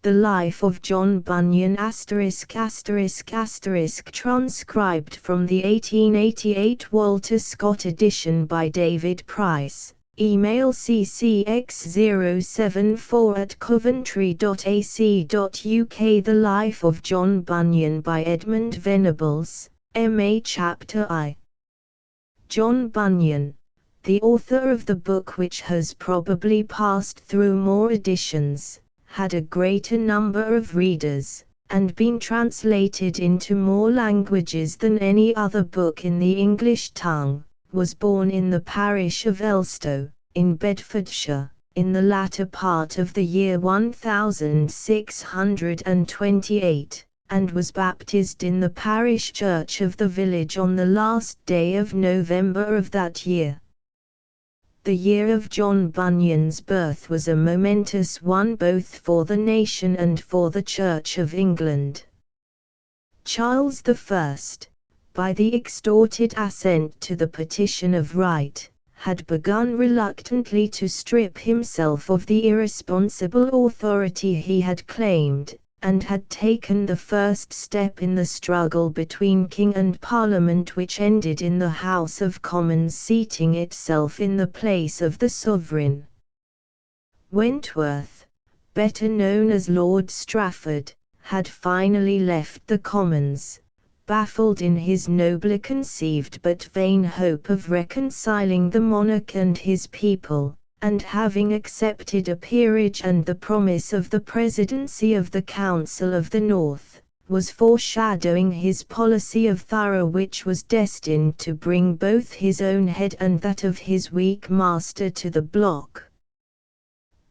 The Life of John Bunyan **** transcribed from the 1888 Walter Scott edition by David Price. Email ccx074@coventry.ac.uk. The Life of John Bunyan by Edmund Venables, M.A. Chapter I. John Bunyan, the author of the book which has probably passed through more editions, had a greater number of readers, and been translated into more languages than any other book in the English tongue, was born in the parish of Elstow, in Bedfordshire, in the latter part of the year 1628, and was baptized in the parish church of the village on the last day of November of that year. The year of John Bunyan's birth was a momentous one both for the nation and for the Church of England. Charles I, by the extorted assent to the Petition of Right, had begun reluctantly to strip himself of the irresponsible authority he had claimed, and had taken the first step in the struggle between King and Parliament, which ended in the House of Commons seating itself in the place of the sovereign. Wentworth, better known as Lord Strafford, had finally left the Commons, baffled in his nobler conceived but vain hope of reconciling the monarch and his people, and having accepted a peerage and the promise of the presidency of the Council of the North, was foreshadowing his policy of thorough, which was destined to bring both his own head and that of his weak master to the block.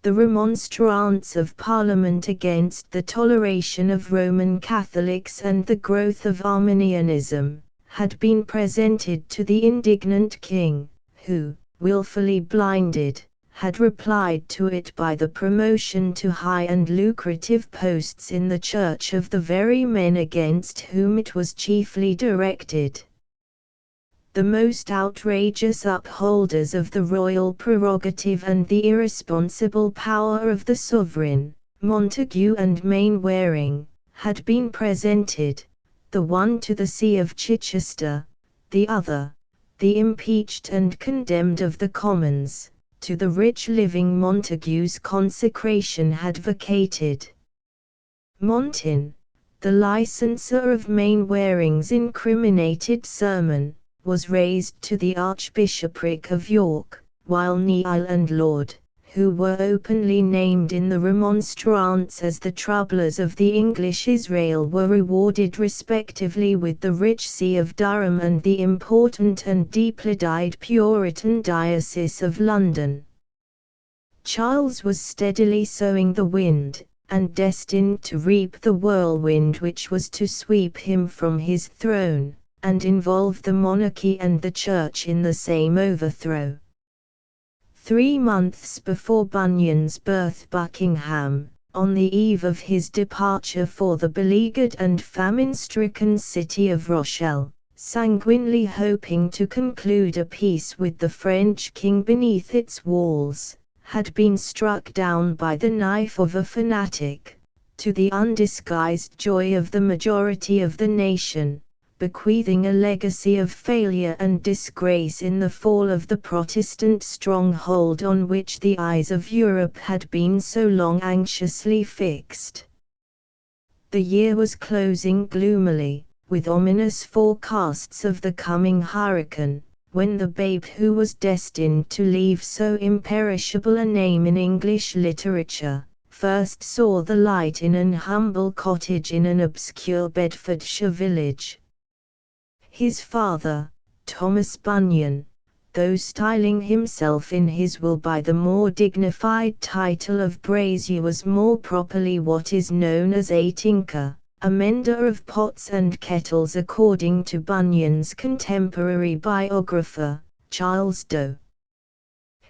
The remonstrance of Parliament against the toleration of Roman Catholics and the growth of Arminianism had been presented to the indignant king, who, wilfully blinded, had replied to it by the promotion to high and lucrative posts in the church of the very men against whom it was chiefly directed. The most outrageous upholders of the royal prerogative and the irresponsible power of the sovereign, Montague and Mainwaring, had been presented, the one to the See of Chichester, the other, the impeached and condemned of the Commons, to the rich living Montague's consecration had vacated. Montin, the licenser of Mainwaring's incriminated sermon, was raised to the Archbishopric of York, while Neile and Laud, who were openly named in the remonstrance as the troublers of the English Israel, were rewarded respectively with the rich See of Durham and the important and deeply-dyed Puritan diocese of London. Charles was steadily sowing the wind, and destined to reap the whirlwind which was to sweep him from his throne, and involve the monarchy and the church in the same overthrow. 3 months before Bunyan's birth, Buckingham, on the eve of his departure for the beleaguered and famine-stricken city of Rochelle, sanguinely hoping to conclude a peace with the French king beneath its walls, had been struck down by the knife of a fanatic, to the undisguised joy of the majority of the nation, bequeathing a legacy of failure and disgrace in the fall of the Protestant stronghold on which the eyes of Europe had been so long anxiously fixed. The year was closing gloomily, with ominous forecasts of the coming hurricane, when the babe who was destined to leave so imperishable a name in English literature, first saw the light in an humble cottage in an obscure Bedfordshire village. His father, Thomas Bunyan, though styling himself in his will by the more dignified title of Brazier, was more properly what is known as a tinker, a mender of pots and kettles, according to Bunyan's contemporary biographer, Charles Doe.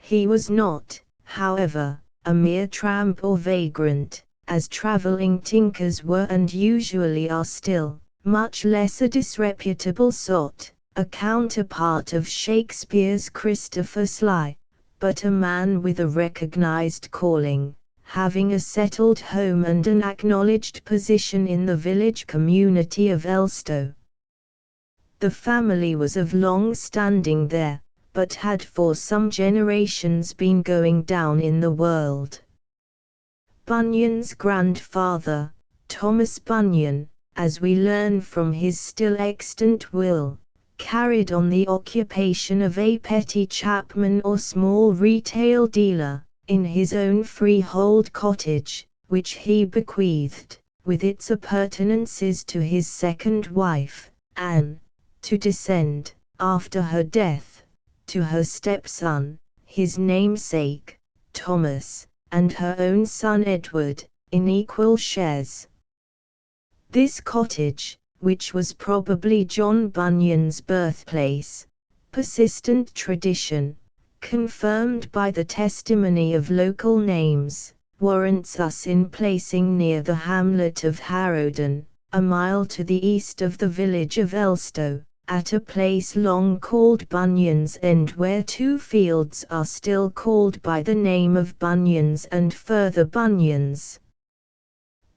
He was not, however, a mere tramp or vagrant, as travelling tinkers were and usually are still, much less a disreputable sot, a counterpart of Shakespeare's Christopher Sly, but a man with a recognized calling, having a settled home and an acknowledged position in the village community of Elstow. The family was of long standing there, but had for some generations been going down in the world. Bunyan's grandfather, Thomas Bunyan, as we learn from his still extant will, carried on the occupation of a petty chapman or small retail dealer, in his own freehold cottage, which he bequeathed, with its appurtenances to his second wife, Anne, to descend, after her death, to her stepson, his namesake, Thomas, and her own son Edward, in equal shares. This cottage, which was probably John Bunyan's birthplace, persistent tradition, confirmed by the testimony of local names, warrants us in placing near the hamlet of Harrowden, a mile to the east of the village of Elstow, at a place long called Bunyan's End, where two fields are still called by the name of Bunyan's and further Bunyans.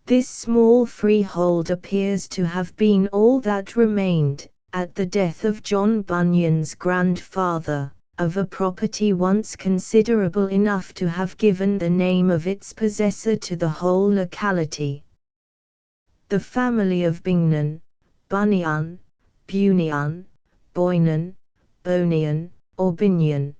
This small freehold appears to have been all that remained, at the death of John Bunyan's grandfather, of a property once considerable enough to have given the name of its possessor to the whole locality. The family of Bingnan, Bunyan, Bunyan, Boynan, Bonian, or Binyan.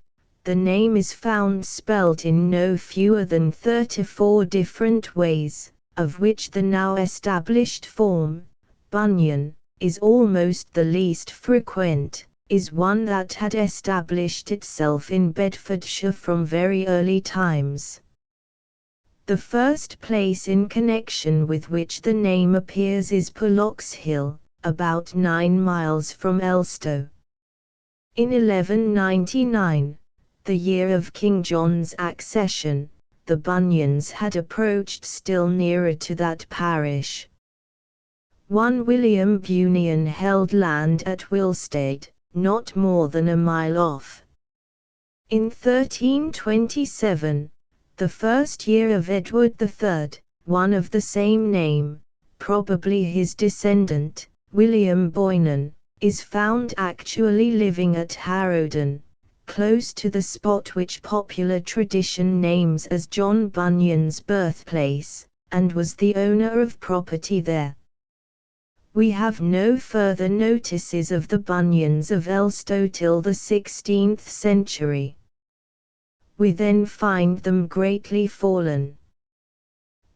The name is found spelt in no fewer than 34 different ways, of which the now established form, Bunyan, is almost the least frequent, is one that had established itself in Bedfordshire from very early times. The first place in connection with which the name appears is Pollock's Hill, about 9 miles from Elstow. In 1199, the year of King John's accession, the Bunyans had approached still nearer to that parish. One William Bunyan held land at Wilstead, not more than a mile off. In 1327, the first year of Edward III, one of the same name, probably his descendant, William Boynan, is found actually living at Harrowden, close to the spot which popular tradition names as John Bunyan's birthplace, and was the owner of property there. We have no further notices of the Bunyans of Elstow till the 16th century. We then find them greatly fallen.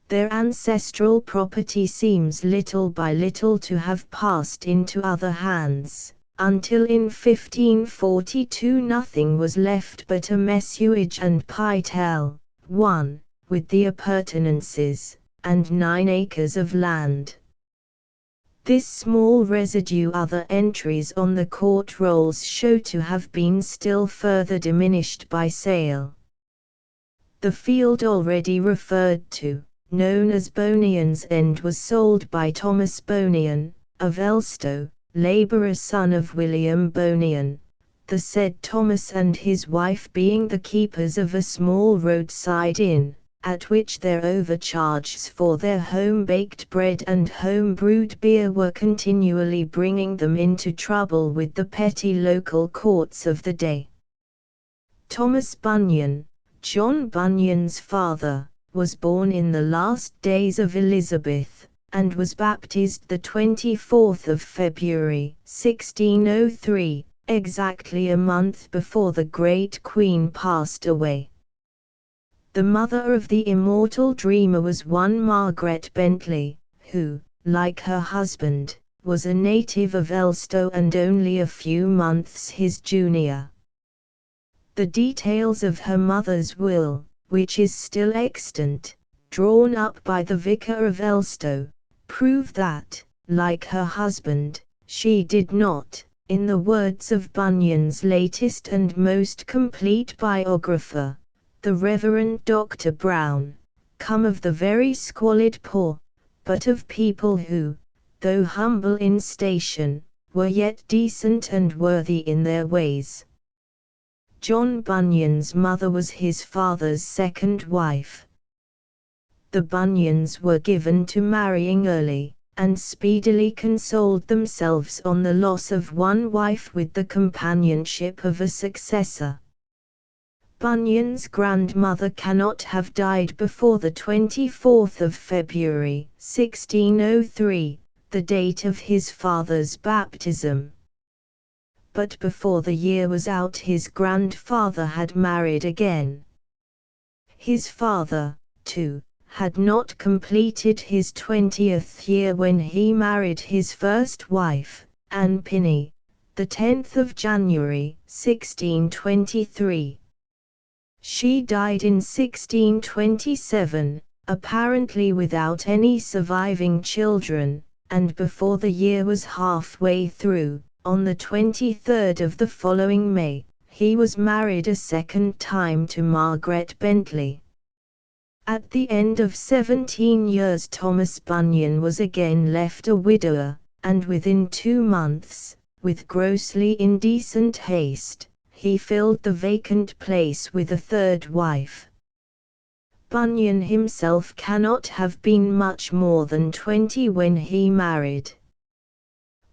Their ancestral property seems little by little to have passed into other hands, until in 1542 nothing was left but a messuage and pytel, one, with the appurtenances, and 9 acres of land. This small residue other entries on the court rolls show to have been still further diminished by sale. The field already referred to, known as Bonyan's End, was sold by Thomas Bonyan, of Elstow, labourer son of William Bonyan, the said Thomas and his wife being the keepers of a small roadside inn, at which their overcharges for their home-baked bread and home-brewed beer were continually bringing them into trouble with the petty local courts of the day. Thomas Bunyan, John Bunyan's father, was born in the last days of Elizabeth, and was baptized the 24th of February, 1603, exactly a month before the great Queen passed away. The mother of the immortal dreamer was one Margaret Bentley, who, like her husband, was a native of Elstow and only a few months his junior. The details of her mother's will, which is still extant, drawn up by the vicar of Elstow, prove that, like her husband, she did not, in the words of Bunyan's latest and most complete biographer, the Reverend Dr. Brown, come of the very squalid poor, but of people who, though humble in station, were yet decent and worthy in their ways. John Bunyan's mother was his father's second wife. the Bunyans were given to marrying early, and speedily consoled themselves on the loss of one wife with the companionship of a successor. Bunyan's grandmother cannot have died before the 24th of February, 1603, the date of his father's baptism. But before the year was out, his grandfather had married again. His father, too, had not completed his 20th year when he married his first wife, Anne Pinney, the 10th of January, 1623. She died in 1627, apparently without any surviving children, and before the year was halfway through, on the 23rd of the following May, he was married a second time to Margaret Bentley. At the end of 17 years Thomas Bunyan was again left a widower, and within 2 months, with grossly indecent haste, he filled the vacant place with a third wife. Bunyan himself cannot have been much more than 20 when he married.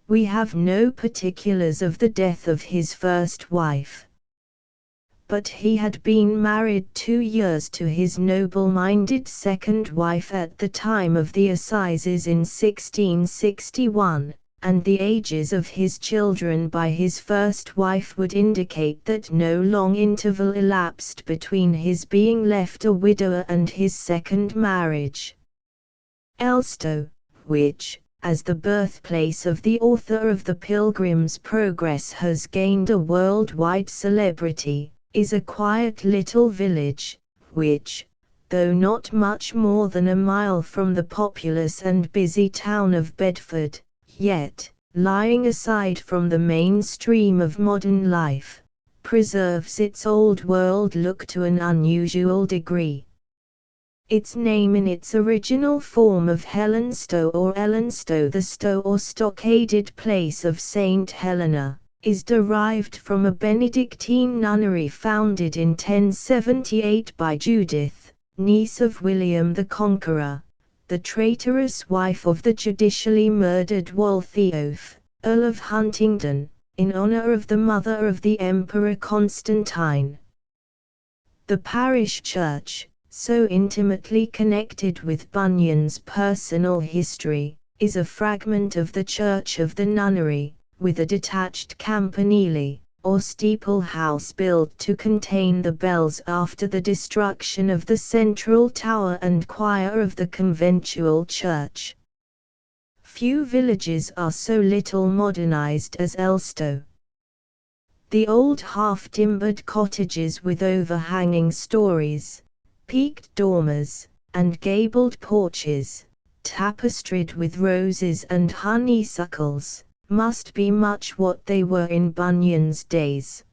We have no particulars of the death of his first wife. But he had been married 2 years to his noble-minded second wife at the time of the assizes in 1661, and the ages of his children by his first wife would indicate that no long interval elapsed between his being left a widower and his second marriage. Elstow, which, as the birthplace of the author of the Pilgrim's Progress has gained a worldwide celebrity, is a quiet little village, which, though not much more than a mile from the populous and busy town of Bedford, yet, lying aside from the main stream of modern life, preserves its old-world look to an unusual degree. Its name in its original form of Helenstow or Ellenstow, the stow or stockaded place of St. Helena, is derived from a Benedictine nunnery founded in 1078 by Judith, niece of William the Conqueror, the traitorous wife of the judicially murdered Waltheof, Earl of Huntingdon, in honor of the mother of the Emperor Constantine. The parish church, so intimately connected with Bunyan's personal history, is a fragment of the church of the nunnery, with a detached campanile, or steeple house built to contain the bells after the destruction of the central tower and choir of the conventual church. Few villages are so little modernized as Elstow. The old half-timbered cottages with overhanging stories, peaked dormers, and gabled porches, tapestried with roses and honeysuckles, must be much what they were in Bunyan's days.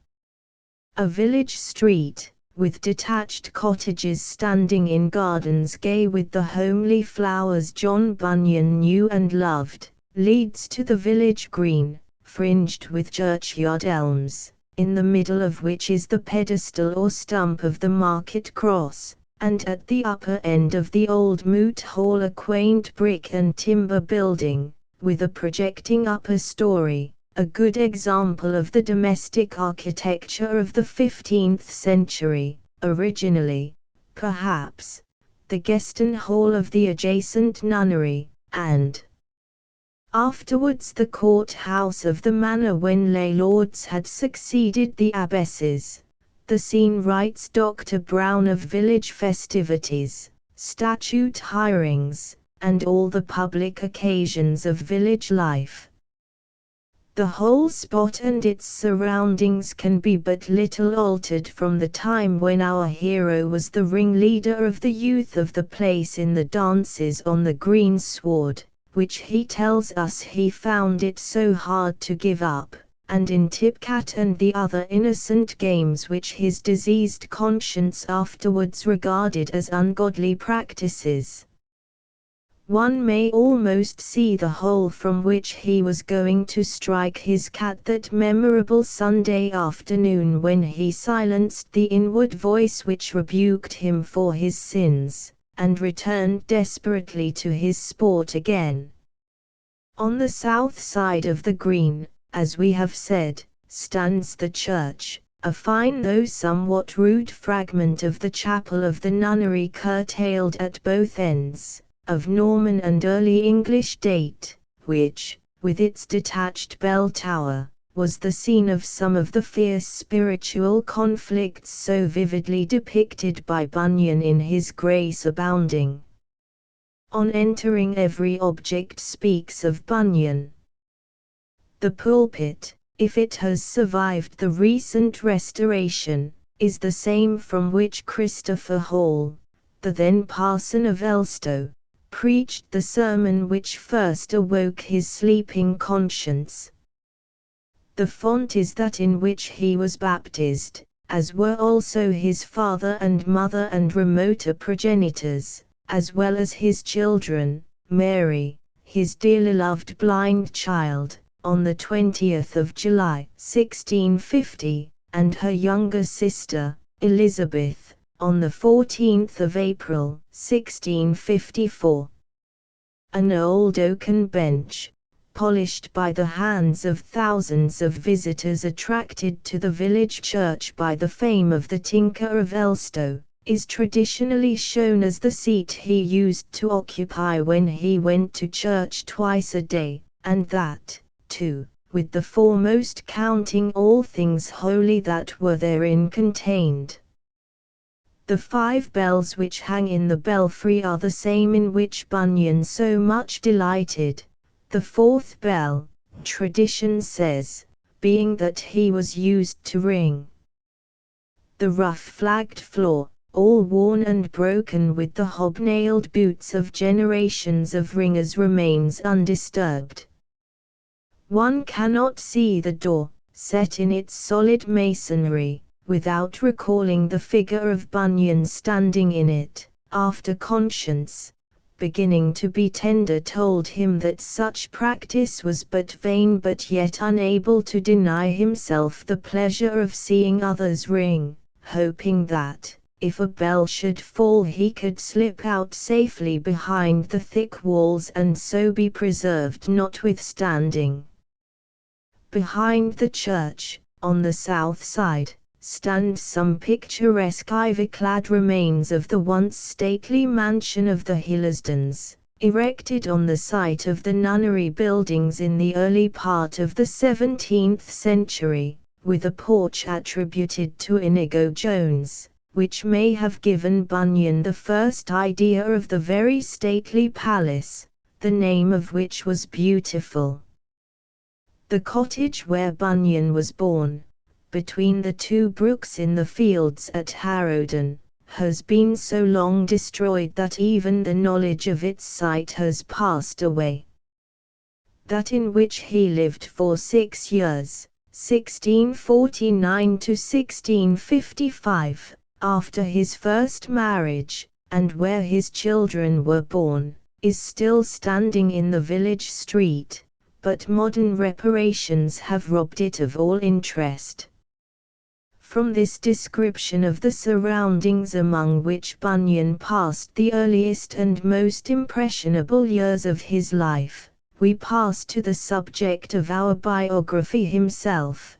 A village street, with detached cottages standing in gardens gay with the homely flowers John Bunyan knew and loved, leads to the village green, fringed with churchyard elms, in the middle of which is the pedestal or stump of the market cross, and at the upper end of the old moot hall a quaint brick and timber building, with a projecting upper story, a good example of the domestic architecture of the 15th century, originally, perhaps, the Geston Hall of the adjacent nunnery, and afterwards the court-house of the manor when lay lords had succeeded the abbesses. The scene, writes Dr. Brown, of village festivities, statute hirings, and all the public occasions of village life. The whole spot and its surroundings can be but little altered from the time when our hero was the ringleader of the youth of the place in the dances on the green sward, which he tells us he found it so hard to give up, and in tipcat and the other innocent games which his diseased conscience afterwards regarded as ungodly practices. One may almost see the hole from which he was going to strike his cat that memorable Sunday afternoon when he silenced the inward voice which rebuked him for his sins, and returned desperately to his sport again. On the south side of the green, as we have said, stands the church, a fine though somewhat rude fragment of the chapel of the nunnery curtailed at both ends, of Norman and early English date, which, with its detached bell tower, was the scene of some of the fierce spiritual conflicts so vividly depicted by Bunyan in his Grace Abounding. On entering, every object speaks of Bunyan. The pulpit, if it has survived the recent restoration, is the same from which Christopher Hall, the then parson of Elstow, preached the sermon which first awoke his sleeping conscience. The font is that in which he was baptized, as were also his father and mother and remoter progenitors, as well as his children, Mary, his dearly loved blind child, on the 20th of July, 1650, and her younger sister, Elizabeth, on the 14th of April, 1654. An old oaken bench, polished by the hands of thousands of visitors attracted to the village church by the fame of the tinker of Elstow, is traditionally shown as the seat he used to occupy when he went to church twice a day, and that, too, with the foremost counting all things holy that were therein contained. The 5 bells which hang in the belfry are the same in which Bunyan so much delighted, the 4th bell, tradition says, being that he was used to ring. The rough flagged floor, all worn and broken with the hobnailed boots of generations of ringers, remains undisturbed. One cannot see the door, set in its solid masonry, without recalling the figure of Bunyan standing in it, after conscience, beginning to be tender, told him that such practice was but vain, but yet unable to deny himself the pleasure of seeing others ring, hoping that, if a bell should fall, he could slip out safely behind the thick walls and so be preserved notwithstanding. Behind the church, on the south side, stand some picturesque ivy-clad remains of the once stately mansion of the Hillsdons, erected on the site of the nunnery buildings in the early part of the 17th century, with a porch attributed to Inigo Jones, which may have given Bunyan the first idea of the very stately palace, the name of which was Beautiful. The cottage where Bunyan was born, between the 2 brooks in the fields at Harrowden, has been so long destroyed that even the knowledge of its site has passed away. That in which he lived for 6 years, 1649 to 1655, after his first marriage, and where his children were born, is still standing in the village street, but modern reparations have robbed it of all interest. From this description of the surroundings among which Bunyan passed the earliest and most impressionable years of his life, we pass to the subject of our biography himself.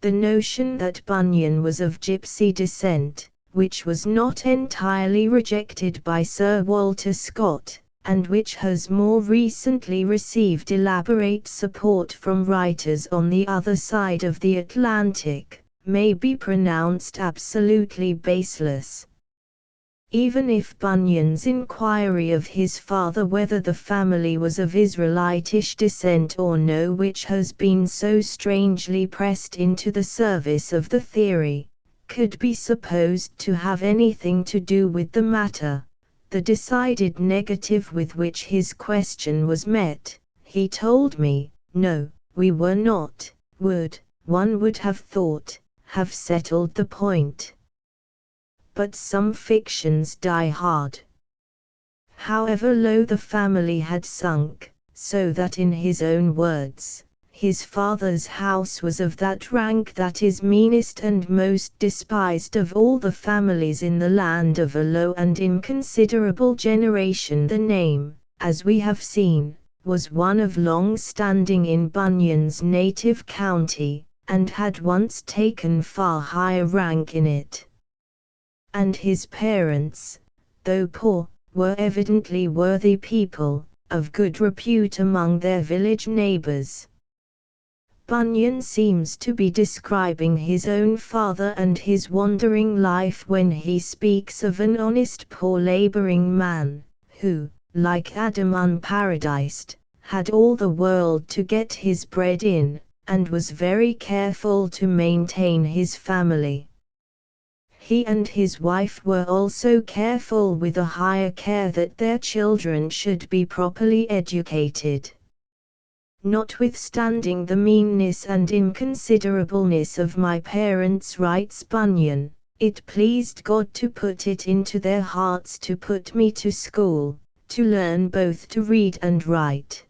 The notion that Bunyan was of gypsy descent, which was not entirely rejected by Sir Walter Scott, and which has more recently received elaborate support from writers on the other side of the Atlantic, may be pronounced absolutely baseless. Even if Bunyan's inquiry of his father whether the family was of Israelitish descent or no, which has been so strangely pressed into the service of the theory, could be supposed to have anything to do with the matter, the decided negative with which his question was met, he told me, no, we were not, would, one would have thought, have settled the point. But some fictions die hard. However low the family had sunk, so that in his own words, His father's house was of that rank that is meanest and most despised of all the families in the land, of a low and inconsiderable generation. The name, as we have seen, was one of long standing in Bunyan's native county, and had once taken far higher rank in it. And his parents, though poor, were evidently worthy people, of good repute among their village neighbors. Bunyan seems to be describing his own father and his wandering life when he speaks of an honest poor laboring man, who, like Adam unparadised, had all the world to get his bread in, and was very careful to maintain his family. He and his wife were also careful with a higher care that their children should be properly educated. Notwithstanding the meanness and inconsiderableness of my parents, writes Bunyan, it pleased God to put it into their hearts to put me to school, to learn both to read and write.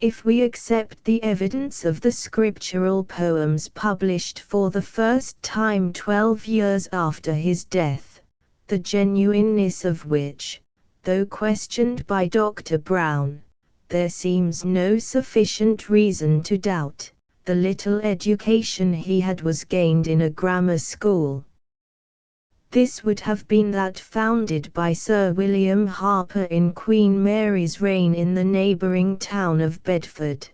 If we accept the evidence of the scriptural poems published for the first time 12 years after his death, the genuineness of which, though questioned by Dr. Brown, there seems no sufficient reason to doubt, the little education he had was gained in a grammar school. This would have been that founded by Sir William Harper in Queen Mary's reign in the neighbouring town of Bedford.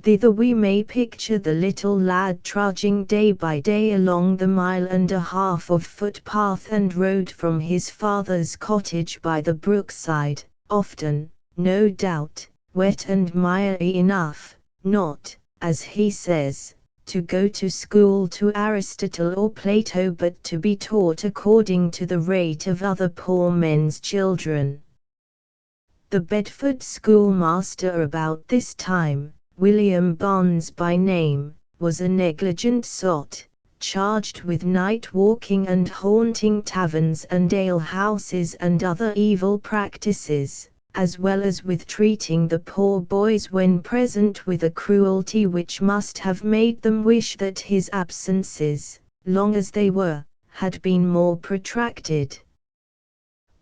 Thither we may picture the little lad trudging day by day along the 1.5 miles of footpath and road from his father's cottage by the brookside, often, no doubt, wet and miry enough, not, as he says, to go to school to Aristotle or Plato, but to be taught according to the rate of other poor men's children. The Bedford schoolmaster about this time, William Barnes by name, was a negligent sot, charged with night walking and haunting taverns and ale-houses and other evil practices, as well as with treating the poor boys when present with a cruelty which must have made them wish that his absences, long as they were, had been more protracted.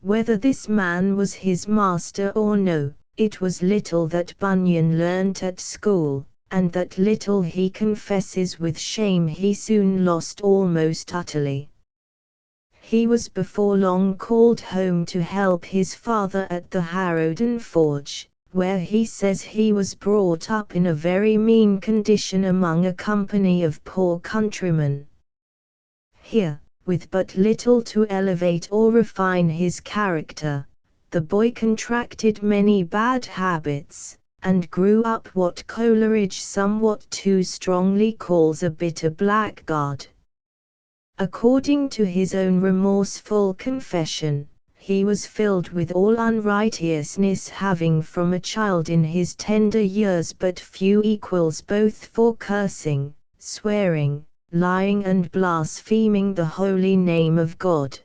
Whether this man was his master or no, it was little that Bunyan learnt at school, and that little he confesses with shame he soon lost almost utterly. He was before long called home to help his father at the Harrowden forge, where he says he was brought up in a very mean condition among a company of poor countrymen. Here, with but little to elevate or refine his character, the boy contracted many bad habits, and grew up what Coleridge somewhat too strongly calls a bitter blackguard. According to his own remorseful confession, he was filled with all unrighteousness, having from a child in his tender years but few equals both for cursing, swearing, lying and blaspheming the holy name of God.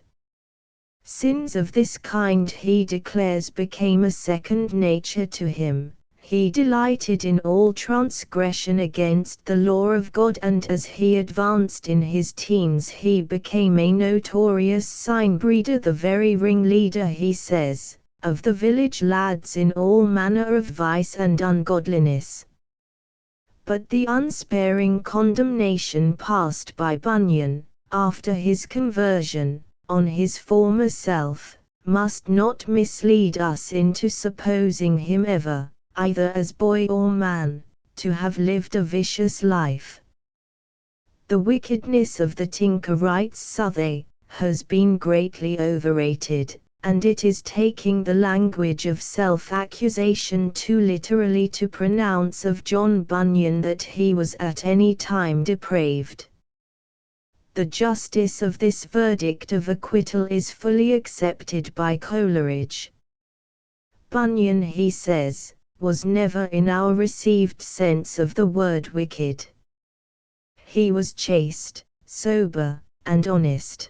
Sins of this kind, he declares, became a second nature to him. He delighted in all transgression against the law of God, and as he advanced in his teens he became a notorious sign-breeder, the very ringleader, he says, of the village lads in all manner of vice and ungodliness. But the unsparing condemnation passed by Bunyan, after his conversion, on his former self, must not mislead us into supposing him ever, either as boy or man, to have lived a vicious life. The wickedness of the tinker, writes Southey, has been greatly overrated, and it is taking the language of self-accusation too literally to pronounce of John Bunyan that he was at any time depraved. The justice of this verdict of acquittal is fully accepted by Coleridge. Bunyan, he says, was never in our received sense of the word wicked. He was chaste, sober, and honest.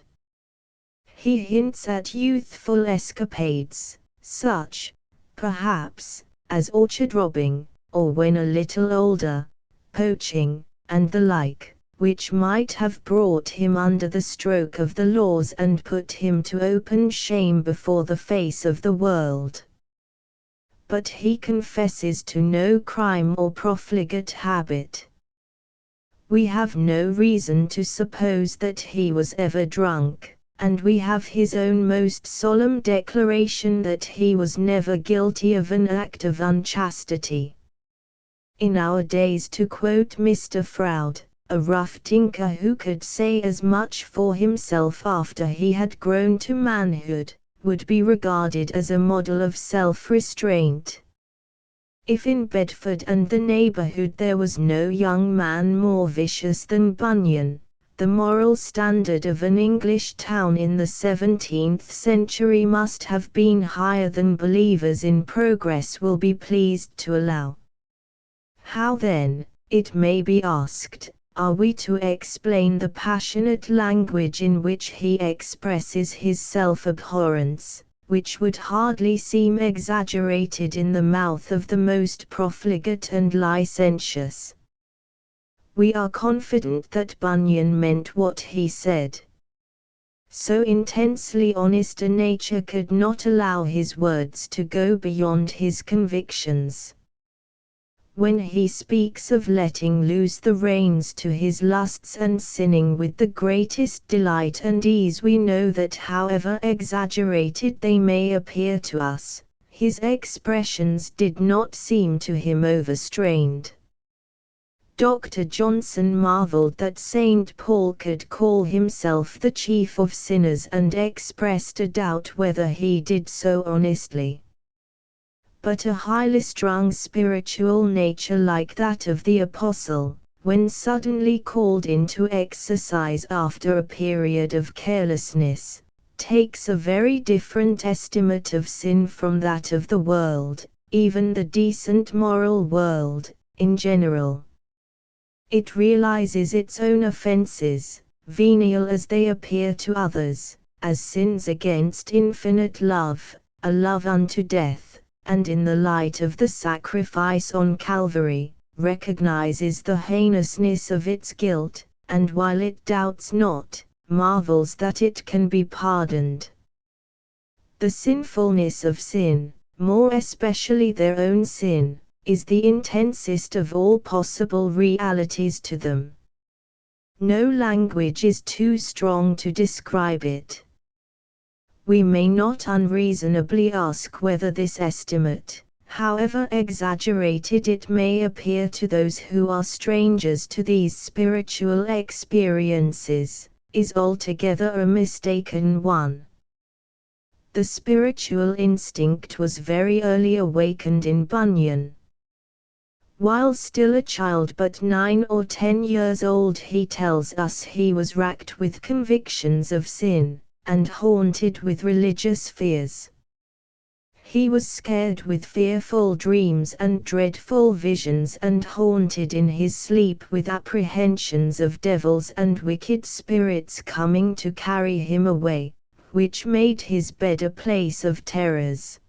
He hints at youthful escapades, such, perhaps, as orchard robbing, or when a little older, poaching, and the like, which might have brought him under the stroke of the laws and put him to open shame before the face of the world. But he confesses to no crime or profligate habit. We have no reason to suppose that he was ever drunk, and we have his own most solemn declaration that he was never guilty of an act of unchastity. In our days, to quote Mr. Froude, a rough tinker who could say as much for himself after he had grown to manhood, would be regarded as a model of self-restraint. If in Bedford and the neighborhood there was no young man more vicious than Bunyan, the moral standard of an English town in the 17th century must have been higher than believers in progress will be pleased to allow. How then, it may be asked, are we to explain the passionate language in which he expresses his self-abhorrence, which would hardly seem exaggerated in the mouth of the most profligate and licentious? We are confident that Bunyan meant what he said. So intensely honest a nature could not allow his words to go beyond his convictions. When he speaks of letting loose the reins to his lusts and sinning with the greatest delight and ease, we know that however exaggerated they may appear to us, his expressions did not seem to him overstrained. Dr. Johnson marveled that St. Paul could call himself the chief of sinners and expressed a doubt whether he did so honestly. But a highly strung spiritual nature like that of the Apostle, when suddenly called into exercise after a period of carelessness, takes a very different estimate of sin from that of the world, even the decent moral world, in general. It realizes its own offenses, venial as they appear to others, as sins against infinite love, a love unto death, and in the light of the sacrifice on Calvary, recognizes the heinousness of its guilt, and while it doubts not, marvels that it can be pardoned. The sinfulness of sin, more especially their own sin, is the intensest of all possible realities to them. No language is too strong to describe it. We may not unreasonably ask whether this estimate, however exaggerated it may appear to those who are strangers to these spiritual experiences, is altogether a mistaken one. The spiritual instinct was very early awakened in Bunyan. While still a child but 9 or 10 years old, he tells us he was racked with convictions of sin, and haunted with religious fears. He was scared with fearful dreams and dreadful visions, and haunted in his sleep with apprehensions of devils and wicked spirits coming to carry him away, which made his bed a place of terrors.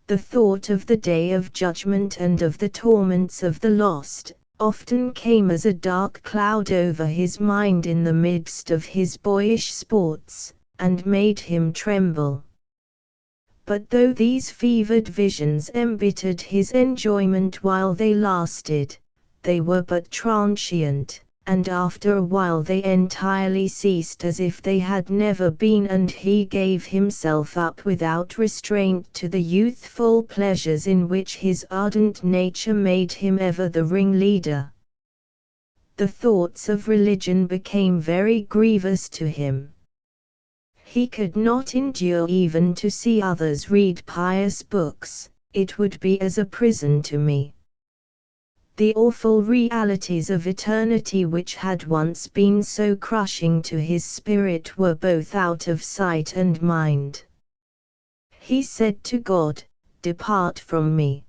The thought of the day of judgment and of the torments of the lost often came as a dark cloud over his mind in the midst of his boyish sports, and made him tremble. But though these fevered visions embittered his enjoyment while they lasted, they were but transient, and after a while they entirely ceased as if they had never been, and he gave himself up without restraint to the youthful pleasures in which his ardent nature made him ever the ringleader. The thoughts of religion became very grievous to him. He could not endure even to see others read pious books. It would be as a prison to me. The awful realities of eternity which had once been so crushing to his spirit were both out of sight and mind. He said to God, "Depart from me."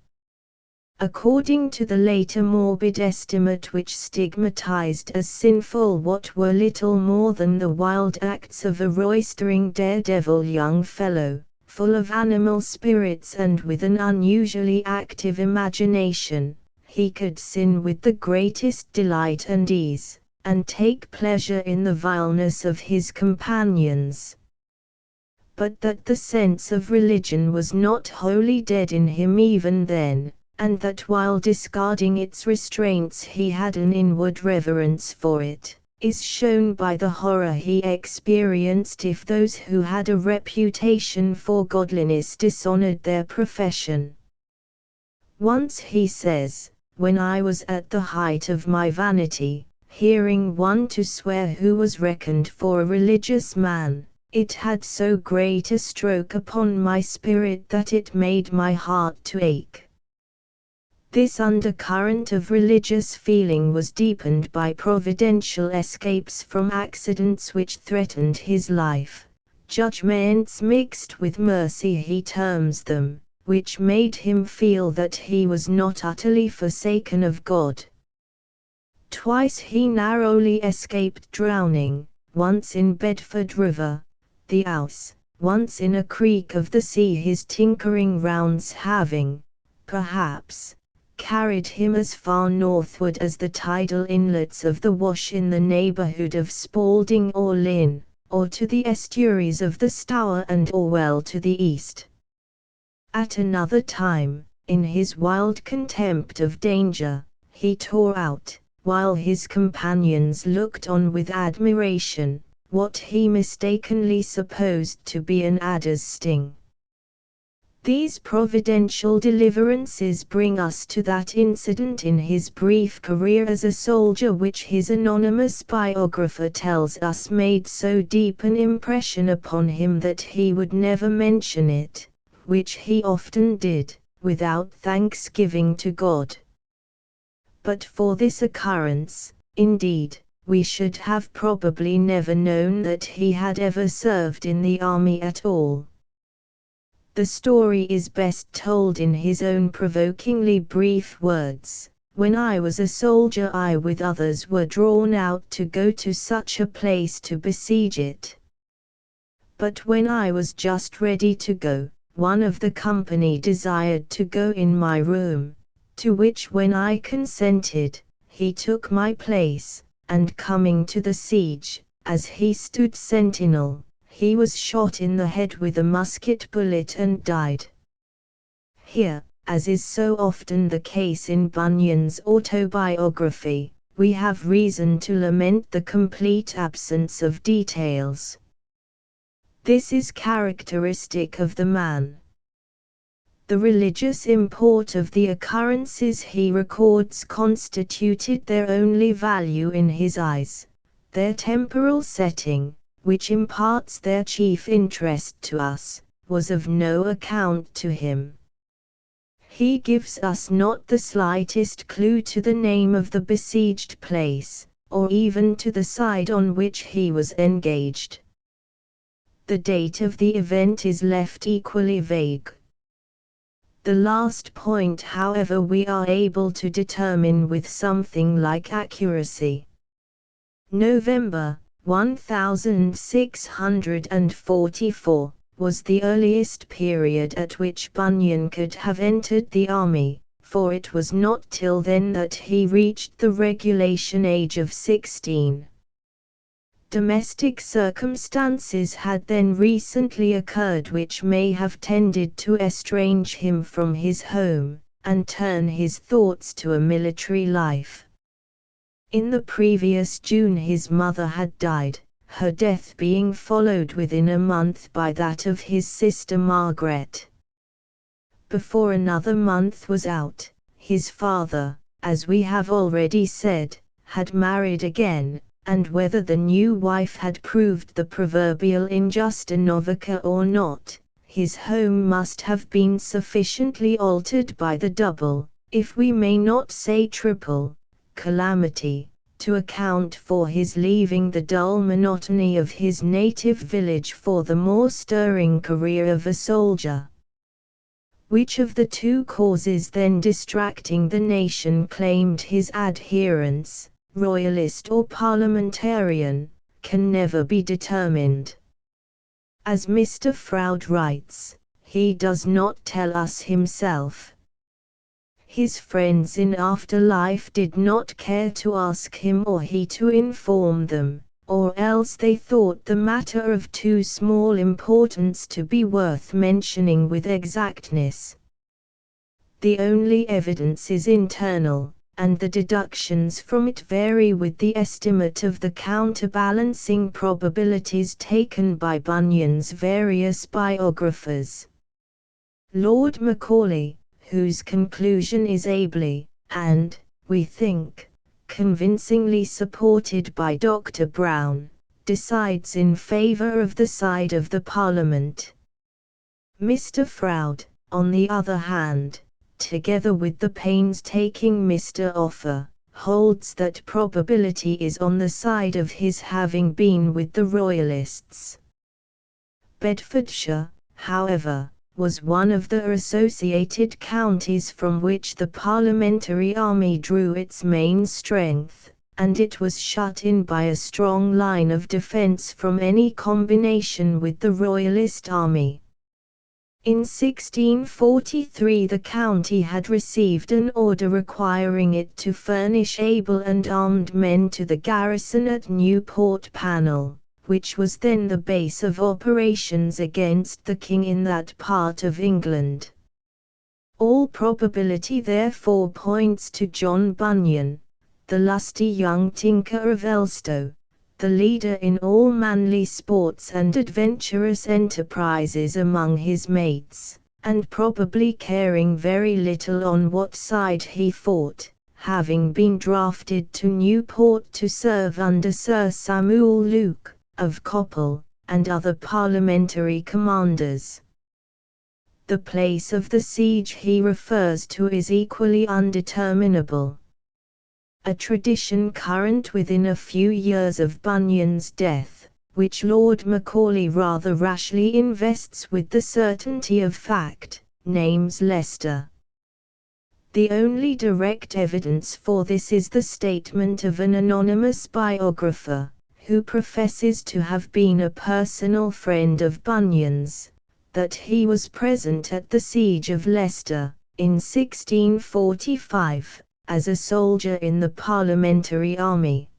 According to the later morbid estimate which stigmatized as sinful what were little more than the wild acts of a roistering daredevil young fellow, full of animal spirits and with an unusually active imagination, he could sin with the greatest delight and ease, and take pleasure in the vileness of his companions. But that the sense of religion was not wholly dead in him even then, and that while discarding its restraints he had an inward reverence for it, is shown by the horror he experienced if those who had a reputation for godliness dishonored their profession. Once he says, "When I was at the height of my vanity, hearing one to swear who was reckoned for a religious man, it had so great a stroke upon my spirit that it made my heart to ache." This undercurrent of religious feeling was deepened by providential escapes from accidents which threatened his life, judgments mixed with mercy he terms them, which made him feel that he was not utterly forsaken of God. Twice he narrowly escaped drowning, once in Bedford River, the Ouse, once in a creek of the sea, his tinkering rounds having, perhaps, carried him as far northward as the tidal inlets of the Wash in the neighborhood of Spalding or Lynn, or to the estuaries of the Stour and Orwell to the east. At another time, in his wild contempt of danger, he tore out, while his companions looked on with admiration, what he mistakenly supposed to be an adder's sting. These providential deliverances bring us to that incident in his brief career as a soldier which his anonymous biographer tells us made so deep an impression upon him that he would never mention it, which he often did, without thanksgiving to God. But for this occurrence, indeed, we should have probably never known that he had ever served in the army at all. The story is best told in his own provokingly brief words. "When I was a soldier, I with others were drawn out to go to such a place to besiege it. But when I was just ready to go, one of the company desired to go in my room, to which when I consented, he took my place, and coming to the siege, as he stood sentinel, he was shot in the head with a musket bullet and died." Here, as is so often the case in Bunyan's autobiography, we have reason to lament the complete absence of details. This is characteristic of the man. The religious import of the occurrences he records constituted their only value in his eyes. Their temporal setting, which imparts their chief interest to us, was of no account to him. He gives us not the slightest clue to the name of the besieged place, or even to the side on which he was engaged. The date of the event is left equally vague. The last point, however, we are able to determine with something like accuracy. November 1644 was the earliest period at which Bunyan could have entered the army, for it was not till then that he reached the regulation age of 16. Domestic circumstances had then recently occurred which may have tended to estrange him from his home, and turn his thoughts to a military life. In the previous June his mother had died, her death being followed within a month by that of his sister Margaret. Before another month was out, his father, as we have already said, had married again, and whether the new wife had proved the proverbial injusta novicia or not, his home must have been sufficiently altered by the double, if we may not say triple, calamity, to account for his leaving the dull monotony of his native village for the more stirring career of a soldier. Which of the two causes then distracting the nation claimed his adherence, royalist or parliamentarian, can never be determined. As Mr. Froude writes, he does not tell us himself. His friends in afterlife did not care to ask him or he to inform them, or else they thought the matter of too small importance to be worth mentioning with exactness. The only evidence is internal, and the deductions from it vary with the estimate of the counterbalancing probabilities taken by Bunyan's various biographers. Lord Macaulay, whose conclusion is ably, and, we think, convincingly supported by Dr. Brown, decides in favour of the side of the Parliament. Mr. Froude, on the other hand, together with the painstaking Mr. Offer, holds that probability is on the side of his having been with the Royalists. Bedfordshire, however, was one of the associated counties from which the parliamentary army drew its main strength, and it was shut in by a strong line of defence from any combination with the Royalist army. In 1643 the county had received an order requiring it to furnish able and armed men to the garrison at Newport Panel, which was then the base of operations against the king in that part of England. All probability therefore points to John Bunyan, the lusty young tinker of Elstow, the leader in all manly sports and adventurous enterprises among his mates, and probably caring very little on what side he fought, having been drafted to Newport to serve under Sir Samuel Luke, of Coppell, and other parliamentary commanders. The place of the siege he refers to is equally undeterminable. A tradition current within a few years of Bunyan's death, which Lord Macaulay rather rashly invests with the certainty of fact, names Leicester. The only direct evidence for this is the statement of an anonymous biographer, who professes to have been a personal friend of Bunyan's, that he was present at the siege of Leicester, in 1645. As a soldier in the parliamentary army.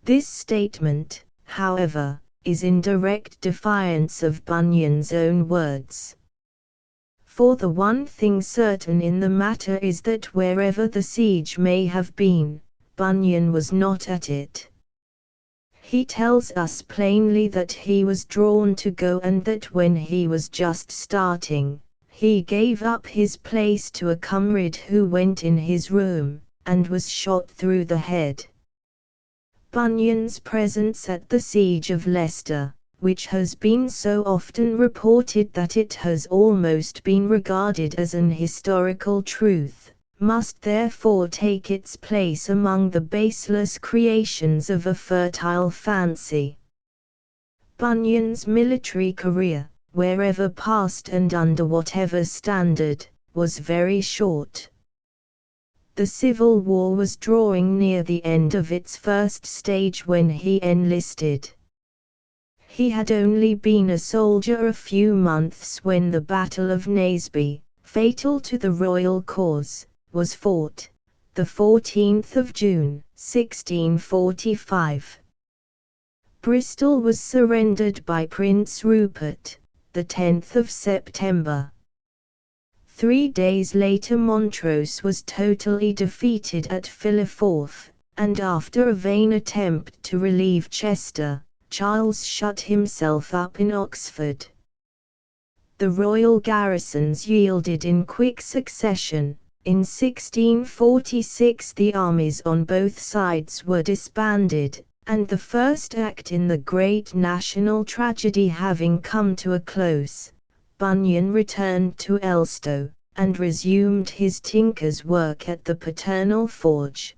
This statement, however, is in direct defiance of Bunyan's own words. For the one thing certain in the matter is that wherever the siege may have been, Bunyan was not at it. He tells us plainly that he was drawn to go and that when he was just starting, he gave up his place to a comrade who went in his room, and was shot through the head. Bunyan's presence at the siege of Leicester, which has been so often reported that it has almost been regarded as an historical truth, must therefore take its place among the baseless creations of a fertile fancy. Bunyan's military career, wherever passed and under whatever standard, was very short. The Civil War was drawing near the end of its first stage when he enlisted. He had only been a soldier a few months when the Battle of Naseby, fatal to the royal cause, was fought, the 14th of June, 1645. Bristol was surrendered by Prince Rupert, the 10th of September. 3 days later Montrose was totally defeated at Philiphaugh, and after a vain attempt to relieve Chester, Charles shut himself up in Oxford. The royal garrisons yielded in quick succession. In 1646 the armies on both sides were disbanded, and the first act in the great national tragedy having come to a close, Bunyan returned to Elstow, and resumed his tinker's work at the paternal forge.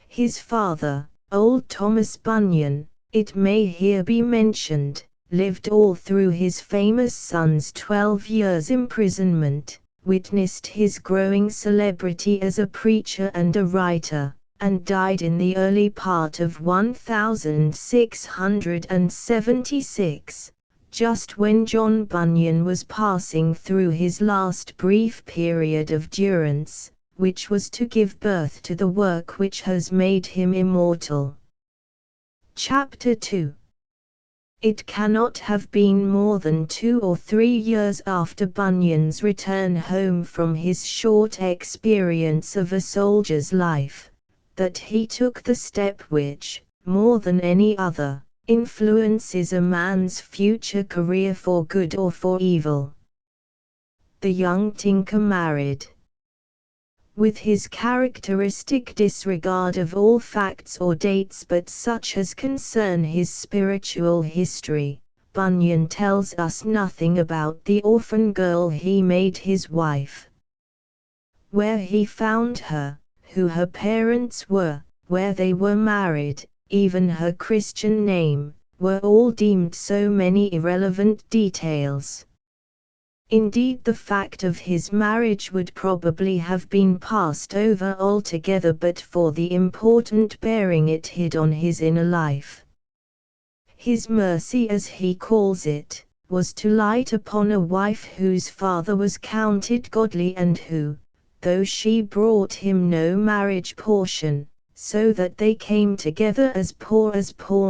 His father, old Thomas Bunyan, it may here be mentioned, lived all through his famous son's 12 years' imprisonment, witnessed his growing celebrity as a preacher and a writer, and died in the early part of 1676, just when John Bunyan was passing through his last brief period of durance, which was to give birth to the work which has made him immortal. Chapter 2. It cannot have been more than 2 or 3 years after Bunyan's return home from his short experience of a soldier's life, that he took the step which, more than any other, influences a man's future career for good or for evil. The young tinker married. With his characteristic disregard of all facts or dates but such as concern his spiritual history, Bunyan tells us nothing about the orphan girl he made his wife. Where he found her, who her parents were, where they were married, even her Christian name, were all deemed so many irrelevant details. Indeed, the fact of his marriage would probably have been passed over altogether but for the important bearing it had on his inner life. His mercy, as he calls it, was to light upon a wife whose father was counted godly and who, though she brought him no marriage portion, so that they came together as poor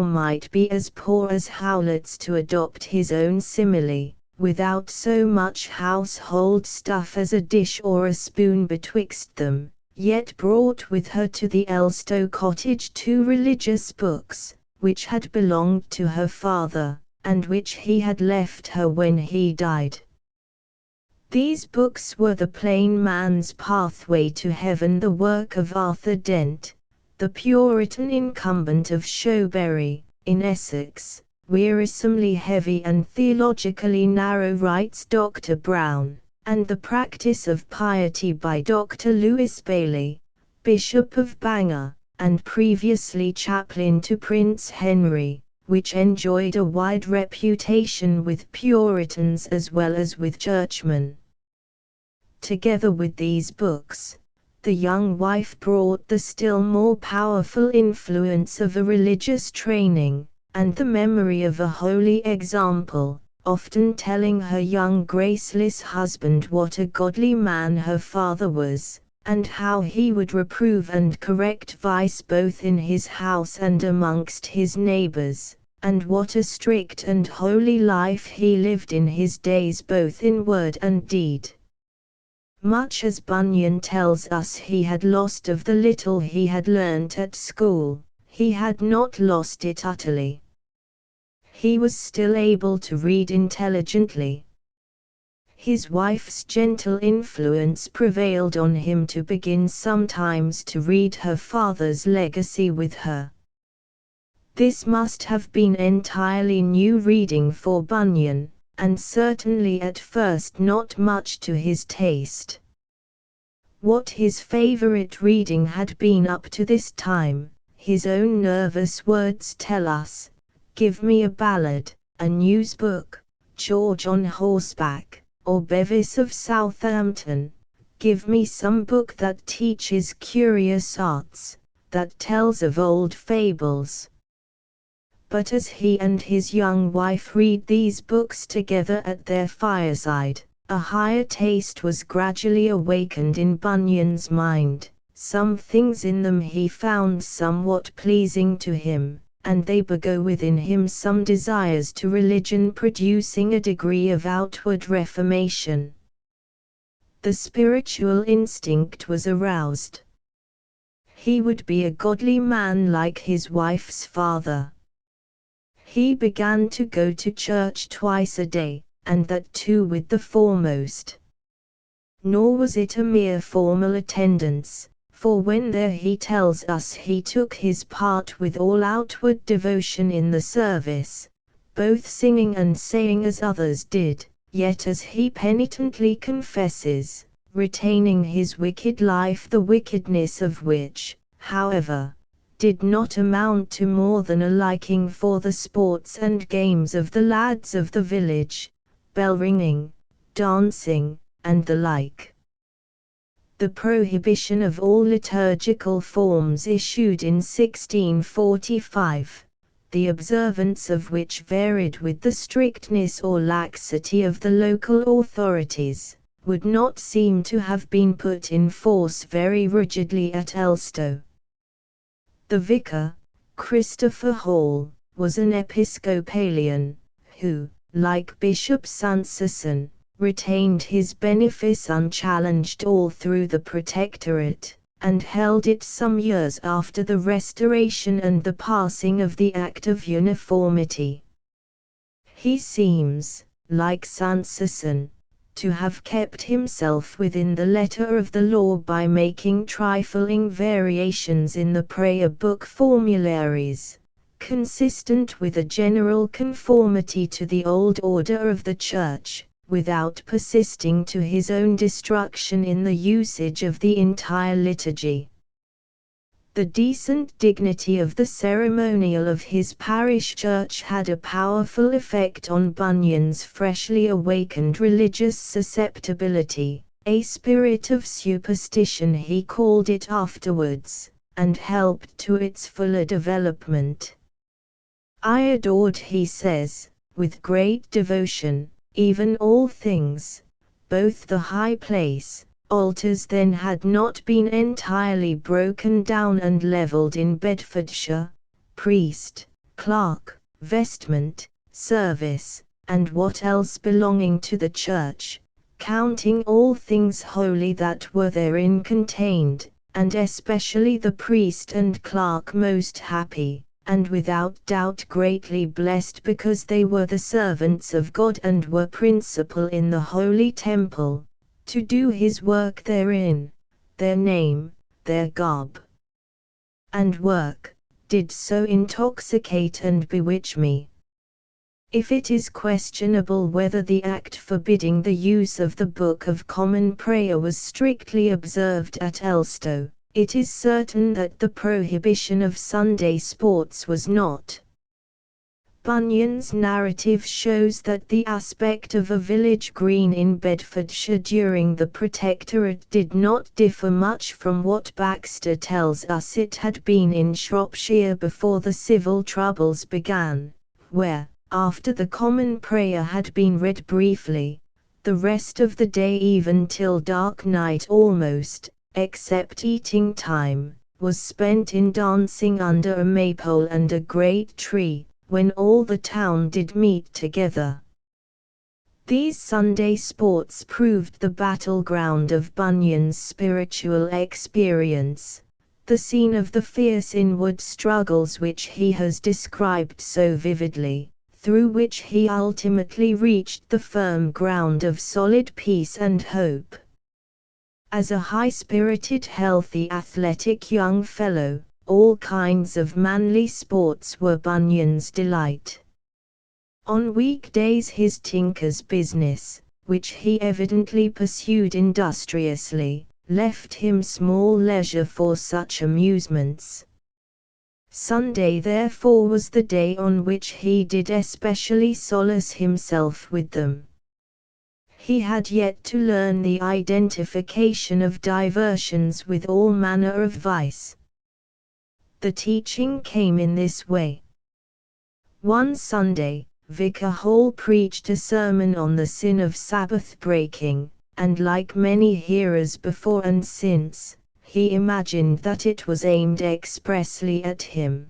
might be as poor as Howlett's, to adopt his own simile, without so much household stuff as a dish or a spoon betwixt them, yet brought with her to the Elstow cottage 2 religious books, which had belonged to her father, and which he had left her when he died. These books were The Plain Man's Pathway to Heaven, the work of Arthur Dent, the Puritan incumbent of Showbury, in Essex, wearisomely heavy and theologically narrow, writes Dr. Brown, and The Practice of Piety by Dr. Lewis Bailey, Bishop of Bangor, and previously chaplain to Prince Henry, which enjoyed a wide reputation with Puritans as well as with churchmen. Together with these books, the young wife brought the still more powerful influence of a religious training, and the memory of a holy example, often telling her young graceless husband what a godly man her father was, and how he would reprove and correct vice both in his house and amongst his neighbors, and what a strict and holy life he lived in his days both in word and deed. Much as Bunyan tells us he had lost of the little he had learnt at school, he had not lost it utterly. He was still able to read intelligently. His wife's gentle influence prevailed on him to begin sometimes to read her father's legacy with her. This must have been entirely new reading for Bunyan, and certainly at first not much to his taste. What his favorite reading had been up to this time, his own nervous words tell us: "Give me a ballad, a news book, George on horseback, or Bevis of Southampton. Give me some book that teaches curious arts, that tells of old fables." But as he and his young wife read these books together at their fireside, a higher taste was gradually awakened in Bunyan's mind. Some things in them he found somewhat pleasing to him, and they begot within him some desires to religion, producing a degree of outward reformation. The spiritual instinct was aroused. He would be a godly man like his wife's father. He began to go to church twice a day, and that too with the foremost. Nor was it a mere formal attendance, for when there he tells us he took his part with all outward devotion in the service, both singing and saying as others did, yet as he penitently confesses, retaining his wicked life, the wickedness of which, however, did not amount to more than a liking for the sports and games of the lads of the village, bell-ringing, dancing, and the like. The prohibition of all liturgical forms issued in 1645, the observance of which varied with the strictness or laxity of the local authorities, would not seem to have been put in force very rigidly at Elstow. The vicar, Christopher Hall, was an Episcopalian, who, like Bishop Sancison, retained his benefice unchallenged all through the Protectorate, and held it some years after the Restoration and the passing of the Act of Uniformity. He seems, like Sancison, to have kept himself within the letter of the law by making trifling variations in the prayer book formularies, consistent with a general conformity to the old order of the Church, without persisting to his own destruction in the usage of the entire liturgy. The decent dignity of the ceremonial of his parish church had a powerful effect on Bunyan's freshly awakened religious susceptibility, a spirit of superstition he called it afterwards, and helped to its fuller development. "I adored," he says, "with great devotion, even all things, both the high place, altars then had not been entirely broken down and levelled in Bedfordshire, priest, clerk, vestment, service, and what else belonging to the Church, counting all things holy that were therein contained, and especially the priest and clerk most happy, and without doubt greatly blessed because they were the servants of God and were principal in the holy temple, to do his work therein, their name, their garb, and work, did so intoxicate and bewitch me. If it is questionable whether the act forbidding the use of the Book of Common Prayer was strictly observed at Elstow, it is certain that the prohibition of Sunday sports was not. Bunyan's narrative shows that the aspect of a village green in Bedfordshire during the Protectorate did not differ much from what Baxter tells us it had been in Shropshire before the civil troubles began, where, after the Common Prayer had been read briefly, the rest of the day even till dark night almost, except eating time, was spent in dancing under a maypole and a great tree, when all the town did meet together. These Sunday sports proved the battleground of Bunyan's spiritual experience, the scene of the fierce inward struggles which he has described so vividly, through which he ultimately reached the firm ground of solid peace and hope. As a high-spirited, healthy, athletic young fellow, all kinds of manly sports were Bunyan's delight. On weekdays his tinker's business, which he evidently pursued industriously, left him small leisure for such amusements. Sunday therefore was the day on which he did especially solace himself with them. He had yet to learn the identification of diversions with all manner of vice. The teaching came in this way. One Sunday, Vicar Hall preached a sermon on the sin of Sabbath breaking, and like many hearers before and since, he imagined that it was aimed expressly at him.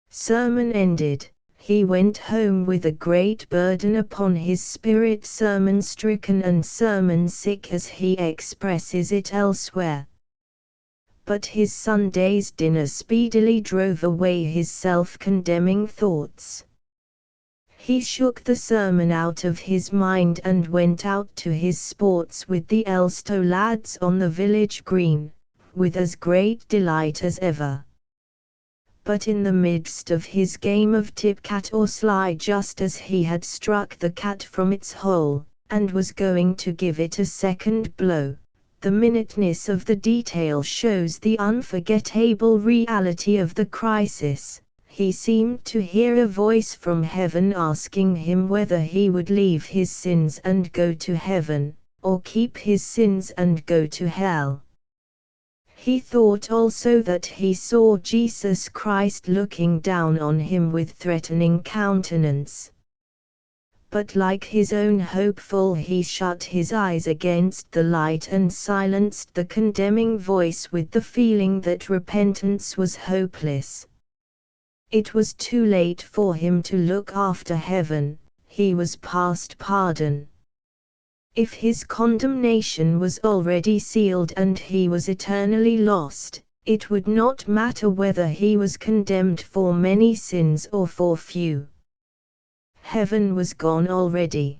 Sermon ended, he went home with a great burden upon his spirit, sermon-stricken and sermon-sick as he expresses it elsewhere. But his Sunday's dinner speedily drove away his self-condemning thoughts. He shook the sermon out of his mind and went out to his sports with the Elstow lads on the village green, with as great delight as ever. But in the midst of his game of tip-cat or sly, just as he had struck the cat from its hole, and was going to give it a second blow, the minuteness of the detail shows the unforgettable reality of the crisis. He seemed to hear a voice from heaven asking him whether he would leave his sins and go to heaven, or keep his sins and go to hell. He thought also that he saw Jesus Christ looking down on him with threatening countenance. But like his own hopeful, he shut his eyes against the light and silenced the condemning voice with the feeling that repentance was hopeless. It was too late for him to look after heaven, he was past pardon. If his condemnation was already sealed and he was eternally lost, it would not matter whether he was condemned for many sins or for few. Heaven was gone already.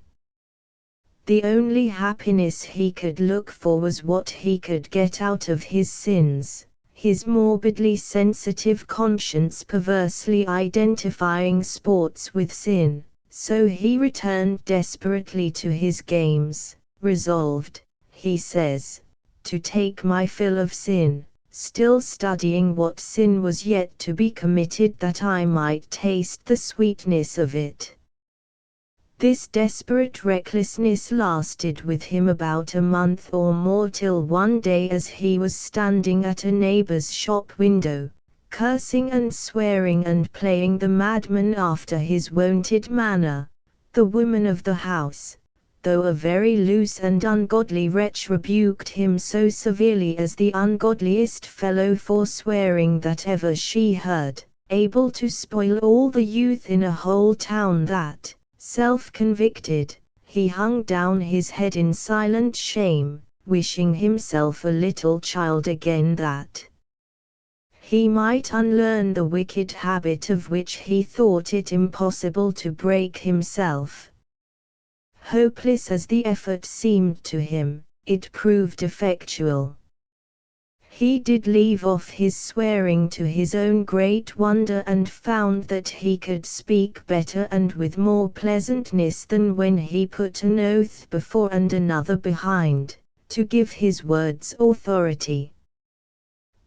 The only happiness he could look for was what he could get out of his sins, his morbidly sensitive conscience perversely identifying sports with sin. So he returned desperately to his games, resolved, he says, to take my fill of sin, still studying what sin was yet to be committed that I might taste the sweetness of it. This desperate recklessness lasted with him about a month or more, till one day as he was standing at a neighbor's shop window, cursing and swearing and playing the madman after his wonted manner, the woman of the house, though a very loose and ungodly wretch, rebuked him so severely as the ungodliest fellow for swearing that ever she heard, able to spoil all the youth in a whole town, that, self-convicted, he hung down his head in silent shame, wishing himself a little child again, that he might unlearn the wicked habit of which he thought it impossible to break himself. Hopeless as the effort seemed to him, it proved effectual. He did leave off his swearing to his own great wonder, and found that he could speak better and with more pleasantness than when he put an oath before and another behind, to give his words authority.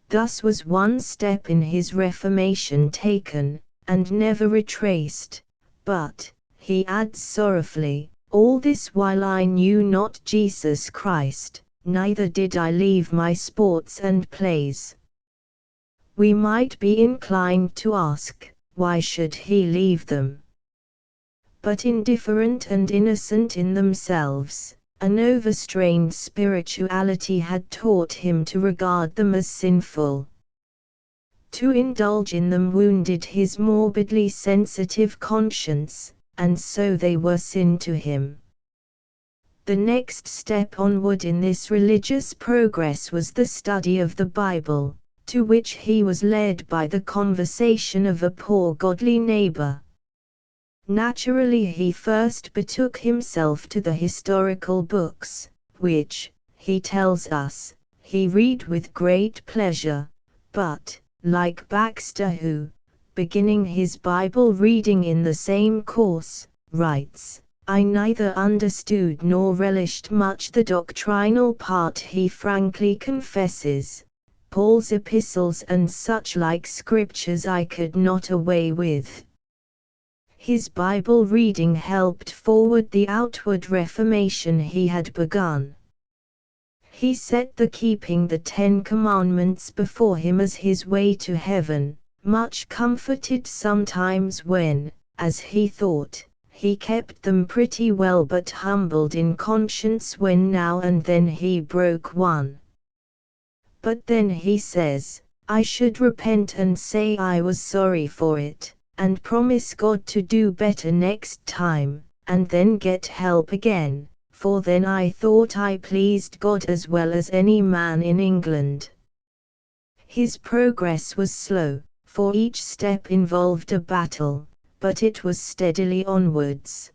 Thus was one step in his reformation taken, and never retraced. But, he adds sorrowfully, all this while I knew not Jesus Christ, neither did I leave my sports and plays. We might be inclined to ask, why should he leave them? But indifferent and innocent in themselves, an overstrained spirituality had taught him to regard them as sinful. To indulge in them wounded his morbidly sensitive conscience, and so they were sin to him. The next step onward in this religious progress was the study of the Bible, to which he was led by the conversation of a poor godly neighbor. Naturally he first betook himself to the historical books, which, he tells us, he read with great pleasure, but, like Baxter, who, beginning his Bible reading in the same course, writes, I neither understood nor relished much the doctrinal part, he frankly confesses. Paul's epistles and such like scriptures I could not away with. His Bible reading helped forward the outward reformation he had begun. He set the keeping the 10 Commandments before him as his way to heaven, much comforted sometimes when, as he thought, he kept them pretty well, but humbled in conscience when now and then he broke one. But then he says, I should repent and say I was sorry for it, and promise God to do better next time, and then get help again, for then I thought I pleased God as well as any man in England. His progress was slow, for each step involved a battle, but it was steadily onwards.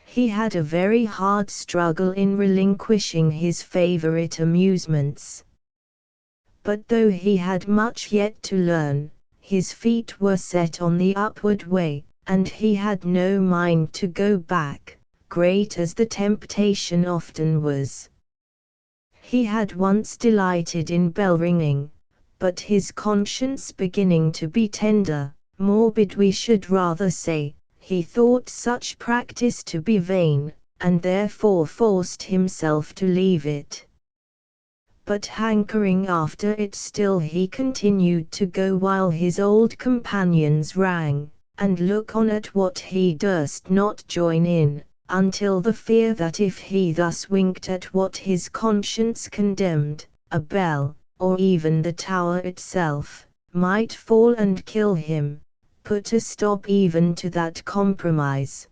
He had a very hard struggle in relinquishing his favorite amusements. But though he had much yet to learn, his feet were set on the upward way, and he had no mind to go back, great as the temptation often was. He had once delighted in bell ringing, but his conscience beginning to be tender, morbid we should rather say, he thought such practice to be vain, and therefore forced himself to leave it. but hankering after it still he continued to go while his old companions rang, and look on at what he durst not join in, until the fear that if he thus winked at what his conscience condemned, a bell, or even the tower itself, might fall and kill him, put a stop even to that compromise.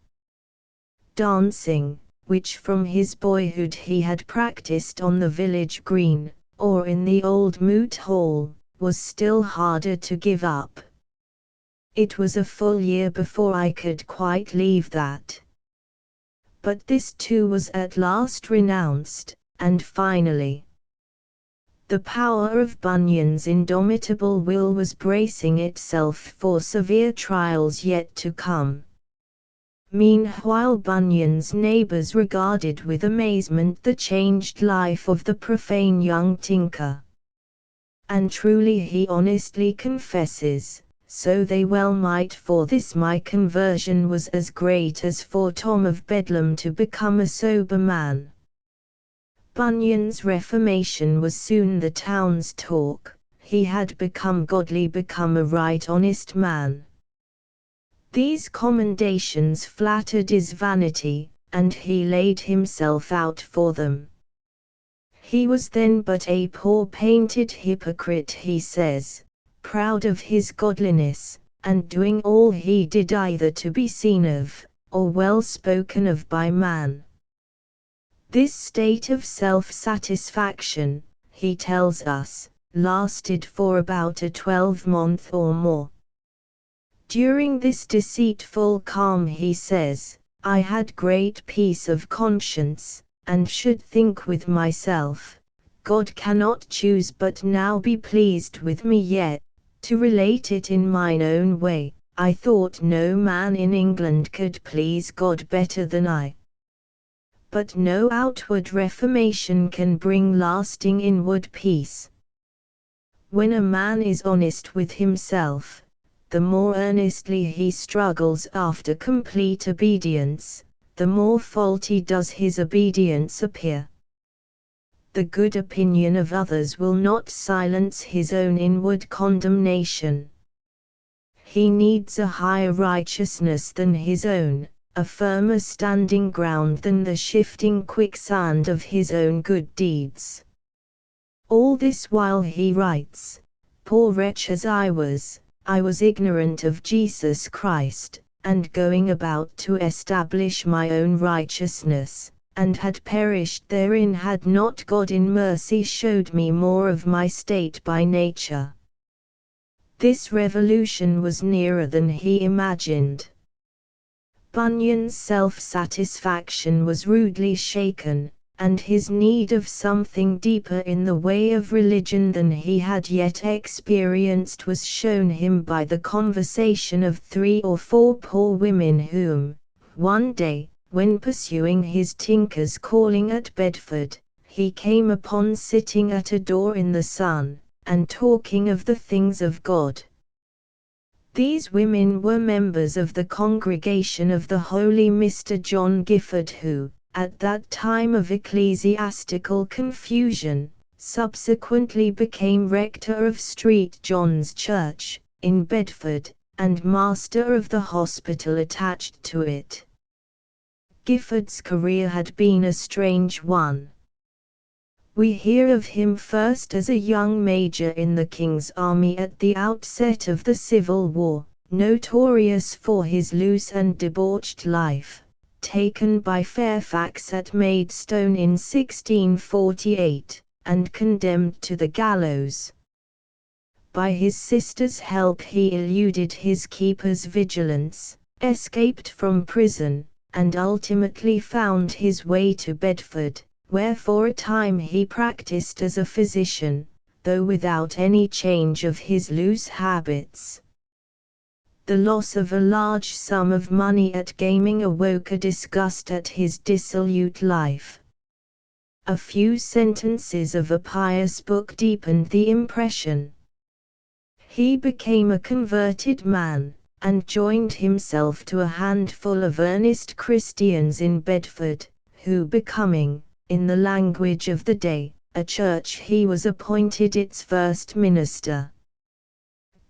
Dancing, which from his boyhood he had practiced on the village green, or in the old moot hall, was still harder to give up. It was a full year before I could quite leave that. But this too was at last renounced, and finally. The power of Bunyan's indomitable will was bracing itself for severe trials yet to come. Meanwhile Bunyan's neighbors regarded with amazement the changed life of the profane young tinker. And truly he honestly confesses, so they well might, for this my conversion was as great as for Tom of Bedlam to become a sober man. Bunyan's reformation was soon the town's talk. He had become godly, become a right honest man. These commendations flattered his vanity, and he laid himself out for them. He was then but a poor painted hypocrite, he says, proud of his godliness, and doing all he did either to be seen of, or well spoken of by man. This state of self-satisfaction, he tells us, lasted for about a 12-month or more. During this deceitful calm, he says, I had great peace of conscience, and should think with myself, God cannot choose but now be pleased with me yet. To relate it in mine own way, I thought no man in England could please God better than I. But no outward reformation can bring lasting inward peace. When a man is honest with himself, the more earnestly he struggles after complete obedience, the more faulty does his obedience appear. The good opinion of others will not silence his own inward condemnation. He needs a higher righteousness than his own, a firmer standing ground than the shifting quicksand of his own good deeds. All this while he writes, poor wretch as I was ignorant of Jesus Christ, and going about to establish my own righteousness, and had perished therein had not God in mercy showed me more of my state by nature. This revolution was nearer than he imagined. Bunyan's self-satisfaction was rudely shaken, and his need of something deeper in the way of religion than he had yet experienced was shown him by the conversation of 3 or 4 poor women whom, one day, when pursuing his tinker's calling at Bedford, he came upon sitting at a door in the sun, and talking of the things of God. These women were members of the congregation of the holy Mr. John Gifford, who, at that time of ecclesiastical confusion, subsequently became rector of St. John's Church, in Bedford, and master of the hospital attached to it. Gifford's career had been a strange one. We hear of him first as a young major in the King's army at the outset of the Civil War, notorious for his loose and debauched life, taken by Fairfax at Maidstone in 1648, and condemned to the gallows. By his sister's help he eluded his keeper's vigilance, escaped from prison, and ultimately found his way to Bedford, where for a time he practiced as a physician, though without any change of his loose habits. The loss of a large sum of money at gaming awoke a disgust at his dissolute life. A few sentences of a pious book deepened the impression. He became a converted man, and joined himself to a handful of earnest Christians in Bedford, who becoming, in the language of the day, a church he was appointed its first minister.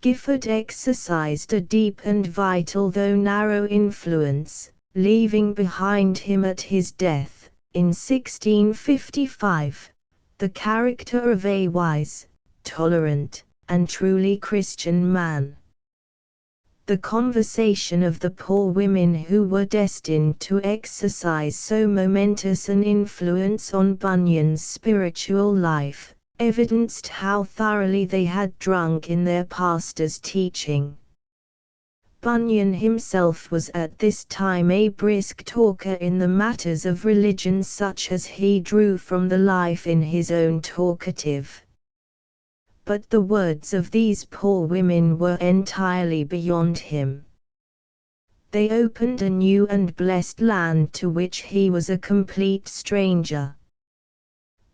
Gifford exercised a deep and vital though narrow influence, leaving behind him at his death, in 1655, the character of a wise, tolerant, and truly Christian man. The conversation of the poor women who were destined to exercise so momentous an influence on Bunyan's spiritual life, evidenced how thoroughly they had drunk in their pastor's teaching. Bunyan himself was at this time a brisk talker in the matters of religion such as he drew from the life in his own talkative. But the words of these poor women were entirely beyond him. They opened a new and blessed land to which he was a complete stranger.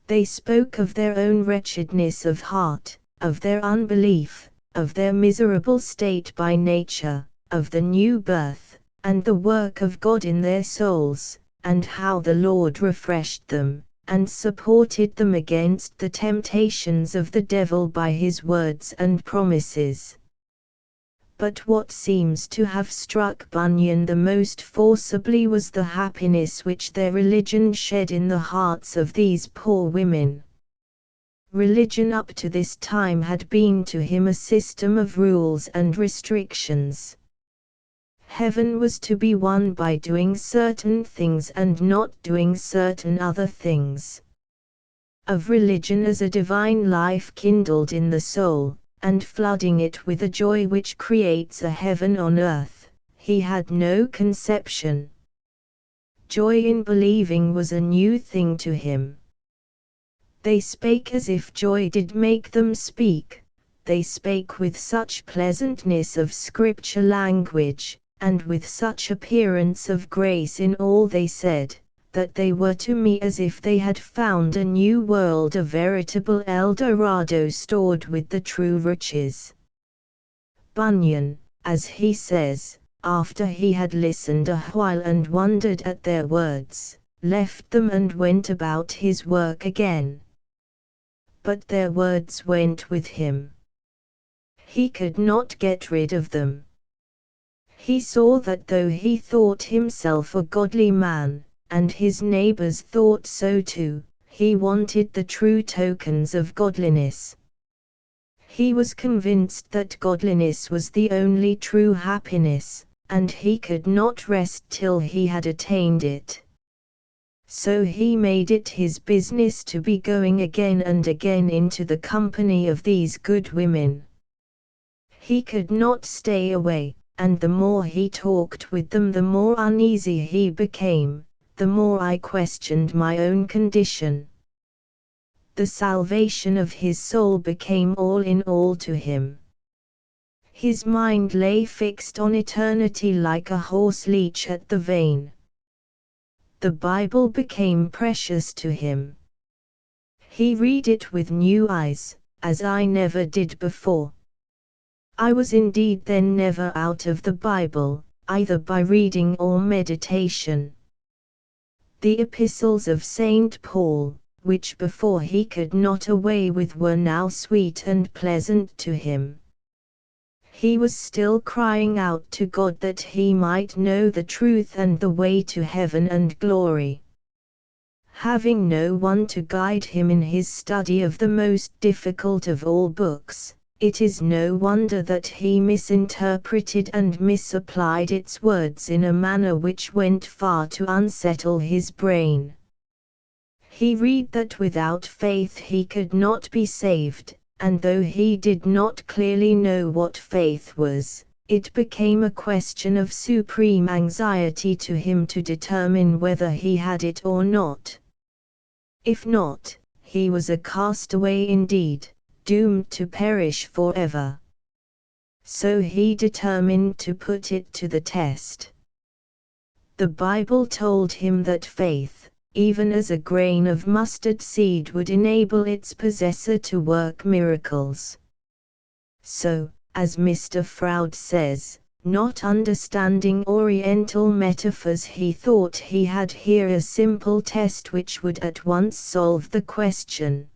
They spoke of their own wretchedness of heart, of their unbelief, of their miserable state by nature, of the new birth, and the work of God in their souls, and how the Lord refreshed them, and supported them against the temptations of the devil by his words and promises. But what seems to have struck Bunyan the most forcibly was the happiness which their religion shed in the hearts of these poor women. Religion up to this time had been to him a system of rules and restrictions. Heaven was to be won by doing certain things and not doing certain other things. Of religion as a divine life kindled in the soul, and flooding it with a joy which creates a heaven on earth, he had no conception. Joy in believing was a new thing to him. They spake as if joy did make them speak, they spake with such pleasantness of scripture language, and with such appearance of grace in all they said, that they were to me as if they had found a new world, a veritable El Dorado stored with the true riches. Bunyan, as he says, after he had listened a while and wondered at their words, left them and went about his work again. But their words went with him. He could not get rid of them. He saw that though he thought himself a godly man, and his neighbors thought so too, he wanted the true tokens of godliness. He was convinced that godliness was the only true happiness, and he could not rest till he had attained it. So he made it his business to be going again and again into the company of these good women. He could not stay away, and the more he talked with them the more uneasy he became, the more I questioned my own condition. The salvation of his soul became all in all to him. His mind lay fixed on eternity like a horse leech at the vein. The Bible became precious to him. He read it with new eyes, as I never did before. I was indeed then never out of the Bible, either by reading or meditation. The epistles of St. Paul, which before he could not away with, were now sweet and pleasant to him. He was still crying out to God that he might know the truth and the way to heaven and glory. Having no one to guide him in his study of the most difficult of all books, it is no wonder that he misinterpreted and misapplied its words in a manner which went far to unsettle his brain. He read that without faith he could not be saved, and though he did not clearly know what faith was, it became a question of supreme anxiety to him to determine whether he had it or not. If not, he was a castaway indeed, doomed to perish forever. So he determined to put it to the test. The Bible told him that faith, even as a grain of mustard seed, would enable its possessor to work miracles. So, as Mr. Froude says, not understanding Oriental metaphors, he thought he had here a simple test which would at once solve the question.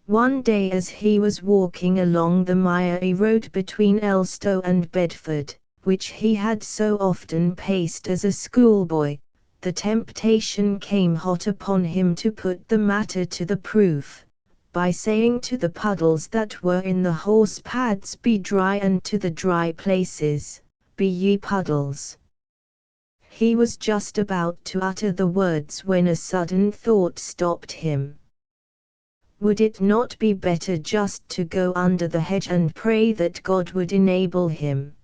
One day as he was walking along the miry road between Elstow and Bedford, which he had so often paced as a schoolboy, the temptation came hot upon him to put the matter to the proof, by saying to the puddles that were in the horse-pads, "Be dry," and to the dry places, "Be ye puddles." He was just about to utter the words when a sudden thought stopped him. Would it not be better just to go under the hedge and pray that God would enable him?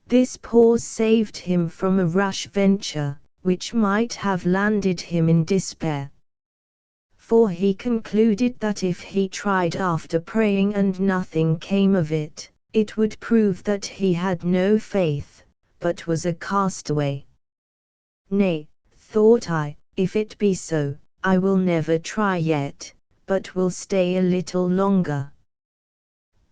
This pause saved him from a rash venture, which might have landed him in despair. For he concluded that if he tried after praying and nothing came of it, it would prove that he had no faith, but was a castaway. "Nay," thought I, "if it be so, I will never try yet, but will stay a little longer."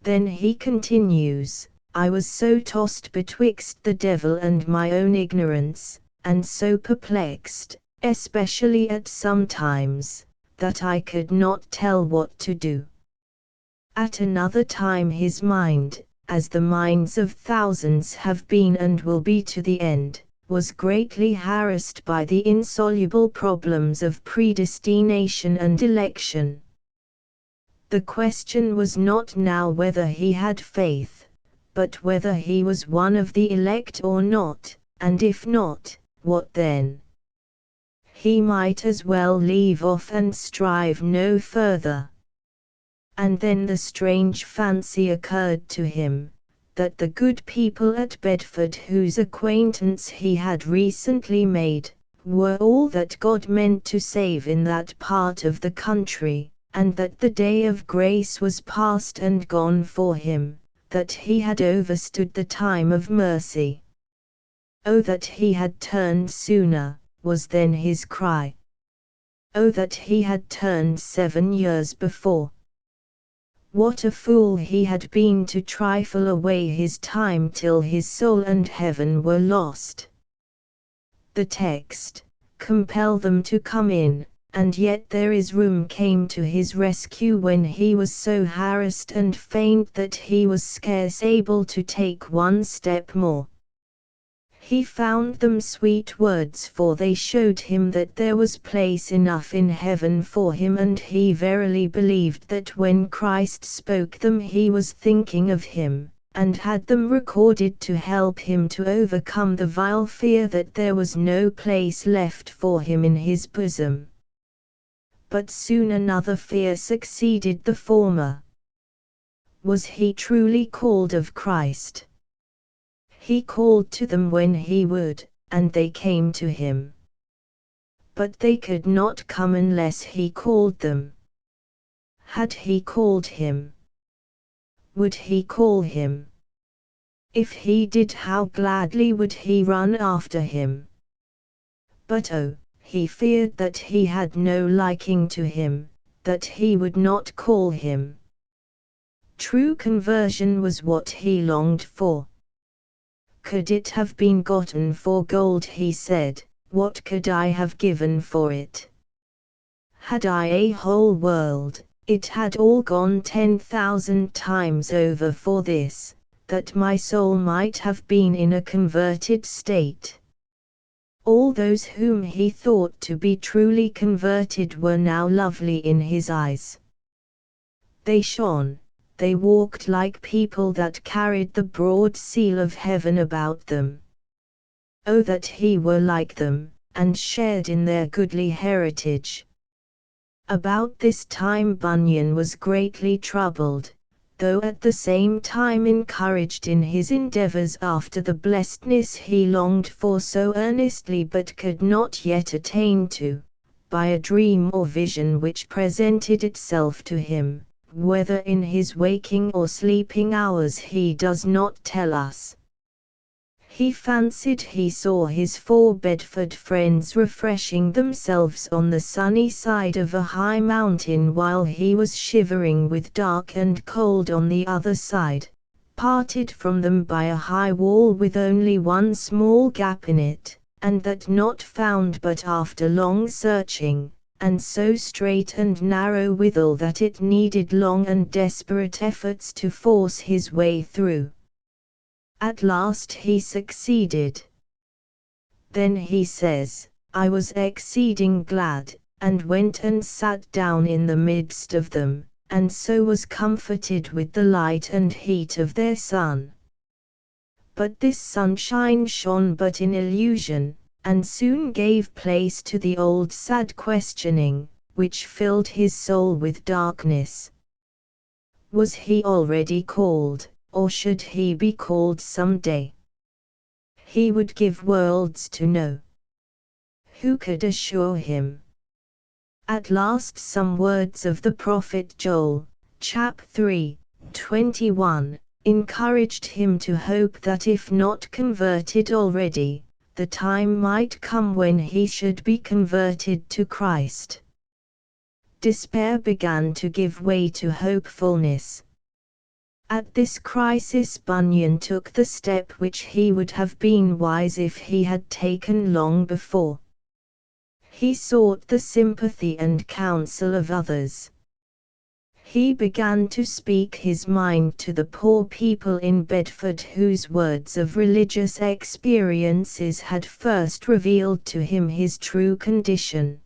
Then he continues, "I was so tossed betwixt the devil and my own ignorance, and so perplexed, especially at some times, that I could not tell what to do." At another time his mind, as the minds of thousands have been and will be to the end, was greatly harassed by the insoluble problems of predestination and election. The question was not now whether he had faith, but whether he was one of the elect or not, and if not, what then? He might as well leave off and strive no further. And then the strange fancy occurred to him, that the good people at Bedford whose acquaintance he had recently made, were all that God meant to save in that part of the country, and that the day of grace was past and gone for him, that he had overstood the time of mercy. "Oh, that he had turned sooner," was then his cry. "Oh, that he had turned 7 years before." What a fool he had been to trifle away his time till his soul and heaven were lost. The text, "Compel them to come in, and yet there is room," came to his rescue when he was so harassed and faint that he was scarce able to take one step more. He found them sweet words, for they showed him that there was place enough in heaven for him, and he verily believed that when Christ spoke them he was thinking of him, and had them recorded to help him to overcome the vile fear that there was no place left for him in his bosom. But soon another fear succeeded the former. Was he truly called of Christ? He called to them when he would, and they came to him. But they could not come unless he called them. Had he called him? Would he call him? If he did, how gladly would he run after him? But oh, he feared that he had no liking to him, that he would not call him. True conversion was what he longed for. Could it have been gotten for gold, he said, what could I have given for it? Had I a whole world, it had all gone 10,000 times over for this, that my soul might have been in a converted state. All those whom he thought to be truly converted were now lovely in his eyes. They shone. They walked like people that carried the broad seal of heaven about them. Oh, that he were like them, and shared in their goodly heritage. About this time Bunyan was greatly troubled, though at the same time encouraged in his endeavours after the blessedness he longed for so earnestly but could not yet attain to, by a dream or vision which presented itself to him, whether in his waking or sleeping hours he does not tell us. He fancied he saw his 4 Bedford friends refreshing themselves on the sunny side of a high mountain while he was shivering with dark and cold on the other side, parted from them by a high wall with only one small gap in it, and that not found but after long searching, and so straight and narrow withal that it needed long and desperate efforts to force his way through. At last he succeeded. Then he says, I was exceeding glad, and went and sat down in the midst of them, and so was comforted with the light and heat of their sun. But this sunshine shone but in illusion, and soon gave place to the old sad questioning, which filled his soul with darkness. Was he already called, or should he be called some day? He would give worlds to know. Who could assure him? At last some words of the prophet Joel, chap 3, 21, encouraged him to hope that if not converted already, the time might come when he should be converted to Christ. Despair began to give way to hopefulness. At this crisis Bunyan took the step which he would have been wise if he had taken long before. He sought the sympathy and counsel of others. He began to speak his mind to the poor people in Bedford whose words of religious experiences had first revealed to him his true condition.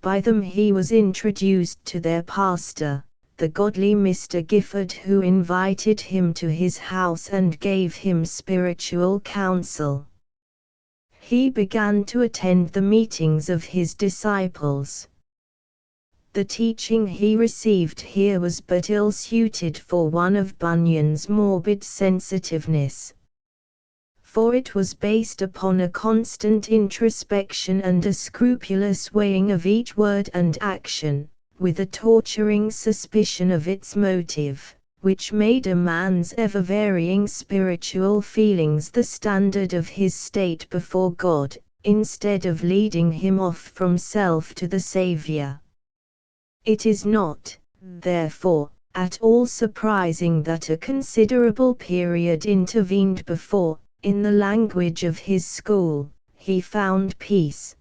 By them he was introduced to their pastor, the godly Mr. Gifford, who invited him to his house and gave him spiritual counsel. He began to attend the meetings of his disciples. The teaching he received here was but ill-suited for one of Bunyan's morbid sensitiveness. For it was based upon a constant introspection and a scrupulous weighing of each word and action, with a torturing suspicion of its motive, which made a man's ever-varying spiritual feelings the standard of his state before God, instead of leading him off from self to the Saviour. It is not, therefore, at all surprising that a considerable period intervened before, in the language of his school, he found peace.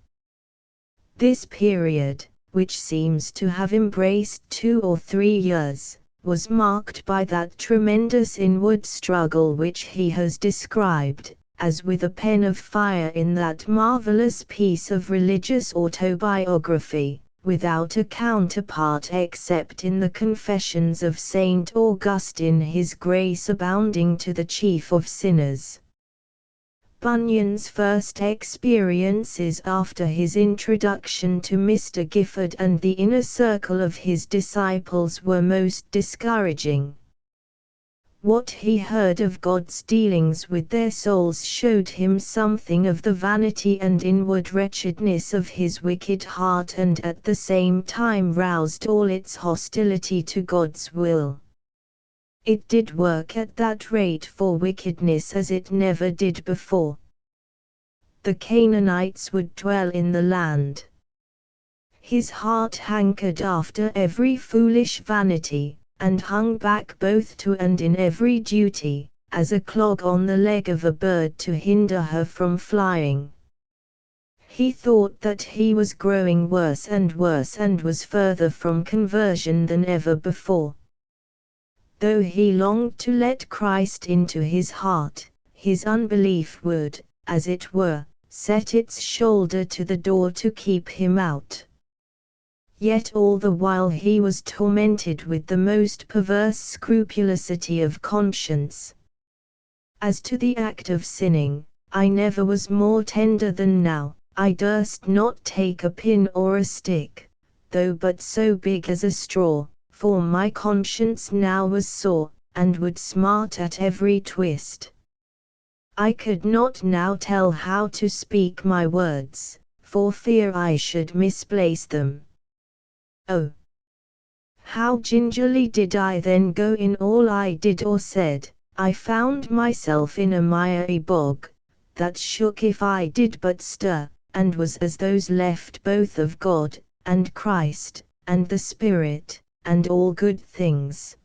This period, which seems to have embraced 2 or 3 years, was marked by that tremendous inward struggle which he has described, as with a pen of fire in that marvelous piece of religious autobiography, without a counterpart except in the Confessions of Saint Augustine, His grace abounding to the chief of sinners. Bunyan's first experiences after his introduction to Mr. Gifford and the inner circle of his disciples were most discouraging. What he heard of God's dealings with their souls showed him something of the vanity and inward wretchedness of his wicked heart, and at the same time roused all its hostility to God's will. It did work at that rate for wickedness as it never did before. The Canaanites would dwell in the land. His heart hankered after every foolish vanity, and hung back both to and in every duty, as a clog on the leg of a bird to hinder her from flying. He thought that he was growing worse and was further from conversion than ever before. Though he longed to let Christ into his heart, his unbelief would, as it were, set its shoulder to the door to keep him out. Yet all the while he was tormented with the most perverse scrupulosity of conscience. As to the act of sinning, I never was more tender than now. I durst not take a pin or a stick, though but so big as a straw, for my conscience now was sore, and would smart at every twist. I could not now tell how to speak my words, for fear I should misplace them. Oh! How gingerly did I then go in all I did or said. I found myself in a miry bog, that shook if I did but stir, and was as those left both of God, and Christ, and the Spirit, and all good things.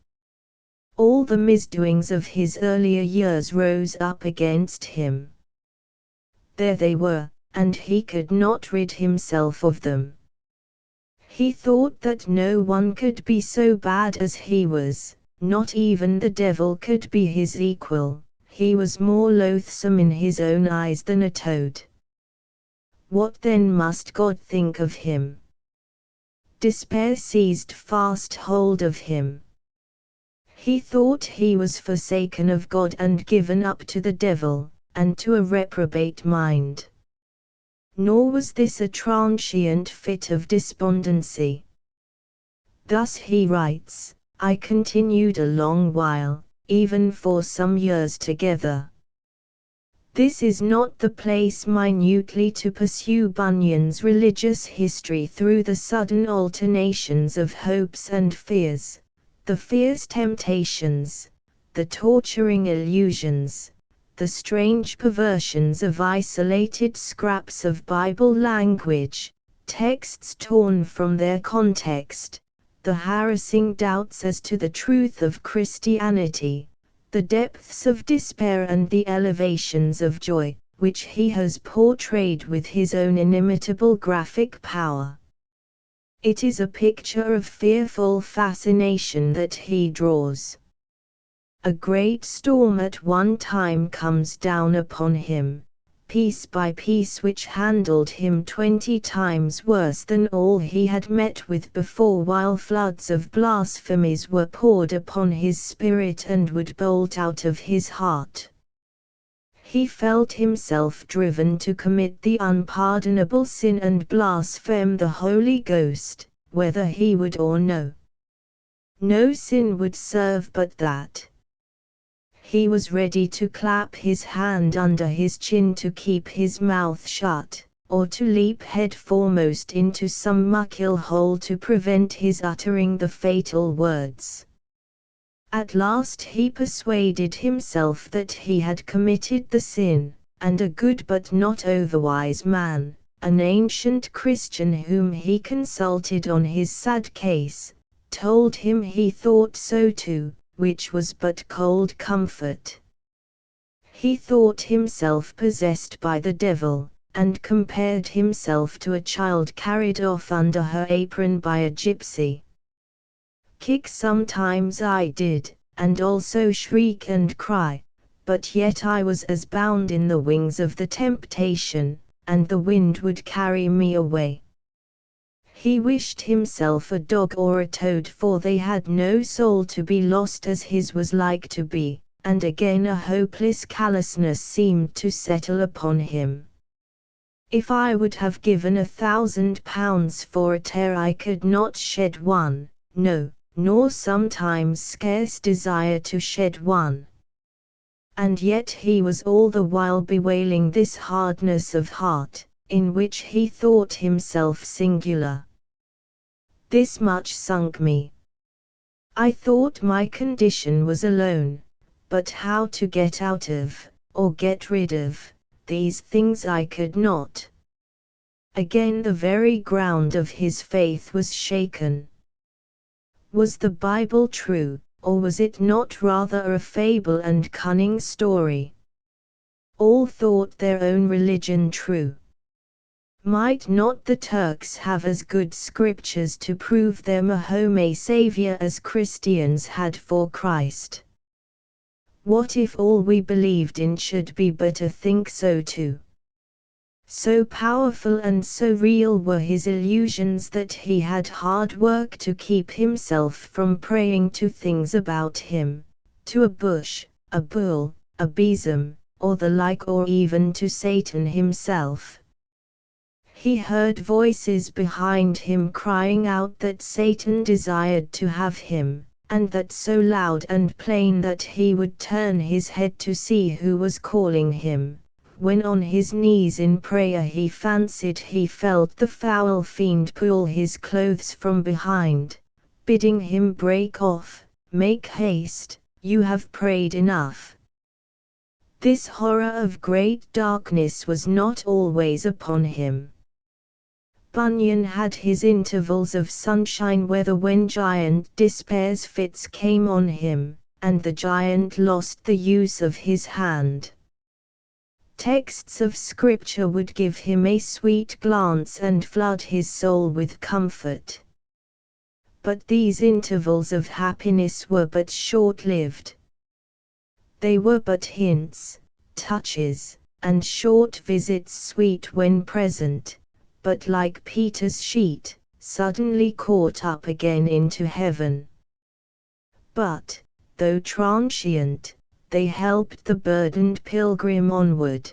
All the misdoings of his earlier years rose up against him. There they were, and he could not rid himself of them. He thought that no one could be so bad as he was, not even the devil could be his equal. He was more loathsome in his own eyes than a toad. What then must God think of him? Despair seized fast hold of him. He thought he was forsaken of God and given up to the devil, and to a reprobate mind. Nor was this a transient fit of despondency. Thus he writes, I continued a long while, even for some years together. This is not the place minutely to pursue Bunyan's religious history through the sudden alternations of hopes and fears, the fierce temptations, the torturing illusions, the strange perversions of isolated scraps of Bible language, texts torn from their context, the harassing doubts as to the truth of Christianity, the depths of despair and the elevations of joy, which he has portrayed with his own inimitable graphic power. It is a picture of fearful fascination that he draws. A great storm at one time comes down upon him, piece by piece, which handled him 20 times worse than all he had met with before, while floods of blasphemies were poured upon his spirit and would bolt out of his heart. He felt himself driven to commit the unpardonable sin and blaspheme the Holy Ghost, whether he would or no. No sin would serve but that. He was ready to clap his hand under his chin to keep his mouth shut, or to leap head foremost into some muck-hill hole to prevent his uttering the fatal words. At last he persuaded himself that he had committed the sin, and a good but not overwise man, an ancient Christian whom he consulted on his sad case, told him he thought so too, which was but cold comfort. He thought himself possessed by the devil, and compared himself to a child carried off under her apron by a gypsy. Kick sometimes I did, and also shriek and cry, but yet I was as bound in the wings of the temptation, and the wind would carry me away. He wished himself a dog or a toad, for they had no soul to be lost as his was like to be, and again a hopeless callousness seemed to settle upon him. If I would have given £1,000 for a tear, I could not shed one, no, nor sometimes scarce desire to shed one. And yet he was all the while bewailing this hardness of heart, in which he thought himself singular. This much sunk me. I thought my condition was alone, but how to get out of, or get rid of, these things I could not. Again the very ground of his faith was shaken. Was the Bible true, or was it not rather a fable and cunning story? All thought their own religion true. Might not the Turks have as good scriptures to prove their Mahomet Saviour as Christians had for Christ? What if all we believed in should be but a think so too? So powerful and so real were his illusions that he had hard work to keep himself from praying to things about him, to a bush, a bull, a besom, or the like, or even to Satan himself. He heard voices behind him crying out that Satan desired to have him, and that so loud and plain that he would turn his head to see who was calling him. When on his knees in prayer he fancied he felt the foul fiend pull his clothes from behind, bidding him break off, make haste, you have prayed enough. This horror of great darkness was not always upon him. Bunyan had his intervals of sunshine weather when giant despair's fits came on him, and the giant lost the use of his hand. Texts of Scripture would give him a sweet glance and flood his soul with comfort, but these intervals of happiness were but short-lived. They were but hints, touches, and short visits, sweet when present, but like Peter's sheet, suddenly caught up again into heaven. But, though transient, they helped the burdened pilgrim onward.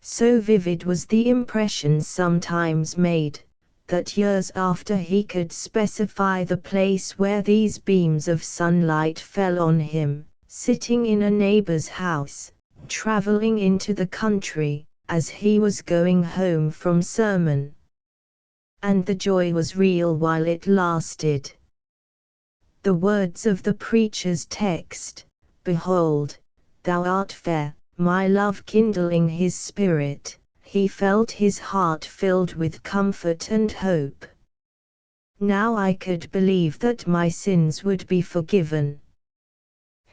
So vivid was the impression sometimes made, that years after he could specify the place where these beams of sunlight fell on him, sitting in a neighbor's house, traveling into the country, as he was going home from sermon. And the joy was real while it lasted. The words of the preacher's text, "Behold, thou art fair," my love kindling his spirit, he felt his heart filled with comfort and hope. Now I could believe that my sins would be forgiven.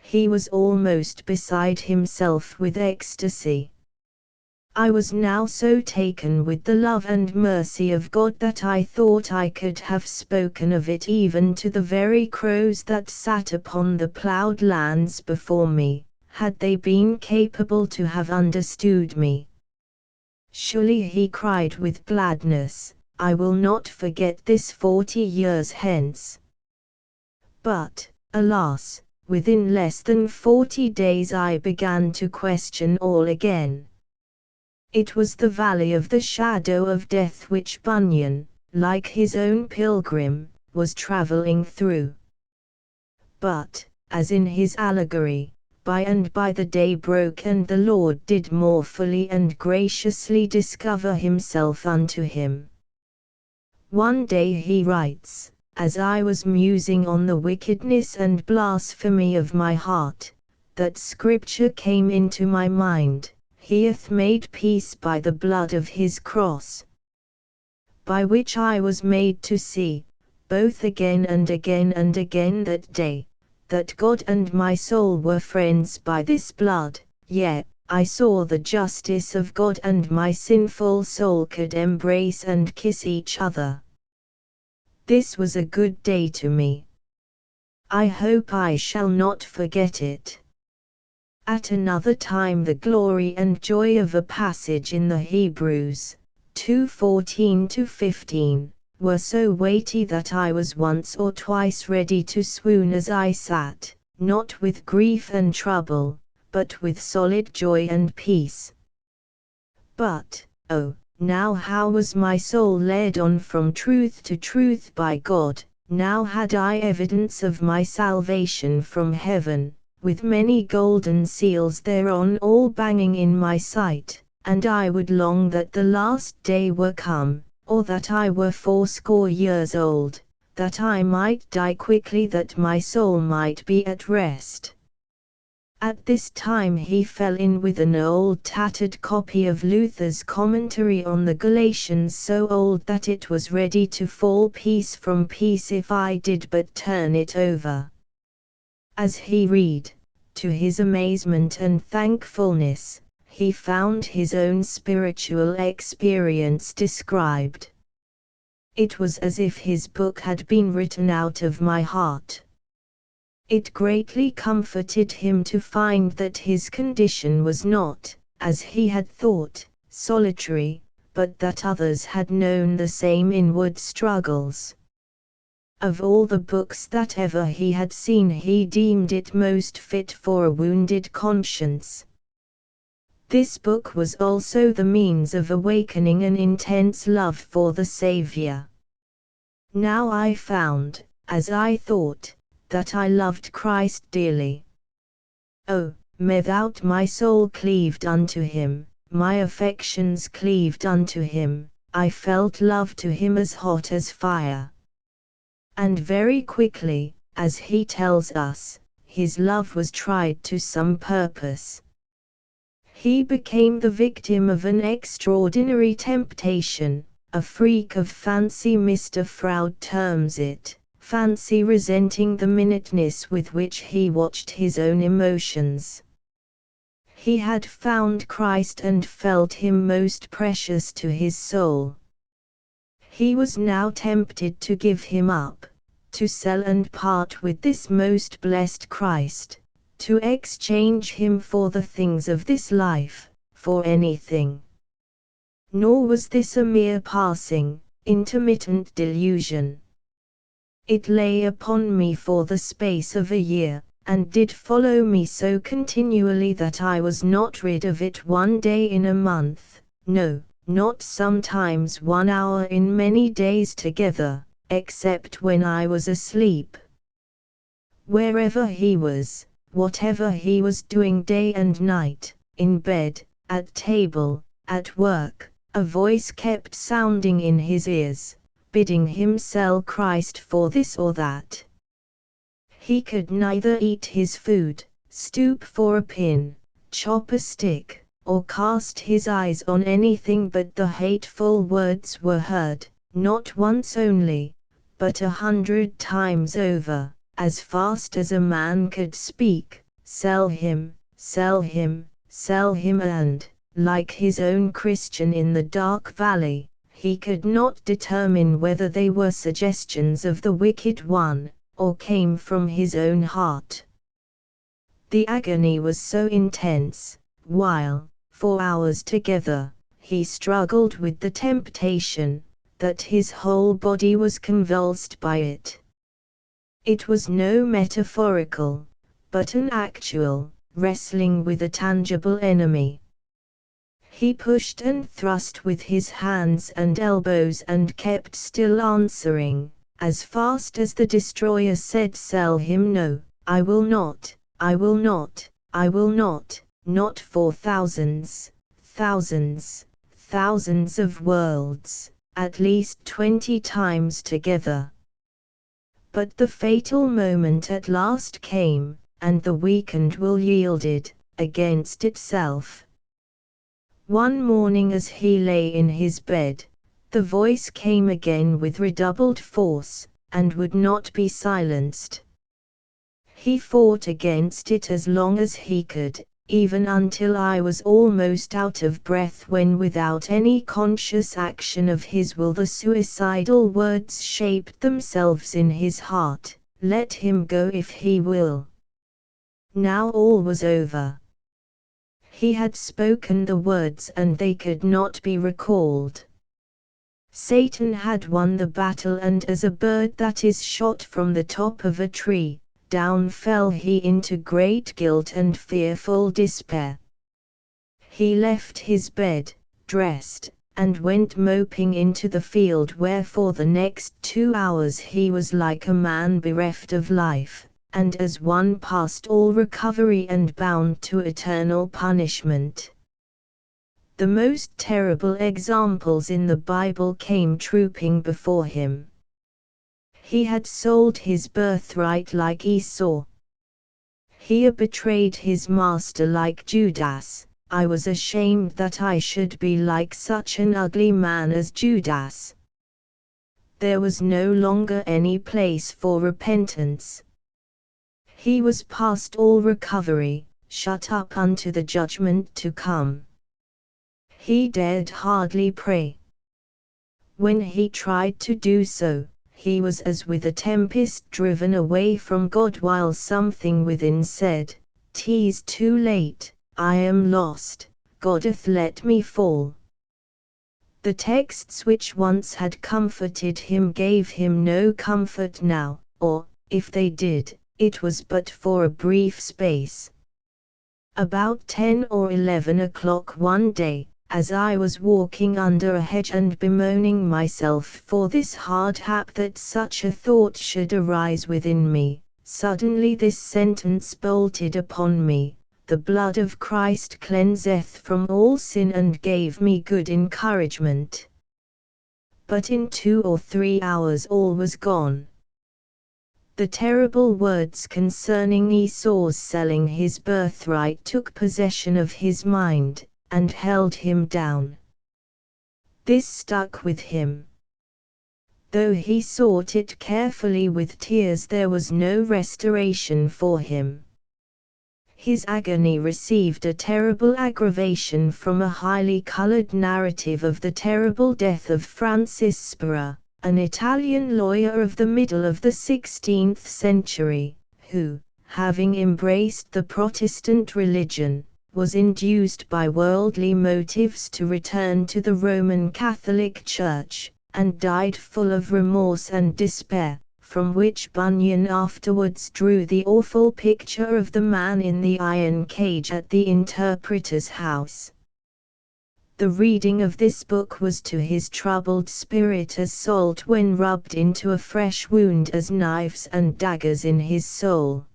He was almost beside himself with ecstasy. I was now so taken with the love and mercy of God that I thought I could have spoken of it even to the very crows that sat upon the ploughed lands before me, had they been capable to have understood me. Surely, he cried with gladness, I will not forget this 40 years hence. But, alas, within less than 40 days I began to question all again. It was the valley of the shadow of death which Bunyan, like his own pilgrim, was traveling through. But, as in his allegory, by and by the day broke and the Lord did more fully and graciously discover himself unto him. One day he writes, as I was musing on the wickedness and blasphemy of my heart, that scripture came into my mind, He hath made peace by the blood of his cross, by which I was made to see, both again and again and again that day, that God and my soul were friends by this blood, yet I saw the justice of God and my sinful soul could embrace and kiss each other. This was a good day to me. I hope I shall not forget it. At another time the glory and joy of a passage in the Hebrews, 2:14-15, were so weighty that I was once or twice ready to swoon as I sat, not with grief and trouble, but with solid joy and peace. But, oh, now how was my soul led on from truth to truth by God, now had I evidence of my salvation from heaven, with many golden seals thereon all banging in my sight, and I would long that the last day were come, or that I were 80 years old, that I might die quickly, that my soul might be at rest. At this time he fell in with an old tattered copy of Luther's commentary on the Galatians, so old that it was ready to fall piece from piece if I did but turn it over. As he read, to his amazement and thankfulness, he found his own spiritual experience described. It was as if his book had been written out of my heart. It greatly comforted him to find that his condition was not, as he had thought, solitary, but that others had known the same inward struggles. Of all the books that ever he had seen, he deemed it most fit for a wounded conscience. This book was also the means of awakening an intense love for the Saviour. Now I found, as I thought, that I loved Christ dearly. Oh, without my soul cleaved unto him, my affections cleaved unto him, I felt love to him as hot as fire. And very quickly, as he tells us, his love was tried to some purpose. He became the victim of an extraordinary temptation, a freak of fancy. Mr. Froude terms it, fancy resenting the minuteness with which he watched his own emotions. He had found Christ and felt him most precious to his soul. He was now tempted to give him up, to sell and part with this most blessed Christ, to exchange him for the things of this life, for anything. Nor was this a mere passing, intermittent delusion. It lay upon me for the space of a year, and did follow me so continually that I was not rid of it one day in a month, no, not sometimes 1 hour in many days together, except when I was asleep. Wherever he was, whatever he was doing day and night, in bed, at table, at work, a voice kept sounding in his ears, bidding him sell Christ for this or that. He could neither eat his food, stoop for a pin, chop a stick, or cast his eyes on anything but the hateful words were heard, not once only, but 100 times over, as fast as a man could speak, sell him, sell him, sell him, and, like his own Christian in the dark valley, he could not determine whether they were suggestions of the wicked one, or came from his own heart. The agony was so intense, while, for hours together, he struggled with the temptation, that his whole body was convulsed by it. It was no metaphorical, but an actual, wrestling with a tangible enemy. He pushed and thrust with his hands and elbows and kept still answering, as fast as the destroyer said, "Sell him, no, I will not, I will not, I will not, not for thousands, thousands, thousands of worlds, at least 20 times together." But the fatal moment at last came, and the weakened will yielded, against itself. One morning as he lay in his bed, the voice came again with redoubled force, and would not be silenced. He fought against it as long as he could, even until I was almost out of breath, when without any conscious action of his will the suicidal words shaped themselves in his heart, "Let him go if he will." Now all was over. He had spoken the words and they could not be recalled. Satan had won the battle, and as a bird that is shot from the top of a tree, down fell he into great guilt and fearful despair. He left his bed, dressed, and went moping into the field, where for the next 2 hours he was like a man bereft of life, and as one past all recovery and bound to eternal punishment. The most terrible examples in the Bible came trooping before him. He had sold his birthright like Esau. He betrayed his master like Judas. I was ashamed that I should be like such an ugly man as Judas. There was no longer any place for repentance. He was past all recovery, shut up unto the judgment to come. He dared hardly pray. When he tried to do so, he was as with a tempest driven away from God, while something within said, "'Tis too late, I am lost, God hath let me fall." The texts which once had comforted him gave him no comfort now, or, if they did, it was but for a brief space. About 10 or 11 o'clock one day, as I was walking under a hedge and bemoaning myself for this hard hap that such a thought should arise within me, suddenly this sentence bolted upon me, "The blood of Christ cleanseth from all sin," and gave me good encouragement. But in 2 or 3 hours all was gone. The terrible words concerning Esau's selling his birthright took possession of his mind, and held him down. This stuck with him. Though he sought it carefully with tears, there was no restoration for him. His agony received a terrible aggravation from a highly colored narrative of the terrible death of Francis Spira, an Italian lawyer of the middle of the 16th century, who, having embraced the Protestant religion, was induced by worldly motives to return to the Roman Catholic Church, and died full of remorse and despair, from which Bunyan afterwards drew the awful picture of the man in the iron cage at the interpreter's house. The reading of this book was to his troubled spirit as salt when rubbed into a fresh wound, as knives and daggers in his soul.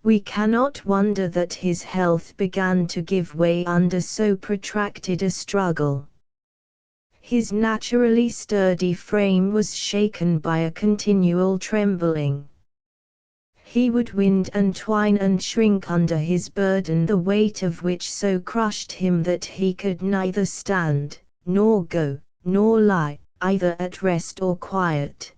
We cannot wonder that his health began to give way under so protracted a struggle. His naturally sturdy frame was shaken by a continual trembling. He would wind and twine and shrink under his burden, the weight of which so crushed him that he could neither stand, nor go, nor lie, either at rest or quiet.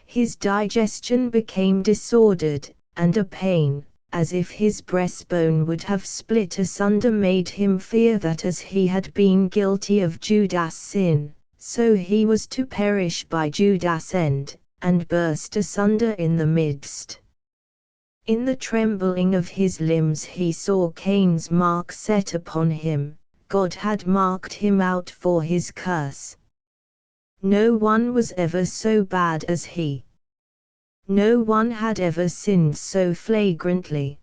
His digestion became disordered, and a pain, as if his breastbone would have split asunder, made him fear that as he had been guilty of Judas' sin, so he was to perish by Judas' end, and burst asunder in the midst. In the trembling of his limbs he saw Cain's mark set upon him. God had marked him out for his curse. No one was ever so bad as he. No one had ever sinned so flagrantly.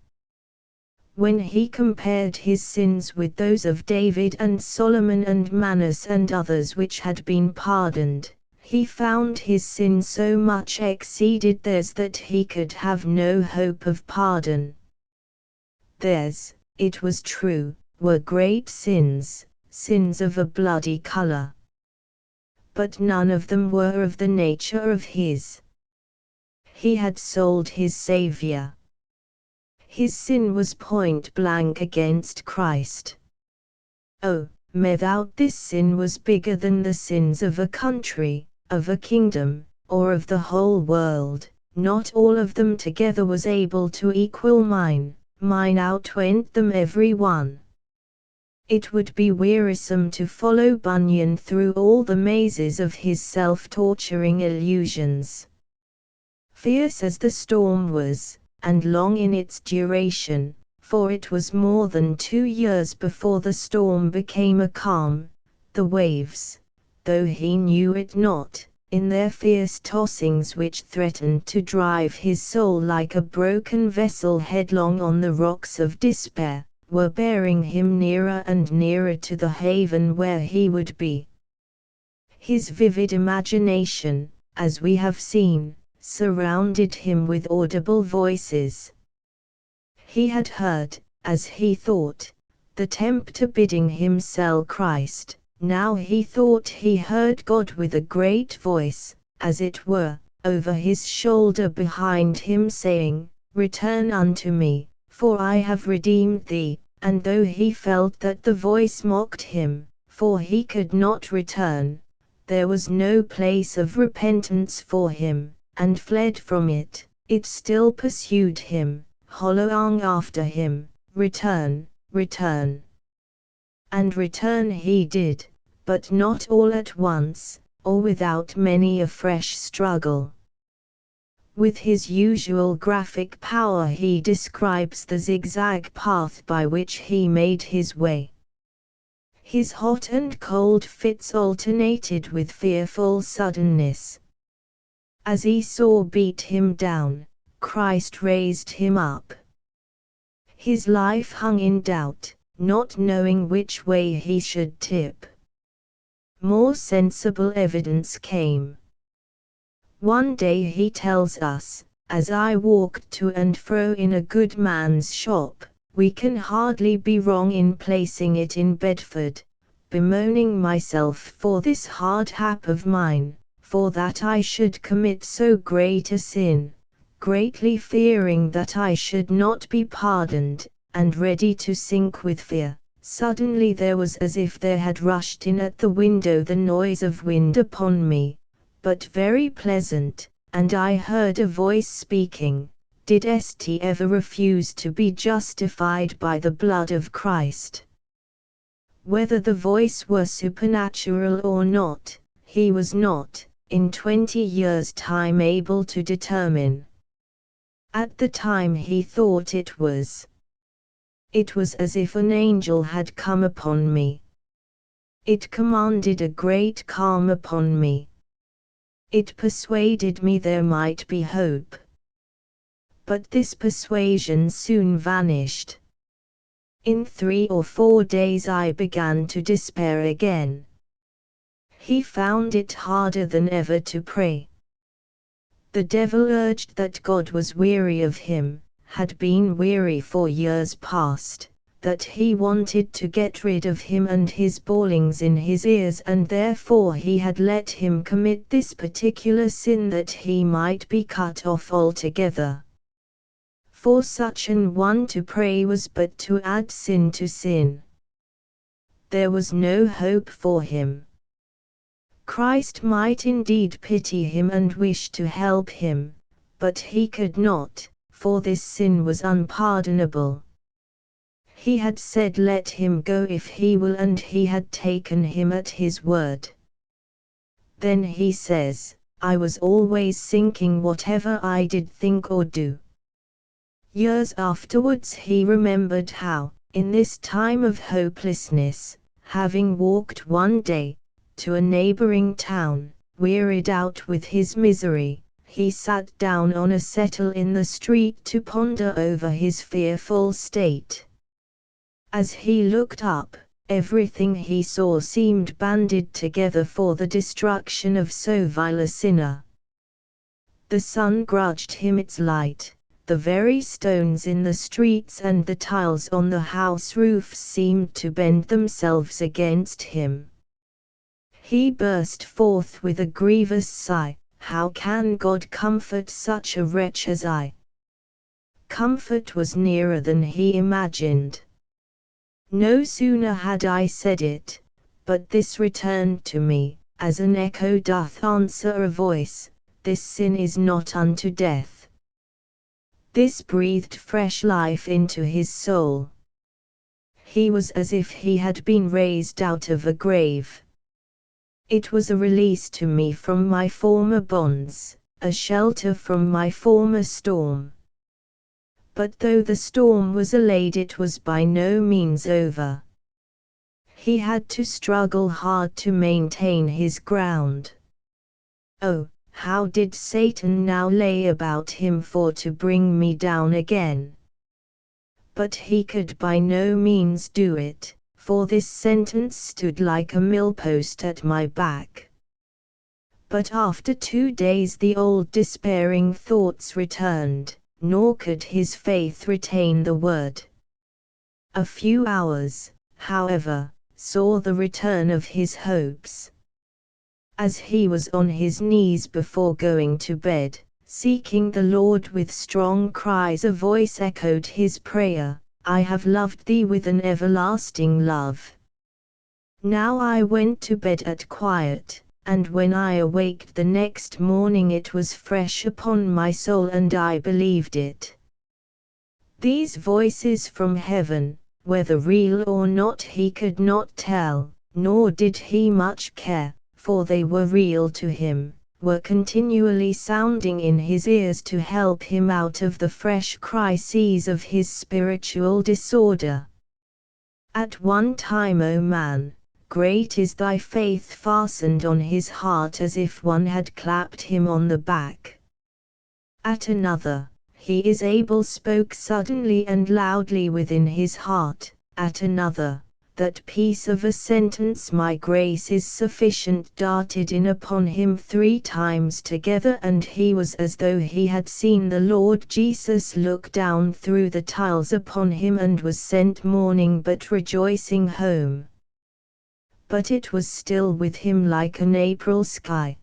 When he compared his sins with those of David and Solomon and Manus and others which had been pardoned, he found his sin so much exceeded theirs that he could have no hope of pardon. Theirs, it was true, were great sins, sins of a bloody color. But none of them were of the nature of his. He had sold his Savior. His sin was point blank against Christ. Oh, without this sin was bigger than the sins of a country, of a kingdom, or of the whole world. Not all of them together was able to equal mine. Mine outwent them every one. It would be wearisome to follow Bunyan through all the mazes of his self-torturing illusions. Fierce as the storm was, and long in its duration, for it was more than 2 years before the storm became a calm, the waves, though he knew it not, in their fierce tossings which threatened to drive his soul like a broken vessel headlong on the rocks of despair, were bearing him nearer and nearer to the haven where he would be. His vivid imagination, as we have seen, surrounded him with audible voices. He had heard, as he thought, the tempter bidding him sell Christ. Now he thought he heard God with a great voice, as it were, over his shoulder behind him, saying, "Return unto me, for I have redeemed thee." And though he felt that the voice mocked him, for he could not return, there was no place of repentance for him, and fled from it, it still pursued him, hollowing after him, "Return, return." And return he did, but not all at once, or without many a fresh struggle. With his usual graphic power he describes the zigzag path by which he made his way. His hot and cold fits alternated with fearful suddenness. As Esau beat him down, Christ raised him up. His life hung in doubt, not knowing which way he should tip. More sensible evidence came. One day he tells us, "As I walked to and fro in a good man's shop, we can hardly be wrong in placing it in Bedford, bemoaning myself for this hard hap of mine, for that I should commit so great a sin, greatly fearing that I should not be pardoned, and ready to sink with fear. Suddenly there was as if there had rushed in at the window the noise of wind upon me, but very pleasant, and I heard a voice speaking, Did St ever refuse to be justified by the blood of Christ?" Whether the voice were supernatural or not, he was not, in 20 years' time, able to determine. At the time he thought it was. It was as if an angel had come upon me. It commanded a great calm upon me. It persuaded me there might be hope. But this persuasion soon vanished. In 3 or 4 days I began to despair again. He found it harder than ever to pray. The devil urged that God was weary of him, had been weary for years past, that he wanted to get rid of him and his bawlings in his ears, and therefore he had let him commit this particular sin that he might be cut off altogether. For such an one to pray was but to add sin to sin. There was no hope for him. Christ might indeed pity him and wish to help him, but he could not, for this sin was unpardonable. He had said let him go if he will, and he had taken him at his word. Then he says, I was always sinking whatever I did think or do. Years afterwards he remembered how, in this time of hopelessness, having walked one day to a neighboring town, wearied out with his misery, he sat down on a settle in the street to ponder over his fearful state. As he looked up, everything he saw seemed banded together for the destruction of so vile a sinner. The sun grudged him its light. The very stones in the streets and the tiles on the house roofs seemed to bend themselves against him. He burst forth with a grievous sigh, how can God comfort such a wretch as I? Comfort was nearer than he imagined. No sooner had I said it, but this returned to me, as an echo doth answer a voice, this sin is not unto death. This breathed fresh life into his soul. He was as if he had been raised out of a grave. It was a release to me from my former bonds, a shelter from my former storm. But though the storm was allayed, it was by no means over. He had to struggle hard to maintain his ground. Oh, how did Satan now lay about him for to bring me down again? But he could by no means do it, for this sentence stood like a millpost at my back. But after 2 days the old despairing thoughts returned, nor could his faith retain the word. A few hours, however, saw the return of his hopes. As he was on his knees before going to bed, seeking the Lord with strong cries, a voice echoed his prayer, I have loved thee with an everlasting love. Now I went to bed at quiet, and when I awaked the next morning it was fresh upon my soul, and I believed it. These voices from heaven, whether real or not he could not tell, nor did he much care, for they were real to him, were continually sounding in his ears to help him out of the fresh crises of his spiritual disorder. At one time, O man, great is thy faith, fastened on his heart as if one had clapped him on the back. At another, he is able, spoke suddenly and loudly within his heart. At another, that piece of a sentence, my grace is sufficient, darted in upon him 3 times together, and he was as though he had seen the Lord Jesus look down through the tiles upon him and was sent mourning but rejoicing home. But it was still with him like an April sky.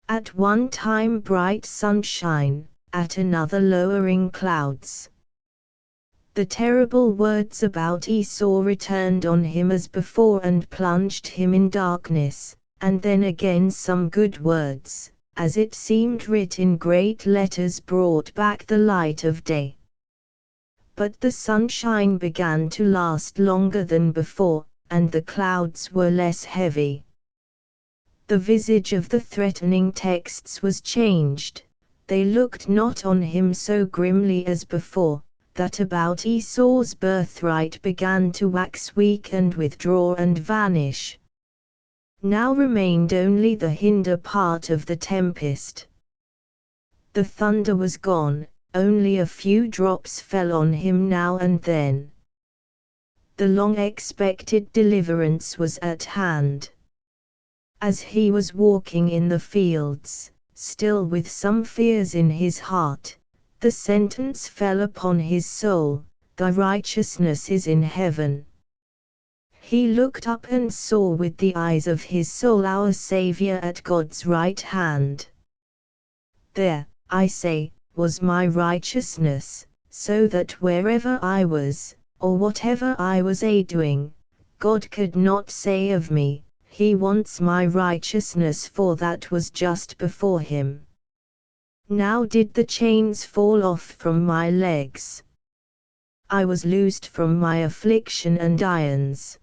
At one time bright sunshine, at another lowering clouds. The terrible words about Esau returned on him as before and plunged him in darkness, and then again some good words, as it seemed writ in great letters, brought back the light of day. But the sunshine began to last longer than before, and the clouds were less heavy. The visage of the threatening texts was changed. They looked not on him so grimly as before. That about Esau's birthright began to wax weak and withdraw and vanish. Now remained only the hinder part of the tempest. The thunder was gone, only a few drops fell on him now and then. The long-expected deliverance was at hand. As he was walking in the fields, still with some fears in his heart, the sentence fell upon his soul, "Thy righteousness is in heaven." He looked up and saw with the eyes of his soul our Saviour at God's right hand. There, I say, was my righteousness, so that wherever I was, or whatever I was doing, God could not say of me, "He wants my righteousness," for that was just before him. Now did the chains fall off from my legs. I was loosed from my affliction and irons.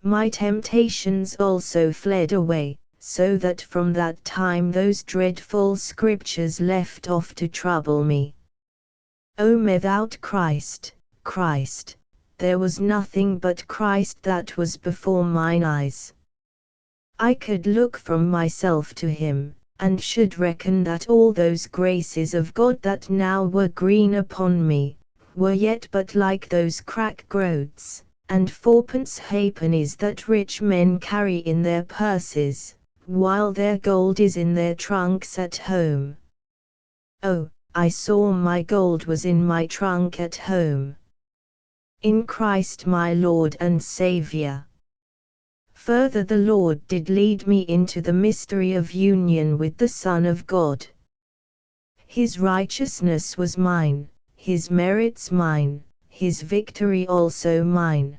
My temptations also fled away, so that from that time those dreadful scriptures left off to trouble me. O without Christ, there was nothing but Christ that was before mine eyes. I could look from myself to him, and should reckon that all those graces of God that now were green upon me, were yet but like those crack groats, and fourpence halfpennies that rich men carry in their purses, while their gold is in their trunks at home. Oh, I saw my gold was in my trunk at home. In Christ my Lord and Saviour. Further the Lord did lead me into the mystery of union with the Son of God. His righteousness was mine, his merits mine, his victory also mine.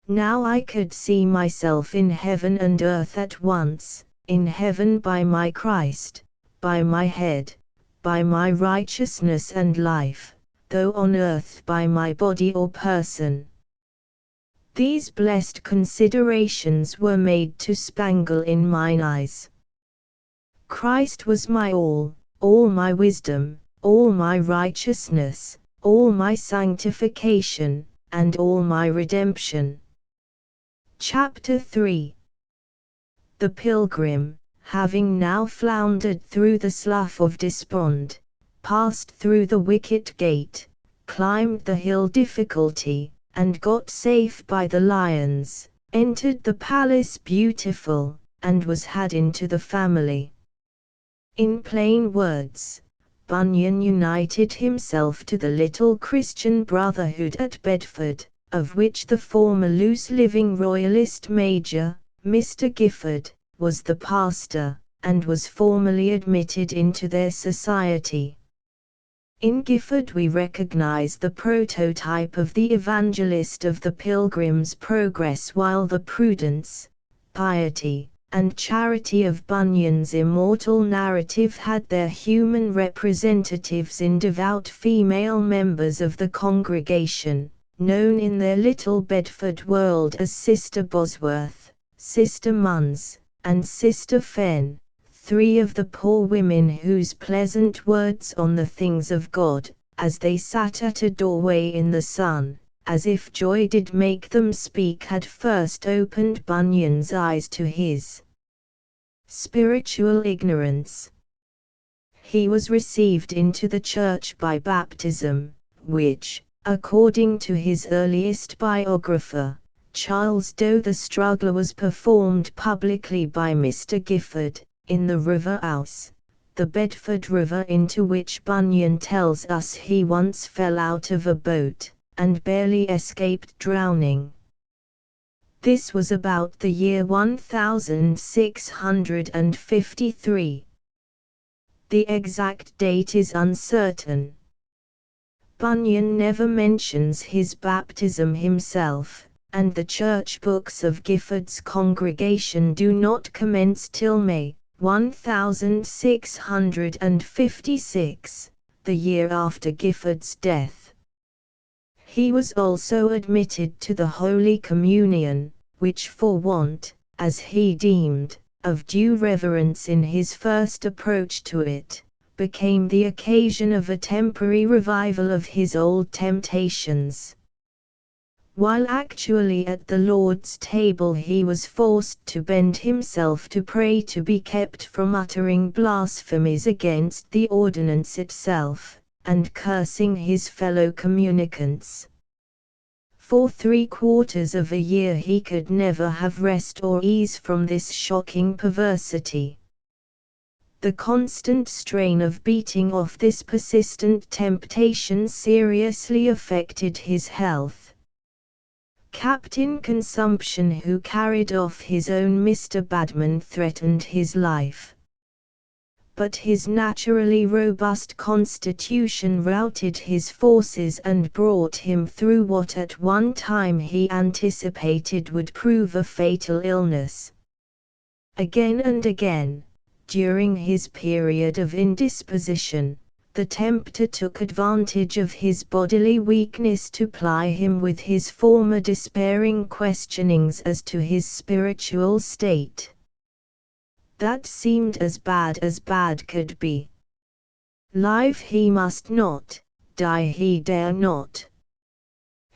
Now I could see myself in heaven and earth at once, in heaven by my Christ, by my head, by my righteousness and life, though on earth by my body or person. These blessed considerations were made to spangle in mine eyes. Christ was my all my wisdom, all my righteousness, all my sanctification, and all my redemption. Chapter 3. The pilgrim, having now floundered through the slough of despond, passed through the wicket gate, climbed the hill Difficulty, and got safe by the lions, entered the palace Beautiful, and was had into the family. In plain words, Bunyan united himself to the little Christian Brotherhood at Bedford, of which the former loose-living royalist major, Mr. Gifford, was the pastor, and was formally admitted into their society. In Gifford we recognize the prototype of the evangelist of the Pilgrim's Progress, while the prudence, piety, and charity of Bunyan's immortal narrative had their human representatives in devout female members of the congregation, known in their little Bedford world as Sister Bosworth, Sister Munns, and Sister Fenn, three of the poor women whose pleasant words on the things of God, as they sat at a doorway in the sun, as if joy did make them speak, had first opened Bunyan's eyes to his spiritual ignorance. He was received into the church by baptism, which, according to his earliest biographer, Charles Doe the Struggler, was performed publicly by Mr. Gifford, in the River Ouse, the Bedford River, into which Bunyan tells us he once fell out of a boat, and barely escaped drowning. This was about the year 1653. The exact date is uncertain. Bunyan never mentions his baptism himself, and the church books of Gifford's congregation do not commence till May 1656, the year after Gifford's death. He was also admitted to the Holy Communion, which for want, as he deemed, of due reverence in his first approach to it, became the occasion of a temporary revival of his old temptations. While actually at the Lord's table he was forced to bend himself to pray to be kept from uttering blasphemies against the ordinance itself, and cursing his fellow communicants. For 3/4 of a year he could never have rest or ease from this shocking perversity. The constant strain of beating off this persistent temptation seriously affected his health. Captain Consumption, who carried off his own Mr. Badman, threatened his life. But his naturally robust constitution routed his forces and brought him through what at one time he anticipated would prove a fatal illness. Again and again, during his period of indisposition, the tempter took advantage of his bodily weakness to ply him with his former despairing questionings as to his spiritual state. That seemed as bad could be. Live he must not, die he dare not.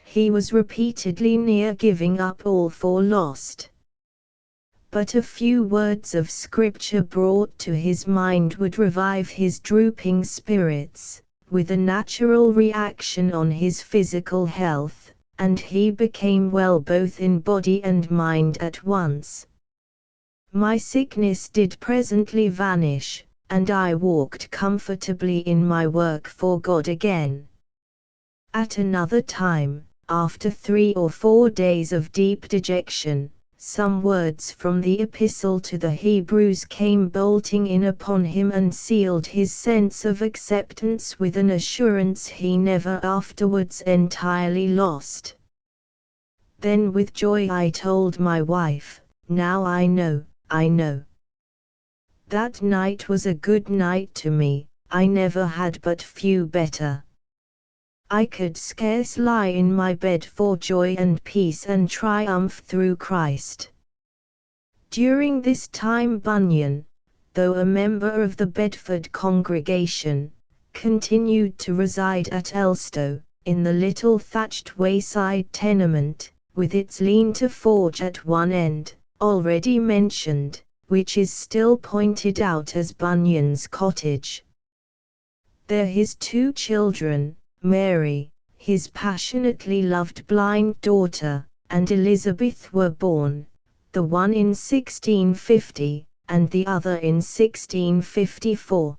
He was repeatedly near giving up all for lost. But a few words of scripture brought to his mind would revive his drooping spirits, with a natural reaction on his physical health, and he became well both in body and mind at once. My sickness did presently vanish, and I walked comfortably in my work for God again. At another time, after 3 or 4 days of deep dejection, some words from the Epistle to the Hebrews came bolting in upon him and sealed his sense of acceptance with an assurance he never afterwards entirely lost. Then with joy I told my wife, "Now I know. That night was a good night to me, I never had but few better. I could scarce lie in my bed for joy and peace and triumph through Christ." During this time Bunyan, though a member of the Bedford congregation, continued to reside at Elstow, in the little thatched wayside tenement, with its lean-to forge at one end, already mentioned, which is still pointed out as Bunyan's cottage. There his 2 children, Mary, his passionately loved blind daughter, and Elizabeth were born, the one in 1650, and the other in 1654.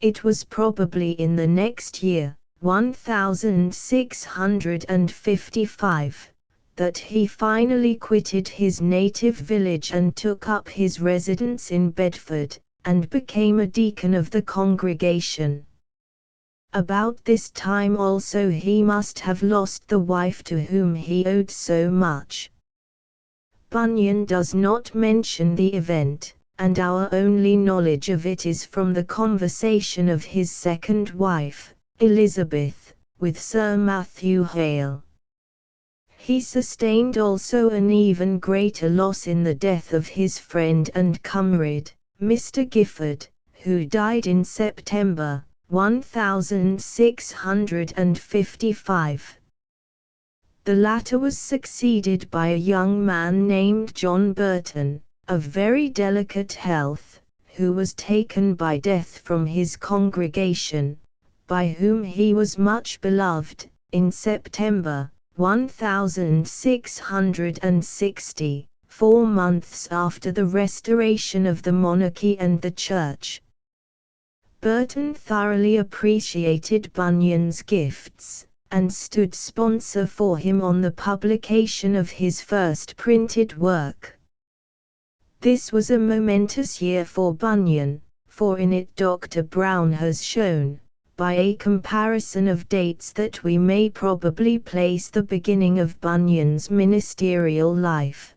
It was probably in the next year, 1655, that he finally quitted his native village and took up his residence in Bedford, and became a deacon of the congregation. About this time also he must have lost the wife to whom he owed so much. Bunyan does not mention the event, and our only knowledge of it is from the conversation of his second wife, Elizabeth, with Sir Matthew Hale. He sustained also an even greater loss in the death of his friend and comrade, Mr. Gifford, who died in September 1655. The latter was succeeded by a young man named John Burton, of very delicate health, who was taken by death from his congregation, by whom he was much beloved, in September 1660, 4 months after the restoration of the monarchy and the church. Burton thoroughly appreciated Bunyan's gifts, and stood sponsor for him on the publication of his first printed work. This was a momentous year for Bunyan, for in it Dr. Brown has shown, by a comparison of dates, that we may probably place the beginning of Bunyan's ministerial life.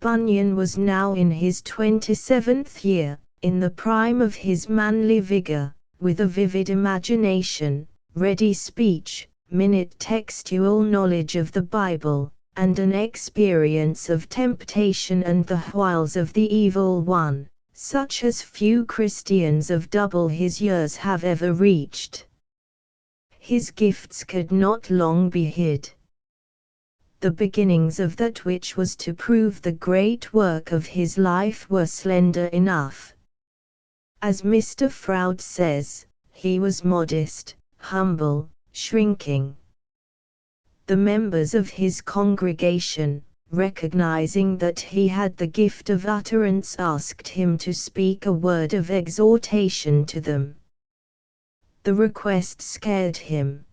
Bunyan was now in his 27th year, in the prime of his manly vigor, with a vivid imagination, ready speech, minute textual knowledge of the Bible, and an experience of temptation and the wiles of the evil one, such as few Christians of double his years have ever reached. His gifts could not long be hid. The beginnings of that which was to prove the great work of his life were slender enough. As Mr. Froude says, he was modest, humble, shrinking. The members of his congregation, recognizing that he had the gift of utterance, asked him to speak a word of exhortation to them. The request scared him.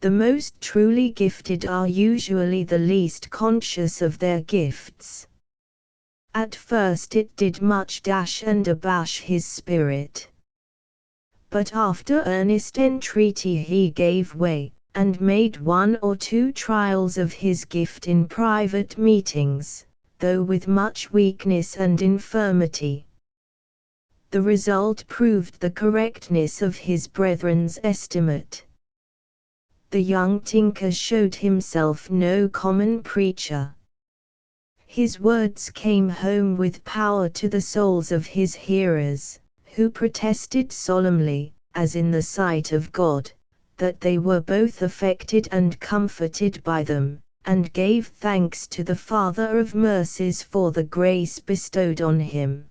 The most truly gifted are usually the least conscious of their gifts. At first it did much dash and abash his spirit. But after earnest entreaty he gave way, and made 1 or 2 trials of his gift in private meetings, though with much weakness and infirmity. The result proved the correctness of his brethren's estimate. The young tinker showed himself no common preacher. His words came home with power to the souls of his hearers, who protested solemnly, as in the sight of God, that they were both affected and comforted by them, and gave thanks to the Father of mercies for the grace bestowed on him.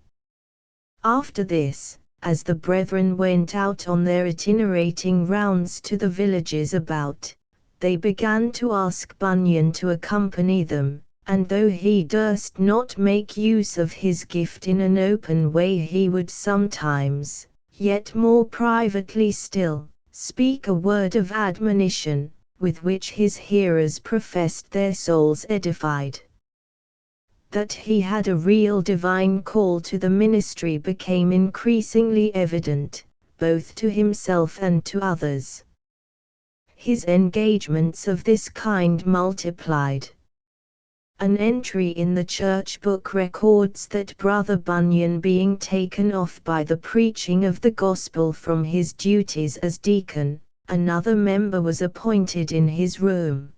After this, as the brethren went out on their itinerating rounds to the villages about, they began to ask Bunyan to accompany them, and though he durst not make use of his gift in an open way, he would sometimes, yet more privately still, speak a word of admonition, with which his hearers professed their souls edified. That he had a real divine call to the ministry became increasingly evident, both to himself and to others. His engagements of this kind multiplied. An entry in the church book records that Brother Bunyan, being taken off by the preaching of the gospel from his duties as deacon, another member was appointed in his room.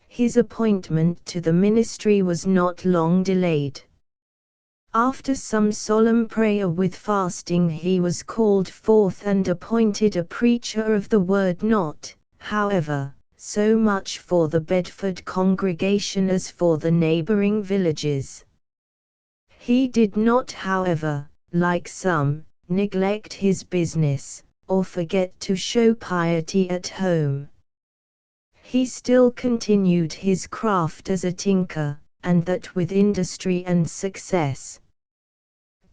His appointment to the ministry was not long delayed. After some solemn prayer with fasting, he was called forth and appointed a preacher of the word, not, however, so much for the Bedford congregation as for the neighboring villages. He did not, however, like some, neglect his business, or forget to show piety at home. He still continued his craft as a tinker, and that with industry and success.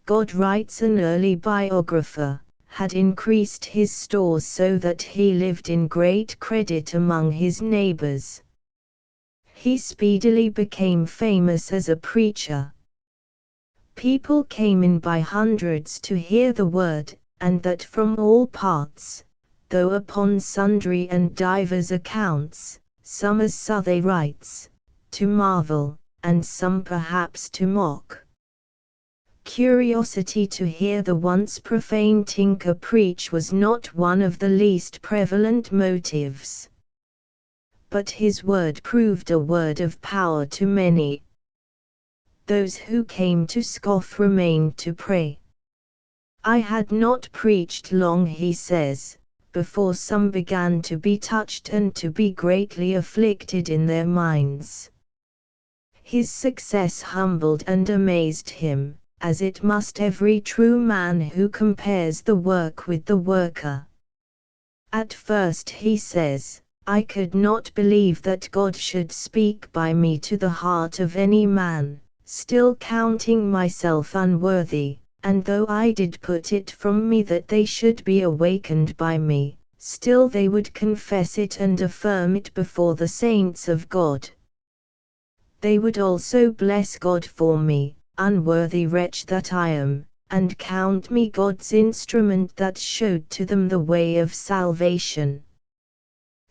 God, writes an early biographer, had increased his stores so that he lived in great credit among his neighbors. He speedily became famous as a preacher. People came in by hundreds to hear the word, and that from all parts, though upon sundry and divers accounts, some as so they writes, to marvel, and some perhaps to mock. Curiosity to hear the once profane tinker preach was not one of the least prevalent motives. But his word proved a word of power to many. Those who came to scoff remained to pray. I had not preached long, he says, before some began to be touched and to be greatly afflicted in their minds. His success humbled and amazed him, as it must every true man who compares the work with the worker. At first, he says, I could not believe that God should speak by me to the heart of any man, still counting myself unworthy, and though I did put it from me that they should be awakened by me, still they would confess it and affirm it before the saints of God. They would also bless God for me, unworthy wretch that I am, and count me God's instrument that showed to them the way of salvation.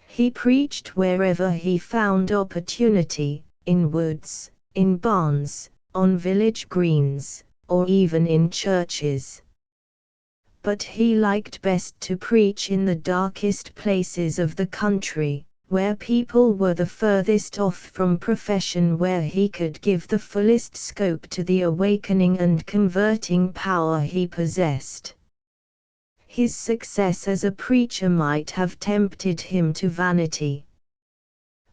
He preached wherever he found opportunity, in woods, in barns, on village greens, or even in churches. But he liked best to preach in the darkest places of the country, where people were the furthest off from profession, where he could give the fullest scope to the awakening and converting power he possessed. His success as a preacher might have tempted him to vanity,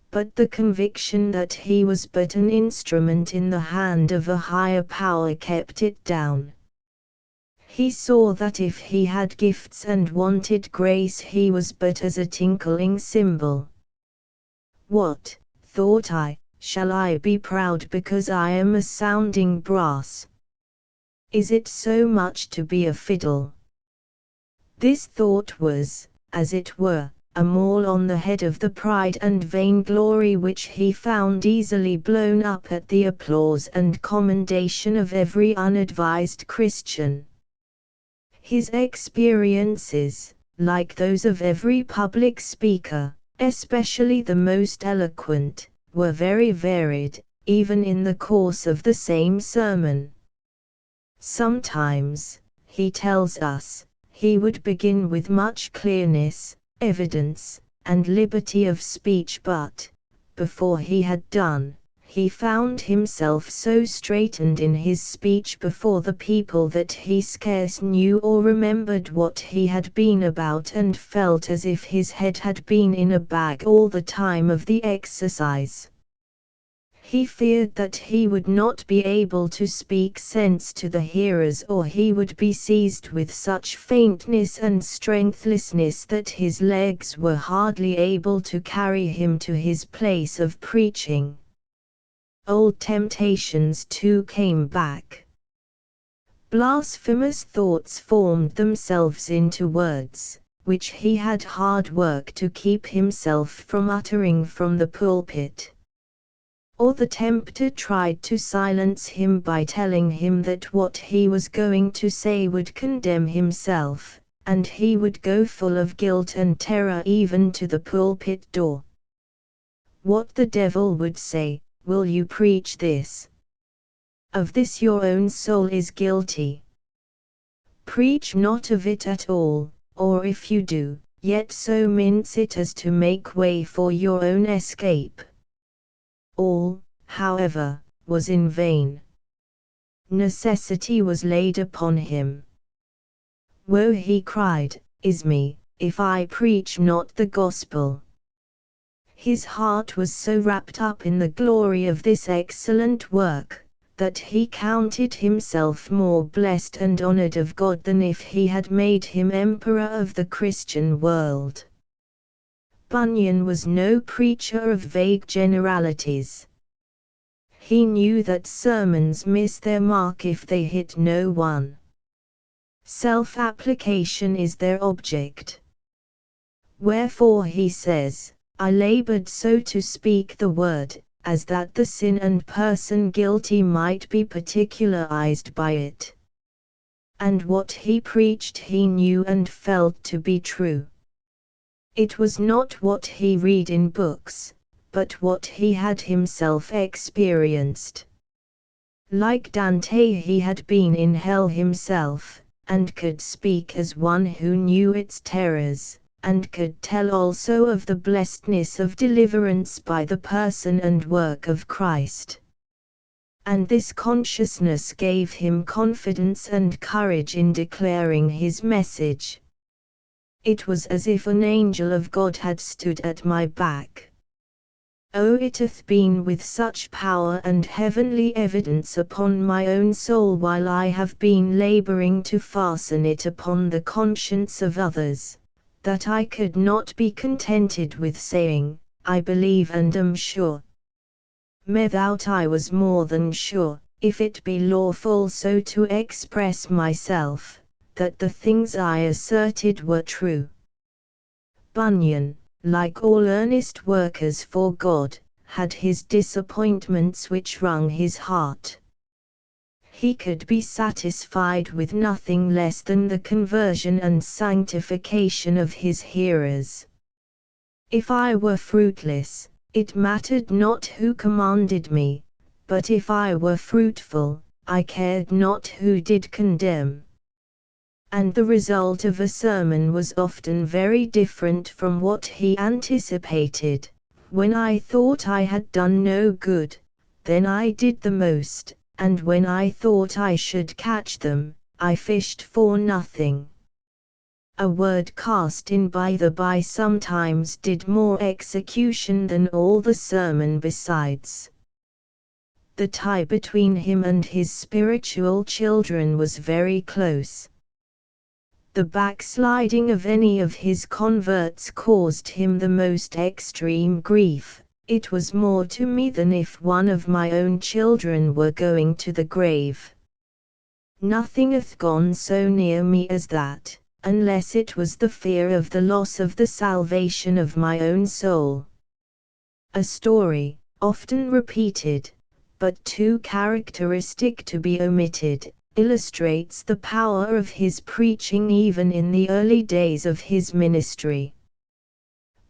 but the conviction that he was but an instrument in the hand of a higher power kept it down. He saw that if he had gifts and wanted grace, he was but as a tinkling cymbal. What, thought I, shall I be proud because I am a sounding brass? Is it so much to be a fiddle? This thought was, as it were, a maul on the head of the pride and vainglory which he found easily blown up at the applause and commendation of every unadvised Christian. His experiences, like those of every public speaker, especially the most eloquent, were very varied, even in the course of the same sermon. Sometimes, he tells us, he would begin with much clearness, evidence, and liberty of speech, but, before he had done, he found himself so straitened in his speech before the people that he scarce knew or remembered what he had been about, and felt as if his head had been in a bag all the time of the exercise. He feared that he would not be able to speak sense to the hearers, or he would be seized with such faintness and strengthlessness that his legs were hardly able to carry him to his place of preaching. Old temptations too came back. Blasphemous thoughts formed themselves into words, which he had hard work to keep himself from uttering from the pulpit. Or the tempter tried to silence him by telling him that what he was going to say would condemn himself, and he would go full of guilt and terror even to the pulpit door. What the devil would say, "Will you preach this? Of this your own soul is guilty. Preach not of it at all, or if you do, yet so mince it as to make way for your own escape." All, however, was in vain. Necessity was laid upon him. "Woe," he cried, "is me, if I preach not the gospel." His heart was so wrapped up in the glory of this excellent work, that he counted himself more blessed and honored of God than if he had made him emperor of the Christian world. Bunyan was no preacher of vague generalities. He knew that sermons miss their mark if they hit no one. Self-application is their object. Wherefore he says, "I labored so to speak the word, as that the sin and person guilty might be particularized by it." And what he preached he knew and felt to be true. It was not what he read in books, but what he had himself experienced. Like Dante, he had been in hell himself, and could speak as one who knew its terrors, and could tell also of the blessedness of deliverance by the person and work of Christ. And this consciousness gave him confidence and courage in declaring his message. It was as if an angel of God had stood at my back. Oh, it hath been with such power and heavenly evidence upon my own soul while I have been laboring to fasten it upon the conscience of others, that I could not be contented with saying, "I believe and am sure." Methought I was more than sure, if it be lawful so to express myself, that the things I asserted were true. Bunyan, like all earnest workers for God, had his disappointments which wrung his heart. He could be satisfied with nothing less than the conversion and sanctification of his hearers. If I were fruitless, it mattered not who commanded me, but if I were fruitful, I cared not who did condemn. and the result of a sermon was often very different from what he anticipated. When I thought I had done no good, then I did the most, and when I thought I should catch them, I fished for nothing. A word cast in by the by sometimes did more execution than all the sermon besides. The tie between him and his spiritual children was very close. The backsliding of any of his converts caused him the most extreme grief. It was more to me than if one of my own children were going to the grave. Nothing hath gone so near me as that, unless it was the fear of the loss of the salvation of my own soul. A story, often repeated, but too characteristic to be omitted, illustrates the power of his preaching even in the early days of his ministry.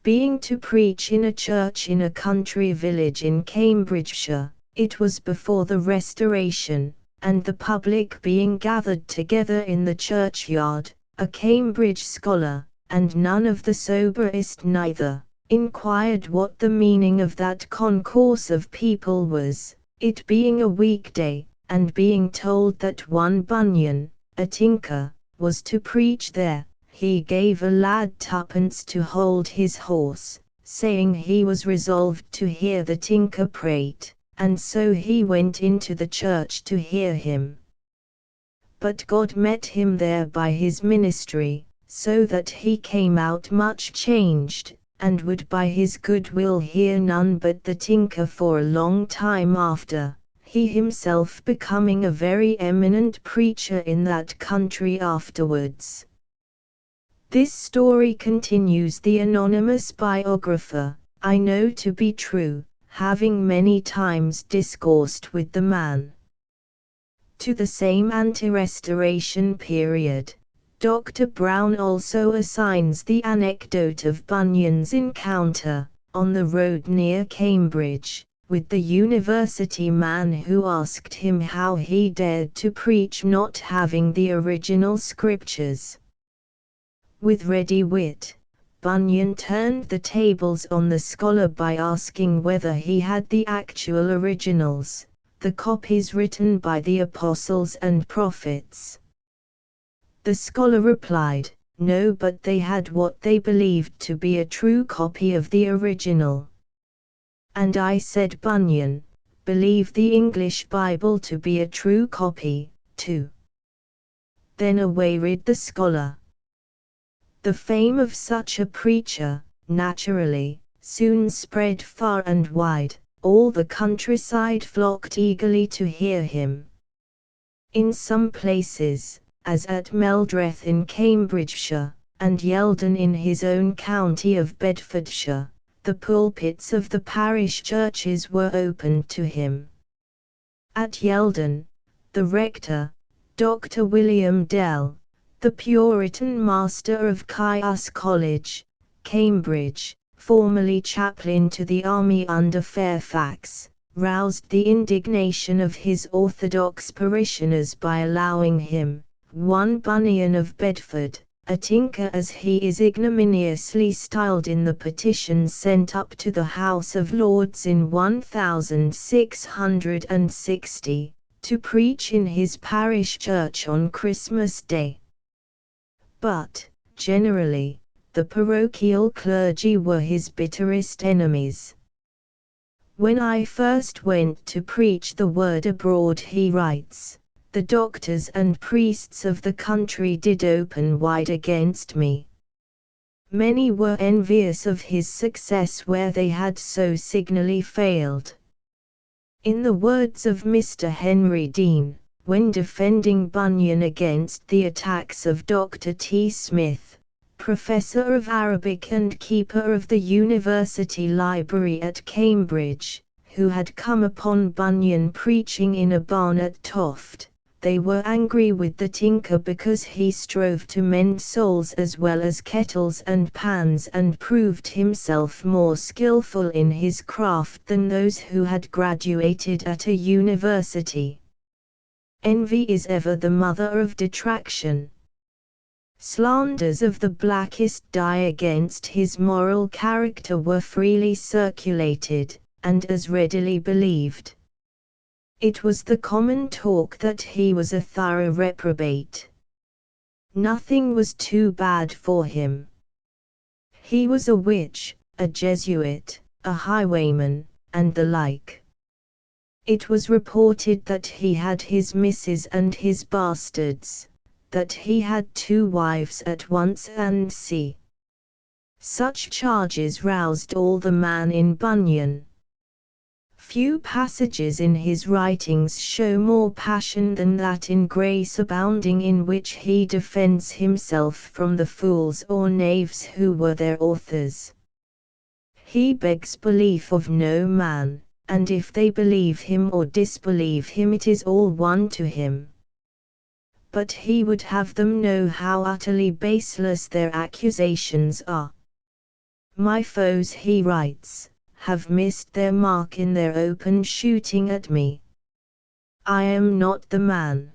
Being to preach in a church in a country village in Cambridgeshire, it was before the Restoration, and the public being gathered together in the churchyard, a Cambridge scholar, and none of the soberest neither, inquired what the meaning of that concourse of people was, it being a weekday, and being told that one Bunyan, a tinker, was to preach there, he gave a lad twopence to hold his horse, saying he was resolved to hear the tinker prate, and so he went into the church to hear him. But God met him there by his ministry, so that he came out much changed, and would by his good will hear none but the tinker for a long time after, he himself becoming a very eminent preacher in that country afterwards. This story continues the anonymous biographer, I know to be true, having many times discoursed with the man. To the same anti-Restoration period, Dr. Brown also assigns the anecdote of Bunyan's encounter, on the road near Cambridge, with the university man who asked him how he dared to preach not having the original scriptures. With ready wit, Bunyan turned the tables on the scholar by asking whether he had the actual originals, the copies written by the apostles and prophets. The scholar replied, no, but they had what they believed to be a true copy of the original. And I said, Bunyan, believe the English Bible to be a true copy, too. Then away rid the scholar. The fame of such a preacher, naturally, soon spread far and wide, all the countryside flocked eagerly to hear him. In some places, as at Meldreth in Cambridgeshire, and Yeldon in his own county of Bedfordshire, the pulpits of the parish churches were opened to him. At Yeldon, the rector, Dr. William Dell, the Puritan master of Caius College, Cambridge, formerly chaplain to the army under Fairfax, roused the indignation of his orthodox parishioners by allowing him, one Bunyan of Bedford, a tinker as he is ignominiously styled in the petition sent up to the House of Lords in 1660, to preach in his parish church on Christmas Day. But, generally, the parochial clergy were his bitterest enemies. When I first went to preach the word abroad, he writes, the doctors and priests of the country did open wide against me. Many were envious of his success where they had so signally failed. In the words of Mr. Henry Dean, when defending Bunyan against the attacks of Dr. T. Smith, Professor of Arabic and keeper of the University Library at Cambridge, who had come upon Bunyan preaching in a barn at Toft, they were angry with the tinker because he strove to mend souls as well as kettles and pans and proved himself more skillful in his craft than those who had graduated at a university. Envy is ever the mother of detraction. Slanders of the blackest dye against his moral character were freely circulated, and as readily believed. It was the common talk that he was a thorough reprobate. Nothing was too bad for him. He was a witch, a Jesuit, a highwayman, and the like. It was reported that he had his misses and his bastards, that he had 2 wives at once and c. Such charges roused all the man in Bunyan. Few passages in his writings show more passion than that in Grace Abounding, in which he defends himself from the fools or knaves who were their authors. He begs belief of no man, and if they believe him or disbelieve him it is all one to him. But he would have them know how utterly baseless their accusations are. My foes, he writes, have missed their mark in their open shooting at me. I am not the man.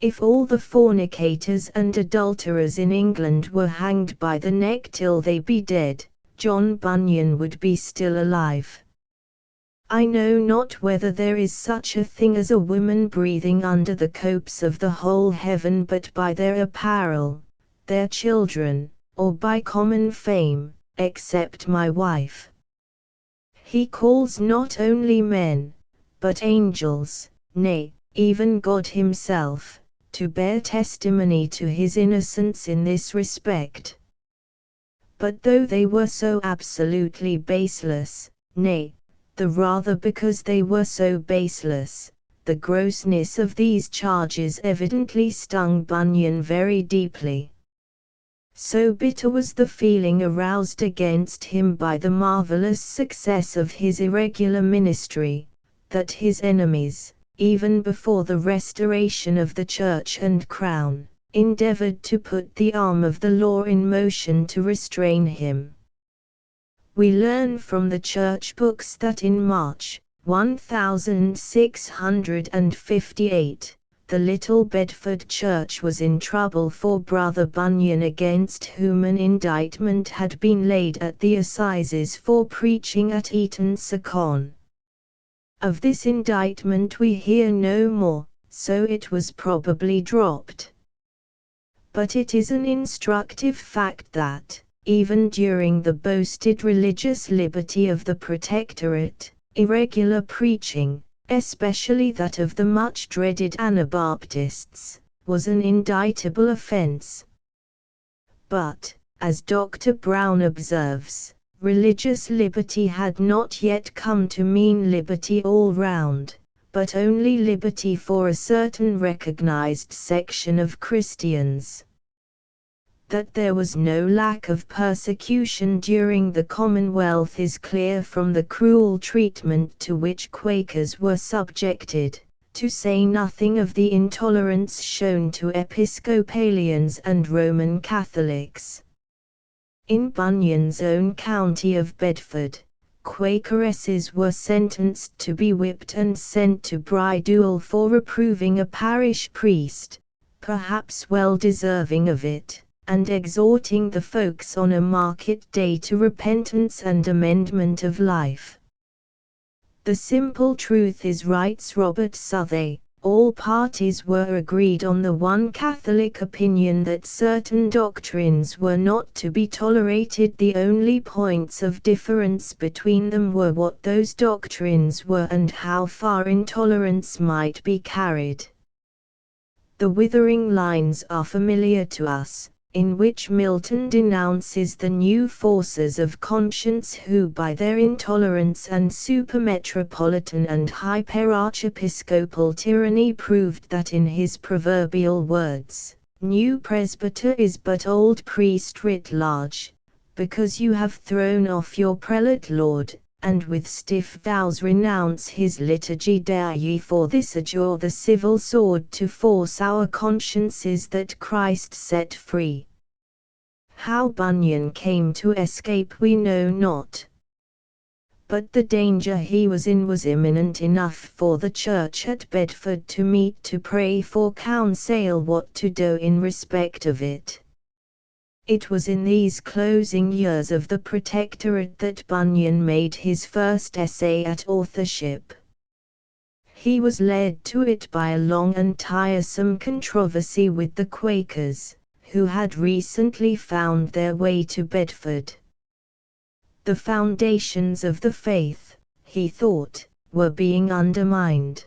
If all the fornicators and adulterers in England were hanged by the neck till they be dead, John Bunyan would be still alive. I know not whether there is such a thing as a woman breathing under the copes of the whole heaven, but by their apparel, their children, or by common fame, except my wife. He calls not only men, but angels, nay, even God himself, to bear testimony to his innocence in this respect. But though they were so absolutely baseless, nay, the rather because they were so baseless, the grossness of these charges evidently stung Bunyan very deeply. So bitter was the feeling aroused against him by the marvelous success of his irregular ministry, that his enemies, even before the restoration of the Church and Crown, endeavored to put the arm of the law in motion to restrain him. We learn from the church books that in March, 1658, the Little Bedford Church was in trouble for Brother Bunyan, against whom an indictment had been laid at the assizes for preaching at Eton-sur-Conn. Of this indictment we hear no more, so it was probably dropped. But it is an instructive fact that, even during the boasted religious liberty of the Protectorate, irregular preaching, especially that of the much dreaded Anabaptists, was an indictable offence. But, as Dr. Brown observes, religious liberty had not yet come to mean liberty all round, but only liberty for a certain recognized section of Christians. That there was no lack of persecution during the Commonwealth is clear from the cruel treatment to which Quakers were subjected, to say nothing of the intolerance shown to Episcopalians and Roman Catholics. In Bunyan's own county of Bedford, Quakeresses were sentenced to be whipped and sent to Bridewell for reproving a parish priest, perhaps well deserving of it, and exhorting the folks on a market day to repentance and amendment of life. The simple truth is, writes Robert Southey, all parties were agreed on the one Catholic opinion that certain doctrines were not to be tolerated. The only points of difference between them were what those doctrines were and how far intolerance might be carried. The withering lines are familiar to us, in which Milton denounces the new forces of conscience who by their intolerance and supermetropolitan and hyperarchiepiscopal tyranny proved that, in his proverbial words, new presbyter is but old priest writ large, because you have thrown off your prelate lord, and with stiff vows renounce his liturgy. Dare ye for this adjure the civil sword to force our consciences that Christ set free? How Bunyan came to escape we know not. but the danger he was in was imminent enough for the church at Bedford to meet to pray for counsel what to do in respect of it. It was in these closing years of the Protectorate that Bunyan made his first essay at authorship. He was led to it by a long and tiresome controversy with the Quakers, who had recently found their way to Bedford. The foundations of the faith, he thought, were being undermined.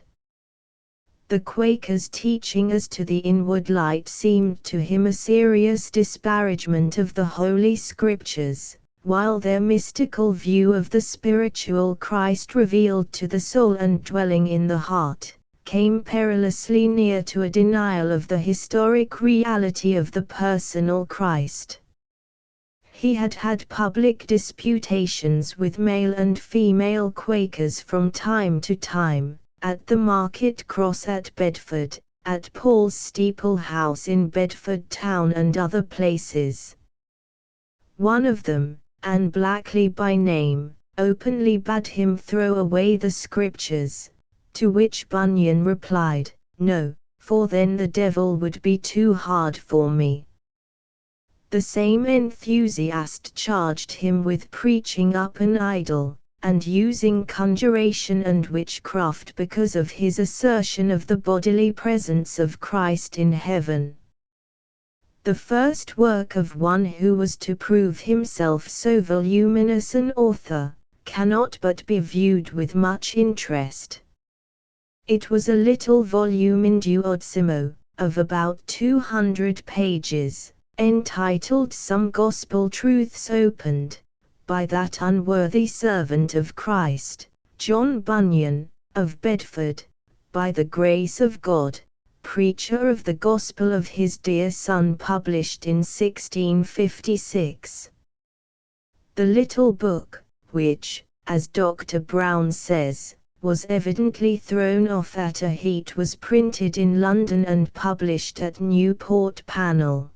The Quakers' teaching as to the inward light seemed to him a serious disparagement of the Holy Scriptures, while their mystical view of the spiritual Christ revealed to the soul and dwelling in the heart, came perilously near to a denial of the historic reality of the personal Christ. He had had public disputations with male and female Quakers from time to time, at the Market Cross at Bedford, at Paul's Steeple House in Bedford Town and other places. One of them, Anne Blackley by name, openly bade him throw away the Scriptures, to which Bunyan replied, "No, for then the devil would be too hard for me." The same enthusiast charged him with preaching up an idol, and using conjuration and witchcraft because of his assertion of the bodily presence of Christ in heaven. The first work of one who was to prove himself so voluminous an author, cannot but be viewed with much interest. It was a little volume in duodecimo, of about 200 pages, entitled Some Gospel Truths Opened, by that unworthy servant of Christ, John Bunyan, of Bedford, by the grace of God, preacher of the gospel of his dear Son, published in 1656. The little book, which, as Dr. Brown says, was evidently thrown off at a heat, was printed in London and published at Newport Panel.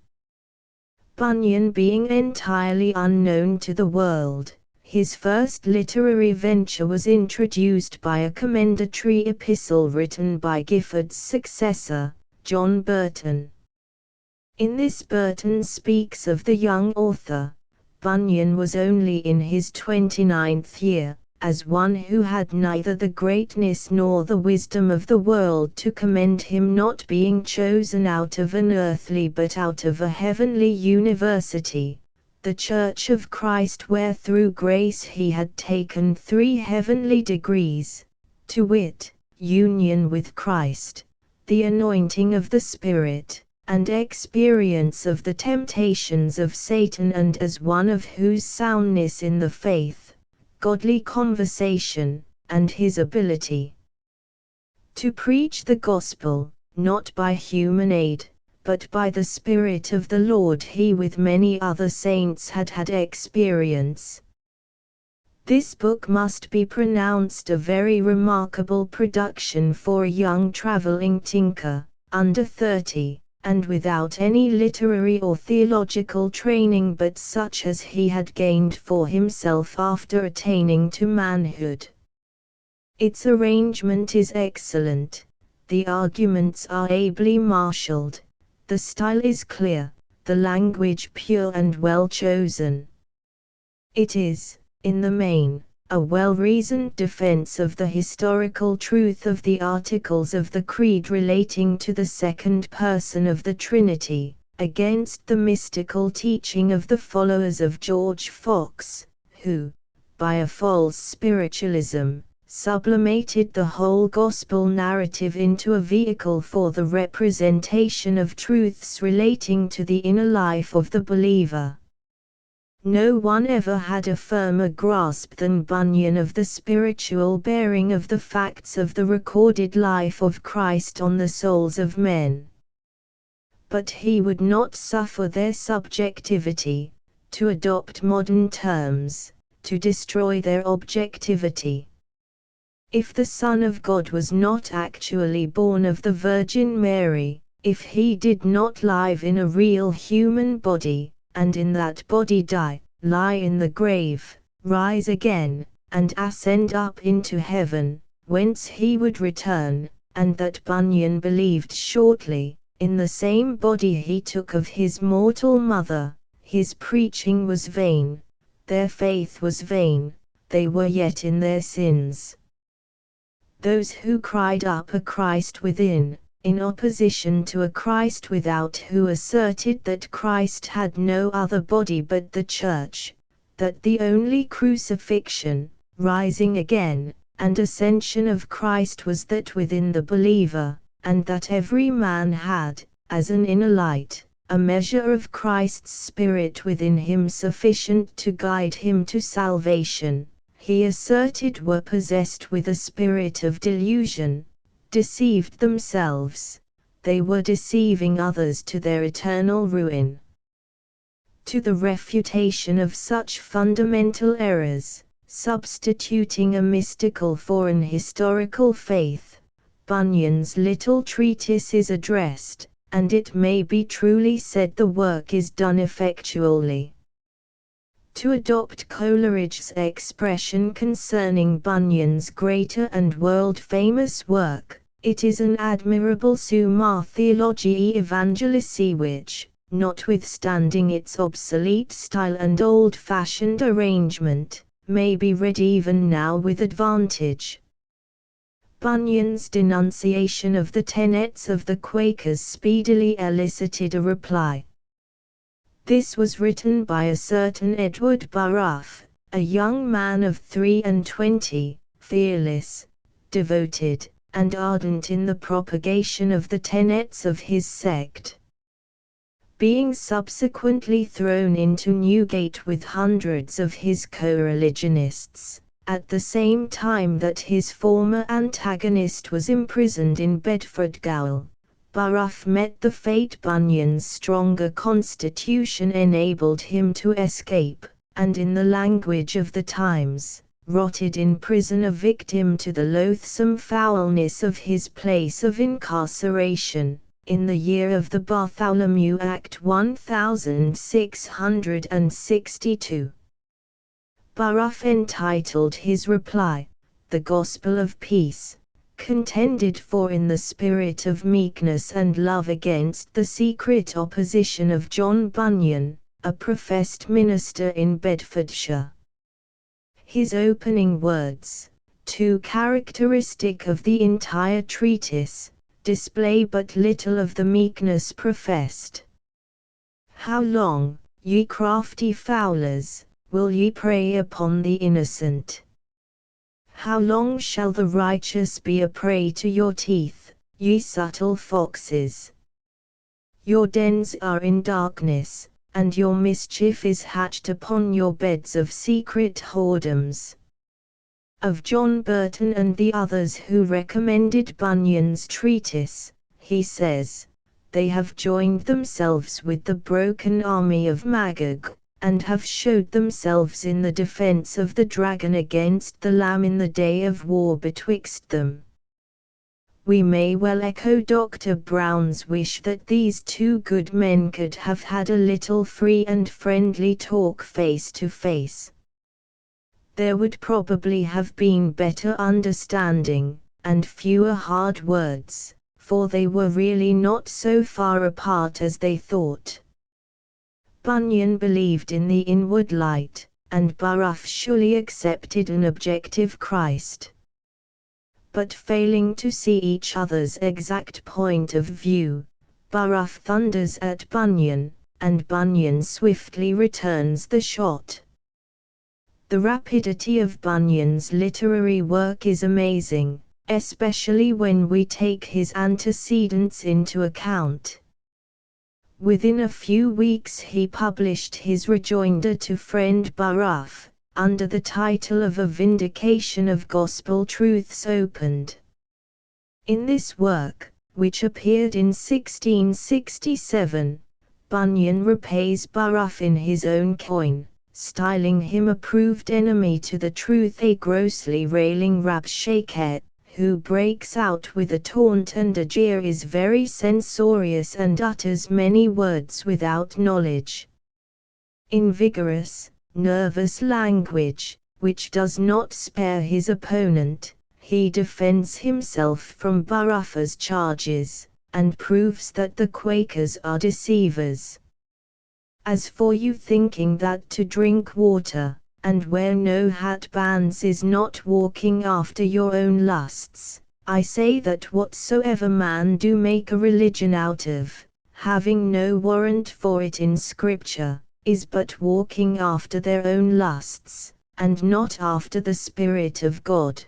Bunyan being entirely unknown to the world, his first literary venture was introduced by a commendatory epistle written by Gifford's successor, John Burton. In this Burton speaks of the young author. Bunyan was only in his 29th year, as one who had neither the greatness nor the wisdom of the world to commend him, not being chosen out of an earthly but out of a heavenly university, the Church of Christ, where through grace he had taken 3 heavenly degrees, to wit, union with Christ, the anointing of the Spirit, and experience of the temptations of Satan, and as one of whose soundness in the faith, godly conversation, and his ability to preach the gospel, not by human aid, but by the Spirit of the Lord, he with many other saints had had experience. This book must be pronounced a very remarkable production for a young travelling tinker, under 30, and without any literary or theological training but such as he had gained for himself after attaining to manhood. Its arrangement is excellent, the arguments are ably marshalled, the style is clear, the language pure and well chosen. It is, in the main, a well-reasoned defense of the historical truth of the articles of the Creed relating to the second person of the Trinity, against the mystical teaching of the followers of George Fox, who, by a false spiritualism, sublimated the whole gospel narrative into a vehicle for the representation of truths relating to the inner life of the believer. No one ever had a firmer grasp than Bunyan of the spiritual bearing of the facts of the recorded life of Christ on the souls of men. But he would not suffer their subjectivity, to adopt modern terms, to destroy their objectivity. If the Son of God was not actually born of the Virgin Mary, if he did not live in a real human body, and in that body die, lie in the grave, rise again, and ascend up into heaven, whence he would return, and that Bunyan believed shortly, in the same body he took of his mortal mother, his preaching was vain, their faith was vain, they were yet in their sins. Those who cried up a Christ within, in opposition to a Christ without, who asserted that Christ had no other body but the Church, that the only crucifixion, rising again, and ascension of Christ was that within the believer, and that every man had, as an inner light, a measure of Christ's Spirit within him sufficient to guide him to salvation, he asserted were possessed with a spirit of delusion, deceived themselves, they were deceiving others to their eternal ruin. To the refutation of such fundamental errors, substituting a mystical for an historical faith, Bunyan's little treatise is addressed, and it may be truly said the work is done effectually. To adopt Coleridge's expression concerning Bunyan's greater and world-famous work, it is an admirable Summa Theologiae Evangelici which, notwithstanding its obsolete style and old-fashioned arrangement, may be read even now with advantage. Bunyan's denunciation of the tenets of the Quakers speedily elicited a reply. This was written by a certain Edward Burruff, a young man of 23, fearless, devoted, and ardent in the propagation of the tenets of his sect. Being subsequently thrown into Newgate with hundreds of his co-religionists, at the same time that his former antagonist was imprisoned in Bedford Gaol, Burruff met the fate. Bunyan's stronger constitution enabled him to escape, and in the language of the times, rotted in prison a victim to the loathsome foulness of his place of incarceration, in the year of the Bartholomew Act 1662. Burruff entitled his reply, "The Gospel of Peace, contended for in the spirit of meekness and love against the secret opposition of John Bunyan, a professed minister in Bedfordshire." His opening words, too characteristic of the entire treatise, display but little of the meekness professed. "How long, ye crafty fowlers, will ye prey upon the innocent? How long shall the righteous be a prey to your teeth, ye subtle foxes? Your dens are in darkness, and your mischief is hatched upon your beds of secret whoredoms." Of John Burton and the others who recommended Bunyan's treatise, he says, "They have joined themselves with the broken army of Magog, and have showed themselves in the defense of the dragon against the lamb in the day of war betwixt them." We may well echo Dr. Brown's wish that these two good men could have had a little free and friendly talk face to face. There would probably have been better understanding, and fewer hard words, for they were really not so far apart as they thought. Bunyan believed in the inward light, and Burruff surely accepted an objective Christ. But failing to see each other's exact point of view, Burruff thunders at Bunyan, and Bunyan swiftly returns the shot. The rapidity of Bunyan's literary work is amazing, especially when we take his antecedents into account. Within a few weeks he published his rejoinder to friend Burruff, under the title of A Vindication of Gospel Truths Opened. In this work, which appeared in 1667, Bunyan repays Burruff in his own coin, styling him a proved enemy to the truth, a grossly railing Rabshakeh, who breaks out with a taunt and a jeer, is very censorious and utters many words without knowledge. In vigorous, nervous language, which does not spare his opponent. He defends himself from Baruffa's charges, and proves that the Quakers are deceivers. As for you thinking that to drink water, and wear no hatbands is not walking after your own lusts, I say that whatsoever man do make a religion out of, having no warrant for it in Scripture, is but walking after their own lusts, and not after the Spirit of God.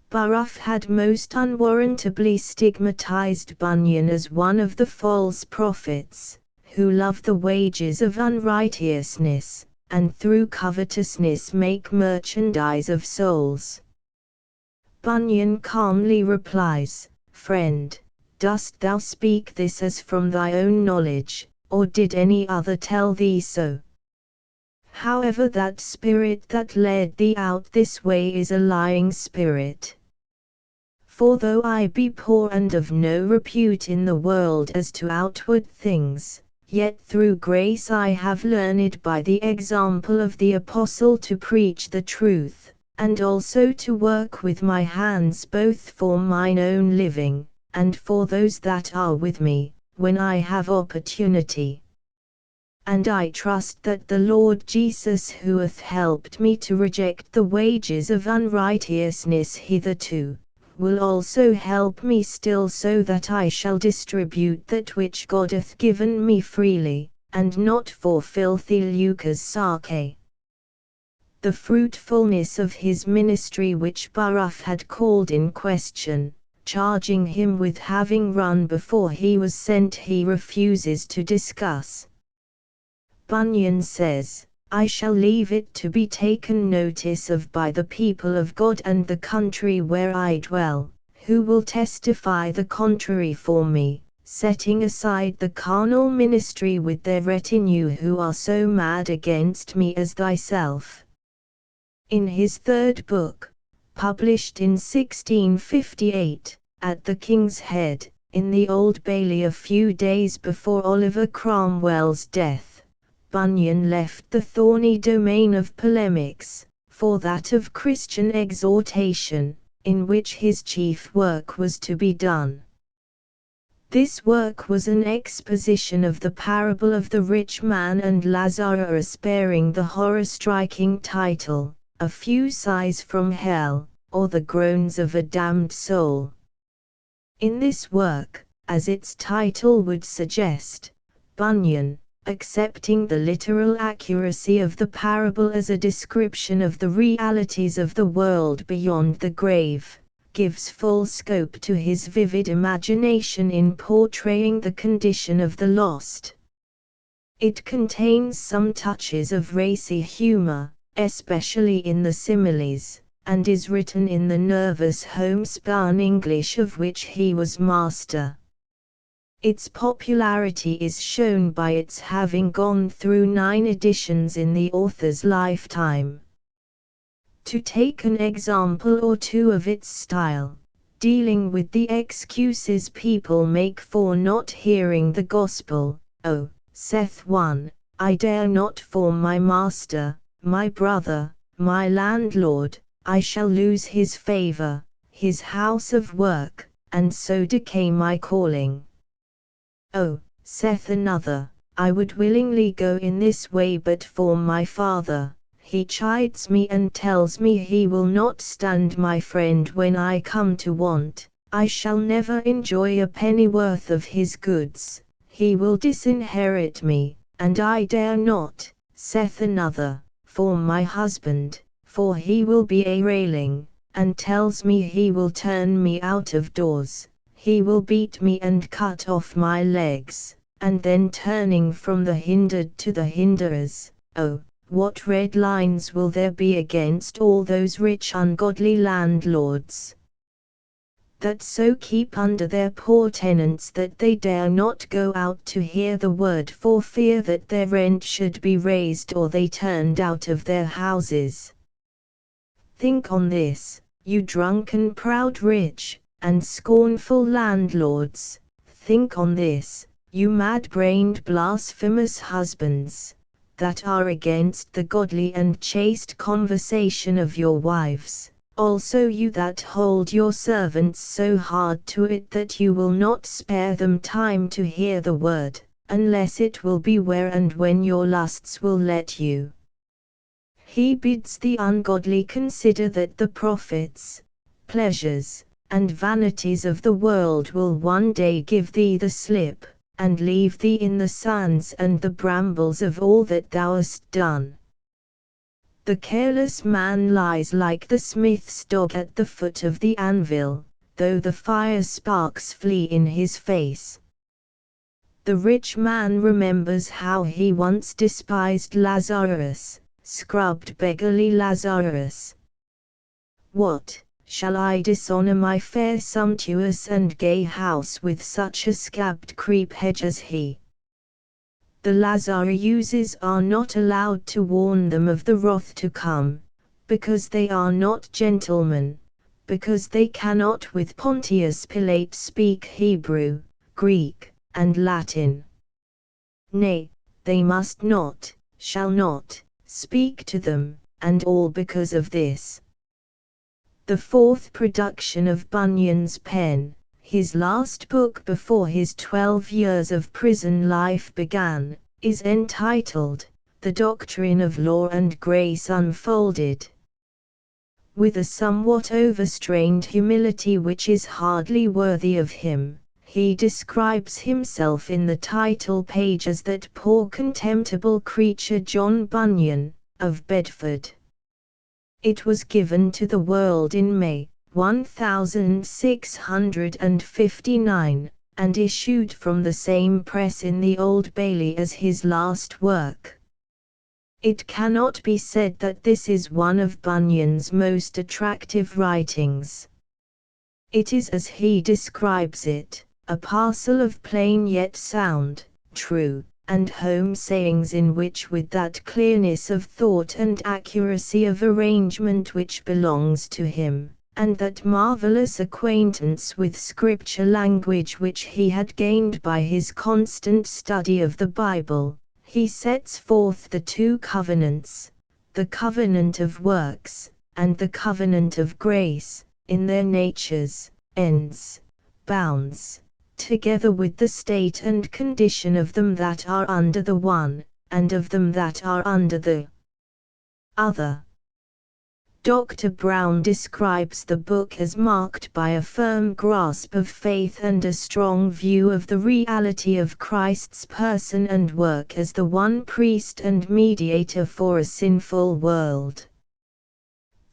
Baruf had most unwarrantably stigmatized Bunyan as one of the false prophets, who love the wages of unrighteousness, and through covetousness make merchandise of souls. Bunyan calmly replies, "Friend, dost thou speak this as from thy own knowledge, or did any other tell thee so? However, that spirit that led thee out this way is a lying spirit. For though I be poor and of no repute in the world as to outward things, yet through grace I have learned by the example of the apostle to preach the truth, and also to work with my hands both for mine own living, and for those that are with me, when I have opportunity. And I trust that the Lord Jesus, who hath helped me to reject the wages of unrighteousness hitherto, will also help me still, so that I shall distribute that which God hath given me freely, and not for filthy lucre's sake." The fruitfulness of his ministry, which Baruf had called in question, charging him with having run before he was sent, he refuses to discuss. Bunyan says, "I shall leave it to be taken notice of by the people of God and the country where I dwell, who will testify the contrary for me, setting aside the carnal ministry with their retinue, who are so mad against me as thyself." In his third book, published in 1658, at the King's Head, in the Old Bailey a few days before Oliver Cromwell's death, Bunyan left the thorny domain of polemics, for that of Christian exhortation, in which his chief work was to be done. This work was an exposition of the parable of the rich man and Lazarus, bearing the horror-striking title, "A Few Sighs from Hell, or the Groans of a Damned Soul." In this work, as its title would suggest, Bunyan, accepting the literal accuracy of the parable as a description of the realities of the world beyond the grave, gives full scope to his vivid imagination in portraying the condition of the lost. It contains some touches of racy humor, especially in the similes, and is written in the nervous homespun English of which he was master. Its popularity is shown by its having gone through 9 editions in the author's lifetime. To take an example or two of its style, dealing with the excuses people make for not hearing the gospel, "Oh, saith one, I dare not, for my master, my brother, my landlord, I shall lose his favor, his house of work, and so decay my calling. Oh, saith another, I would willingly go in this way, but for my father, he chides me and tells me he will not stand my friend when I come to want, I shall never enjoy a pennyworth of his goods, he will disinherit me, and I dare not, saith another, for my husband, for he will be a railing, and tells me he will turn me out of doors. He will beat me and cut off my legs, and then turning from the hindered to the hinderers, oh, what red lines will there be against all those rich ungodly landlords, that so keep under their poor tenants that they dare not go out to hear the word for fear that their rent should be raised or they turned out of their houses. Think on this, you drunken proud rich, and scornful landlords, think on this, you mad-brained blasphemous husbands, that are against the godly and chaste conversation of your wives, also you that hold your servants so hard to it that you will not spare them time to hear the word, unless it will be where and when your lusts will let you. He bids the ungodly consider that the profits, pleasures, and vanities of the world will one day give thee the slip, and leave thee in the sands and the brambles of all that thou hast done. The careless man lies like the smith's dog at the foot of the anvil, though the fire sparks flee in his face. The rich man remembers how he once despised Lazarus, scrubbed beggarly Lazarus. What, shall I dishonor my fair sumptuous and gay house with such a scabbed creep hedge as he? The Lazaruses are not allowed to warn them of the wrath to come, because they are not gentlemen, because they cannot with Pontius Pilate speak Hebrew, Greek, and Latin. Nay, they must not, shall not, speak to them, and all because of this. The fourth production of Bunyan's pen, his last book before his 12 years of prison life began, is entitled, The Doctrine of Law and Grace Unfolded. With a somewhat overstrained humility which is hardly worthy of him, he describes himself in the title page as that poor contemptible creature John Bunyan, of Bedford. It was given to the world in May, 1659, and issued from the same press in the Old Bailey as his last work. It cannot be said that this is one of Bunyan's most attractive writings. It is as he describes it, a parcel of plain yet sound, true, and home sayings in which with that clearness of thought and accuracy of arrangement which belongs to him, and that marvelous acquaintance with scripture language which he had gained by his constant study of the Bible, he sets forth the two covenants, the covenant of works, and the covenant of grace, in their natures, ends, bounds, together with the state and condition of them that are under the one, and of them that are under the other. Dr. Brown describes the book as marked by a firm grasp of faith and a strong view of the reality of Christ's person and work as the one priest and mediator for a sinful world.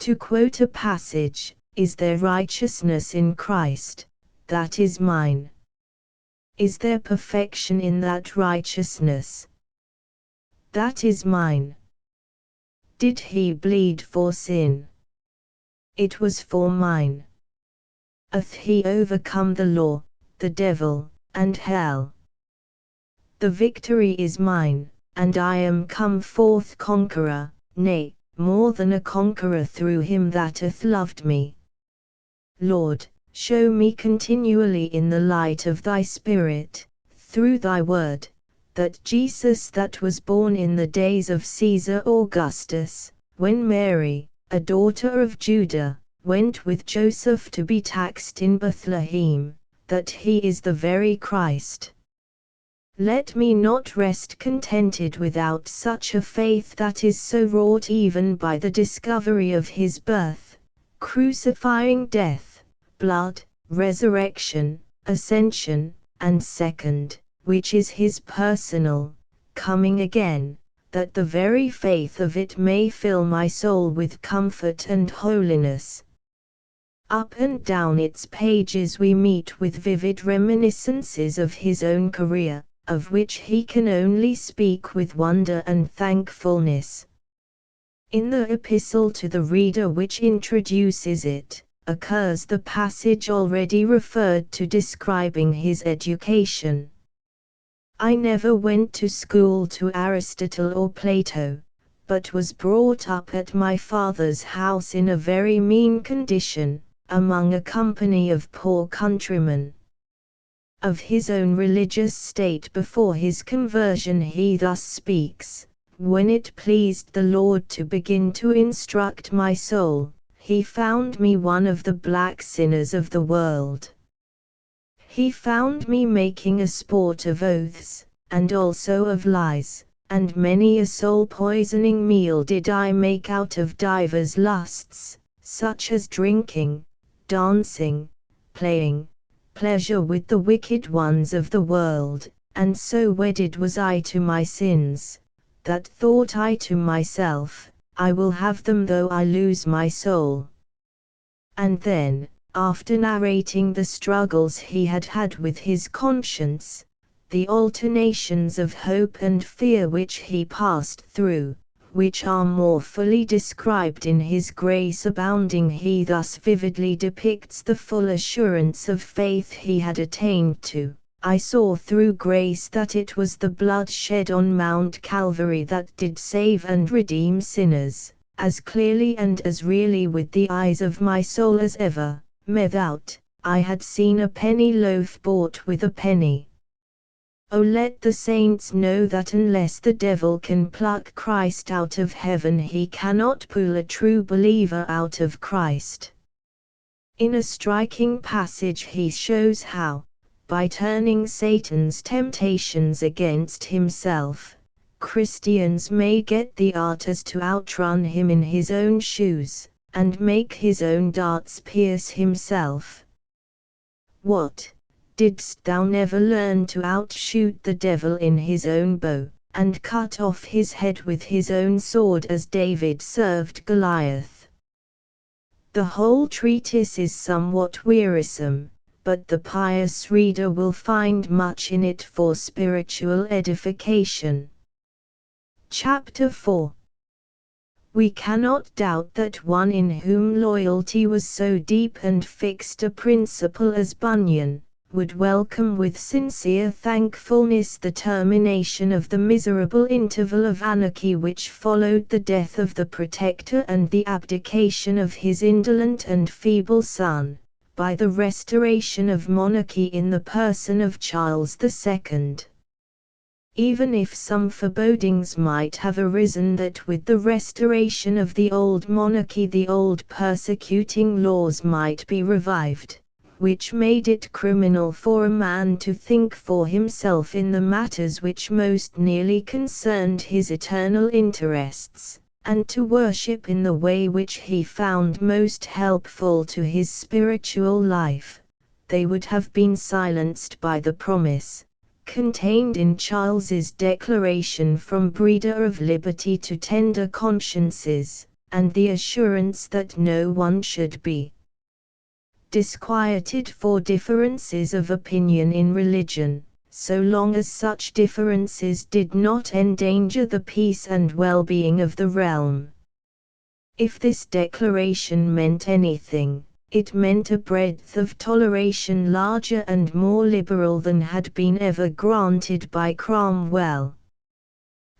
To quote a passage, "Is there righteousness in Christ? That is mine. Is there perfection in that righteousness? That is mine. Did he bleed for sin? It was for mine. Hath he overcome the law, the devil, and hell? The victory is mine, and I am come forth conqueror, nay, more than a conqueror through him that hath loved me. Lord, show me continually in the light of thy Spirit, through thy word, that Jesus that was born in the days of Caesar Augustus, when Mary, a daughter of Judah, went with Joseph to be taxed in Bethlehem, that he is the very Christ. Let me not rest contented without such a faith that is so wrought even by the discovery of his birth, crucifying death, blood, resurrection, ascension, and second, which is his personal, coming again, that the very faith of it may fill my soul with comfort and holiness." Up and down its pages we meet with vivid reminiscences of his own career, of which he can only speak with wonder and thankfulness. In the epistle to the reader which introduces it, occurs the passage already referred to describing his education. "I never went to school to Aristotle or Plato, but was brought up at my father's house in a very mean condition, among a company of poor countrymen." Of his own religious state before his conversion he thus speaks, When it pleased the Lord to begin to instruct my soul, He found me one of the black sinners of the world. He found me making a sport of oaths, and also of lies, and many a soul-poisoning meal did I make out of divers lusts, such as drinking, dancing, playing, pleasure with the wicked ones of the world, and so wedded was I to my sins, that thought I to myself, I will have them though I lose my soul. And then, after narrating the struggles he had had with his conscience, the alternations of hope and fear which he passed through, which are more fully described in his Grace Abounding, he thus vividly depicts the full assurance of faith he had attained to. I saw through grace that it was the blood shed on Mount Calvary that did save and redeem sinners, as clearly and as really with the eyes of my soul as ever, methought, I had seen a penny loaf bought with a penny. Oh, let the saints know that unless the devil can pluck Christ out of heaven, he cannot pull a true believer out of Christ. In a striking passage he shows how, by turning Satan's temptations against himself, Christians may get the artist to outrun him in his own shoes, and make his own darts pierce himself. What? Didst thou never learn to outshoot the devil in his own bow, and cut off his head with his own sword as David served Goliath? The whole treatise is somewhat wearisome, but the pious reader will find much in it for spiritual edification. Chapter 4. We cannot doubt that one in whom loyalty was so deep and fixed a principle as Bunyan, would welcome with sincere thankfulness the termination of the miserable interval of anarchy which followed the death of the Protector and the abdication of his indolent and feeble son, by the restoration of monarchy in the person of Charles II. Even if some forebodings might have arisen that with the restoration of the old monarchy the old persecuting laws might be revived, which made it criminal for a man to think for himself in the matters which most nearly concerned his eternal interests, and to worship in the way which he found most helpful to his spiritual life, they would have been silenced by the promise, contained in Charles's declaration from breeder of liberty to tender consciences, and the assurance that no one should be disquieted for differences of opinion in religion, so long as such differences did not endanger the peace and well-being of the realm. If this declaration meant anything, it meant a breadth of toleration larger and more liberal than had been ever granted by Cromwell.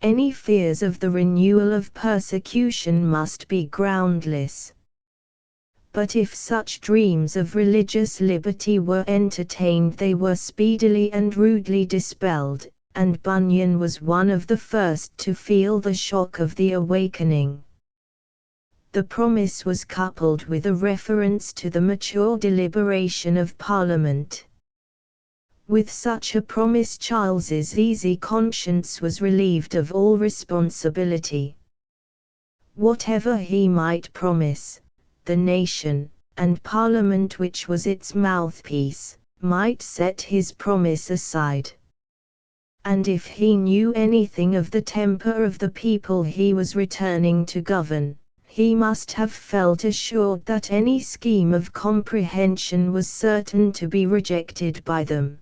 Any fears of the renewal of persecution must be groundless. But if such dreams of religious liberty were entertained, they were speedily and rudely dispelled, and Bunyan was one of the first to feel the shock of the awakening. The promise was coupled with a reference to the mature deliberation of Parliament. With such a promise Charles's easy conscience was relieved of all responsibility. Whatever he might promise, the nation, and Parliament which was its mouthpiece, might set his promise aside. And if he knew anything of the temper of the people he was returning to govern, he must have felt assured that any scheme of comprehension was certain to be rejected by them.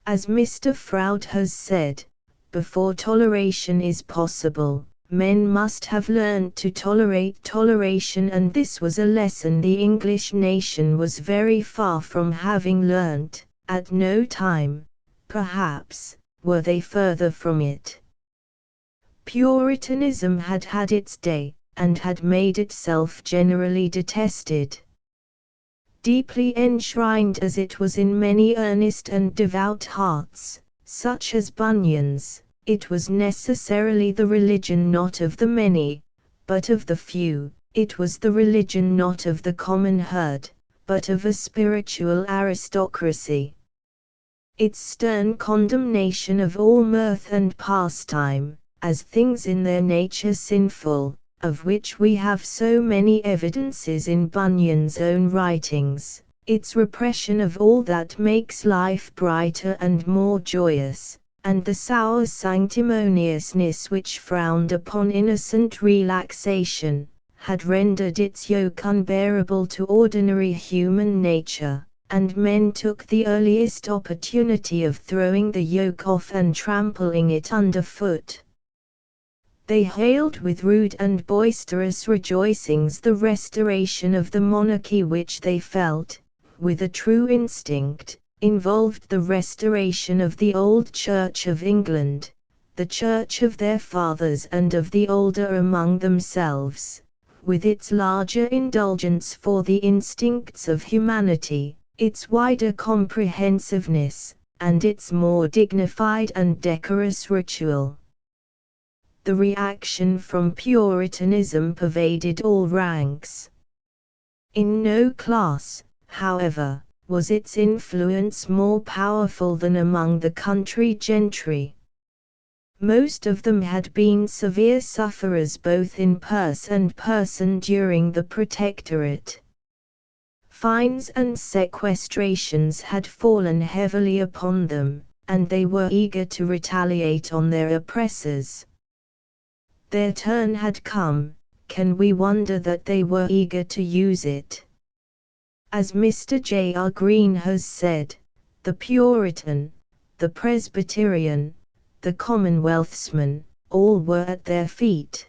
As Mr. Froude has said, before toleration is possible, men must have learned to tolerate toleration, and this was a lesson the English nation was very far from having learnt. At no time, perhaps, were they further from it. Puritanism had had its day, and had made itself generally detested. Deeply enshrined as it was in many earnest and devout hearts, such as Bunyan's, It was necessarily the religion not of the many, but of the few. It was the religion not of the common herd, but of a spiritual aristocracy. Its stern condemnation of all mirth and pastime, as things in their nature sinful, of which we have so many evidences in Bunyan's own writings, its repression of all that makes life brighter and more joyous, and the sour sanctimoniousness which frowned upon innocent relaxation, had rendered its yoke unbearable to ordinary human nature, and men took the earliest opportunity of throwing the yoke off and trampling it underfoot. They hailed with rude and boisterous rejoicings the restoration of the monarchy which they felt, with a true instinct, involved the restoration of the old Church of England, the Church of their fathers and of the older among themselves, with its larger indulgence for the instincts of humanity, its wider comprehensiveness, and its more dignified and decorous ritual. The reaction from Puritanism pervaded all ranks. In no class, however, was its influence more powerful than among the country gentry. Most of them had been severe sufferers both in purse and person during the Protectorate. Fines and sequestrations had fallen heavily upon them, and they were eager to retaliate on their oppressors. Their turn had come. Can we wonder that they were eager to use it? As Mr. J. R. Green has said, the Puritan, the Presbyterian, the Commonwealthsman, all were at their feet.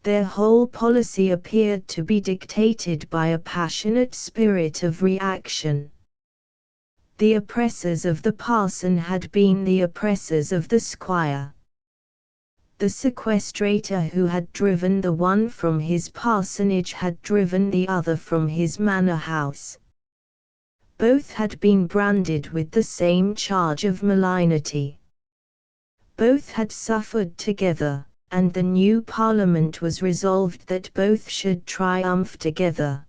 Their whole policy appeared to be dictated by a passionate spirit of reaction. The oppressors of the parson had been the oppressors of the squire. The sequestrator who had driven the one from his parsonage had driven the other from his manor house. Both had been branded with the same charge of malignity. Both had suffered together, and the new Parliament was resolved that both should triumph together.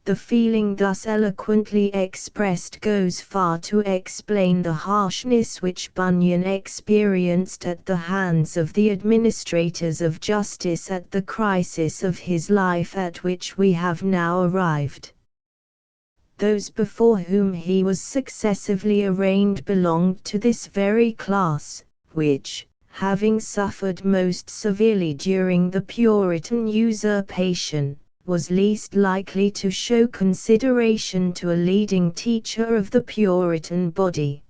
The feeling thus eloquently expressed goes far to explain the harshness which Bunyan experienced at the hands of the administrators of justice at the crisis of his life at which we have now arrived. Those before whom he was successively arraigned belonged to this very class, which, having suffered most severely during the Puritan usurpation, was least likely to show consideration to a leading teacher of the Puritan body.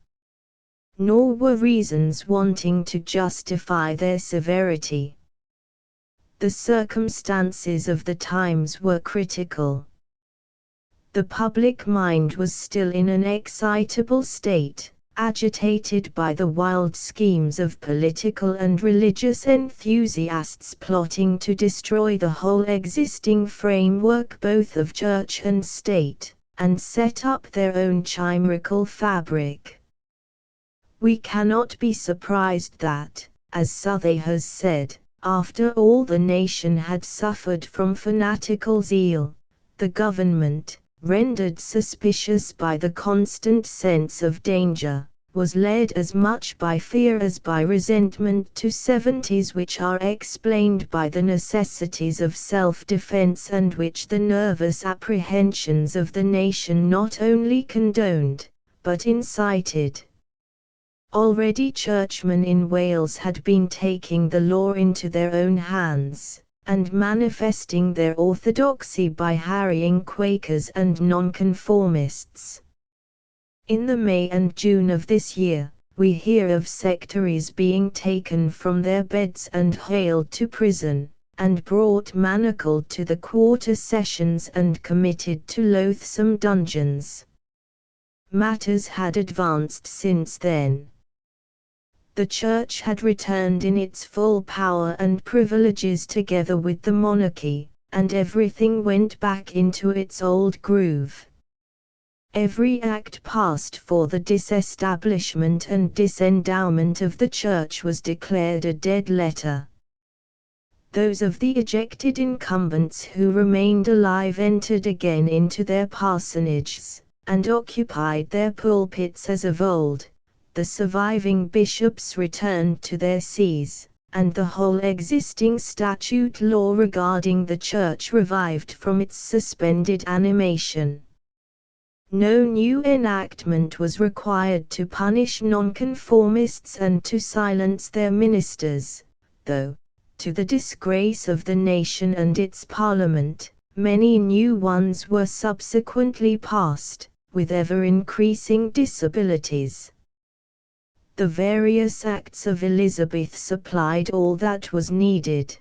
Nor were reasons wanting to justify their severity. The circumstances of the times were critical. The public mind was still in an excitable state, agitated by the wild schemes of political and religious enthusiasts plotting to destroy the whole existing framework both of church and state, and set up their own chimerical fabric. We cannot be surprised that, as Southey has said, after all the nation had suffered from fanatical zeal, the government, rendered suspicious by the constant sense of danger, was led as much by fear as by resentment to severities which are explained by the necessities of self-defense and which the nervous apprehensions of the nation not only condoned, but incited. Already churchmen in Wales had been taking the law into their own hands, and manifesting their orthodoxy by harrying Quakers and nonconformists. In the May and June of this year, we hear of sectaries being taken from their beds and haled to prison, and brought manacled to the quarter sessions and committed to loathsome dungeons. Matters had advanced since then. The Church had returned in its full power and privileges together with the monarchy, and everything went back into its old groove. every act passed for the disestablishment and disendowment of the Church was declared a dead letter. Those of the ejected incumbents who remained alive entered again into their parsonages, and occupied their pulpits as of old. The surviving bishops returned to their sees, and the whole existing statute law regarding the Church revived from its suspended animation. No new enactment was required to punish nonconformists and to silence their ministers, though, to the disgrace of the nation and its parliament, many new ones were subsequently passed, with ever-increasing disabilities. The various acts of Elizabeth supplied all that was needed.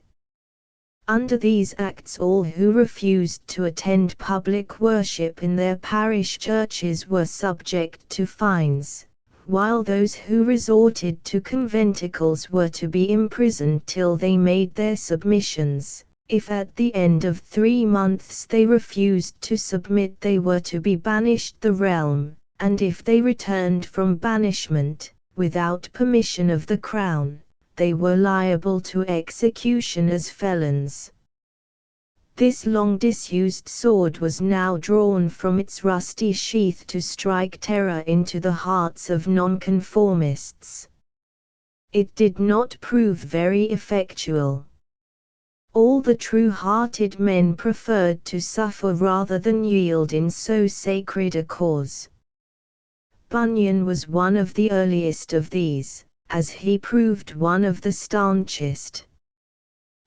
Under these acts all who refused to attend public worship in their parish churches were subject to fines, while those who resorted to conventicles were to be imprisoned till they made their submissions. If at the end of 3 months they refused to submit, they were to be banished the realm, and if they returned from banishment, without permission of the crown, they were liable to execution as felons. This long disused sword was now drawn from its rusty sheath to strike terror into the hearts of nonconformists. It did not prove very effectual. All the true-hearted men preferred to suffer rather than yield in so sacred a cause. Bunyan was one of the earliest of these, as he proved one of the staunchest.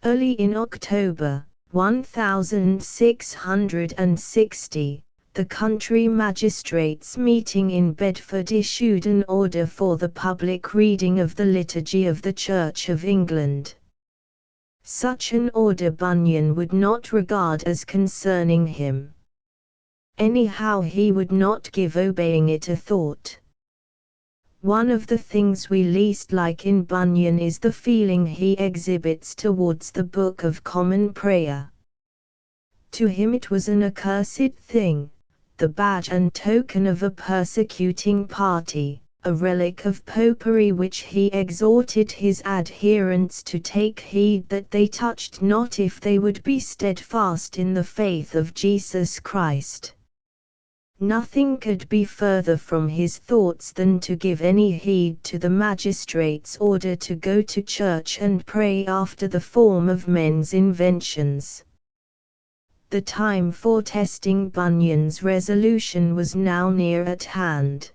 Early in October 1660, the country magistrates meeting in Bedford issued an order for the public reading of the Liturgy of the Church of England. Such an order Bunyan would not regard as concerning him. Anyhow, he would not give obeying it a thought. One of the things we least like in Bunyan is the feeling he exhibits towards the Book of Common Prayer. To him it was an accursed thing, the badge and token of a persecuting party, a relic of popery which he exhorted his adherents to take heed that they touched not if they would be steadfast in the faith of Jesus Christ. Nothing could be further from his thoughts than to give any heed to the magistrate's order to go to church and pray after the form of men's inventions. The time for testing Bunyan's resolution was now near at hand.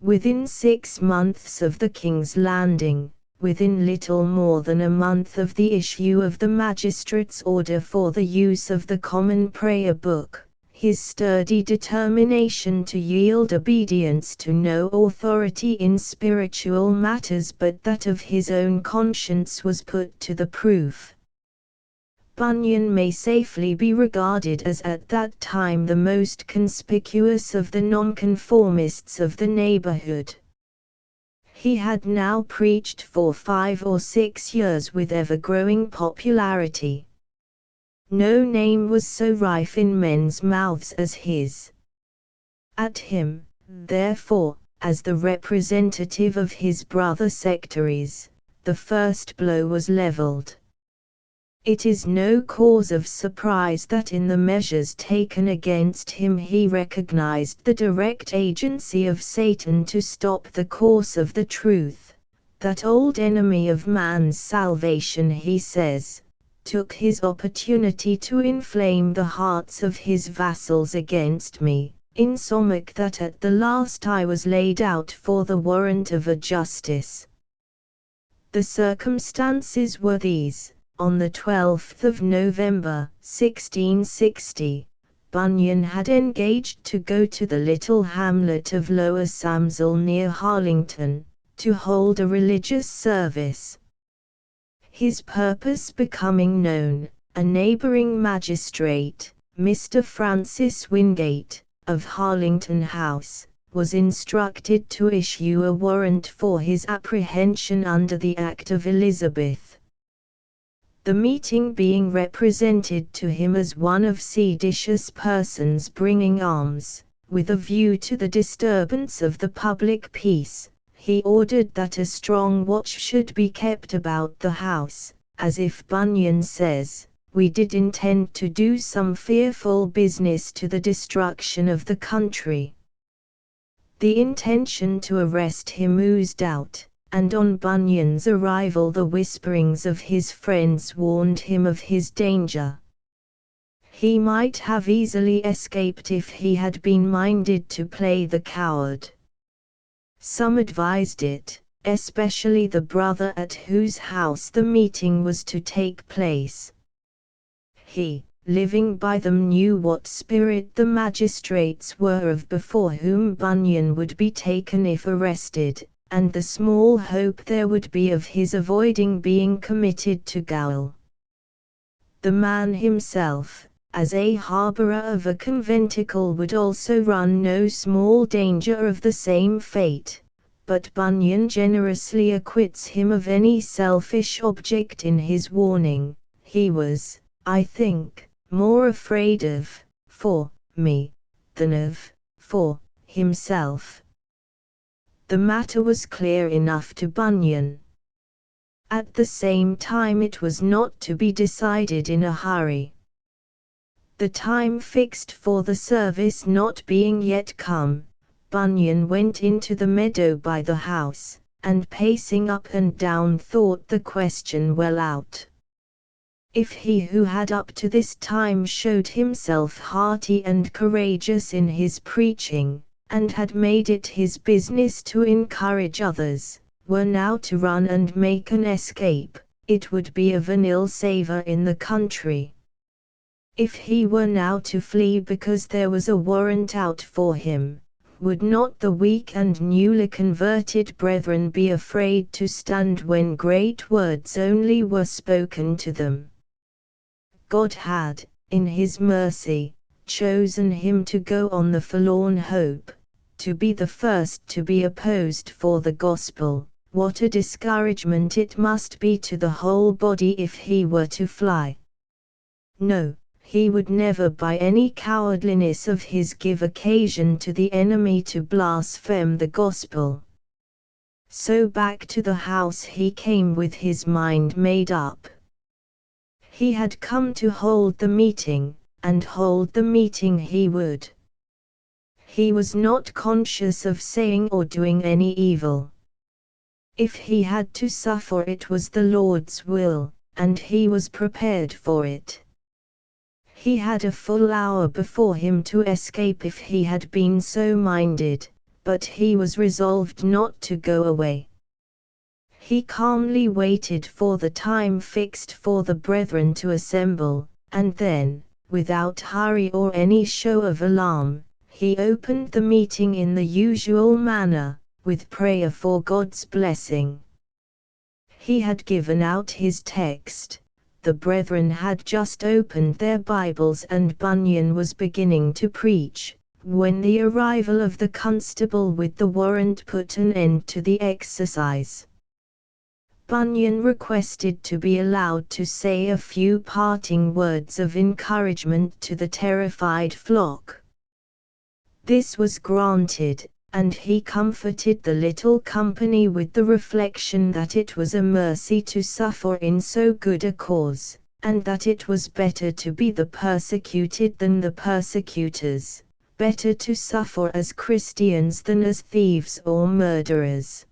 Within 6 months of the King's landing, within little more than a month of the issue of the magistrate's order for the use of the Common Prayer Book, his sturdy determination to yield obedience to no authority in spiritual matters but that of his own conscience was put to the proof. Bunyan may safely be regarded as at that time the most conspicuous of the nonconformists of the neighborhood. He had now preached for 5 or 6 years with ever-growing popularity. No name was so rife in men's mouths as his. At him, therefore, as the representative of his brother sectaries, the first blow was levelled. It is no cause of surprise that in the measures taken against him he recognized the direct agency of Satan to stop the course of the truth. That old enemy of man's salvation, he says, took his opportunity to inflame the hearts of his vassals against me, insomuch that at the last I was laid out for the warrant of a justice. The circumstances were these. On the 12th of November, 1660, Bunyan had engaged to go to the little hamlet of Lower Samsel near Harlington, to hold a religious service. His purpose becoming known, a neighbouring magistrate, Mr. Francis Wingate, of Harlington House, was instructed to issue a warrant for his apprehension under the Act of Elizabeth. The meeting being represented to him as one of seditious persons bringing arms, with a view to the disturbance of the public peace, he ordered that a strong watch should be kept about the house, as if Bunyan says, "We did intend to do some fearful business to the destruction of the country." The intention to arrest him oozed out, and on Bunyan's arrival the whisperings of his friends warned him of his danger. He might have easily escaped if he had been minded to play the coward. Some advised it, especially the brother at whose house the meeting was to take place. He, living by them, knew what spirit the magistrates were of before whom Bunyan would be taken if arrested, and the small hope there would be of his avoiding being committed to gaol. The man himself, as a harbourer of a conventicle, would also run no small danger of the same fate, but Bunyan generously acquits him of any selfish object in his warning. He was, I think, more afraid of, for me, than of, for himself. The matter was clear enough to Bunyan. At the same time it was not to be decided in a hurry. The time fixed for the service not being yet come, Bunyan went into the meadow by the house, and pacing up and down thought the question well out. If he who had up to this time showed himself hearty and courageous in his preaching, and had made it his business to encourage others, were now to run and make an escape, it would be of an ill savour in the country. If he were now to flee because there was a warrant out for him, would not the weak and newly converted brethren be afraid to stand when great words only were spoken to them? God had, in his mercy, chosen him to go on the forlorn hope, to be the first to be opposed for the gospel. What a discouragement it must be to the whole body if he were to fly! No, he would never by any cowardliness of his give occasion to the enemy to blaspheme the gospel. So back to the house he came with his mind made up. He had come to hold the meeting, and hold the meeting he would. He was not conscious of saying or doing any evil. If he had to suffer, it was the Lord's will, and he was prepared for it. He had a full hour before him to escape if he had been so minded, but he was resolved not to go away. He calmly waited for the time fixed for the brethren to assemble, and then, without hurry or any show of alarm, he opened the meeting in the usual manner, with prayer for God's blessing. He had given out his text. The brethren had just opened their Bibles and Bunyan was beginning to preach, when the arrival of the constable with the warrant put an end to the exercise. Bunyan requested to be allowed to say a few parting words of encouragement to the terrified flock. This was granted, and he comforted the little company with the reflection that it was a mercy to suffer in so good a cause, and that it was better to be the persecuted than the persecutors, better to suffer as Christians than as thieves or murderers.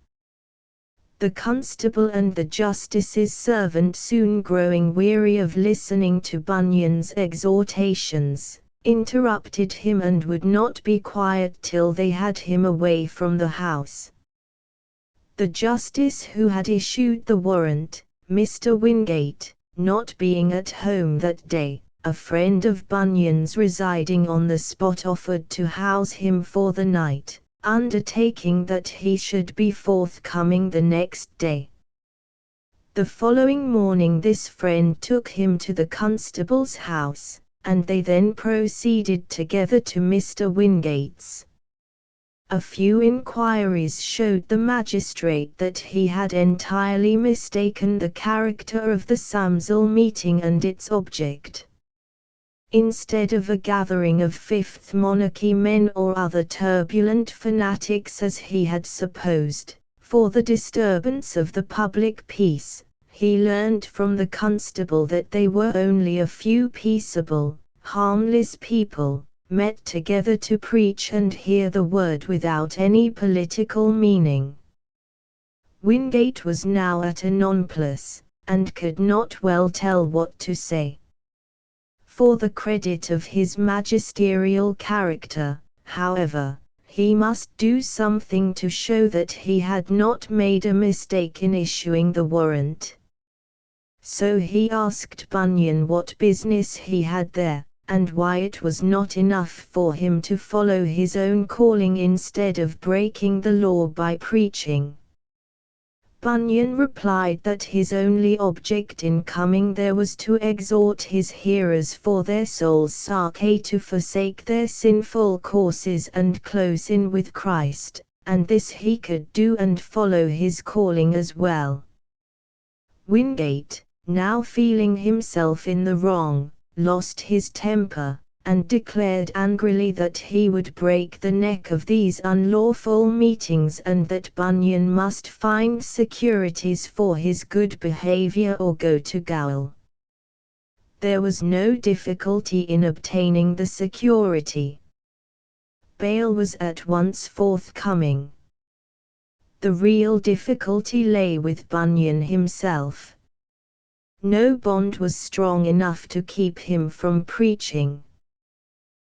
The constable and the justice's servant, soon growing weary of listening to Bunyan's exhortations, interrupted him and would not be quiet till they had him away from the house. The justice who had issued the warrant, Mr. Wingate, not being at home that day, a friend of Bunyan's residing on the spot offered to house him for the night, undertaking that he should be forthcoming the next day. The following morning this friend took him to the constable's house, and they then proceeded together to Mr. Wingate's. A few inquiries showed the magistrate that he had entirely mistaken the character of the Samsel meeting and its object. instead of a gathering of Fifth Monarchy men or other turbulent fanatics as he had supposed, for the disturbance of the public peace, he learnt from the constable that they were only a few peaceable, harmless people, met together to preach and hear the word without any political meaning. Wingate was now at a nonplus, and could not well tell what to say. For the credit of his magisterial character, however, he must do something to show that he had not made a mistake in issuing the warrant. So he asked Bunyan what business he had there, and why it was not enough for him to follow his own calling instead of breaking the law by preaching. Bunyan replied that his only object in coming there was to exhort his hearers for their souls' sake to forsake their sinful courses and close in with Christ, and this he could do and follow his calling as well. Wingate, now feeling himself in the wrong, lost his temper, and declared angrily that he would break the neck of these unlawful meetings and that Bunyan must find securities for his good behavior or go to gaol. There was no difficulty in obtaining the security. Bail was at once forthcoming. The real difficulty lay with Bunyan himself. No bond was strong enough to keep him from preaching.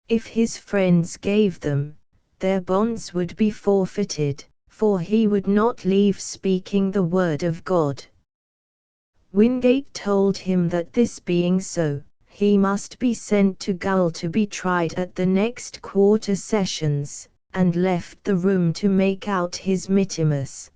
If his friends gave them, their bonds would be forfeited, for he would not leave speaking the word of God. Wingate told him that this being so, he must be sent to gaol to be tried at the next quarter sessions, and left the room to make out his mittimus.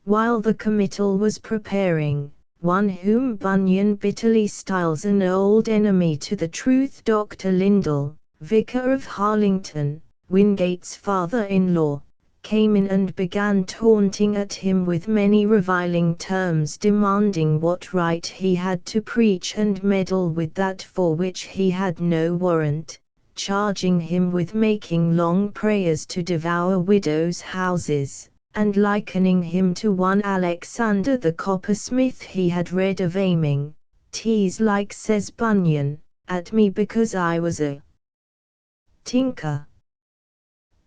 While the committal was preparing, one whom Bunyan bitterly styles an old enemy to the truth, Dr. Lindell, vicar of Harlington, Wingate's father-in-law, came in and began taunting at him with many reviling terms, demanding what right he had to preach and meddle with that for which he had no warrant, charging him with making long prayers to devour widows' houses, and likening him to one Alexander the coppersmith he had read of, aiming, "'Tis like," says Bunyan, "at me because I was a tinker."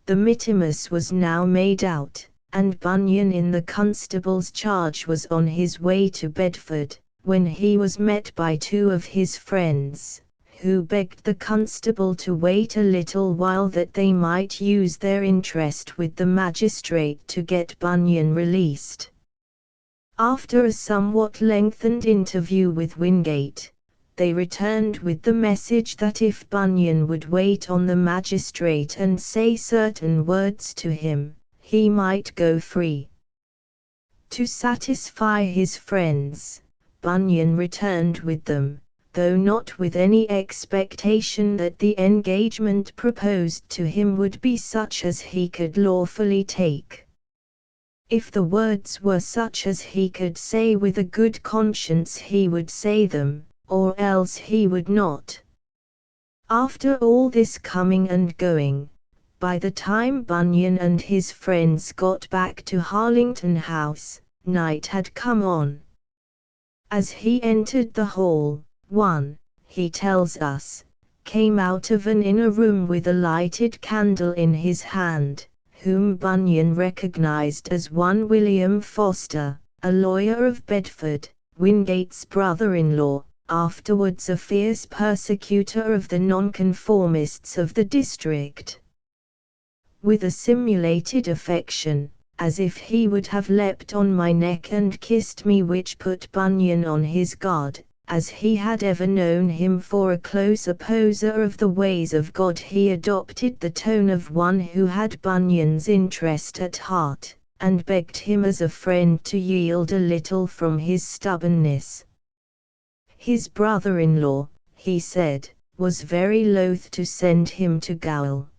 The mittimus was now made out, and Bunyan in the constable's charge was on his way to Bedford, when he was met by two of his friends, who begged the constable to wait a little while that they might use their interest with the magistrate to get Bunyan released. After a somewhat lengthened interview with Wingate, they returned with the message that if Bunyan would wait on the magistrate and say certain words to him, he might go free. To satisfy his friends, Bunyan returned with them, though not with any expectation that the engagement proposed to him would be such as he could lawfully take. If the words were such as he could say with a good conscience, he would say them, or else he would not. After all this coming and going, by the time Bunyan and his friends got back to Harlington House, night had come on. As he entered the hall, one, he tells us, came out of an inner room with a lighted candle in his hand, whom Bunyan recognized as one William Foster, a lawyer of Bedford, Wingate's brother-in-law, afterwards a fierce persecutor of the nonconformists of the district. With a simulated affection, as if he would have leapt on my neck and kissed me, which put Bunyan on his guard, as he had ever known him for a close opposer of the ways of God, he adopted the tone of one who had Bunyan's interest at heart, and begged him as a friend to yield a little from his stubbornness. His brother-in-law, he said, was very loath to send him to gaol.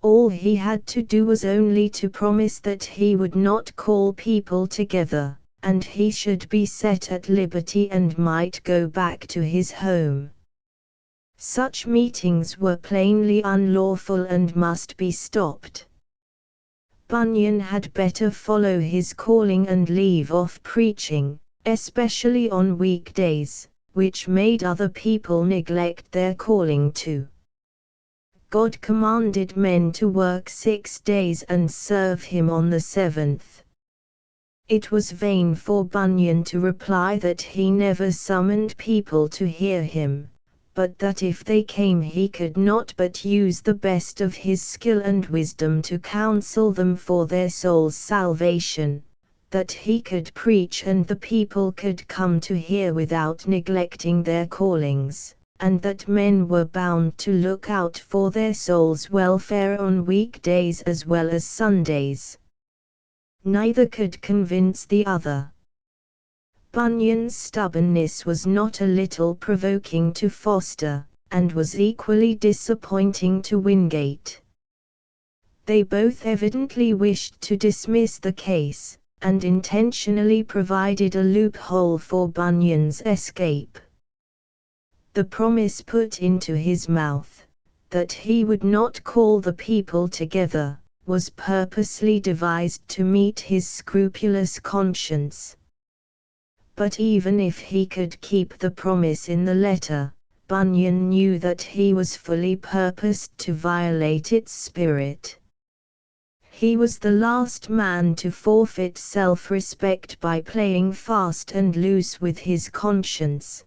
All he had to do was only to promise that he would not call people together, and he should be set at liberty and might go back to his home. Such meetings were plainly unlawful and must be stopped. Bunyan had better follow his calling and leave off preaching, especially on weekdays, which made other people neglect their calling too. God commanded men to work 6 days and serve him on the seventh. It was vain for Bunyan to reply that he never summoned people to hear him, but that if they came he could not but use the best of his skill and wisdom to counsel them for their soul's salvation, that he could preach and the people could come to hear without neglecting their callings, and that men were bound to look out for their soul's welfare on weekdays as well as Sundays. Neither could convince the other. Bunyan's stubbornness was not a little provoking to Foster, and was equally disappointing to Wingate. They both evidently wished to dismiss the case, and intentionally provided a loophole for Bunyan's escape. The promise put into his mouth, that he would not call the people together, was purposely devised to meet his scrupulous conscience. But even if he could keep the promise in the letter, Bunyan knew that he was fully purposed to violate its spirit. He was the last man to forfeit self-respect by playing fast and loose with his conscience.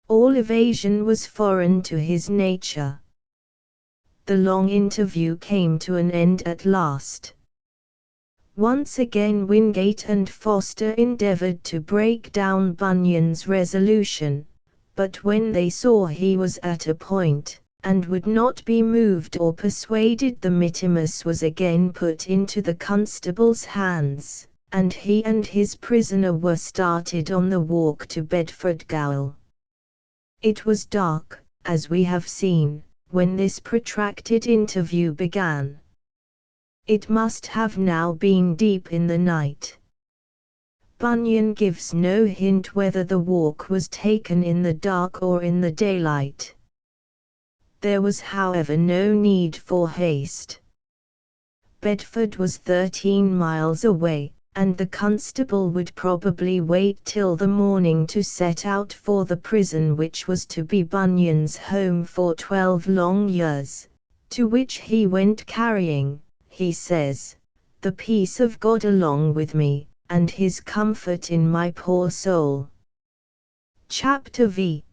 All evasion was foreign to his nature. The long interview came to an end at last. Once again Wingate and Foster endeavored to break down Bunyan's resolution, but when they saw he was at a point, and would not be moved or persuaded, the mittimus was again put into the constable's hands, and he and his prisoner were started on the walk to Bedford Gaol. It was dark, as we have seen, when this protracted interview began. It must have now been deep in the night. Bunyan gives no hint whether the walk was taken in the dark or in the daylight. There was however no need for haste. Bedford was 13 miles away, and the constable would probably wait till the morning to set out for the prison which was to be Bunyan's home for 12 long years, to which he went carrying, he says, the peace of God along with me, and his comfort in my poor soul. Chapter V.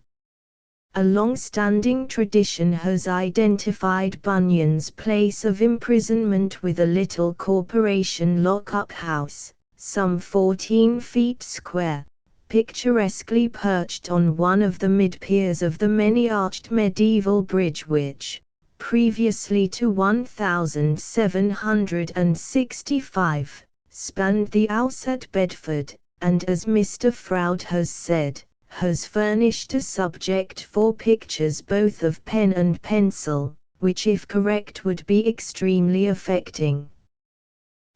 A long-standing tradition has identified Bunyan's place of imprisonment with a little corporation lock-up house, some 14 feet square, picturesquely perched on one of the mid-piers of the many-arched medieval bridge which, previously to 1765, spanned the Ouse at Bedford, and as Mr. Froude has said, has furnished a subject for pictures both of pen and pencil, which if correct would be extremely affecting.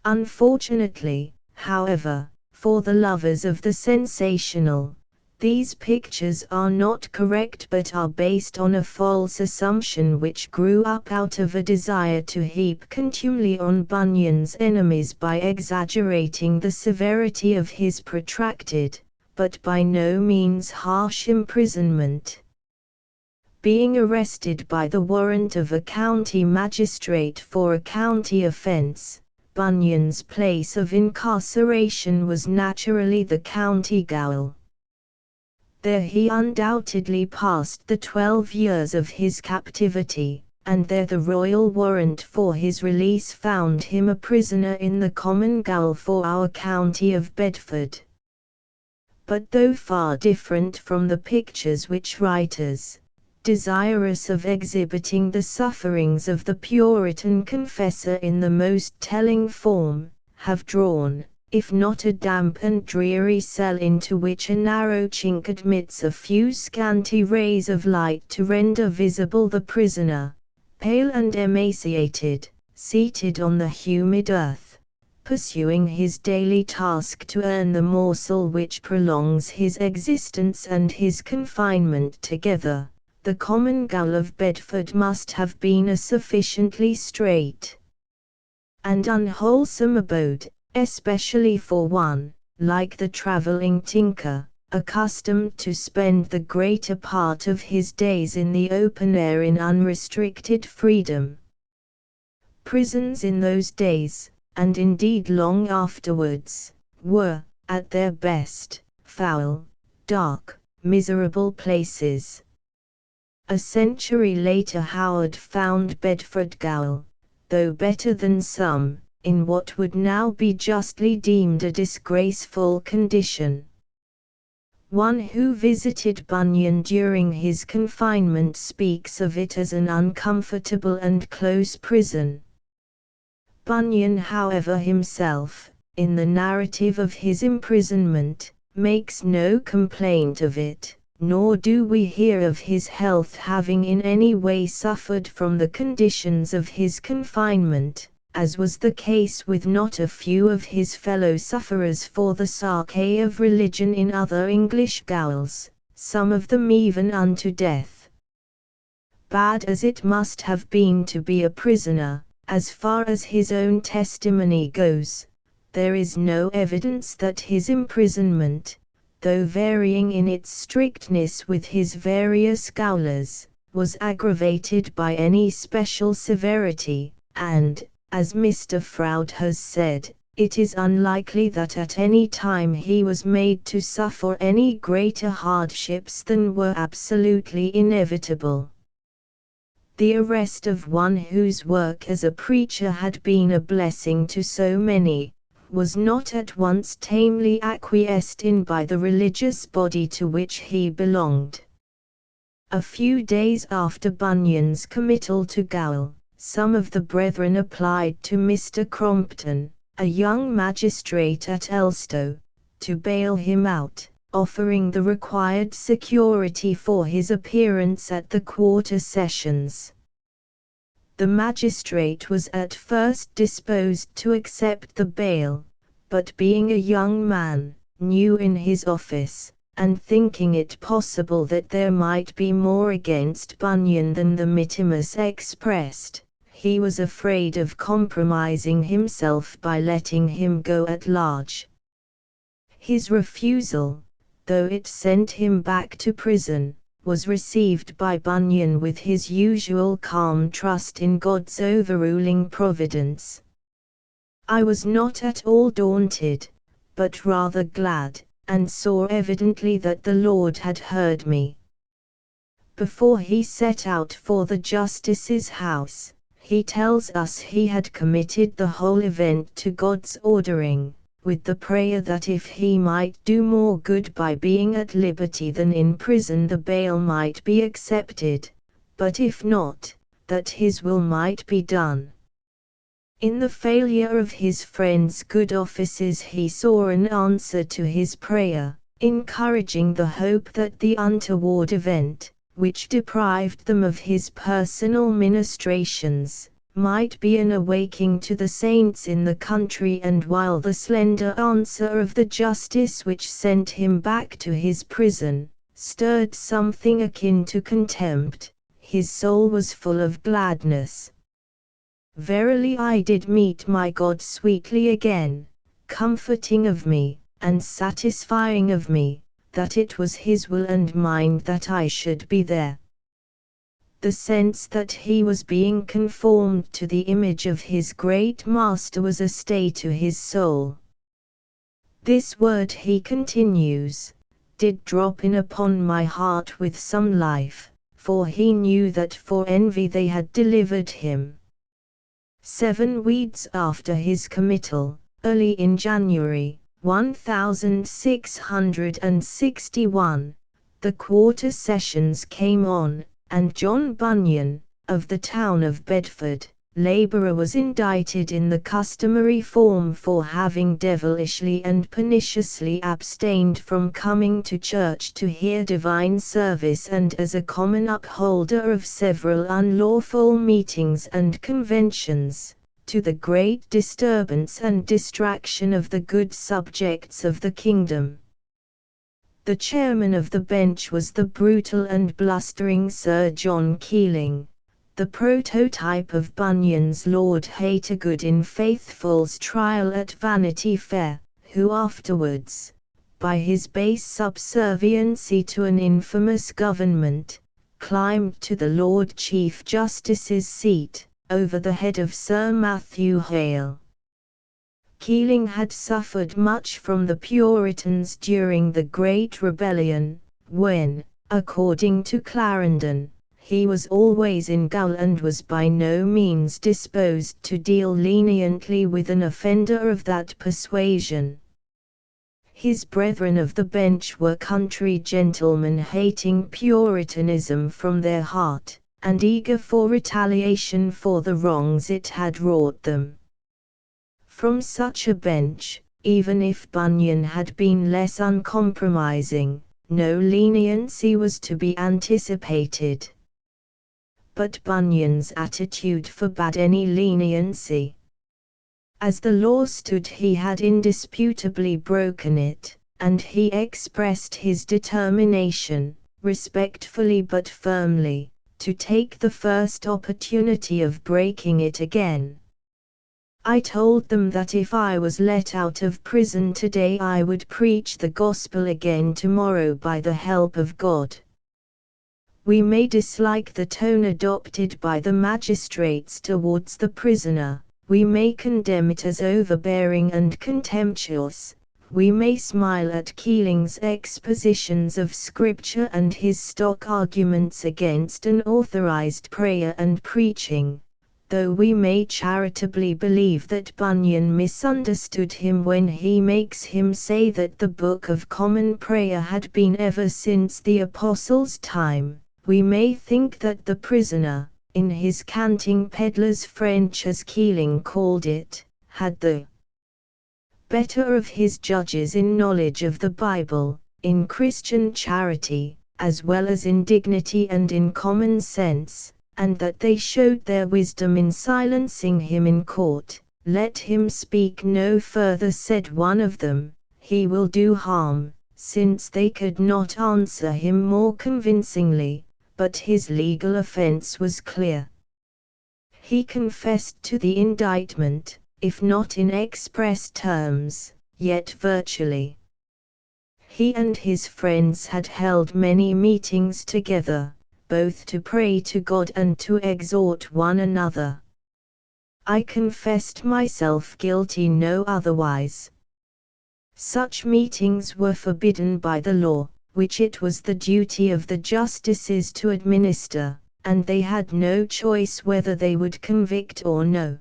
Unfortunately, however, for the lovers of the sensational, these pictures are not correct but are based on a false assumption which grew up out of a desire to heap contumely on Bunyan's enemies by exaggerating the severity of his protracted, but by no means harsh imprisonment. Being arrested by the warrant of a county magistrate for a county offence, Bunyan's place of incarceration was naturally the county gaol. There he undoubtedly passed the 12 years of his captivity, and there the royal warrant for his release found him a prisoner in the common gaol for our county of Bedford. But though far different from the pictures which writers, desirous of exhibiting the sufferings of the Puritan confessor in the most telling form, have drawn, if not a damp and dreary cell into which a narrow chink admits a few scanty rays of light to render visible the prisoner, pale and emaciated, seated on the humid earth, pursuing his daily task to earn the morsel which prolongs his existence and his confinement together, the common gaol of Bedford must have been a sufficiently strait and unwholesome abode, especially for one, like the travelling tinker, accustomed to spend the greater part of his days in the open air in unrestricted freedom. Prisons in those days, and indeed long afterwards, were, at their best, foul, dark, miserable places. A century later Howard found Bedford Gaol, though better than some, in what would now be justly deemed a disgraceful condition. One who visited Bunyan during his confinement speaks of it as an uncomfortable and close prison. Bunyan, however, himself, in the narrative of his imprisonment, makes no complaint of it, nor do we hear of his health having in any way suffered from the conditions of his confinement, as was the case with not a few of his fellow sufferers for the sake of religion in other English gaols, some of them even unto death. Bad as it must have been to be a prisoner, as far as his own testimony goes, there is no evidence that his imprisonment, though varying in its strictness with his various gaolers, was aggravated by any special severity, and, as Mr. Froude has said, it is unlikely that at any time he was made to suffer any greater hardships than were absolutely inevitable. The arrest of one whose work as a preacher had been a blessing to so many, was not at once tamely acquiesced in by the religious body to which he belonged. A few days after Bunyan's committal to gaol, some of the brethren applied to Mr. Crompton, a young magistrate at Elstow, to bail him out, offering the required security for his appearance at the quarter sessions. The magistrate was at first disposed to accept the bail, but being a young man, new in his office, and thinking it possible that there might be more against Bunyan than the mittimus expressed, he was afraid of compromising himself by letting him go at large. His refusal, though it sent him back to prison, was received by Bunyan with his usual calm trust in God's overruling providence. I was not at all daunted, but rather glad, and saw evidently that the Lord had heard me. Before he set out for the justice's house, he tells us he had committed the whole event to God's ordering, with the prayer that if he might do more good by being at liberty than in prison the bail might be accepted, but if not, that his will might be done. In the failure of his friends' good offices he saw an answer to his prayer, encouraging the hope that the untoward event, which deprived them of his personal ministrations, might be an awaking to the saints in the country, and while the slender answer of the justice which sent him back to his prison, stirred something akin to contempt, his soul was full of gladness. Verily I did meet my God sweetly again, comforting of me, and satisfying of me, that it was his will and mine that I should be there. The sense that he was being conformed to the image of his great Master was a stay to his soul. This word, he continues, did drop in upon my heart with some life, for he knew that for envy they had delivered him. 7 weeks after his committal, early in January, 1661, the quarter sessions came on, and John Bunyan, of the town of Bedford, labourer, was indicted in the customary form for having devilishly and perniciously abstained from coming to church to hear divine service, and as a common upholder of several unlawful meetings and conventions, to the great disturbance and distraction of the good subjects of the kingdom. The chairman of the bench was the brutal and blustering Sir John Keeling, the prototype of Bunyan's Lord Hatergood in Faithful's trial at Vanity Fair, who afterwards, by his base subserviency to an infamous government, climbed to the Lord Chief Justice's seat, over the head of Sir Matthew Hale. Keeling had suffered much from the Puritans during the Great Rebellion, when, according to Clarendon, he was always in gaol and was by no means disposed to deal leniently with an offender of that persuasion. His brethren of the bench were country gentlemen hating Puritanism from their heart, and eager for retaliation for the wrongs it had wrought them. From such a bench, even if Bunyan had been less uncompromising, no leniency was to be anticipated. But Bunyan's attitude forbade any leniency. As the law stood, he had indisputably broken it, and he expressed his determination, respectfully but firmly, to take the first opportunity of breaking it again. I told them that if I was let out of prison today I would preach the gospel again tomorrow by the help of God. We may dislike the tone adopted by the magistrates towards the prisoner, we may condemn it as overbearing and contemptuous, we may smile at Keeling's expositions of Scripture and his stock arguments against unauthorized prayer and preaching, though we may charitably believe that Bunyan misunderstood him when he makes him say that the Book of Common Prayer had been ever since the Apostles' time, we may think that the prisoner, in his canting peddler's French as Keeling called it, had the better of his judges in knowledge of the Bible, in Christian charity, as well as in dignity and in common sense, and that they showed their wisdom in silencing him in court. Let him speak no further, said one of them, he will do harm, since they could not answer him more convincingly, but his legal offense was clear. He confessed to the indictment, if not in express terms, yet virtually. He and his friends had held many meetings together, both to pray to God and to exhort one another. I confessed myself guilty no otherwise. Such meetings were forbidden by the law, which it was the duty of the justices to administer, and they had no choice whether they would convict or no.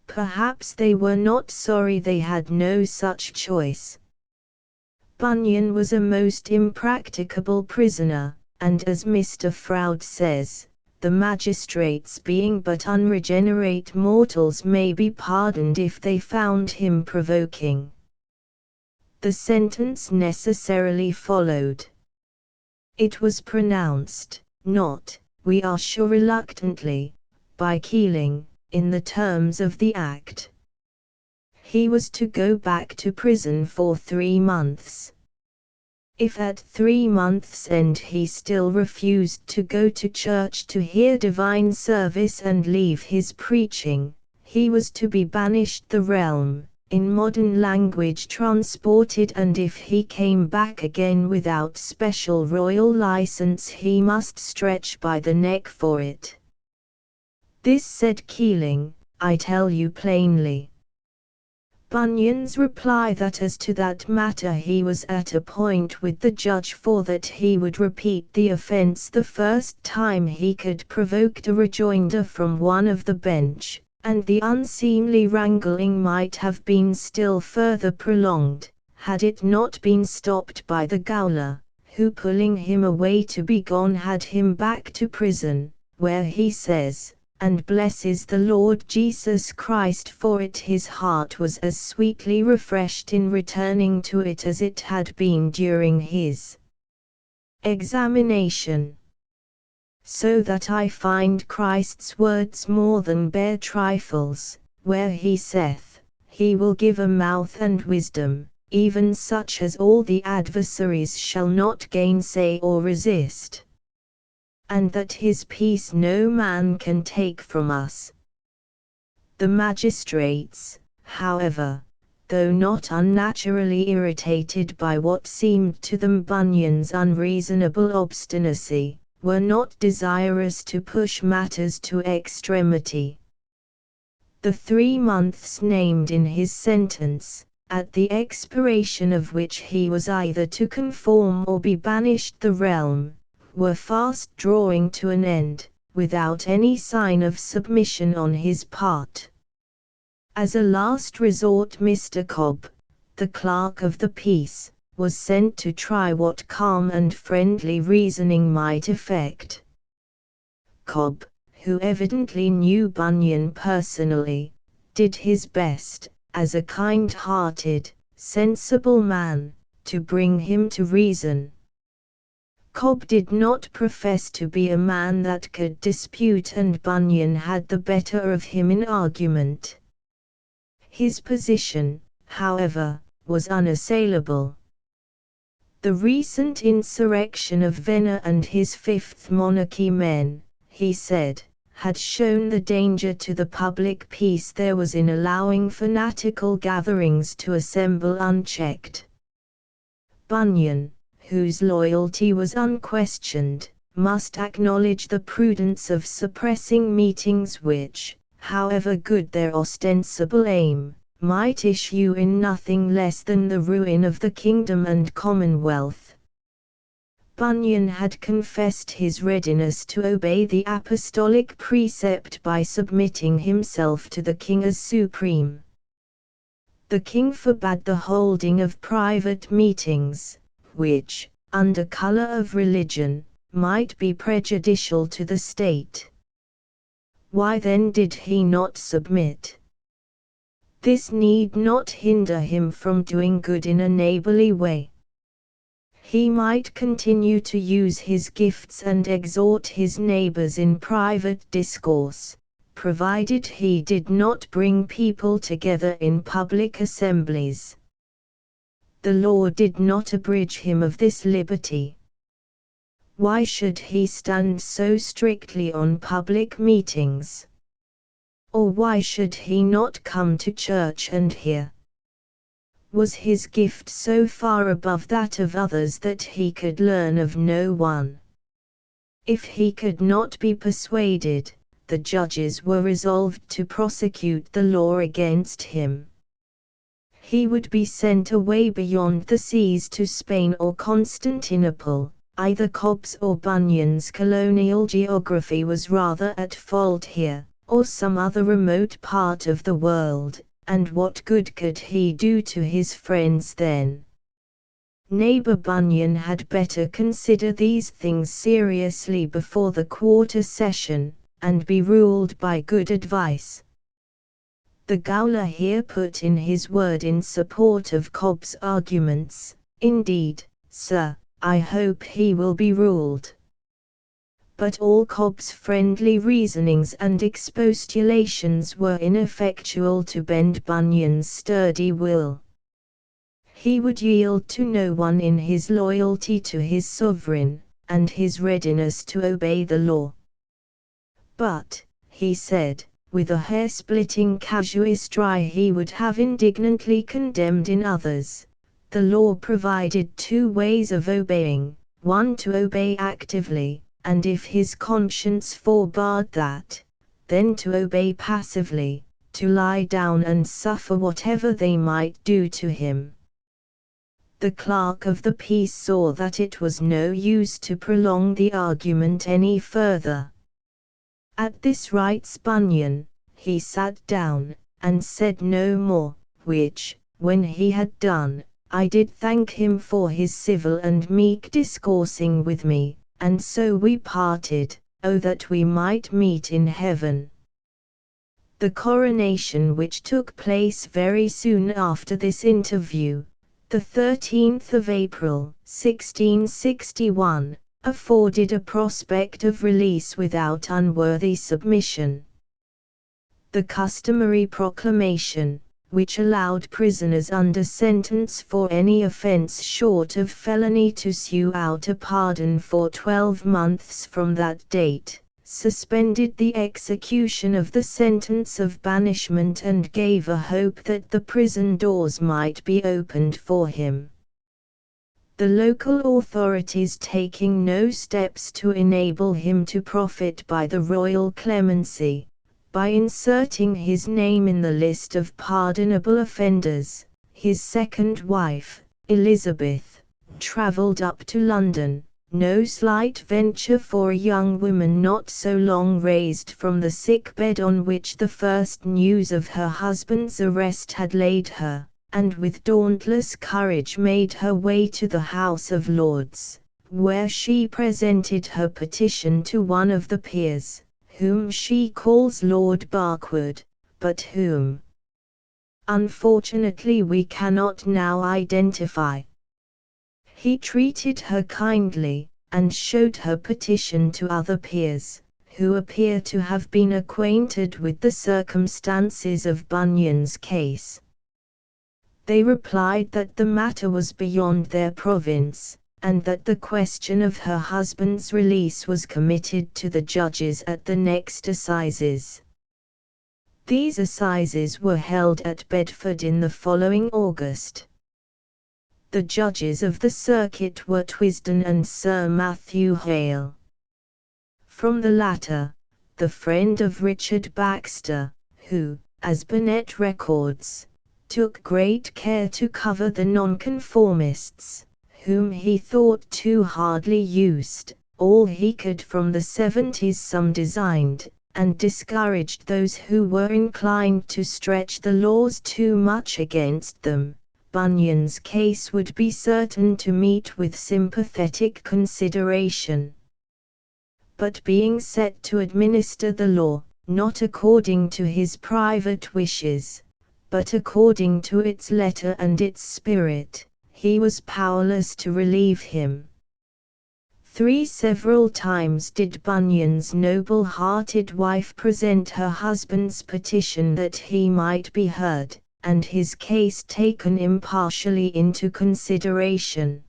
Perhaps they were not sorry they had no such choice. Bunyan was a most impracticable prisoner, and as Mr. Froude says, the magistrates being but unregenerate mortals may be pardoned if they found him provoking. The sentence necessarily followed. It was pronounced, not, we are sure reluctantly, by Keeling, in the terms of the Act. He was to go back to prison for 3 months. If at 3 months' end he still refused to go to church to hear divine service and leave his preaching, he was to be banished the realm, in modern language transported, and if he came back again without special royal license he must stretch by the neck for it. This, said Keeling, I tell you plainly. Bunyan's reply that as to that matter he was at a point with the judge, for that he would repeat the offence the first time he could, provoked a rejoinder from one of the bench, and the unseemly wrangling might have been still further prolonged, had it not been stopped by the gaoler, who pulling him away to be gone had him back to prison, where he says, and blesses the Lord Jesus Christ for it, his heart was as sweetly refreshed in returning to it as it had been during his examination. So that I find Christ's words more than bare trifles, where he saith, he will give a mouth and wisdom, even such as all the adversaries shall not gainsay or resist. And that his peace no man can take from us. The magistrates, however, though not unnaturally irritated by what seemed to them Bunyan's unreasonable obstinacy, were not desirous to push matters to extremity. The 3 months named in his sentence, at the expiration of which he was either to conform or be banished the realm, were fast drawing to an end, without any sign of submission on his part. As a last resort Mr. Cobb, the clerk of the peace, was sent to try what calm and friendly reasoning might effect. Cobb, who evidently knew Bunyan personally, did his best, as a kind-hearted, sensible man, to bring him to reason. Cobb did not profess to be a man that could dispute, and Bunyan had the better of him in argument. His position, however, was unassailable. The recent insurrection of Vena and his Fifth Monarchy men, he said, had shown the danger to the public peace there was in allowing fanatical gatherings to assemble unchecked. Bunyan, whose loyalty was unquestioned, must acknowledge the prudence of suppressing meetings which, however good their ostensible aim, might issue in nothing less than the ruin of the kingdom and commonwealth. Bunyan had confessed his readiness to obey the apostolic precept by submitting himself to the king as supreme. The king forbade the holding of private meetings, which, under color of religion, might be prejudicial to the state. Why then did he not submit? This need not hinder him from doing good in a neighborly way. He might continue to use his gifts and exhort his neighbors in private discourse, provided he did not bring people together in public assemblies. The law did not abridge him of this liberty. Why should he stand so strictly on public meetings? Or why should he not come to church and hear? Was his gift so far above that of others that he could learn of no one? If he could not be persuaded, the judges were resolved to prosecute the law against him. He would be sent away beyond the seas to Spain or Constantinople. Either Cobb's or Bunyan's colonial geography was rather at fault here, or some other remote part of the world, and what good could he do to his friends then? Neighbor Bunyan had better consider these things seriously before the quarter session, and be ruled by good advice. The gaoler here put in his word in support of Cobb's arguments. Indeed, sir, I hope he will be ruled. But all Cobb's friendly reasonings and expostulations were ineffectual to bend Bunyan's sturdy will. He would yield to no one in his loyalty to his sovereign, and his readiness to obey the law. But, he said, with a hair-splitting casuistry he would have indignantly condemned in others, the law provided 2 ways of obeying, one to obey actively, and if his conscience forbade that, then to obey passively, to lie down and suffer whatever they might do to him. The clerk of the peace saw that it was no use to prolong the argument any further. At this writes Bunyan, he sat down, and said no more, which, when he had done, I did thank him for his civil and meek discoursing with me, and so we parted, oh that we might meet in heaven. The coronation which took place very soon after this interview, the 13th of April, 1661, afforded a prospect of release without unworthy submission. The customary proclamation, which allowed prisoners under sentence for any offense short of felony to sue out a pardon for 12 months from that date, suspended the execution of the sentence of banishment and gave a hope that the prison doors might be opened for him. The local authorities taking no steps to enable him to profit by the royal clemency, by inserting his name in the list of pardonable offenders, his second wife, Elizabeth, travelled up to London, no slight venture for a young woman not so long raised from the sick bed on which the first news of her husband's arrest had laid her, and with dauntless courage made her way to the House of Lords, where she presented her petition to one of the peers, whom she calls Lord Barkwood, but whom, unfortunately, we cannot now identify. He treated her kindly, and showed her petition to other peers, who appear to have been acquainted with the circumstances of Bunyan's case. They replied that the matter was beyond their province, and that the question of her husband's release was committed to the judges at the next assizes. These assizes were held at Bedford in the following August. The judges of the circuit were Twisden and Sir Matthew Hale. From the latter, the friend of Richard Baxter, who, as Burnet records, took great care to cover the nonconformists, whom he thought too hardly used, all he could from the 70s some designed, and discouraged those who were inclined to stretch the laws too much against them. Bunyan's case would be certain to meet with sympathetic consideration. But being set to administer the law, not according to his private wishes, but according to its letter and its spirit, he was powerless to relieve him. 3 several times did Bunyan's noble-hearted wife present her husband's petition that he might be heard, and his case taken impartially into consideration.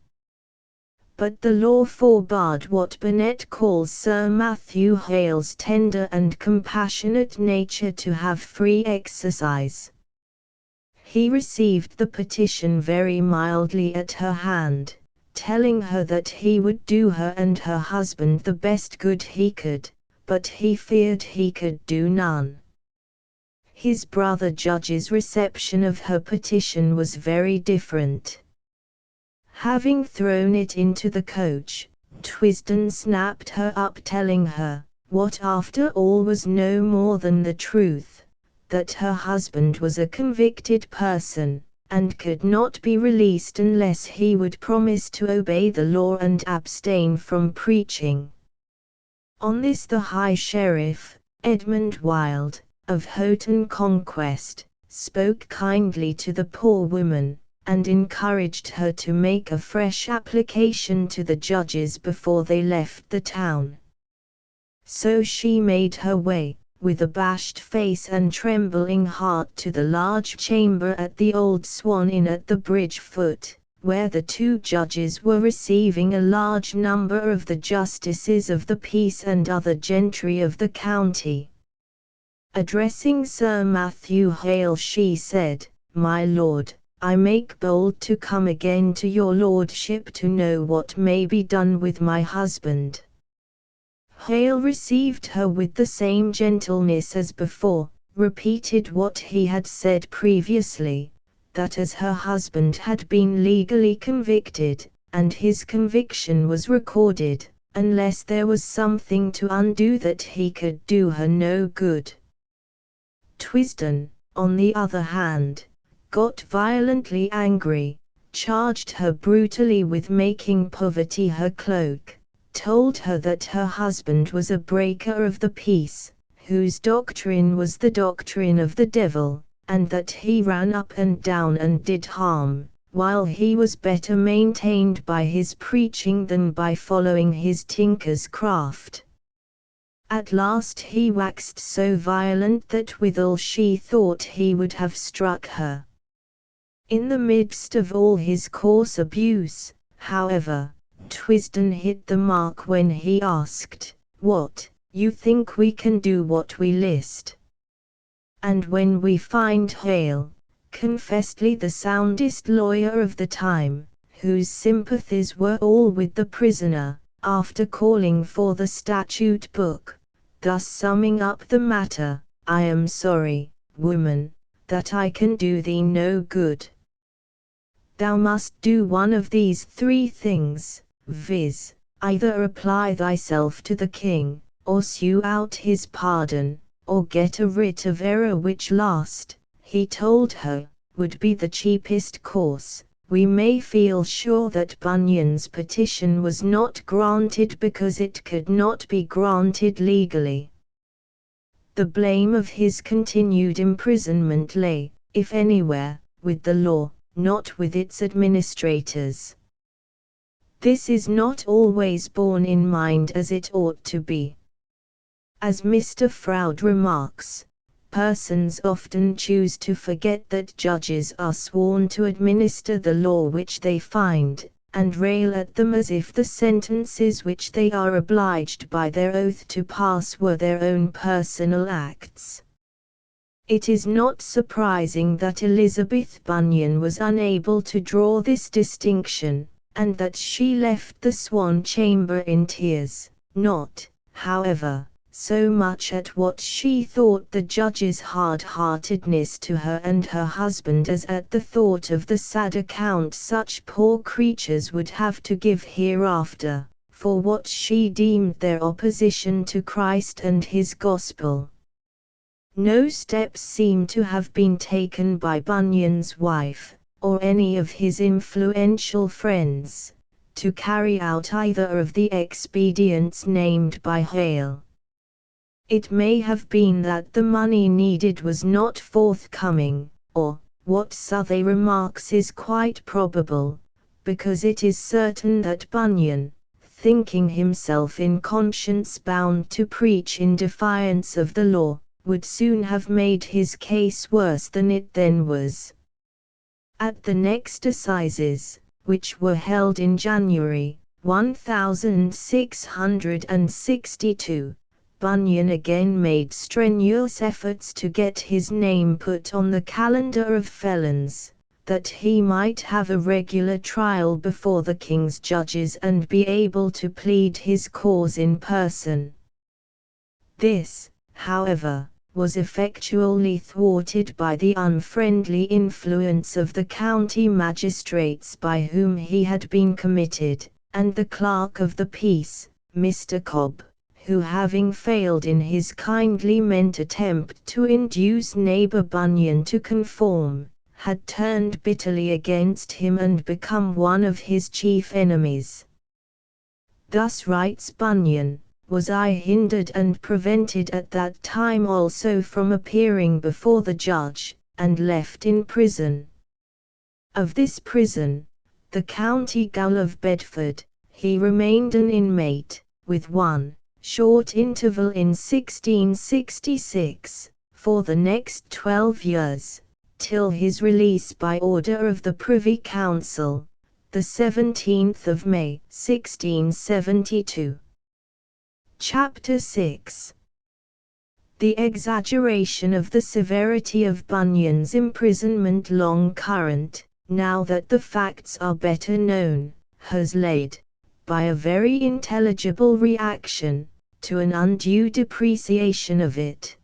But the law forbade what Burnet calls Sir Matthew Hale's tender and compassionate nature to have free exercise. He received the petition very mildly at her hand, telling her that he would do her and her husband the best good he could, but he feared he could do none. His brother judge's reception of her petition was very different. Having thrown it into the coach, Twisden snapped her up, telling her, what after all was no more than the truth, that her husband was a convicted person, and could not be released unless he would promise to obey the law and abstain from preaching. On this the High Sheriff, Edmund Wild, of Houghton Conquest, spoke kindly to the poor woman, and encouraged her to make a fresh application to the judges before they left the town. So she made her way, with abashed face and trembling heart, to the large chamber at the Old Swan Inn at the bridge foot, where the 2 judges were receiving a large number of the justices of the peace and other gentry of the county. Addressing Sir Matthew Hale, she said, "My lord, I make bold to come again to your lordship to know what may be done with my husband." Hale received her with the same gentleness as before, repeated what he had said previously, that as her husband had been legally convicted, and his conviction was recorded, unless there was something to undo that he could do her no good. Twisden, on the other hand, got violently angry, charged her brutally with making poverty her cloak, told her that her husband was a breaker of the peace, whose doctrine was the doctrine of the devil, and that he ran up and down and did harm, while he was better maintained by his preaching than by following his tinker's craft. At last he waxed so violent that withal she thought he would have struck her. In the midst of all his coarse abuse, however, Twisden hit the mark when he asked, "What, you think we can do what we list?" And when we find Hale, confessedly the soundest lawyer of the time, whose sympathies were all with the prisoner, after calling for the statute book, thus summing up the matter, "I am sorry, woman, that I can do thee no good. Thou must do one of these three things, viz., either apply thyself to the king, or sue out his pardon, or get a writ of error, which last," he told her, "would be the cheapest course." We may feel sure that Bunyan's petition was not granted because it could not be granted legally. The blame of his continued imprisonment lay, if anywhere, with the law, not with its administrators. This is not always borne in mind as it ought to be. As Mr. Froude remarks, persons often choose to forget that judges are sworn to administer the law which they find, and rail at them as if the sentences which they are obliged by their oath to pass were their own personal acts. It is not surprising that Elizabeth Bunyan was unable to draw this distinction, and that she left the Swan Chamber in tears, not, however, so much at what she thought the judge's hard-heartedness to her and her husband as at the thought of the sad account such poor creatures would have to give hereafter, for what she deemed their opposition to Christ and his gospel. No steps seem to have been taken by Bunyan's wife, or any of his influential friends, to carry out either of the expedients named by Hale. It may have been that the money needed was not forthcoming, or, what Southey remarks is quite probable, because it is certain that Bunyan, thinking himself in conscience bound to preach in defiance of the law, would soon have made his case worse than it then was. At the next assizes, which were held in January, 1662, Bunyan again made strenuous efforts to get his name put on the calendar of felons, that he might have a regular trial before the king's judges and be able to plead his cause in person. This, however, was effectually thwarted by the unfriendly influence of the county magistrates by whom he had been committed, and the clerk of the peace, Mr. Cobb, who, having failed in his kindly meant attempt to induce neighbour Bunyan to conform, had turned bitterly against him and become one of his chief enemies. Thus writes Bunyan, "Was I hindered and prevented at that time also from appearing before the judge, and left in prison. Of this prison, the county gaol of Bedford, he remained an inmate, with one short interval in 1666, for the next 12 years, till his release by order of the Privy Council, the 17th of May, 1672. Chapter 6. The exaggeration of the severity of Bunyan's imprisonment, long current, now that the facts are better known, has led, by a very intelligible reaction, to an undue depreciation of it.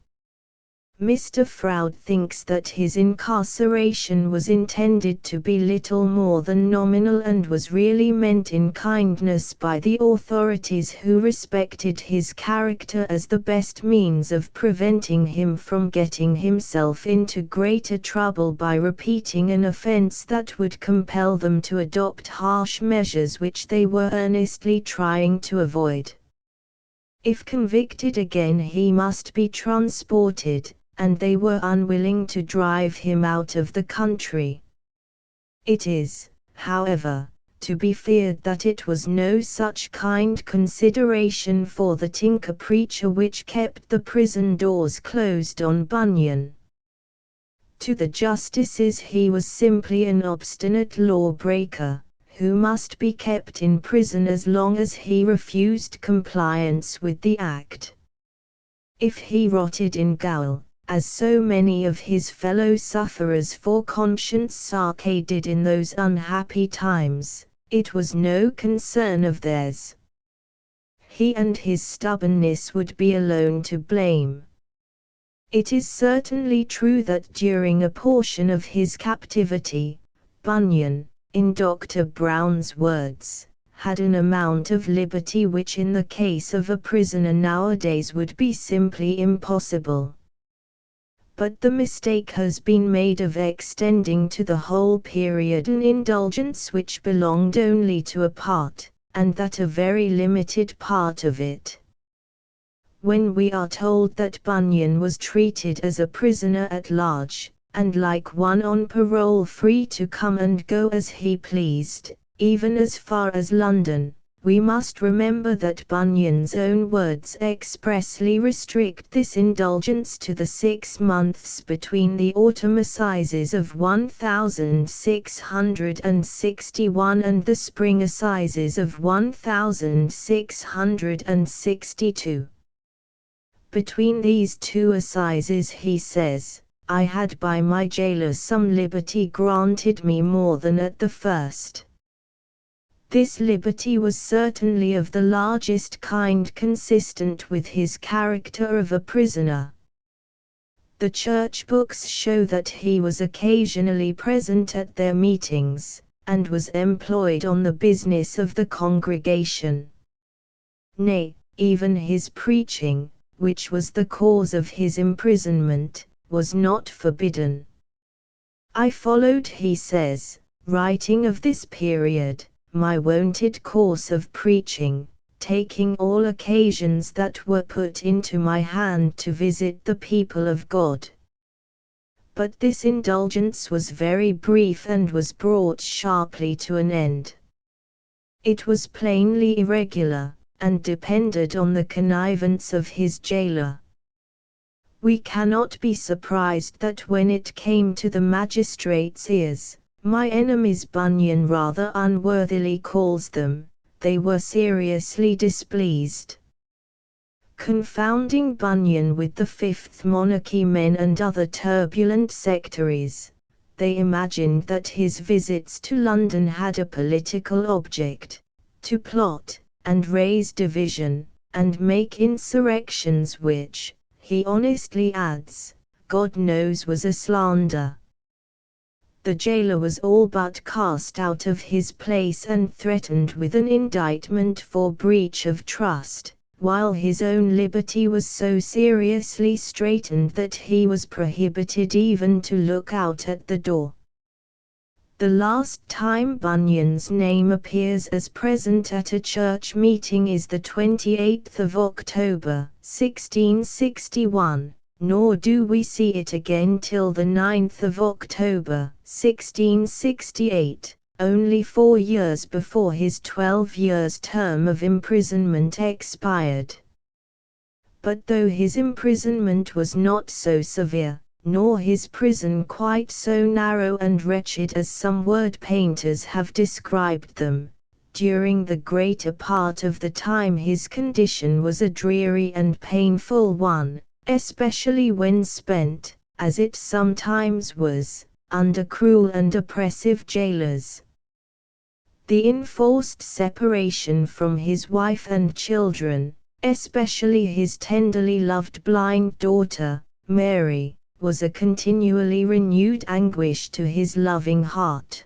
Mr. Froude thinks that his incarceration was intended to be little more than nominal and was really meant in kindness by the authorities, who respected his character as the best means of preventing him from getting himself into greater trouble by repeating an offence that would compel them to adopt harsh measures which they were earnestly trying to avoid. If convicted again he must be transported, and they were unwilling to drive him out of the country. It is, however, to be feared that it was no such kind consideration for the tinker preacher which kept the prison doors closed on Bunyan. To the justices he was simply an obstinate lawbreaker, who must be kept in prison as long as he refused compliance with the act. If he rotted in gaol, as so many of his fellow sufferers for conscience sake did in those unhappy times, it was no concern of theirs. He and his stubbornness would be alone to blame. It is certainly true that during a portion of his captivity, Bunyan, in Dr. Brown's words, had an amount of liberty which in the case of a prisoner nowadays would be simply impossible. But the mistake has been made of extending to the whole period an indulgence which belonged only to a part, and that a very limited part of it. When we are told that Bunyan was treated as a prisoner at large, and like one on parole free to come and go as he pleased, even as far as London, we must remember that Bunyan's own words expressly restrict this indulgence to the 6 months between the autumn assizes of 1661 and the spring assizes of 1662. Between these two assizes he says, I had by my jailor some liberty granted me more than at the first. This liberty was certainly of the largest kind consistent with his character of a prisoner. The church books show that he was occasionally present at their meetings, and was employed on the business of the congregation. Nay, even his preaching, which was the cause of his imprisonment, was not forbidden. I followed, he says, writing of this period, my wonted course of preaching, taking all occasions that were put into my hand to visit the people of God. But this indulgence was very brief and was brought sharply to an end. It was plainly irregular, and depended on the connivance of his jailor. We cannot be surprised that when it came to the magistrate's ears, my enemies Bunyan rather unworthily calls them, they were seriously displeased. Confounding Bunyan with the Fifth Monarchy men and other turbulent sectaries, they imagined that his visits to London had a political object, to plot, and raise division, and make insurrections which, he honestly adds, God knows was a slander. The jailer was all but cast out of his place and threatened with an indictment for breach of trust, while his own liberty was so seriously straitened that he was prohibited even to look out at the door. The last time Bunyan's name appears as present at a church meeting is the 28th of October, 1661, nor do we see it again till the 9th of October, 1668, only 4 years before his 12 years' term of imprisonment expired. But though his imprisonment was not so severe, nor his prison quite so narrow and wretched as some word painters have described them, during the greater part of the time his condition was a dreary and painful one, especially when spent, as it sometimes was, under cruel and oppressive jailers. The enforced separation from his wife and children, especially his tenderly loved blind daughter, Mary, was a continually renewed anguish to his loving heart.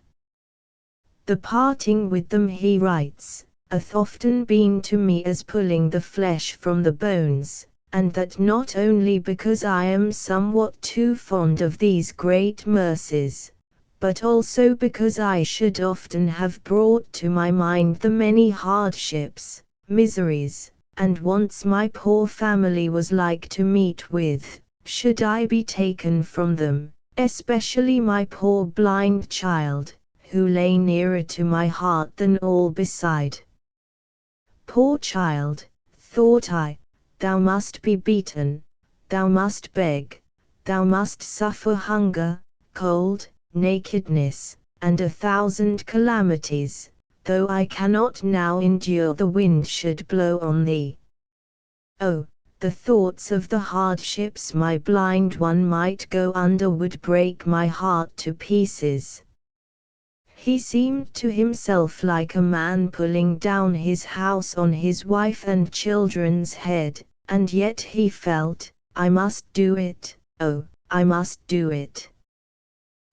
The parting with them, he writes, hath often been to me as pulling the flesh from the bones, and that not only because I am somewhat too fond of these great mercies, but also because I should often have brought to my mind the many hardships, miseries, and wants my poor family was like to meet with, should I be taken from them, especially my poor blind child, who lay nearer to my heart than all beside. Poor child, thought I, thou must be beaten, thou must beg, thou must suffer hunger, cold, nakedness, and 1,000 calamities, though I cannot now endure the wind should blow on thee. Oh, the thoughts of the hardships my blind one might go under would break my heart to pieces. He seemed to himself like a man pulling down his house on his wife and children's head, and yet he felt, I must do it, oh, I must do it.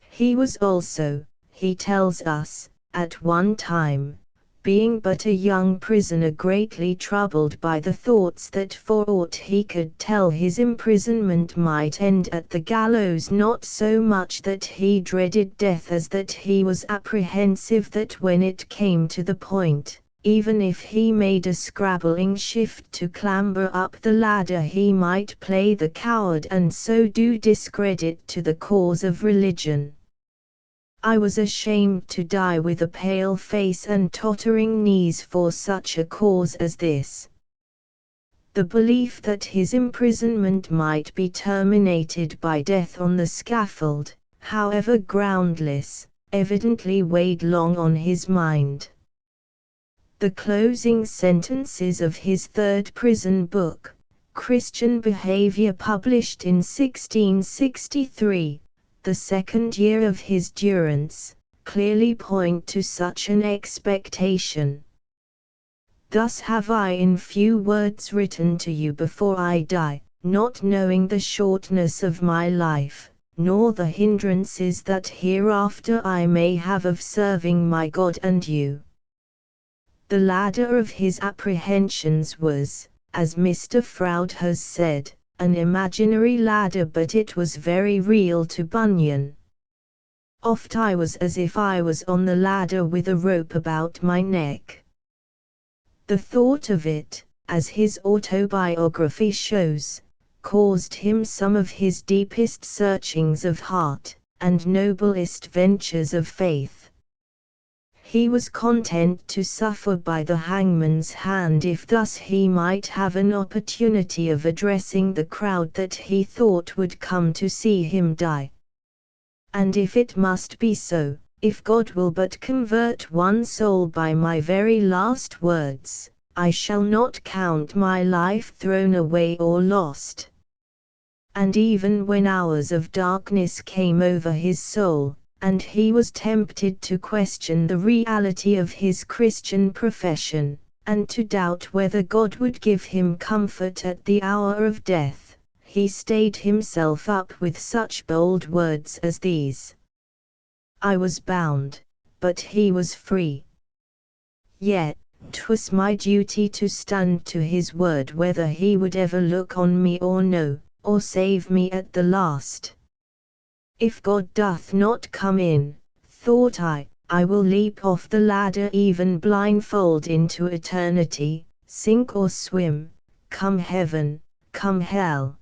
He was also, he tells us, at one time, being but a young prisoner greatly troubled by the thoughts that for aught he could tell his imprisonment might end at the gallows, not so much that he dreaded death as that he was apprehensive that when it came to the point, even if he made a scrabbling shift to clamber up the ladder, he might play the coward and so do discredit to the cause of religion. I was ashamed to die with a pale face and tottering knees for such a cause as this. The belief that his imprisonment might be terminated by death on the scaffold, however groundless, evidently weighed long on his mind. The closing sentences of his third prison book, Christian Behavior, published in 1663, the second year of his durance, clearly point to such an expectation. Thus have I in few words written to you before I die, not knowing the shortness of my life, nor the hindrances that hereafter I may have of serving my God and you. The ladder of his apprehensions was, as Mr. Froude has said, an imaginary ladder, but it was very real to Bunyan. Oft I was as if I was on the ladder with a rope about my neck. The thought of it, as his autobiography shows, caused him some of his deepest searchings of heart, and noblest ventures of faith. He was content to suffer by the hangman's hand if thus he might have an opportunity of addressing the crowd that he thought would come to see him die. And if it must be so, if God will but convert one soul by my very last words, I shall not count my life thrown away or lost. And even when hours of darkness came over his soul, and he was tempted to question the reality of his Christian profession, and to doubt whether God would give him comfort at the hour of death, he stayed himself up with such bold words as these: I was bound, but he was free. Yet, 'twas my duty to stand to his word whether he would ever look on me or no, or save me at the last. If God doth not come in, thought I will leap off the ladder even blindfold into eternity, sink or swim, come heaven, come hell.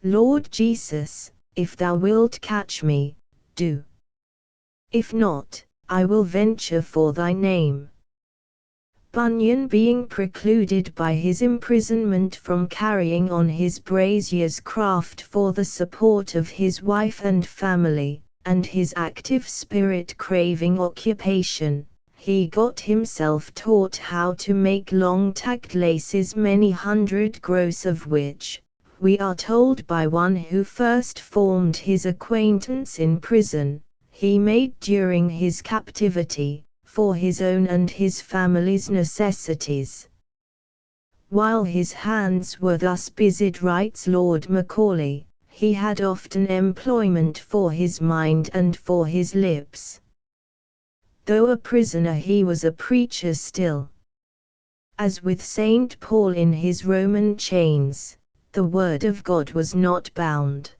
Lord Jesus, if thou wilt catch me, do. If not, I will venture for thy name. Bunyan, being precluded by his imprisonment from carrying on his brazier's craft for the support of his wife and family, and his active spirit craving occupation, he got himself taught how to make long tacked laces, many hundred gross of which, we are told by one who first formed his acquaintance in prison, he made during his captivity, for his own and his family's necessities. While his hands were thus busied, writes Lord Macaulay, he had often employment for his mind and for his lips. Though a prisoner, he was a preacher still. As with St. Paul in his Roman chains, the word of God was not bound.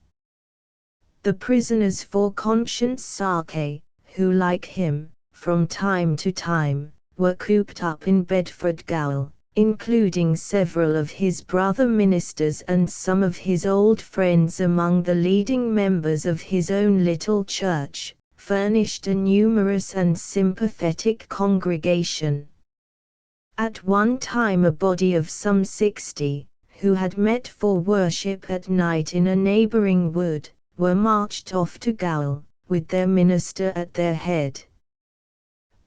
The prisoners for conscience sake, who like him, from time to time, were cooped up in Bedford Gaol, including several of his brother ministers and some of his old friends among the leading members of his own little church, furnished a numerous and sympathetic congregation. At one time a body of some 60, who had met for worship at night in a neighboring wood, were marched off to gaol, with their minister at their head.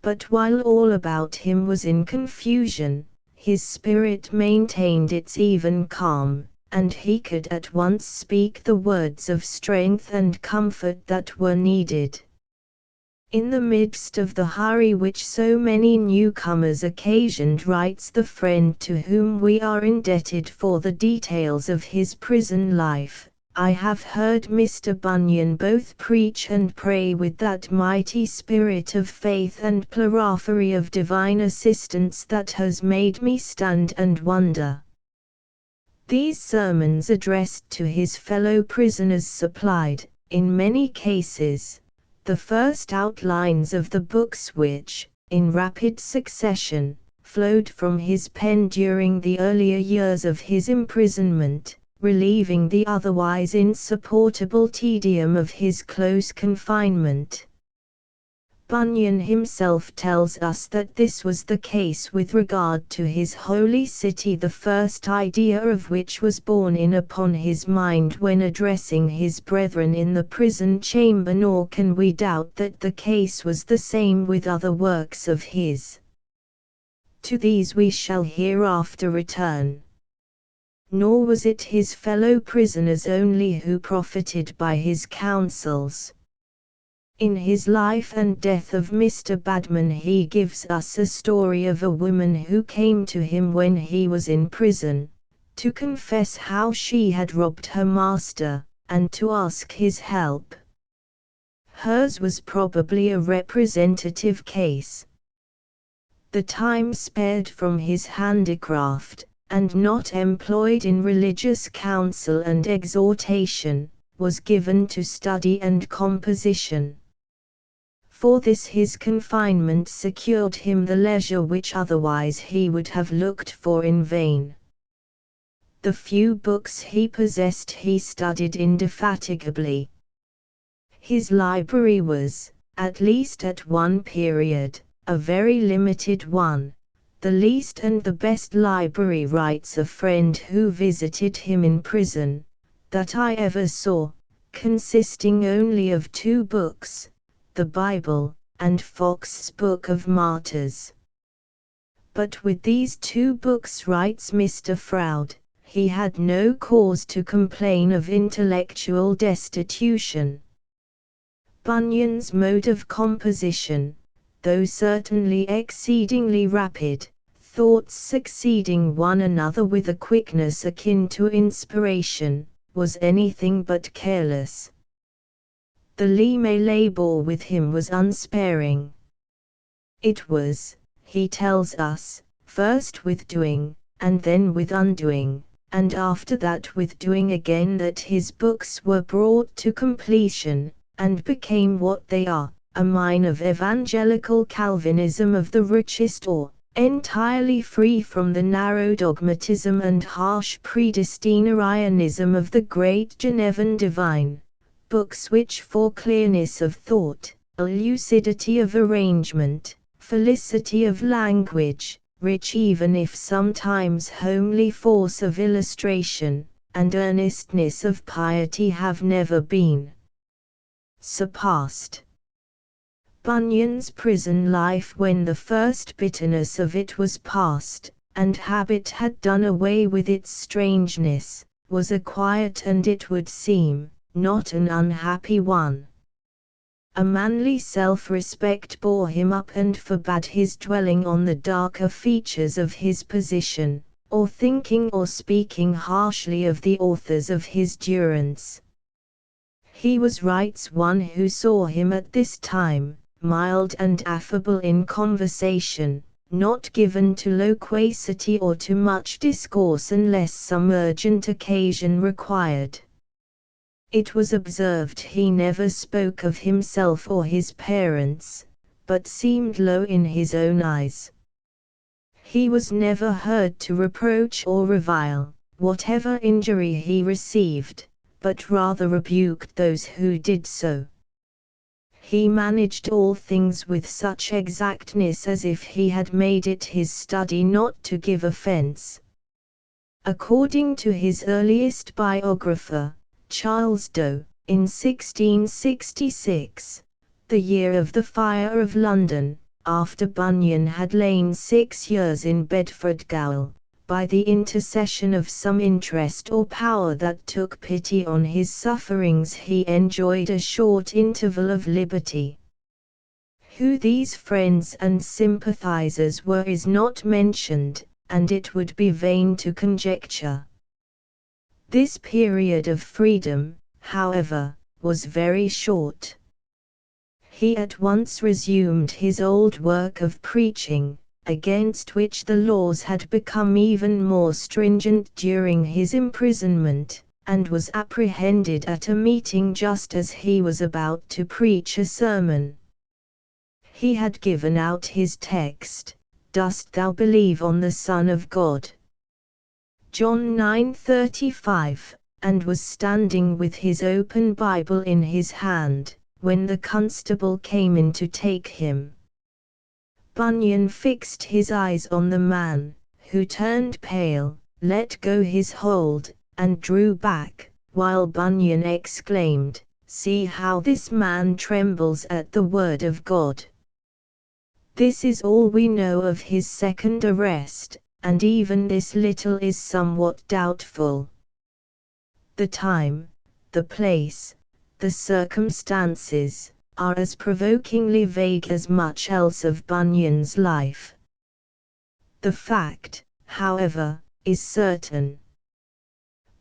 But while all about him was in confusion, his spirit maintained its even calm, and he could at once speak the words of strength and comfort that were needed. In the midst of the hurry which so many newcomers occasioned, writes the friend to whom we are indebted for the details of his prison life, I have heard Mr. Bunyan both preach and pray with that mighty spirit of faith and pleraphery of divine assistance that has made me stand and wonder. These sermons addressed to his fellow prisoners supplied, in many cases, the first outlines of the books which, in rapid succession, flowed from his pen during the earlier years of his imprisonment, relieving the otherwise insupportable tedium of his close confinement. Bunyan himself tells us that this was the case with regard to his holy city, the first idea of which was borne in upon his mind when addressing his brethren in the prison chamber, nor can we doubt that the case was the same with other works of his. To these we shall hereafter return. Nor was it his fellow prisoners only who profited by his counsels. In his Life and Death of Mr. Badman he gives us a story of a woman who came to him when he was in prison, to confess how she had robbed her master, and to ask his help. Hers was probably a representative case. The time spared from his handicraft, and not employed in religious counsel and exhortation, was given to study and composition. For this his confinement secured him the leisure which otherwise he would have looked for in vain. The few books he possessed he studied indefatigably. His library was, at least at one period, a very limited one. The least and the best library, writes a friend who visited him in prison, that I ever saw, consisting only of 2 books, the Bible, and Fox's Book of Martyrs. But with these 2 books, writes Mr. Froude, he had no cause to complain of intellectual destitution. Bunyan's mode of composition, though certainly exceedingly rapid, thoughts succeeding one another with a quickness akin to inspiration, was anything but careless. The labor with him was unsparing. It was, he tells us, first with doing, and then with undoing, and after that with doing again, that his books were brought to completion, and became what they are, a mine of evangelical Calvinism of the richest ore, entirely free from the narrow dogmatism and harsh predestinarianism of the great Genevan divine, books which for clearness of thought, lucidity of arrangement, felicity of language, rich even if sometimes homely force of illustration, and earnestness of piety have never been surpassed. Bunyan's prison life, when the first bitterness of it was past, and habit had done away with its strangeness, was a quiet and, it would seem, not an unhappy one. A manly self-respect bore him up and forbade his dwelling on the darker features of his position, or thinking or speaking harshly of the authors of his durance. He was, writes one who saw him at this time, mild and affable in conversation, not given to loquacity or to much discourse unless some urgent occasion required. It was observed he never spoke of himself or his parents, but seemed low in his own eyes. He was never heard to reproach or revile, whatever injury he received, but rather rebuked those who did so. He managed all things with such exactness as if he had made it his study not to give offense. According to his earliest biographer, Charles Doe, in 1666, the year of the fire of London, after Bunyan had lain 6 years in Bedford Gaol, by the intercession of some interest or power that took pity on his sufferings, he enjoyed a short interval of liberty. Who these friends and sympathizers were is not mentioned, and it would be vain to conjecture. This period of freedom, however, was very short. He at once resumed his old work of preaching, against which the laws had become even more stringent during his imprisonment, and was apprehended at a meeting just as he was about to preach a sermon. He had given out his text, "Dost thou believe on the Son of God?" John 9:35, and was standing with his open Bible in his hand, when the constable came in to take him. Bunyan fixed his eyes on the man, who turned pale, let go his hold, and drew back, while Bunyan exclaimed, "See how this man trembles at the word of God." This is all we know of his second arrest, and even this little is somewhat doubtful. The time, the place, the circumstances, are as provokingly vague as much else of Bunyan's life. The fact, however, is certain.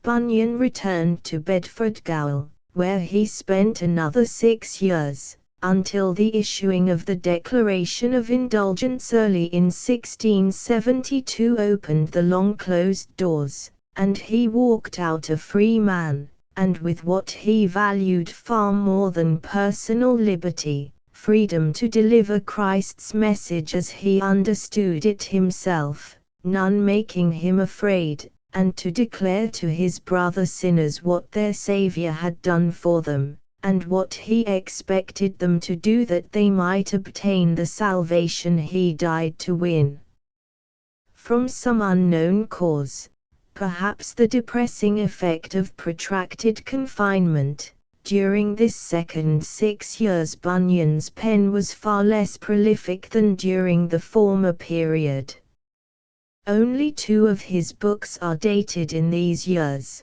Bunyan returned to Bedford Gaol, where he spent another 6 years, until the issuing of the Declaration of Indulgence early in 1672 opened the long-closed doors, and he walked out a free man, and with what he valued far more than personal liberty, freedom to deliver Christ's message as he understood it himself, none making him afraid, and to declare to his brother sinners what their Saviour had done for them, and what he expected them to do that they might obtain the salvation he died to win. From some unknown cause, perhaps the depressing effect of protracted confinement, during this second 6 years Bunyan's pen was far less prolific than during the former period. Only 2 of his books are dated in these years.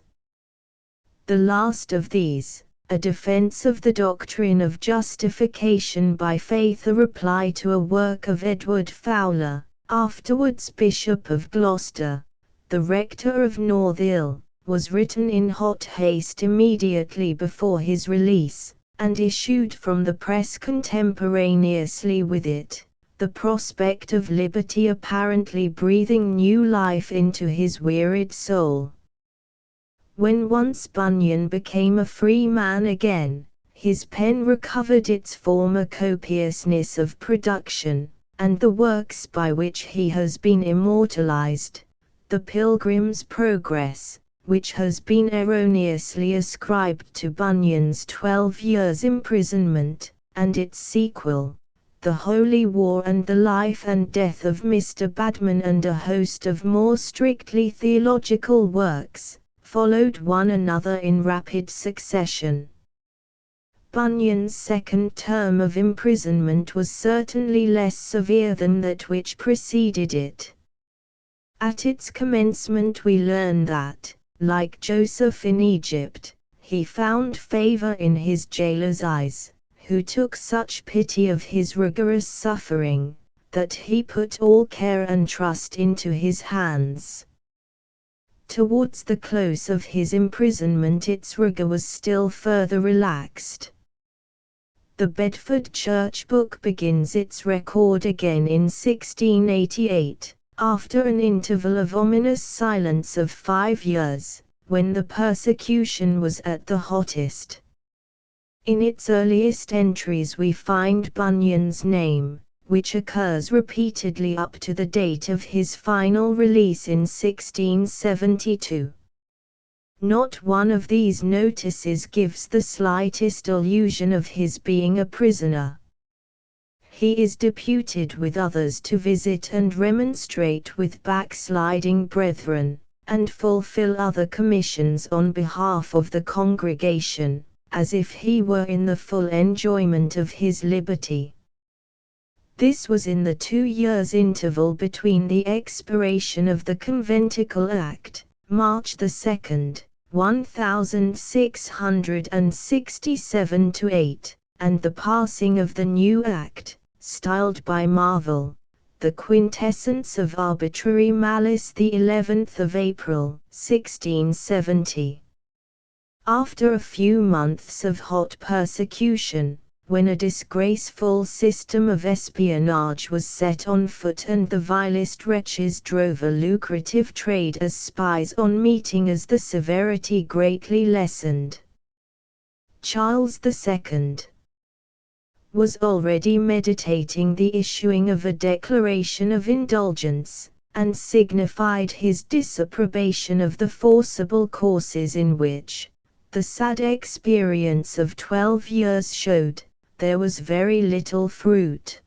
The last of these, A Defense of the Doctrine of Justification by Faith, a reply to a work of Edward Fowler, afterwards Bishop of Gloucester, the rector of Northill, was written in hot haste immediately before his release, and issued from the press contemporaneously with it, the prospect of liberty apparently breathing new life into his wearied soul. When once Bunyan became a free man again, his pen recovered its former copiousness of production, and the works by which he has been immortalized, The Pilgrim's Progress, which has been erroneously ascribed to Bunyan's 12 years' imprisonment, and its sequel, The Holy War and the Life and Death of Mr. Badman, and a host of more strictly theological works, followed one another in rapid succession. Bunyan's second term of imprisonment was certainly less severe than that which preceded it. At its commencement we learn that, like Joseph in Egypt, he found favor in his jailer's eyes, who took such pity of his rigorous suffering, that he put all care and trust into his hands. Towards the close of his imprisonment its rigor was still further relaxed. The Bedford Church Book begins its record again in 1688. After an interval of ominous silence of 5 years, when the persecution was at the hottest. In its earliest entries we find Bunyan's name, which occurs repeatedly up to the date of his final release in 1672. Not one of these notices gives the slightest illusion of his being a prisoner. He is deputed with others to visit and remonstrate with backsliding brethren, and fulfill other commissions on behalf of the congregation, as if he were in the full enjoyment of his liberty. This was in the 2 years interval between the expiration of the Conventicle Act, March 2, 1667-8, and the passing of the new Act, styled by Marvell, the quintessence of arbitrary malice, the 11th of April, 1670. After a few months of hot persecution, when a disgraceful system of espionage was set on foot and the vilest wretches drove a lucrative trade as spies on meeting, as the severity greatly lessened, Charles II was already meditating the issuing of a declaration of indulgence, and signified his disapprobation of the forcible courses in which, the sad experience of 12 years showed, there was very little fruit.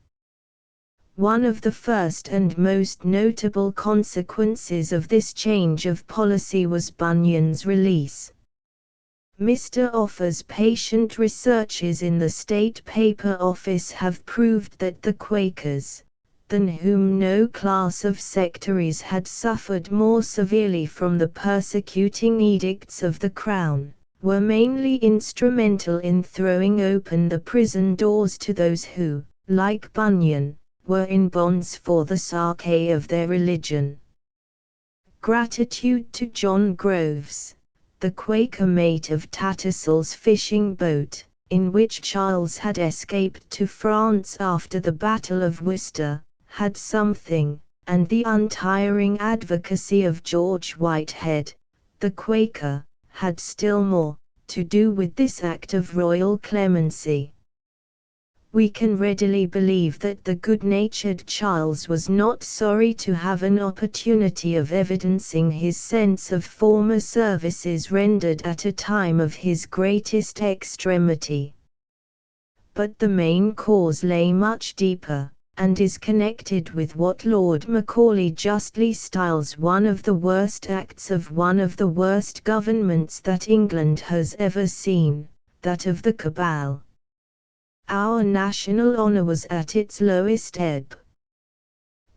One of the first and most notable consequences of this change of policy was Bunyan's release. Mr. Offa's patient researches in the State Paper Office have proved that the Quakers, than whom no class of sectaries had suffered more severely from the persecuting edicts of the Crown, were mainly instrumental in throwing open the prison doors to those who, like Bunyan, were in bonds for the sake of their religion. Gratitude to John Groves, the Quaker mate of Tattersall's fishing boat, in which Charles had escaped to France after the Battle of Worcester, had something, and the untiring advocacy of George Whitehead, the Quaker, had still more, to do with this act of royal clemency. We can readily believe that the good-natured Charles was not sorry to have an opportunity of evidencing his sense of former services rendered at a time of his greatest extremity. But the main cause lay much deeper, and is connected with what Lord Macaulay justly styles one of the worst acts of one of the worst governments that England has ever seen, that of the cabal. Our national honour was at its lowest ebb.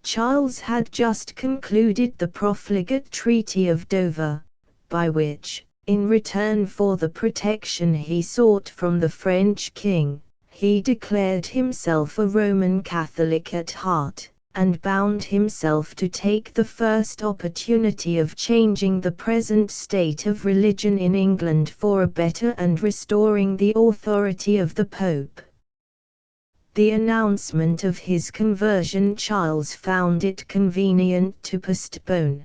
Charles had just concluded the profligate Treaty of Dover, by which, in return for the protection he sought from the French king, he declared himself a Roman Catholic at heart, and bound himself to take the first opportunity of changing the present state of religion in England for a better and restoring the authority of the Pope. The announcement of his conversion Charles found it convenient to postpone.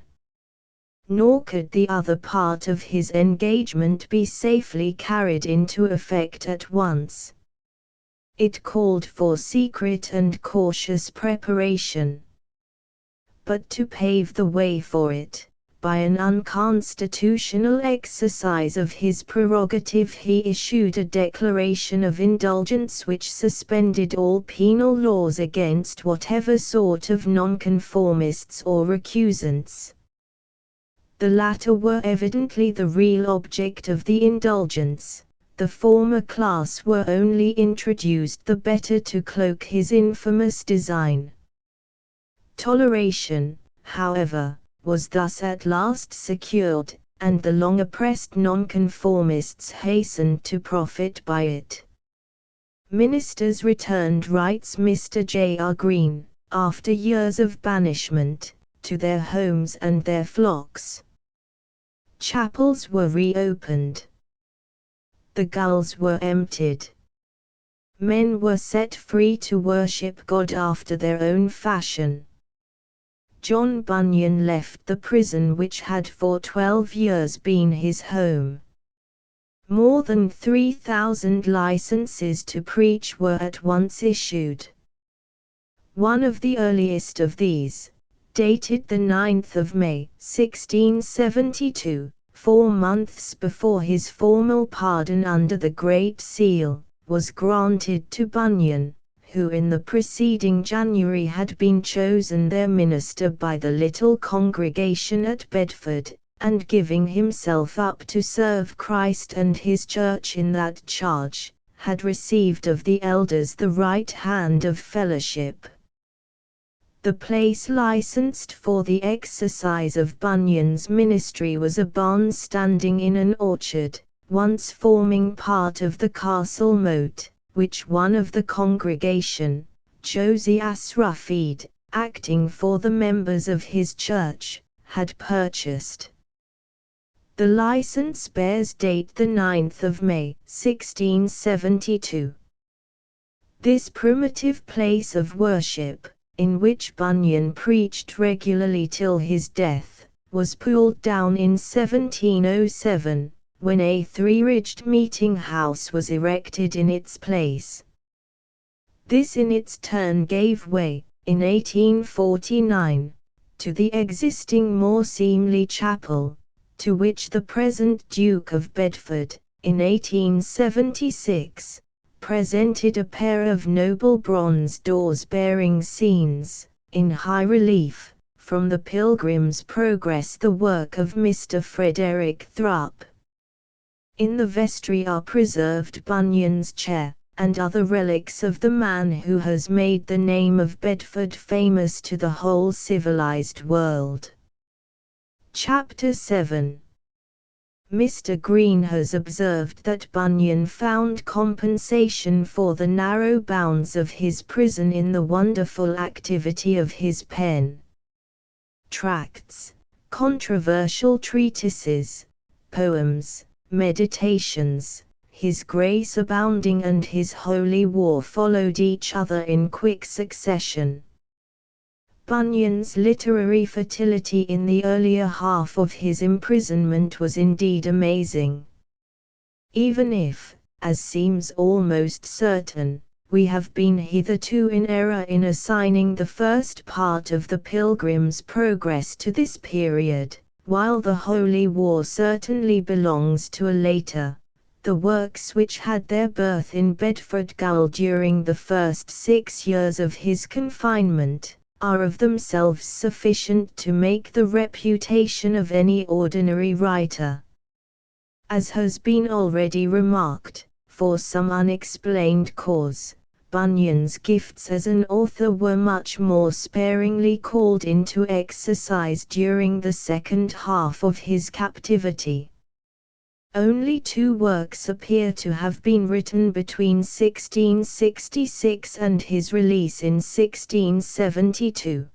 Nor could the other part of his engagement be safely carried into effect at once. It called for secret and cautious preparation. But to pave the way for it, by an unconstitutional exercise of his prerogative he issued a declaration of indulgence which suspended all penal laws against whatever sort of nonconformists or recusants. The latter were evidently the real object of the indulgence, the former class were only introduced the better to cloak his infamous design. Toleration, however, was thus at last secured, and the long-oppressed nonconformists hastened to profit by it. Ministers returned, writes Mr. J. R. Green, after years of banishment, to their homes and their flocks. Chapels were reopened. The gulls were emptied. Men were set free to worship God after their own fashion. John Bunyan left the prison which had for 12 years been his home. More than 3,000 licenses to preach were at once issued. One of the earliest of these, dated the 9th of May, 1672, 4 months before his formal pardon under the Great Seal, was granted to Bunyan, who in the preceding January had been chosen their minister by the little congregation at Bedford, and giving himself up to serve Christ and his church in that charge, had received of the elders the right hand of fellowship. The place licensed for the exercise of Bunyan's ministry was a barn standing in an orchard, once forming part of the castle moat, which one of the congregation, Josias Ruffeed, acting for the members of his church, had purchased. The license bears date the 9th of May, 1672. This primitive place of worship, in which Bunyan preached regularly till his death, was pulled down in 1707, when a three-ridged meeting house was erected in its place. This in its turn gave way, in 1849, to the existing more seemly chapel, to which the present Duke of Bedford, in 1876, presented a pair of noble bronze doors bearing scenes, in high relief, from the Pilgrim's Progress, the work of Mr. Frederick Thrupp. In the vestry are preserved Bunyan's chair, and other relics of the man who has made the name of Bedford famous to the whole civilized world. Chapter 7. Mr. Green has observed that Bunyan found compensation for the narrow bounds of his prison in the wonderful activity of his pen. Tracts, controversial treatises, poems, meditations, his grace abounding and his holy war followed each other in quick succession. Bunyan's literary fertility in the earlier half of his imprisonment was indeed amazing. Even if, as seems almost certain, we have been hitherto in error in assigning the first part of the Pilgrim's Progress to this period, while the Holy War certainly belongs to a later, the works which had their birth in Bedford Gaol during the first 6 years of his confinement, are of themselves sufficient to make the reputation of any ordinary writer. As has been already remarked, for some unexplained cause, Bunyan's gifts as an author were much more sparingly called into exercise during the second half of his captivity. Only 2 works appear to have been written between 1666 and his release in 1672.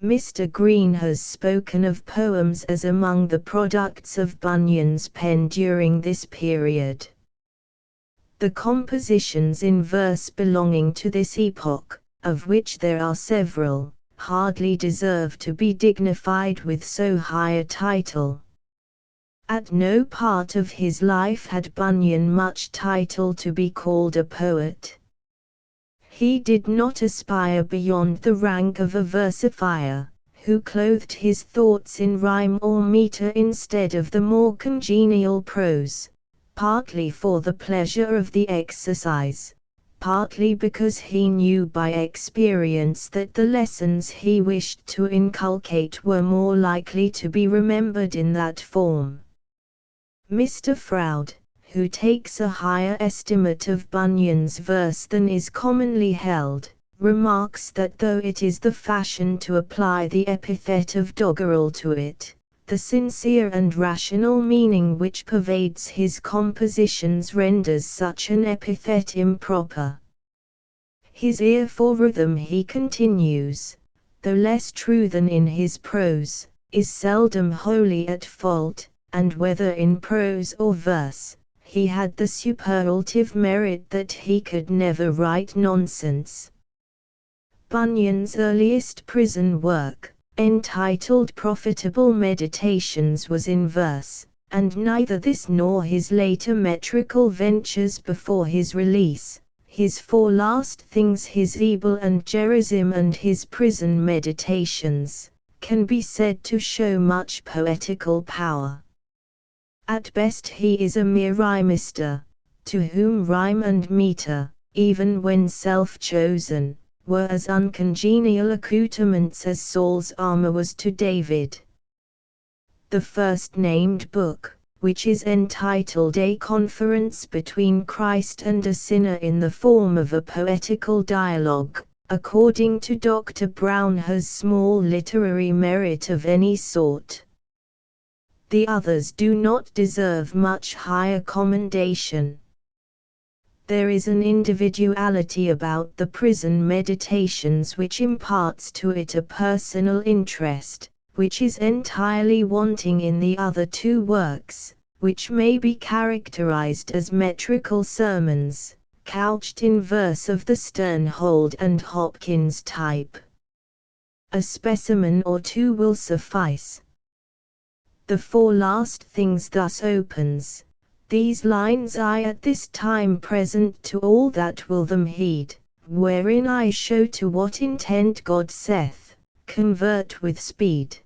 Mr. Green has spoken of poems as among the products of Bunyan's pen during this period. The compositions in verse belonging to this epoch, of which there are several, hardly deserve to be dignified with so high a title. At no part of his life had Bunyan much title to be called a poet. He did not aspire beyond the rank of a versifier, who clothed his thoughts in rhyme or metre instead of the more congenial prose, partly for the pleasure of the exercise, partly because he knew by experience that the lessons he wished to inculcate were more likely to be remembered in that form. Mr. Froude, who takes a higher estimate of Bunyan's verse than is commonly held, remarks that though it is the fashion to apply the epithet of doggerel to it, the sincere and rational meaning which pervades his compositions renders such an epithet improper. His ear for rhythm, he continues, though less true than in his prose, is seldom wholly at fault, and whether in prose or verse, he had the superlative merit that he could never write nonsense. Bunyan's earliest prison work, entitled Profitable Meditations, was in verse, and neither this nor his later metrical ventures before his release, his 4 last things, his Ebal and Gerizim and his prison meditations, can be said to show much poetical power. At best he is a mere rhymester, to whom rhyme and meter, even when self-chosen, were as uncongenial accoutrements as Saul's armor was to David. The first-named book, which is entitled A Conference Between Christ and a Sinner in the form of a poetical dialogue, according to Dr. Brown has small literary merit of any sort. The others do not deserve much higher commendation. There is an individuality about the Prison Meditations which imparts to it a personal interest, which is entirely wanting in the other two works, which may be characterized as metrical sermons, couched in verse of the Sternhold and Hopkins type. A specimen or two will suffice. The four last things thus opens, these lines I at this time present to all that will them heed, wherein I show to what intent God saith, convert with speed.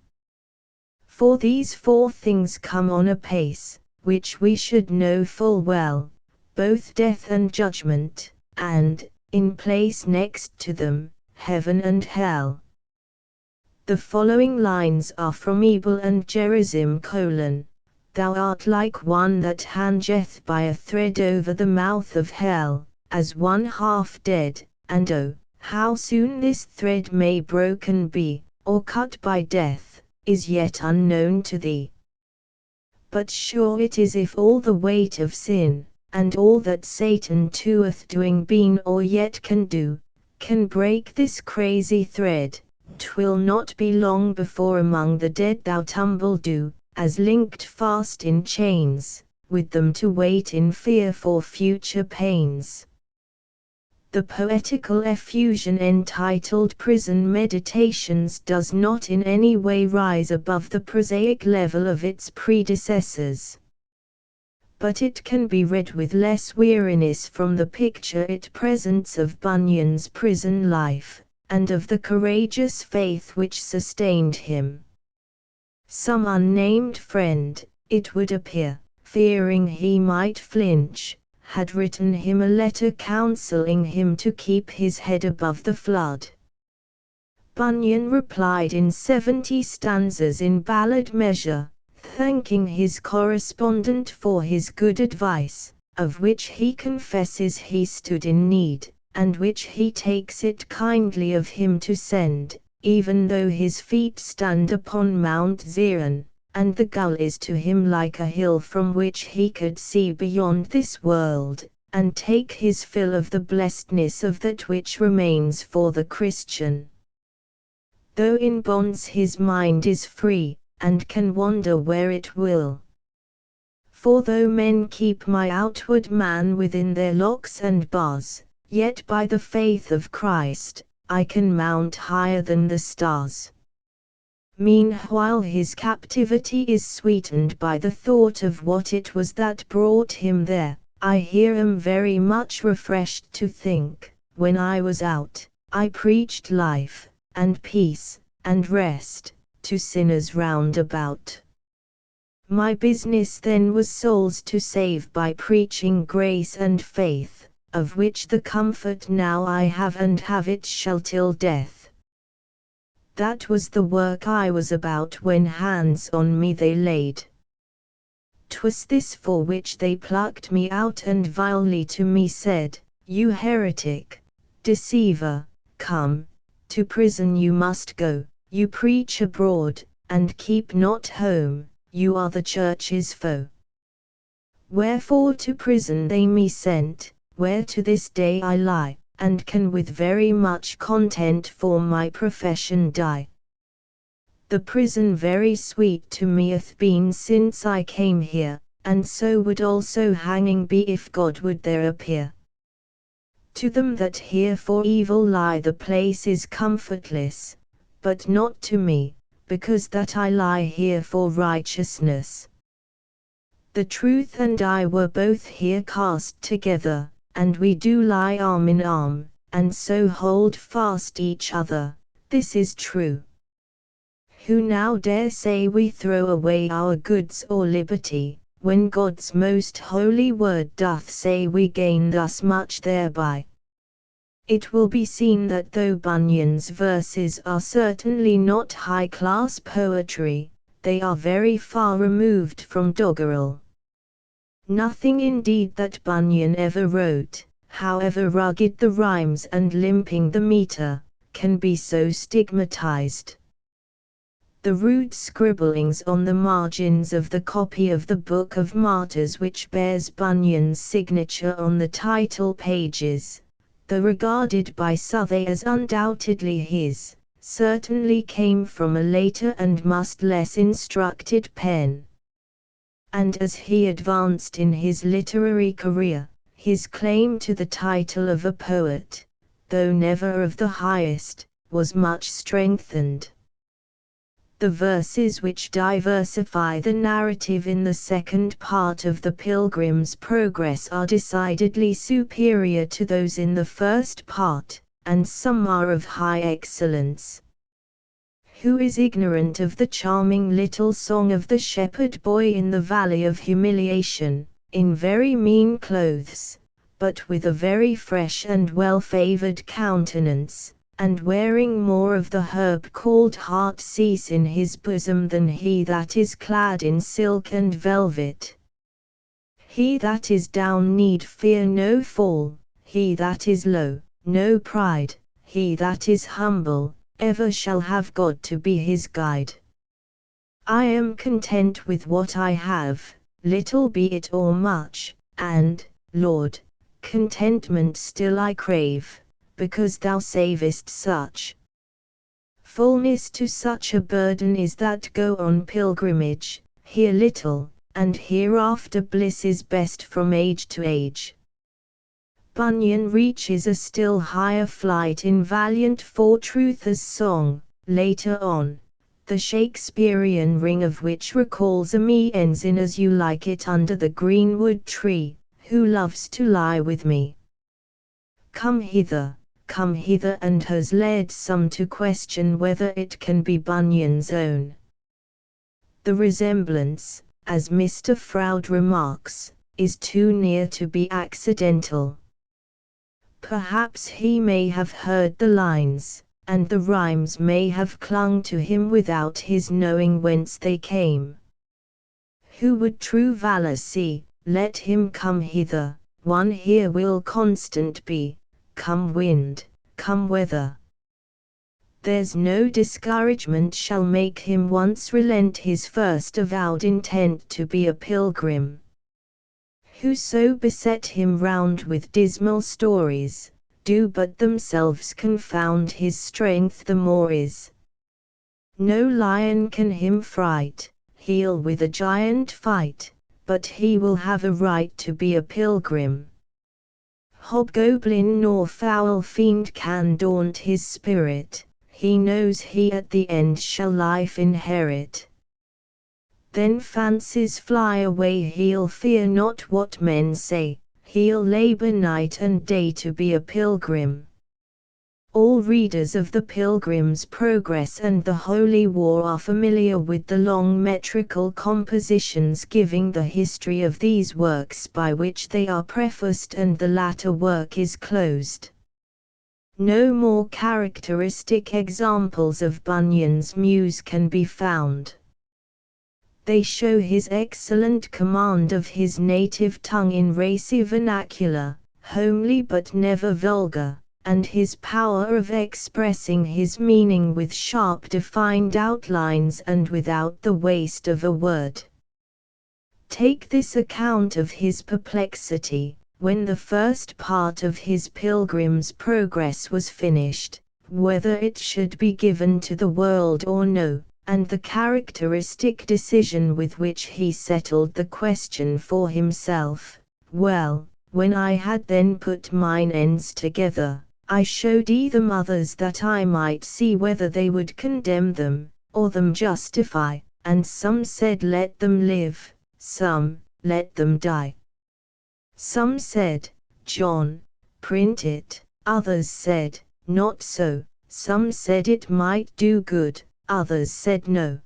For these four things come on apace, which we should know full well, both death and judgment, and, in place next to them, heaven and hell. The following lines are from Ebel and Gerizim: Thou art like one that hangeth by a thread over the mouth of hell, as one half dead, and oh, how soon this thread may broken be, or cut by death, is yet unknown to thee. But sure it is if all the weight of sin, and all that Satan doeth doing been or yet can do, can break this crazy thread, 'twill not be long before among the dead thou tumble do, as linked fast in chains, with them to wait in fear for future pains. The poetical effusion entitled Prison Meditations does not in any way rise above the prosaic level of its predecessors. But it can be read with less weariness from the picture it presents of Bunyan's prison life, and of the courageous faith which sustained him. Some unnamed friend, it would appear, fearing he might flinch, had written him a letter counseling him to keep his head above the flood. Bunyan replied in 70 stanzas in ballad measure, thanking his correspondent for his good advice, of which he confesses he stood in need, and which he takes it kindly of him to send, even though his feet stand upon Mount Zion, and the gull is to him like a hill from which he could see beyond this world, and take his fill of the blessedness of that which remains for the Christian. Though in bonds his mind is free, and can wander where it will. For though men keep my outward man within their locks and bars, yet by the faith of Christ, I can mount higher than the stars. Meanwhile his captivity is sweetened by the thought of what it was that brought him there. I here am very much refreshed to think, when I was out, I preached life, and peace, and rest, to sinners round about. My business then was souls to save by preaching grace and faith, of which the comfort now I have and have it shall till death. That was the work I was about when hands on me they laid. 'Twas this for which they plucked me out and vilely to me said, You heretic, deceiver, come, to prison you must go, you preach abroad, and keep not home, you are the church's foe. Wherefore to prison they me sent, where to this day I lie, and can with very much content for my profession die. The prison very sweet to me hath been since I came here, and so would also hanging be if God would there appear. To them that here for evil lie the place is comfortless, but not to me, because that I lie here for righteousness. The truth and I were both here cast together, and we do lie arm in arm, and so hold fast each other, this is true. Who now dare say we throw away our goods or liberty, when God's most holy word doth say we gain thus much thereby. It will be seen that though Bunyan's verses are certainly not high-class poetry, they are very far removed from doggerel. Nothing indeed that Bunyan ever wrote, however rugged the rhymes and limping the meter, can be so stigmatized. The rude scribblings on the margins of the copy of the Book of Martyrs which bears Bunyan's signature on the title pages, though regarded by Southey as undoubtedly his, certainly came from a later and much less instructed pen. And as he advanced in his literary career, his claim to the title of a poet, though never of the highest, was much strengthened. The verses which diversify the narrative in the second part of the Pilgrim's Progress are decidedly superior to those in the first part, and some are of high excellence. Who is ignorant of the charming little song of the shepherd boy in the Valley of Humiliation, in very mean clothes, but with a very fresh and well-favoured countenance, and wearing more of the herb called heart-cease in his bosom than he that is clad in silk and velvet? He that is down need fear no fall, he that is low, no pride, he that is humble, ever shall have God to be his guide. I am content with what I have, little be it or much, and, Lord, contentment still I crave, because thou savest such. Fullness to such a burden is that go on pilgrimage, here little, and hereafter bliss is best from age to age. Bunyan reaches a still higher flight in Valiant for Truth's song, later on, the Shakespearean ring of which recalls a me ends in as you like it under the greenwood tree, who loves to lie with me. Come hither, and has led some to question whether it can be Bunyan's own. The resemblance, as Mr. Froude remarks, is too near to be accidental. Perhaps he may have heard the lines, and the rhymes may have clung to him without his knowing whence they came. Who would true valor see, let him come hither, one here will constant be, come wind, come weather. There's no discouragement shall make him once relent his first avowed intent to be a pilgrim. Whoso beset him round with dismal stories, do but themselves confound his strength the more is. No lion can him fright, he'll with a giant fight, but he will have a right to be a pilgrim. Hobgoblin nor foul fiend can daunt his spirit, he knows he at the end shall life inherit. Then fancies fly away, he'll fear not what men say, he'll labour night and day to be a pilgrim. All readers of the Pilgrim's Progress and the Holy War are familiar with the long metrical compositions giving the history of these works by which they are prefaced and the latter work is closed. No more characteristic examples of Bunyan's muse can be found. They show his excellent command of his native tongue in racy vernacular, homely but never vulgar, and his power of expressing his meaning with sharp defined outlines and without the waste of a word. Take this account of his perplexity, when the first part of his Pilgrim's Progress was finished, whether it should be given to the world or no, and the characteristic decision with which he settled the question for himself. Well, when I had then put mine ends together, I showed them others that I might see whether they would condemn them, or them justify, and some said let them live, some, let them die. Some said, John, print it, others said, not so, some said it might do good, others said no.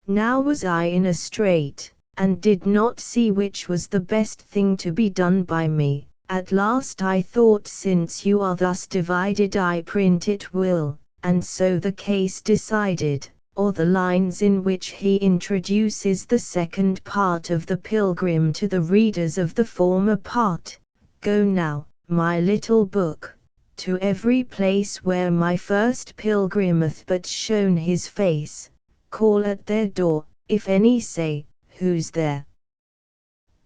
Now was I in a strait, and did not see which was the best thing to be done by me. At last I thought, since you are thus divided, I print it will, and so the case decided, or the lines in which he introduces the second part of the Pilgrim to the readers of the former part. Go now, my little book, to every place where my first pilgrim hath but shown his face, call at their door, if any say, who's there?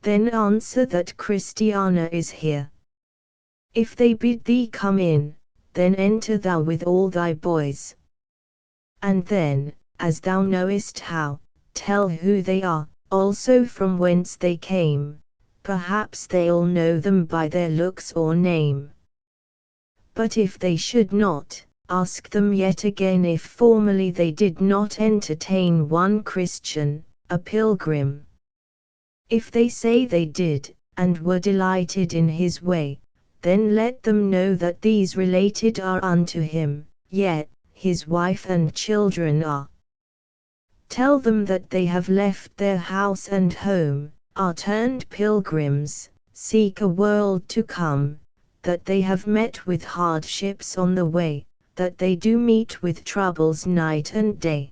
Then answer that Christiana is here. If they bid thee come in, then enter thou with all thy boys. And then, as thou knowest how, tell who they are, also from whence they came, perhaps they'll know them by their looks or name. But if they should not, ask them yet again if formerly they did not entertain one Christian, a pilgrim. If they say they did, and were delighted in his way, then let them know that these related are unto him, yet his wife and children are. Tell them that they have left their house and home, are turned pilgrims, seek a world to come, that they have met with hardships on the way, that they do meet with troubles night and day.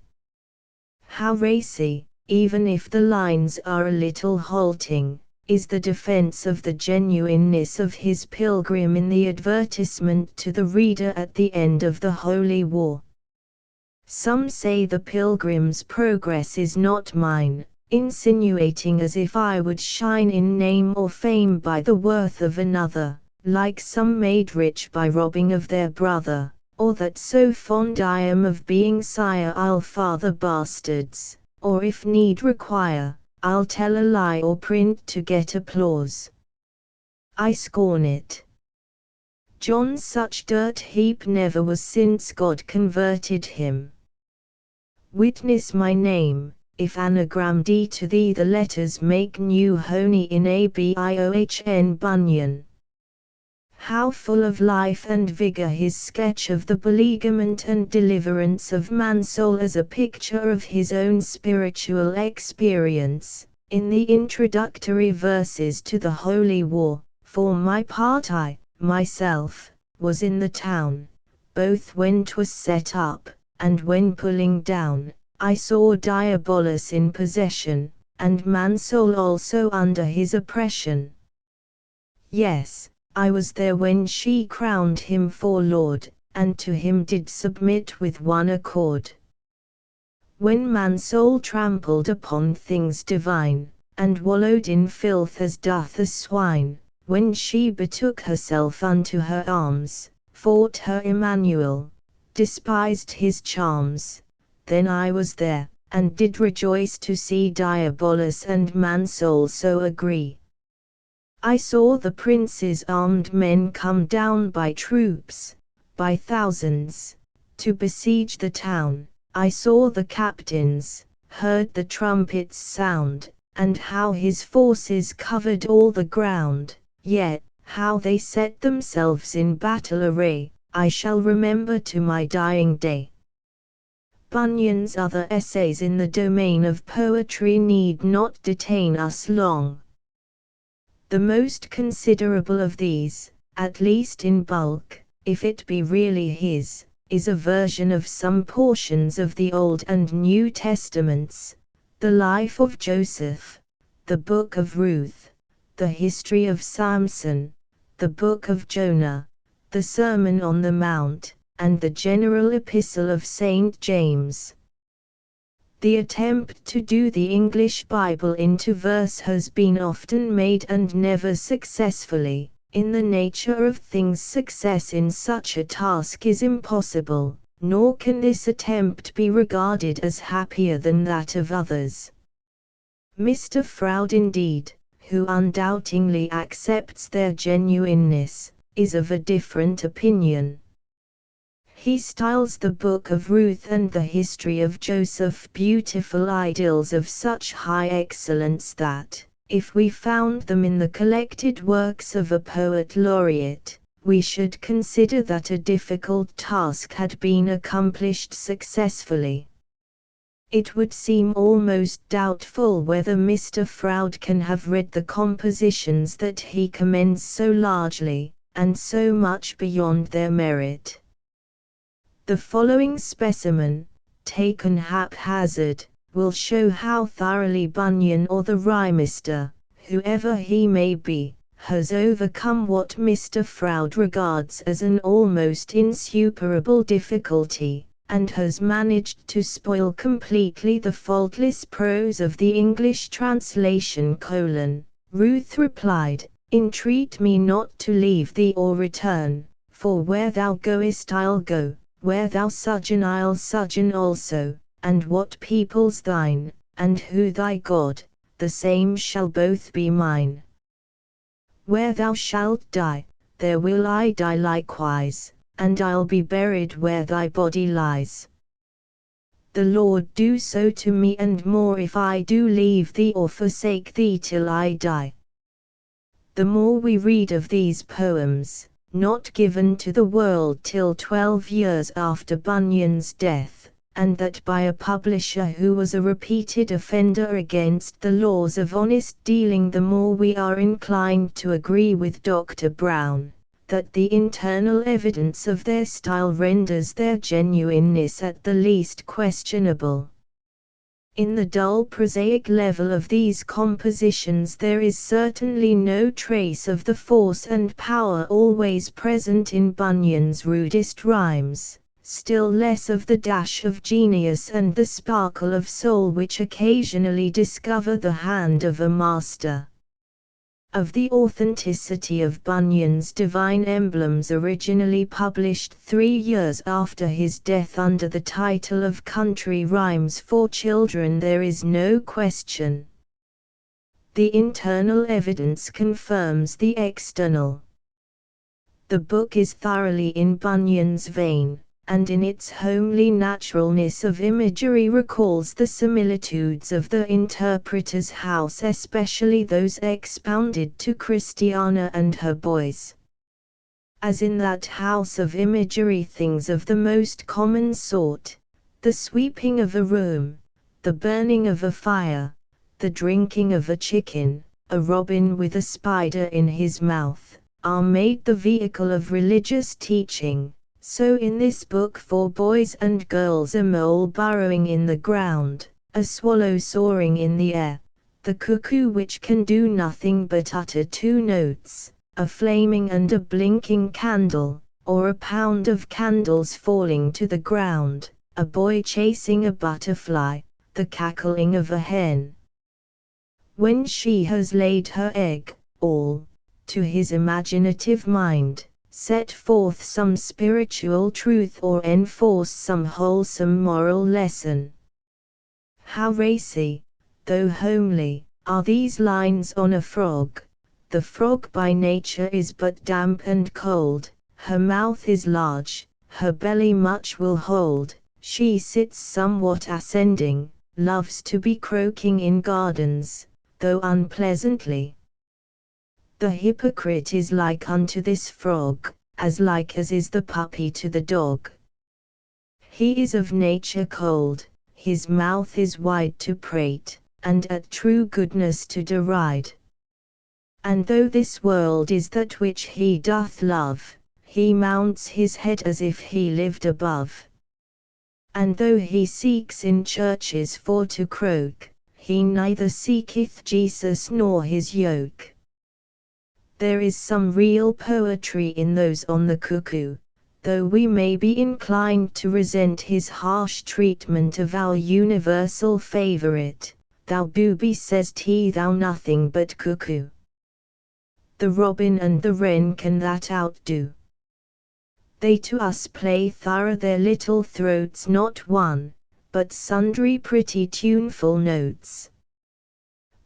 How racy, even if the lines are a little halting, is the defense of the genuineness of his pilgrim in the advertisement to the reader at the end of the Holy War. Some say the Pilgrim's Progress is not mine, insinuating as if I would shine in name or fame by the worth of another, like some made rich by robbing of their brother, or that so fond I am of being sire I'll father bastards, or if need require, I'll tell a lie or print to get applause. I scorn it. John such dirt heap never was since God converted him. Witness my name, if anagram D to thee the letters make new honey in Abiohn Bunyan. How full of life and vigor his sketch of the belegament and deliverance of man's soul as a picture of his own spiritual experience, in the introductory verses to the Holy War. For my part I, myself, was in the town, both when 'twas set up, and when pulling down. I saw Diabolus in possession, and man's soul also under his oppression. Yes, I was there when she crowned him for Lord, and to him did submit with one accord. When man's soul trampled upon things divine, and wallowed in filth as doth a swine, when she betook herself unto her arms, fought her Emmanuel, despised his charms, then I was there, and did rejoice to see Diabolus and man's soul so agree. I saw the prince's armed men come down by troops, by thousands, to besiege the town. I saw the captains, heard the trumpets sound, and how his forces covered all the ground, yet, how they set themselves in battle array, I shall remember to my dying day. Bunyan's other essays in the domain of poetry need not detain us long. The most considerable of these, at least in bulk, if it be really his, is a version of some portions of the Old and New Testaments, the life of Joseph, the book of Ruth, the history of Samson, the book of Jonah, the Sermon on the Mount, and the general epistle of St. James. The attempt to do the English Bible into verse has been often made and never successfully. In the nature of things, success in such a task is impossible, nor can this attempt be regarded as happier than that of others. Mr. Froude indeed, who undoubtingly accepts their genuineness, is of a different opinion. He styles the Book of Ruth and the history of Joseph beautiful idylls of such high excellence that, if we found them in the collected works of a poet laureate, we should consider that a difficult task had been accomplished successfully. It would seem almost doubtful whether Mr. Froude can have read the compositions that he commends so largely, and so much beyond their merit. The following specimen, taken haphazard, will show how thoroughly Bunyan or the rhymester, whoever he may be, has overcome what Mr. Froude regards as an almost insuperable difficulty, and has managed to spoil completely the faultless prose of the English translation. Ruth replied, "Entreat me not to leave thee or return, for where thou goest I'll go, where thou sojourn I'll sojourn also, and what people's thine, and who thy God, the same shall both be mine. Where thou shalt die, there will I die likewise, and I'll be buried where thy body lies. The Lord do so to me and more if I do leave thee or forsake thee till I die." The more we read of these poems, not given to the world till 12 years after Bunyan's death, and that by a publisher who was a repeated offender against the laws of honest dealing, the more we are inclined to agree with Dr. Brown, that the internal evidence of their style renders their genuineness at the least questionable. In the dull prosaic level of these compositions there is certainly no trace of the force and power always present in Bunyan's rudest rhymes, still less of the dash of genius and the sparkle of soul which occasionally discover the hand of a master. Of the authenticity of Bunyan's Divine Emblems, originally published 3 years after his death under the title of Country Rhymes for Children, there is no question. The internal evidence confirms the external. The book is thoroughly in Bunyan's vein, and in its homely naturalness of imagery recalls the similitudes of the interpreter's house, especially those expounded to Christiana and her boys. As in that house of imagery things of the most common sort, the sweeping of a room, the burning of a fire, the drinking of a chicken, a robin with a spider in his mouth, are made the vehicle of religious teaching. So in this book for boys and girls, a mole burrowing in the ground, a swallow soaring in the air, the cuckoo which can do nothing but utter 2 notes, a flaming and a blinking candle, or a pound of candles falling to the ground, a boy chasing a butterfly, the cackling of a hen. When she has laid her egg, all, to his imaginative mind, set forth some spiritual truth or enforce some wholesome moral lesson. How racy, though homely, are these lines on a frog. The frog by nature is but damp and cold, her mouth is large, her belly much will hold, she sits somewhat ascending, loves to be croaking in gardens, though unpleasantly. The hypocrite is like unto this frog, as like as is the puppy to the dog. He is of nature cold, his mouth is wide to prate, and at true goodness to deride. And though this world is that which he doth love, he mounts his head as if he lived above. And though he seeks in churches for to croak, he neither seeketh Jesus nor his yoke. There is some real poetry in those on the cuckoo, though we may be inclined to resent his harsh treatment of our universal favorite. Thou booby, says he, thou nothing but cuckoo. The robin and the wren can that outdo. They to us play thorough their little throats, not one, but sundry pretty tuneful notes.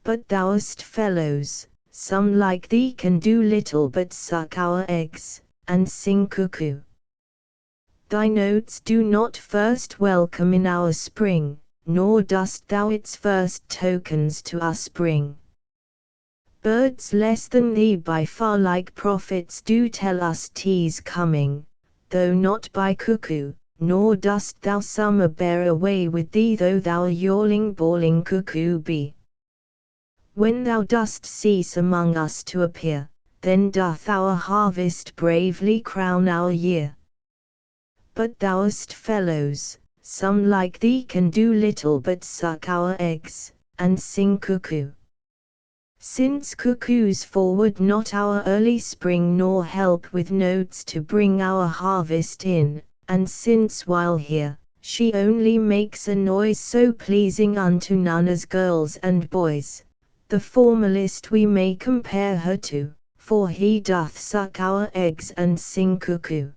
But thou'st fellows, some like thee can do little but suck our eggs, and sing cuckoo. Thy notes do not first welcome in our spring, nor dost thou its first tokens to us bring. Birds less than thee by far like prophets do tell us tea's coming, though not by cuckoo, nor dost thou summer bear away with thee, though thou a yawling bawling cuckoo be. When thou dost cease among us to appear, then doth our harvest bravely crown our year. But thou'st fellows, some like thee can do little but suck our eggs, and sing cuckoo. Since cuckoos forward not our early spring, nor help with notes to bring our harvest in, and since while here, she only makes a noise so pleasing unto none as girls and boys, the formalist we may compare her to, for he doth suck our eggs and sing cuckoo.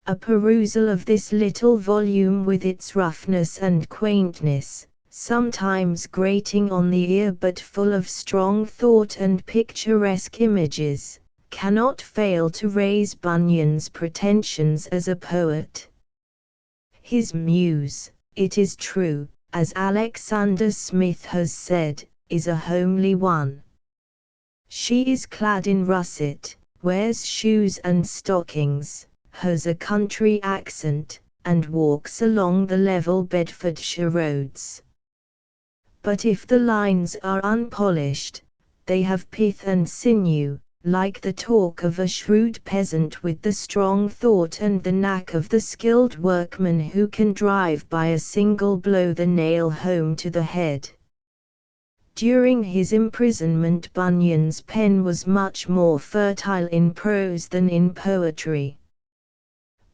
A perusal of this little volume with its roughness and quaintness, sometimes grating on the ear but full of strong thought and picturesque images, cannot fail to raise Bunyan's pretensions as a poet. His muse, it is true, as Alexander Smith has said, is a homely one. She is clad in russet, wears shoes and stockings, has a country accent, and walks along the level Bedfordshire roads. But if the lines are unpolished, they have pith and sinew, like the talk of a shrewd peasant with the strong thought and the knack of the skilled workman who can drive by a single blow the nail home to the head. During his imprisonment, Bunyan's pen was much more fertile in prose than in poetry.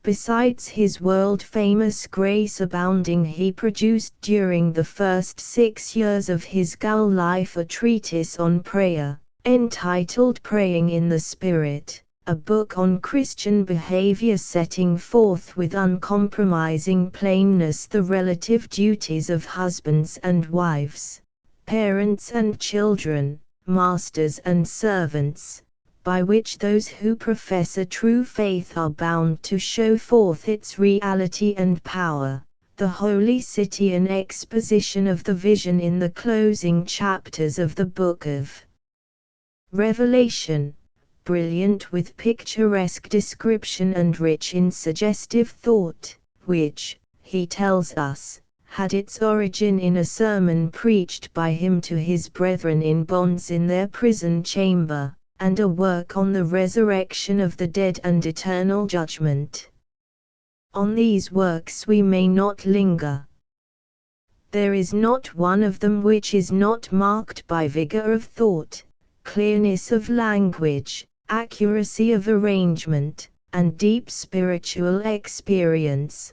Besides his world-famous Grace Abounding, he produced during the first 6 years of his gaol life a treatise on prayer, entitled Praying in the Spirit, a book on Christian behavior setting forth with uncompromising plainness the relative duties of husbands and wives, parents and children, masters and servants, by which those who profess a true faith are bound to show forth its reality and power. The Holy City, an exposition of the vision in the closing chapters of the Book of Revelation, brilliant with picturesque description and rich in suggestive thought, which, he tells us, had its origin in a sermon preached by him to his brethren in bonds in their prison chamber, and a work on the resurrection of the dead and eternal judgment. On these works we may not linger. There is not one of them which is not marked by vigor of thought, clearness of language, accuracy of arrangement, and deep spiritual experience.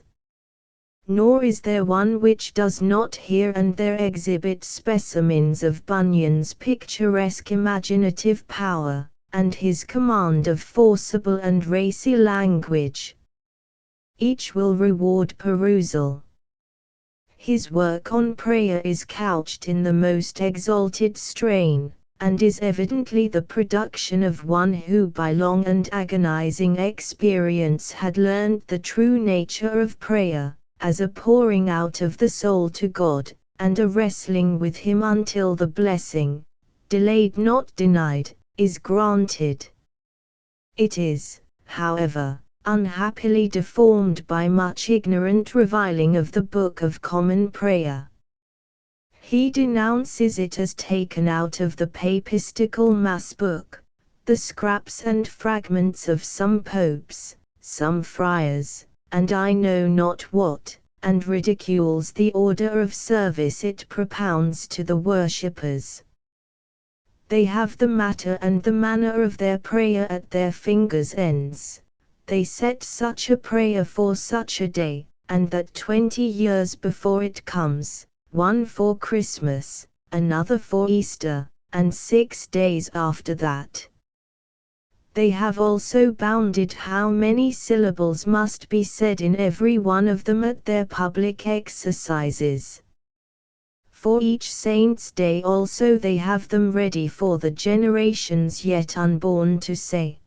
Nor is there one which does not here and there exhibit specimens of Bunyan's picturesque imaginative power, and his command of forcible and racy language. Each will reward perusal. His work on prayer is couched in the most exalted strain, and is evidently the production of one who by long and agonizing experience had learned the true nature of prayer, as a pouring out of the soul to God, and a wrestling with Him until the blessing, delayed not denied, is granted. It is, however, unhappily deformed by much ignorant reviling of the Book of Common Prayer. He denounces it as taken out of the papistical Mass book, the scraps and fragments of some popes, some friars, and I know not what, and ridicules the order of service it propounds to the worshippers. They have the matter and the manner of their prayer at their fingers' ends. They set such a prayer for such a day, and that 20 years before it comes, one for Christmas, another for Easter, and 6 days after that. They have also bounded how many syllables must be said in every one of them at their public exercises. For each saint's day also they have them ready for the generations yet unborn to say.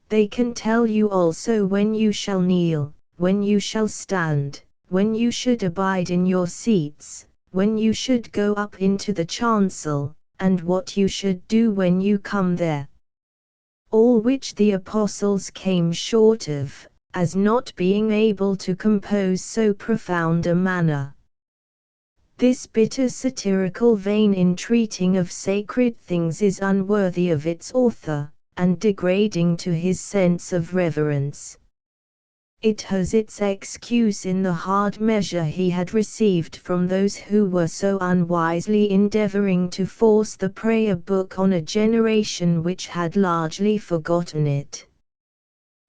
They can tell you also when you shall kneel, when you shall stand, when you should abide in your seats, when you should go up into the chancel, and what you should do when you come there. All which the apostles came short of, as not being able to compose so profound a manner. This bitter satirical vein in treating of sacred things is unworthy of its author, and degrading to his sense of reverence. It has its excuse in the hard measure he had received from those who were so unwisely endeavoring to force the prayer book on a generation which had largely forgotten it.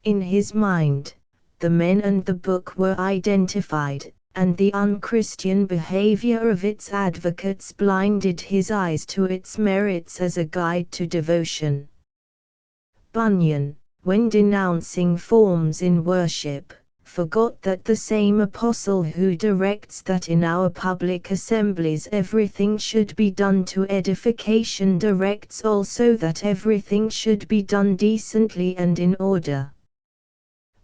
In his mind, the men and the book were identified, and the unchristian behavior of its advocates blinded his eyes to its merits as a guide to devotion. Bunyan, when denouncing forms in worship, forgot that the same apostle who directs that in our public assemblies everything should be done to edification directs also that everything should be done decently and in order.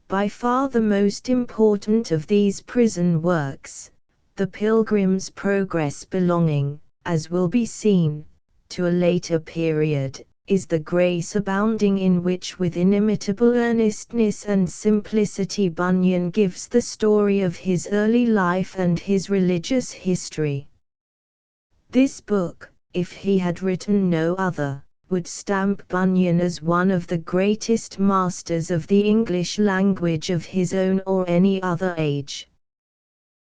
By far the most important of these prison works, the Pilgrim's Progress belonging, as will be seen, to a later period, is the grace abounding in which with inimitable earnestness and simplicity Bunyan gives the story of his early life and his religious history. This book, if he had written no other, would stamp Bunyan as one of the greatest masters of the English language of his own or any other age.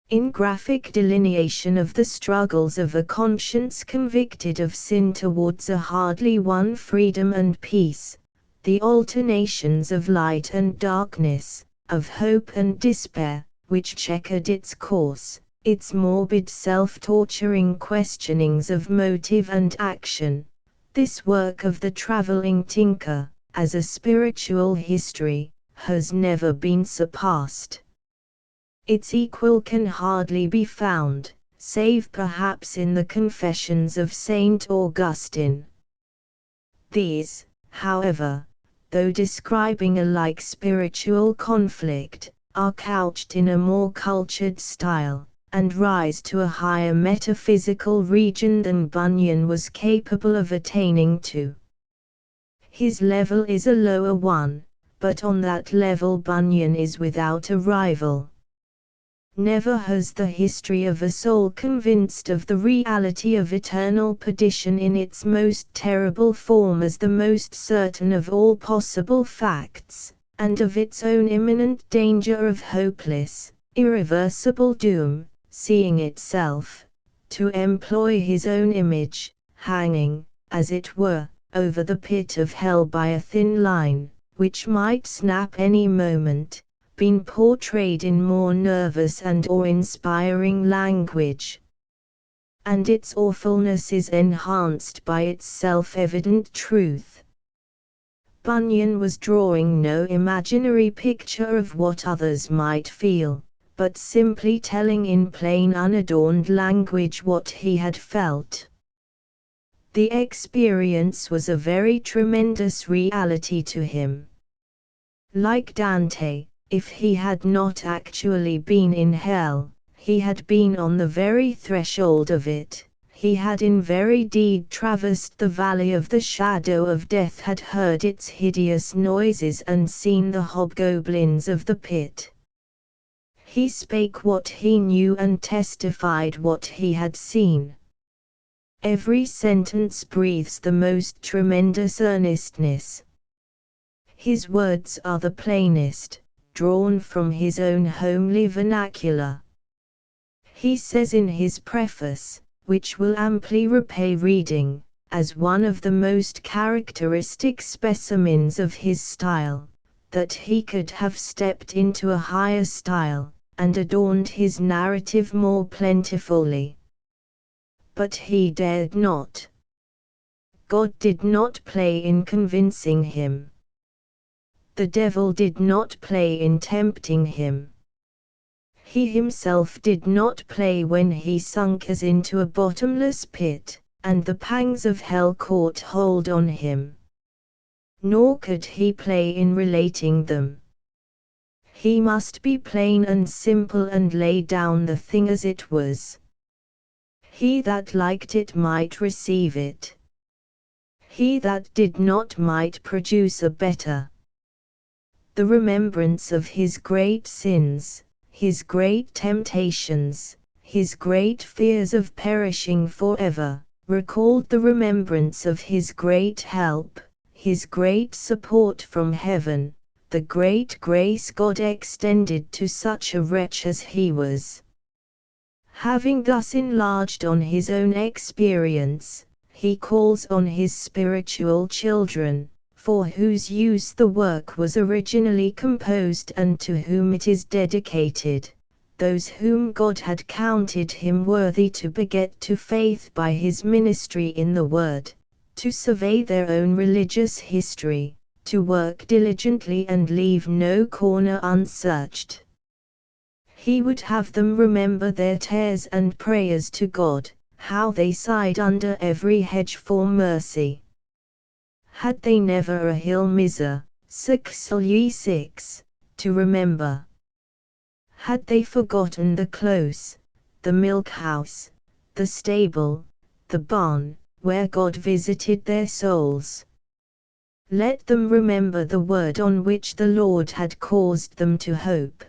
In graphic delineation of the struggles of a conscience convicted of sin towards a hardly won freedom and peace, the alternations of light and darkness, of hope and despair, which checkered its course, its morbid self-torturing questionings of motive and action, this work of the traveling tinker, as a spiritual history, has never been surpassed. Its equal can hardly be found, save perhaps in the Confessions of Saint Augustine. These, however, though describing a like spiritual conflict, are couched in a more cultured style, and rise to a higher metaphysical region than Bunyan was capable of attaining to. His level is a lower one, but on that level Bunyan is without a rival. Never has the history of a soul convinced of the reality of eternal perdition in its most terrible form as the most certain of all possible facts, and of its own imminent danger of hopeless, irreversible doom, seeing itself, to employ his own image, hanging, as it were, over the pit of hell by a thin line, which might snap any moment, been portrayed in more nervous and awe-inspiring language. And its awfulness is enhanced by its self-evident truth. Bunyan was drawing no imaginary picture of what others might feel, but simply telling in plain unadorned language what he had felt. The experience was a very tremendous reality to him. Like Dante, if he had not actually been in hell, he had been on the very threshold of it, he had in very deed traversed the valley of the shadow of death, had heard its hideous noises and seen the hobgoblins of the pit. He spake what he knew and testified what he had seen. Every sentence breathes the most tremendous earnestness. His words are the plainest, drawn from his own homely vernacular. He says in his preface, which will amply repay reading, as one of the most characteristic specimens of his style, that he could have stepped into a higher style, and adorned his narrative more plentifully. But he dared not. God did not play in convincing him. The devil did not play in tempting him. He himself did not play when he sunk as into a bottomless pit, and the pangs of hell caught hold on him. Nor could he play in relating them. He must be plain and simple and lay down the thing as it was. He that liked it might receive it. He that did not might produce a better. the remembrance of his great sins, his great temptations, his great fears of perishing forever, recalled the remembrance of his great help, his great support from heaven, the great grace God extended to such a wretch as he was. Having thus enlarged on his own experience, he calls on his spiritual children, for whose use the work was originally composed and to whom it is dedicated, those whom God had counted him worthy to beget to faith by his ministry in the Word, to survey their own religious history, to work diligently and leave no corner unsearched. He would have them remember their tears and prayers to God, how they sighed under every hedge for mercy. Had they never a hill miser, 6 to remember? Had they forgotten the close, the milk house, the stable, the barn, where God visited their souls? Let them remember the word on which the Lord had caused them to hope.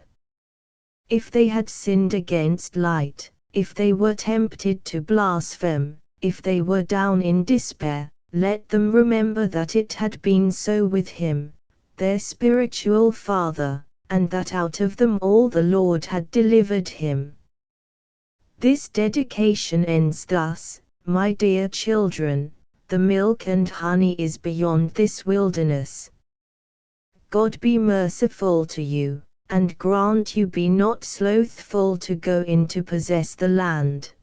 If they had sinned against light, if they were tempted to blaspheme, if they were down in despair, let them remember that it had been so with him, their spiritual father, and that out of them all the Lord had delivered him. This dedication ends thus: my dear children, the milk and honey is beyond this wilderness. God be merciful to you, and grant you be not slothful to go in to possess the land.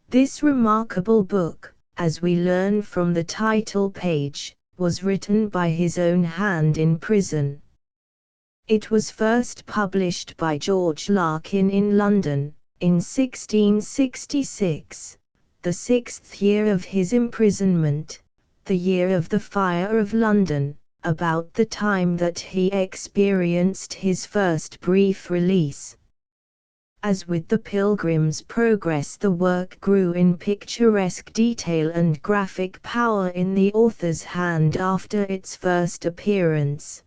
This remarkable book, as we learn from the title page, was written by his own hand in prison. It was first published by George Larkin in London, in 1666, the 6th year of his imprisonment, the year of the fire of London, about the time that he experienced his first brief release. As with the Pilgrim's Progress, the work grew in picturesque detail and graphic power in the author's hand after its first appearance.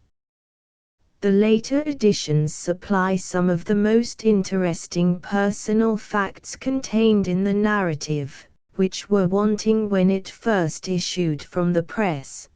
The later editions supply some of the most interesting personal facts contained in the narrative, which were wanting when it first issued from the press.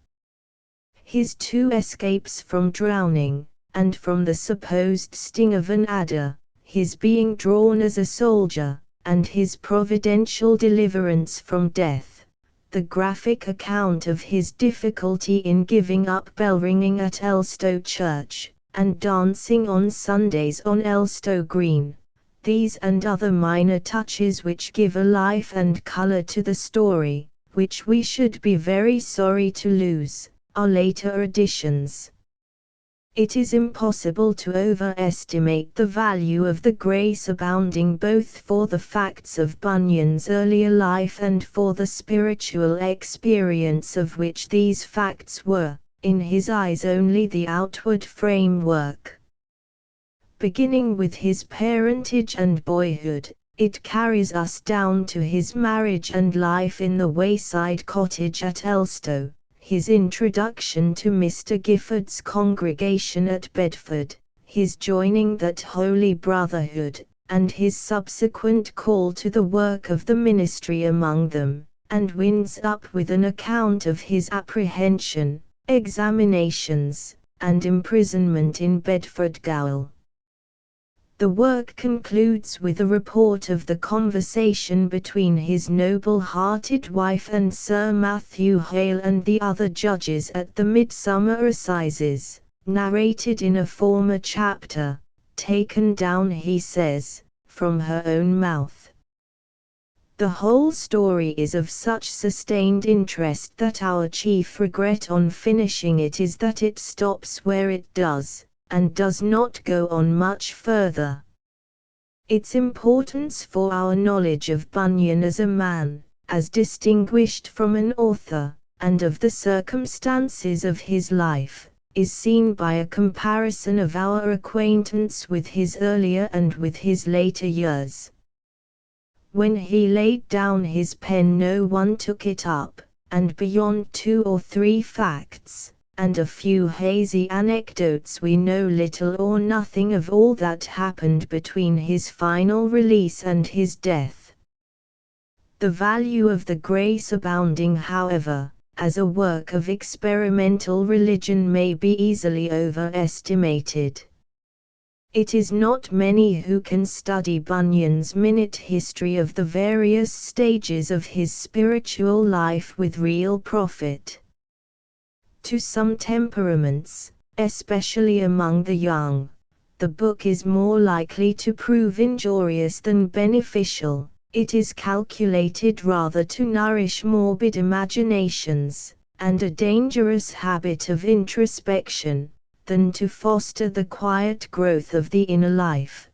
His 2 escapes from drowning, and from the supposed sting of an adder, his being drawn as a soldier, and his providential deliverance from death, the graphic account of his difficulty in giving up bell-ringing at Elstow Church, and dancing on Sundays on Elstow Green, these and other minor touches which give a life and colour to the story, which we should be very sorry to lose, are later editions. It is impossible to overestimate the value of the grace abounding both for the facts of Bunyan's earlier life and for the spiritual experience of which these facts were, in his eyes, only the outward framework. Beginning with his parentage and boyhood, it carries us down to his marriage and life in the wayside cottage at Elstow, his introduction to Mr. Gifford's congregation at Bedford, his joining that holy brotherhood, and his subsequent call to the work of the ministry among them, and winds up with an account of his apprehension, examinations, and imprisonment in Bedford Gaol. The work concludes with a report of the conversation between his noble-hearted wife and Sir Matthew Hale and the other judges at the Midsummer Assizes, narrated in a former chapter, taken down, he says, from her own mouth. The whole story is of such sustained interest that our chief regret on finishing it is that it stops where it does, and does not go on much further. Its importance for our knowledge of Bunyan as a man, as distinguished from an author, and of the circumstances of his life, is seen by a comparison of our acquaintance with his earlier and with his later years. When he laid down his pen no one took it up, and beyond 2 or 3 facts, and a few hazy anecdotes, we know little or nothing of all that happened between his final release and his death. The value of the Grace Abounding, however, as a work of experimental religion may be easily overestimated. It is not many who can study Bunyan's minute history of the various stages of his spiritual life with real profit. To some temperaments, especially among the young, the book is more likely to prove injurious than beneficial. It is calculated rather to nourish morbid imaginations, and a dangerous habit of introspection, than to foster the quiet growth of the inner life.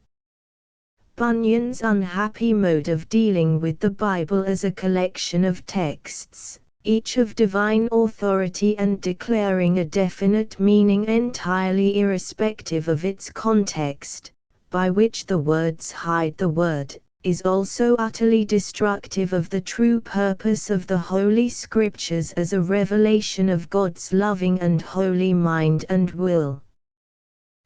Bunyan's unhappy mode of dealing with the Bible as a collection of texts, each of divine authority and declaring a definite meaning entirely irrespective of its context, by which the words hide the word, is also utterly destructive of the true purpose of the Holy Scriptures as a revelation of God's loving and holy mind and will.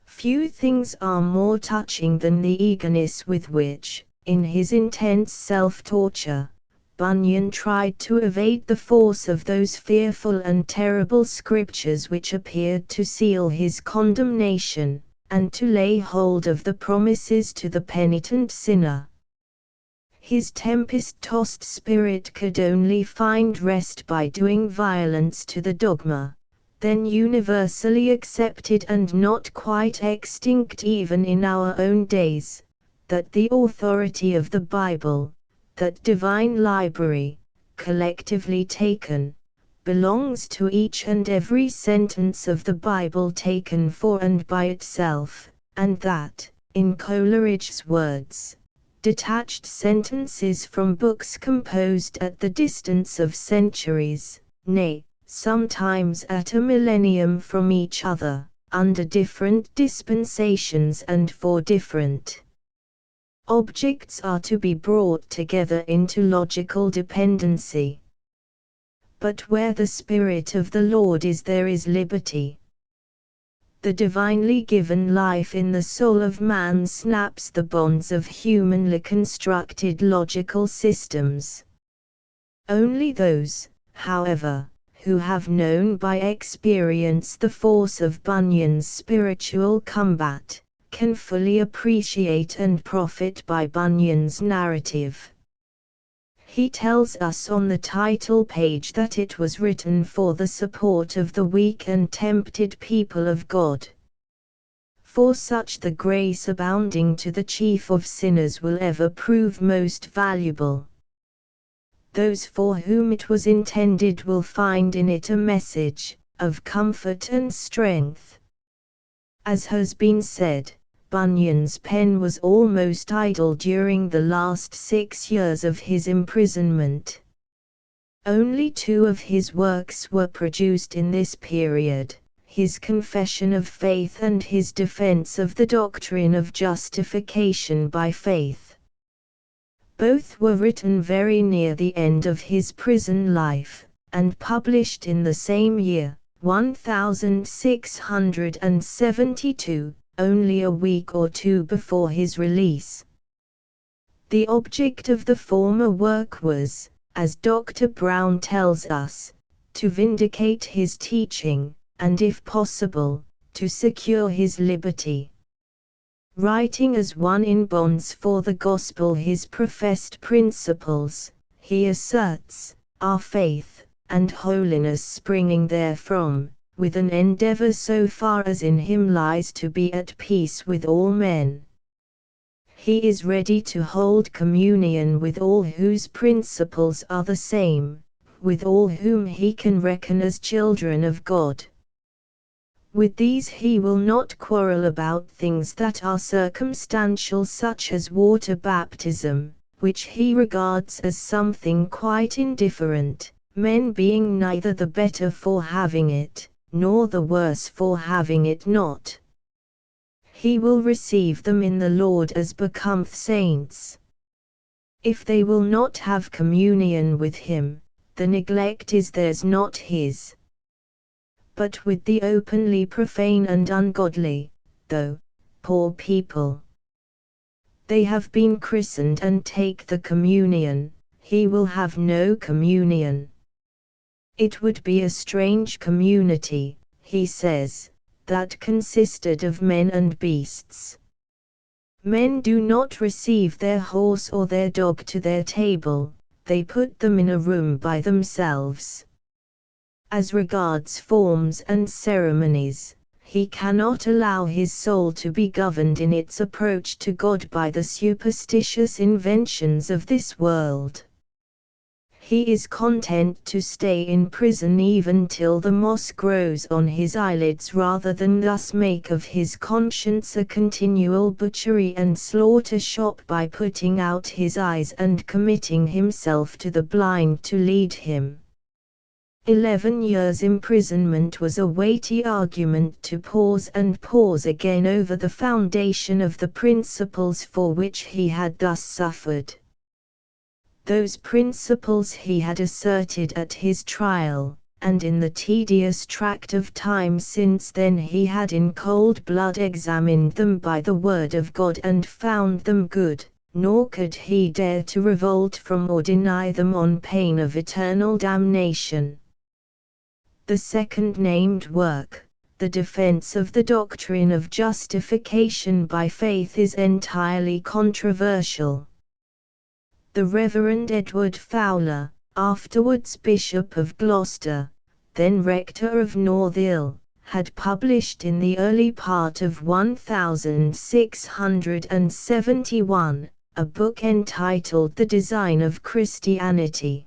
Few things are more touching than the eagerness with which, in his intense self-torture, Bunyan tried to evade the force of those fearful and terrible scriptures which appeared to seal his condemnation, and to lay hold of the promises to the penitent sinner. His tempest-tossed spirit could only find rest by doing violence to the dogma, then universally accepted and not quite extinct even in our own days, that the authority of the Bible, that divine library, collectively taken, belongs to each and every sentence of the Bible taken for and by itself, and that, in Coleridge's words, detached sentences from books composed at the distance of centuries, nay, sometimes at a millennium from each other, under different dispensations and for different objects, are to be brought together into logical dependency. But where the Spirit of the Lord is, there is liberty. The divinely given life in the soul of man snaps the bonds of humanly constructed logical systems. Only those, however, who have known by experience the force of Bunyan's spiritual combat, can fully appreciate and profit by Bunyan's narrative. He tells us on the title page that it was written for the support of the weak and tempted people of God. For such the grace abounding to the chief of sinners will ever prove most valuable. Those for whom it was intended will find in it a message of comfort and strength. As has been said, Bunyan's pen was almost idle during the last 6 years of his imprisonment. Only 2 of his works were produced in this period, his Confession of Faith and his Defense of the Doctrine of Justification by Faith. Both were written very near the end of his prison life, and published in the same year, 1672, only a week or 2 before his release. The object of the former work was, as Dr. Brown tells us, to vindicate his teaching, and if possible, to secure his liberty. Writing as one in bonds for the gospel, his professed principles, he asserts, are faith, and holiness springing therefrom, with an endeavor so far as in him lies to be at peace with all men. He is ready to hold communion with all whose principles are the same, with all whom he can reckon as children of God. With these he will not quarrel about things that are circumstantial, such as water baptism, which he regards as something quite indifferent, men being neither the better for having it, nor the worse for having it not. He will receive them in the Lord as becometh saints. If they will not have communion with him, the neglect is theirs, not his. but with the openly profane and ungodly, though poor people. They have been christened and take the communion, he will have no communion. It would be a strange community, he says, that consisted of men and beasts. Men do not receive their horse or their dog to their table, they put them in a room by themselves. As regards forms and ceremonies, he cannot allow his soul to be governed in its approach to God by the superstitious inventions of this world. He is content to stay in prison even till the moss grows on his eyelids rather than thus make of his conscience a continual butchery and slaughter shop by putting out his eyes and committing himself to the blind to lead him. 11 years' imprisonment was a weighty argument to pause again over the foundation of the principles for which he had thus suffered. Those principles he had asserted at his trial, and in the tedious tract of time since then he had in cold blood examined them by the word of God and found them good, nor could he dare to revolt from or deny them on pain of eternal damnation. The second named work, the defense of the doctrine of justification by faith, is entirely controversial. The Reverend Edward Fowler, afterwards Bishop of Gloucester, then Rector of Northill, had published in the early part of 1671, a book entitled The Design of Christianity.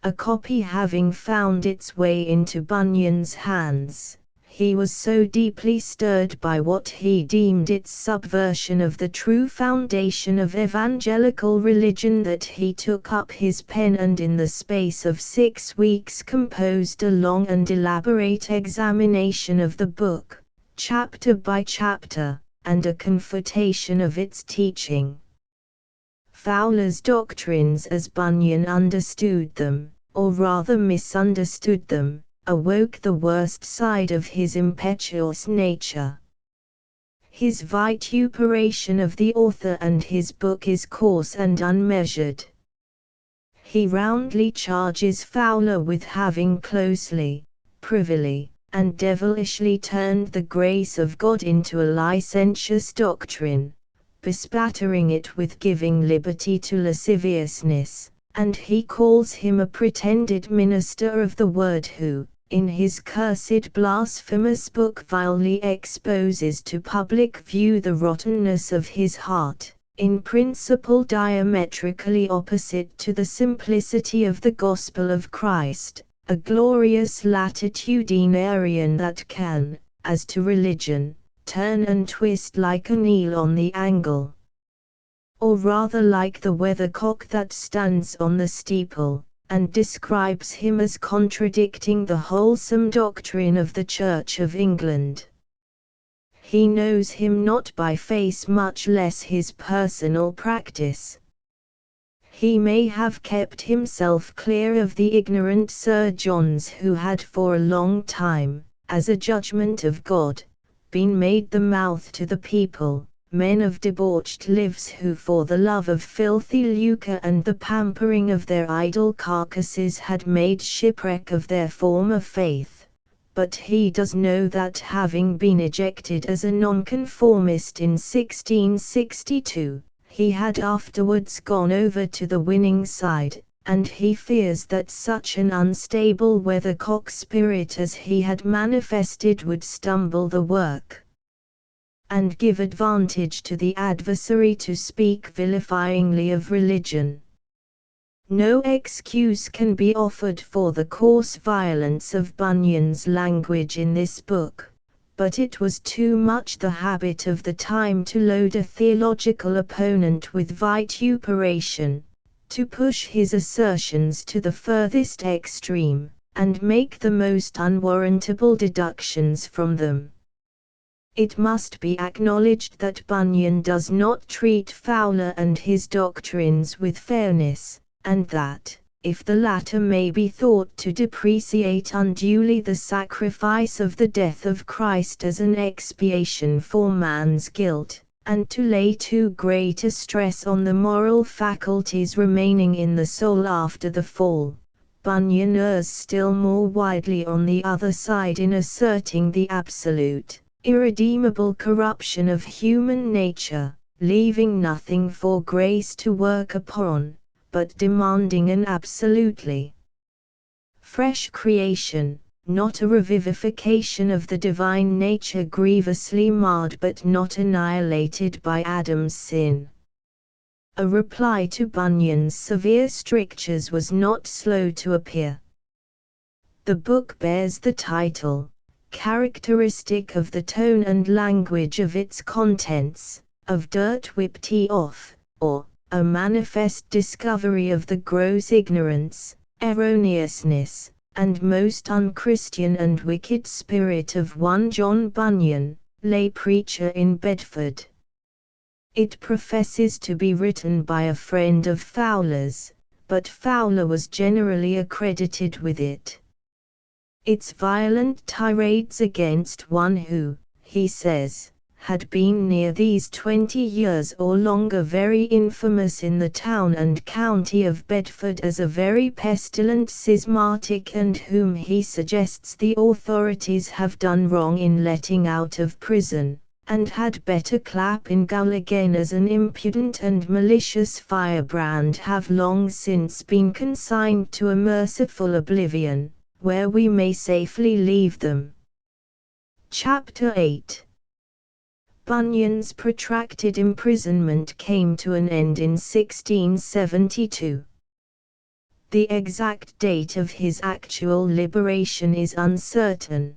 A copy having found its way into Bunyan's hands, he was so deeply stirred by what he deemed its subversion of the true foundation of evangelical religion that he took up his pen and in the space of 6 weeks composed a long and elaborate examination of the book, chapter by chapter, and a confutation of its teaching. Fowler's doctrines as Bunyan understood them, or rather misunderstood them, awoke the worst side of his impetuous nature. His vituperation of the author and his book is coarse and unmeasured. He roundly charges Fowler with having closely, privily, and devilishly turned the grace of God into a licentious doctrine, bespattering it with giving liberty to lasciviousness, and he calls him a pretended minister of the word who, in his cursed blasphemous book, vilely exposes to public view the rottenness of his heart, in principle diametrically opposite to the simplicity of the gospel of Christ, a glorious latitudinarian that can, as to religion, turn and twist like an eel on the angle, or rather like the weathercock that stands on the steeple, and describes him as contradicting the wholesome doctrine of the Church of England. He knows him not by face, much less his personal practice. He may have kept himself clear of the ignorant Sir Johns who had for a long time, as a judgment of God, been made the mouth to the people, men of debauched lives who for the love of filthy lucre and the pampering of their idle carcasses had made shipwreck of their former faith. But he does know that having been ejected as a nonconformist in 1662, he had afterwards gone over to the winning side, and he fears that such an unstable weathercock spirit as he had manifested would stumble the work, and give advantage to the adversary to speak vilifyingly of religion. No excuse can be offered for the coarse violence of Bunyan's language in this book, but it was too much the habit of the time to load a theological opponent with vituperation, to push his assertions to the furthest extreme, and make the most unwarrantable deductions from them. It must be acknowledged that Bunyan does not treat Fowler and his doctrines with fairness, and that, if the latter may be thought to depreciate unduly the sacrifice of the death of Christ as an expiation for man's guilt, and to lay too great a stress on the moral faculties remaining in the soul after the fall. Bunyan errs still more widely on the other side in asserting the absolute, irredeemable corruption of human nature, leaving nothing for grace to work upon, but demanding an absolutely fresh creation, not a revivification of the divine nature grievously marred but not annihilated by Adam's sin. A reply to Bunyan's severe strictures was not slow to appear. The book bears the title, characteristic of the tone and language of its contents, of Dirt Whipped Off, or A Manifest Discovery of the Gross Ignorance, Erroneousness, and Most Unchristian and Wicked Spirit of one John Bunyan, lay preacher in Bedford. It professes to be written by a friend of Fowler's, but Fowler was generally accredited with it. Its violent tirades against one who, he says, had been near these 20 years or longer very infamous in the town and county of Bedford as a very pestilent schismatic, and whom he suggests the authorities have done wrong in letting out of prison, and had better clap in gaol again as an impudent and malicious firebrand, have long since been consigned to a merciful oblivion, where we may safely leave them. Chapter 8. Bunyan's protracted imprisonment came to an end in 1672. The exact date of his actual liberation is uncertain.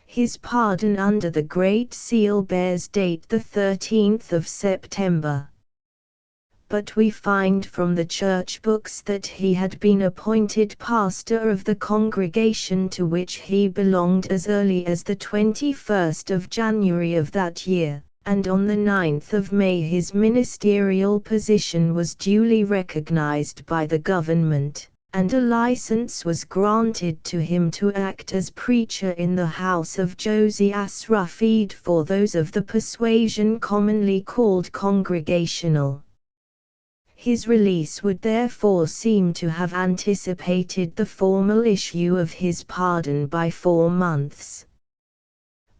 His pardon under the Great Seal bears date the 13th of September. But we find from the church books that he had been appointed pastor of the congregation to which he belonged as early as the 21st of January of that year, and on the 9th of May his ministerial position was duly recognized by the government, and a license was granted to him to act as preacher in the house of Josias Ruffeed for those of the persuasion commonly called Congregational. His release would therefore seem to have anticipated the formal issue of his pardon by 4 months.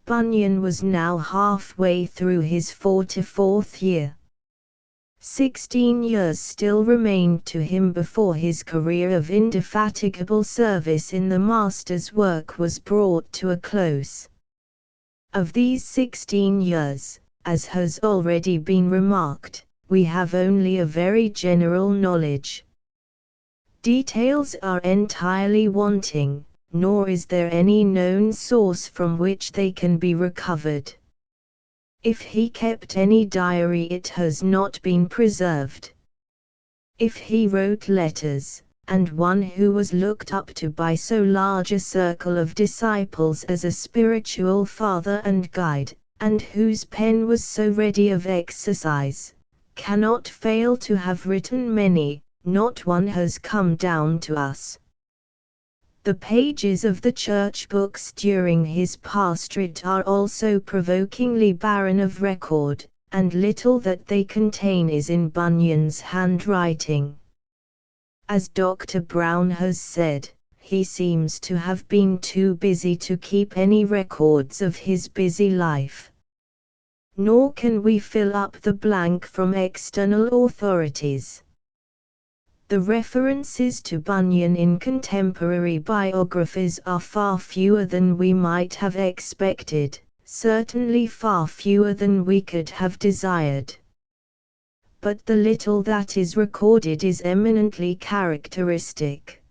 Bunyan was now halfway through his 44th year. 16 years still remained to him before his career of indefatigable service in the Master's work was brought to a close. Of these 16 years, as has already been remarked, we have only a very general knowledge. Details are entirely wanting, nor is there any known source from which they can be recovered. If he kept any diary, it has not been preserved. If he wrote letters, and one who was looked up to by so large a circle of disciples as a spiritual father and guide, and whose pen was so ready of exercise, cannot fail to have written many, not one has come down to us. The pages of the church books during his pastorate are also provokingly barren of record, and little that they contain is in Bunyan's handwriting. As Dr. Brown has said, he seems to have been too busy to keep any records of his busy life. Nor can we fill up the blank from external authorities. The references to Bunyan in contemporary biographies are far fewer than we might have expected, certainly far fewer than we could have desired. But the little that is recorded is eminently characteristic.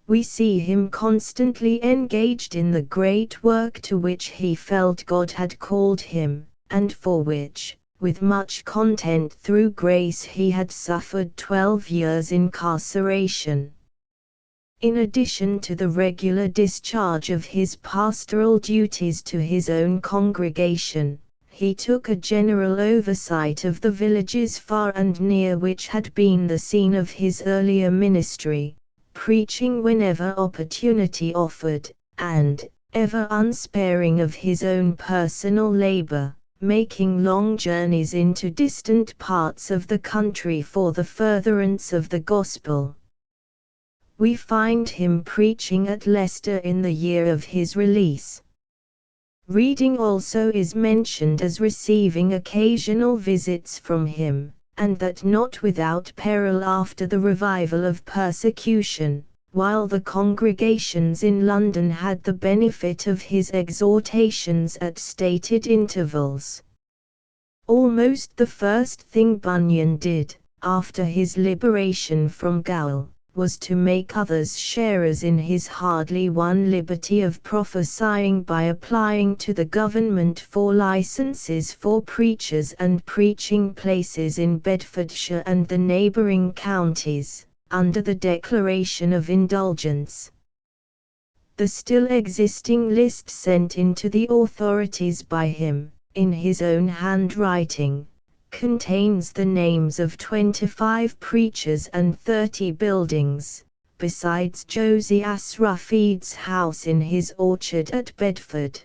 We see him constantly engaged in the great work to which he felt God had called him, and for which, with much content through grace, he had suffered 12 years incarceration. In addition to the regular discharge of his pastoral duties to his own congregation, he took a general oversight of the villages far and near which had been the scene of his earlier ministry, preaching whenever opportunity offered, and, ever unsparing of his own personal labor, making long journeys into distant parts of the country for the furtherance of the gospel. We find him preaching at Leicester in the year of his release. Reading also is mentioned as receiving occasional visits from him, and that not without peril after the revival of persecution, while the congregations in London had the benefit of his exhortations at stated intervals. Almost the first thing Bunyan did, after his liberation from gaol, was to make others sharers in his hardly won liberty of prophesying by applying to the government for licenses for preachers and preaching places in Bedfordshire and the neighbouring counties, under the declaration of indulgence. The still existing list sent in to the authorities by him, in his own handwriting, contains the names of 25 preachers and 30 buildings, besides Josias Ruffede's house in his orchard at Bedford.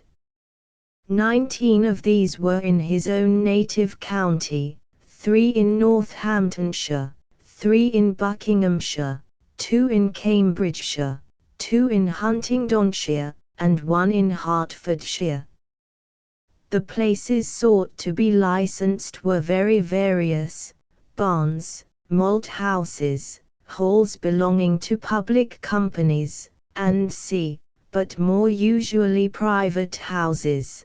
19 of these were in his own native county, 3 in Northamptonshire, 3 in Buckinghamshire, 2 in Cambridgeshire, 2 in Huntingdonshire, and 1 in Hertfordshire. The places sought to be licensed were very various: barns, malt houses, halls belonging to public companies, and but more usually private houses.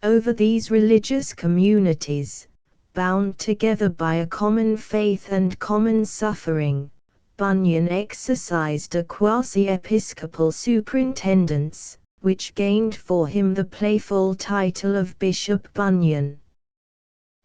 Over these religious communities, bound together by a common faith and common suffering, Bunyan exercised a quasi-episcopal superintendence, which gained for him the playful title of Bishop Bunyan.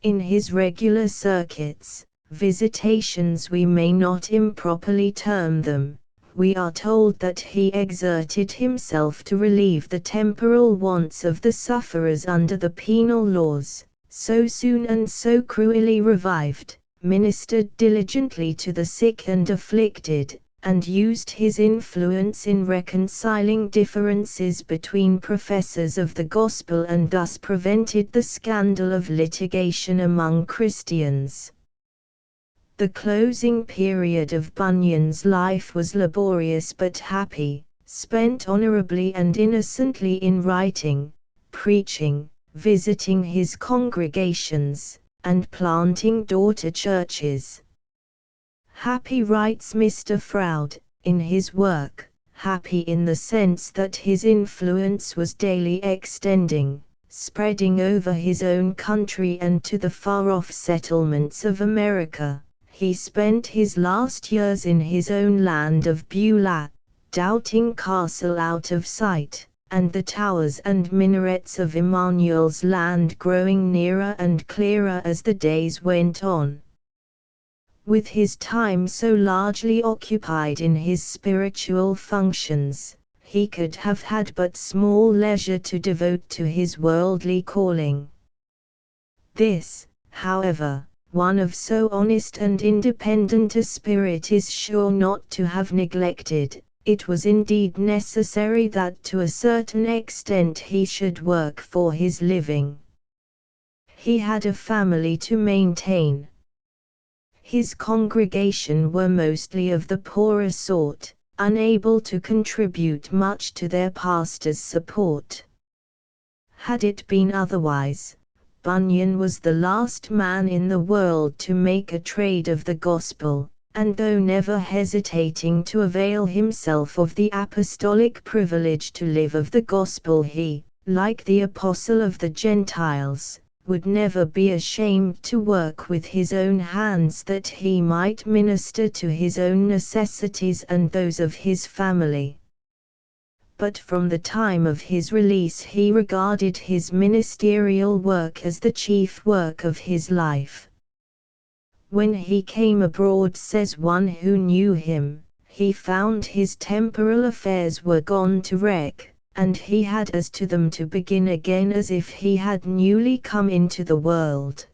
In his regular circuits, visitations we may not improperly term them, we are told that he exerted himself to relieve the temporal wants of the sufferers under the penal laws, so soon and so cruelly revived, ministered diligently to the sick and afflicted, and used his influence in reconciling differences between professors of the gospel and thus prevented the scandal of litigation among Christians. The closing period of Bunyan's life was laborious but happy, spent honorably and innocently in writing, preaching, visiting his congregations, and planting daughter churches. Happy, writes Mr. Froude, in his work, happy in the sense that his influence was daily extending, spreading over his own country and to the far-off settlements of America. He spent his last years in his own land of Beulah, Doubting Castle out of sight, and the towers and minarets of Emmanuel's land growing nearer and clearer as the days went on. With his time so largely occupied in his spiritual functions, he could have had but small leisure to devote to his worldly calling. This, however, one of so honest and independent a spirit is sure not to have neglected. It was indeed necessary that to a certain extent he should work for his living. He had a family to maintain. His congregation were mostly of the poorer sort, unable to contribute much to their pastor's support. Had it been otherwise, Bunyan was the last man in the world to make a trade of the gospel, and though never hesitating to avail himself of the apostolic privilege to live of the gospel, he, like the apostle of the Gentiles, would never be ashamed to work with his own hands that he might minister to his own necessities and those of his family. But from the time of his release he regarded his ministerial work as the chief work of his life. When he came abroad, says one who knew him, he found his temporal affairs were gone to wreck, and he had as to them to begin again as if he had newly come into the world.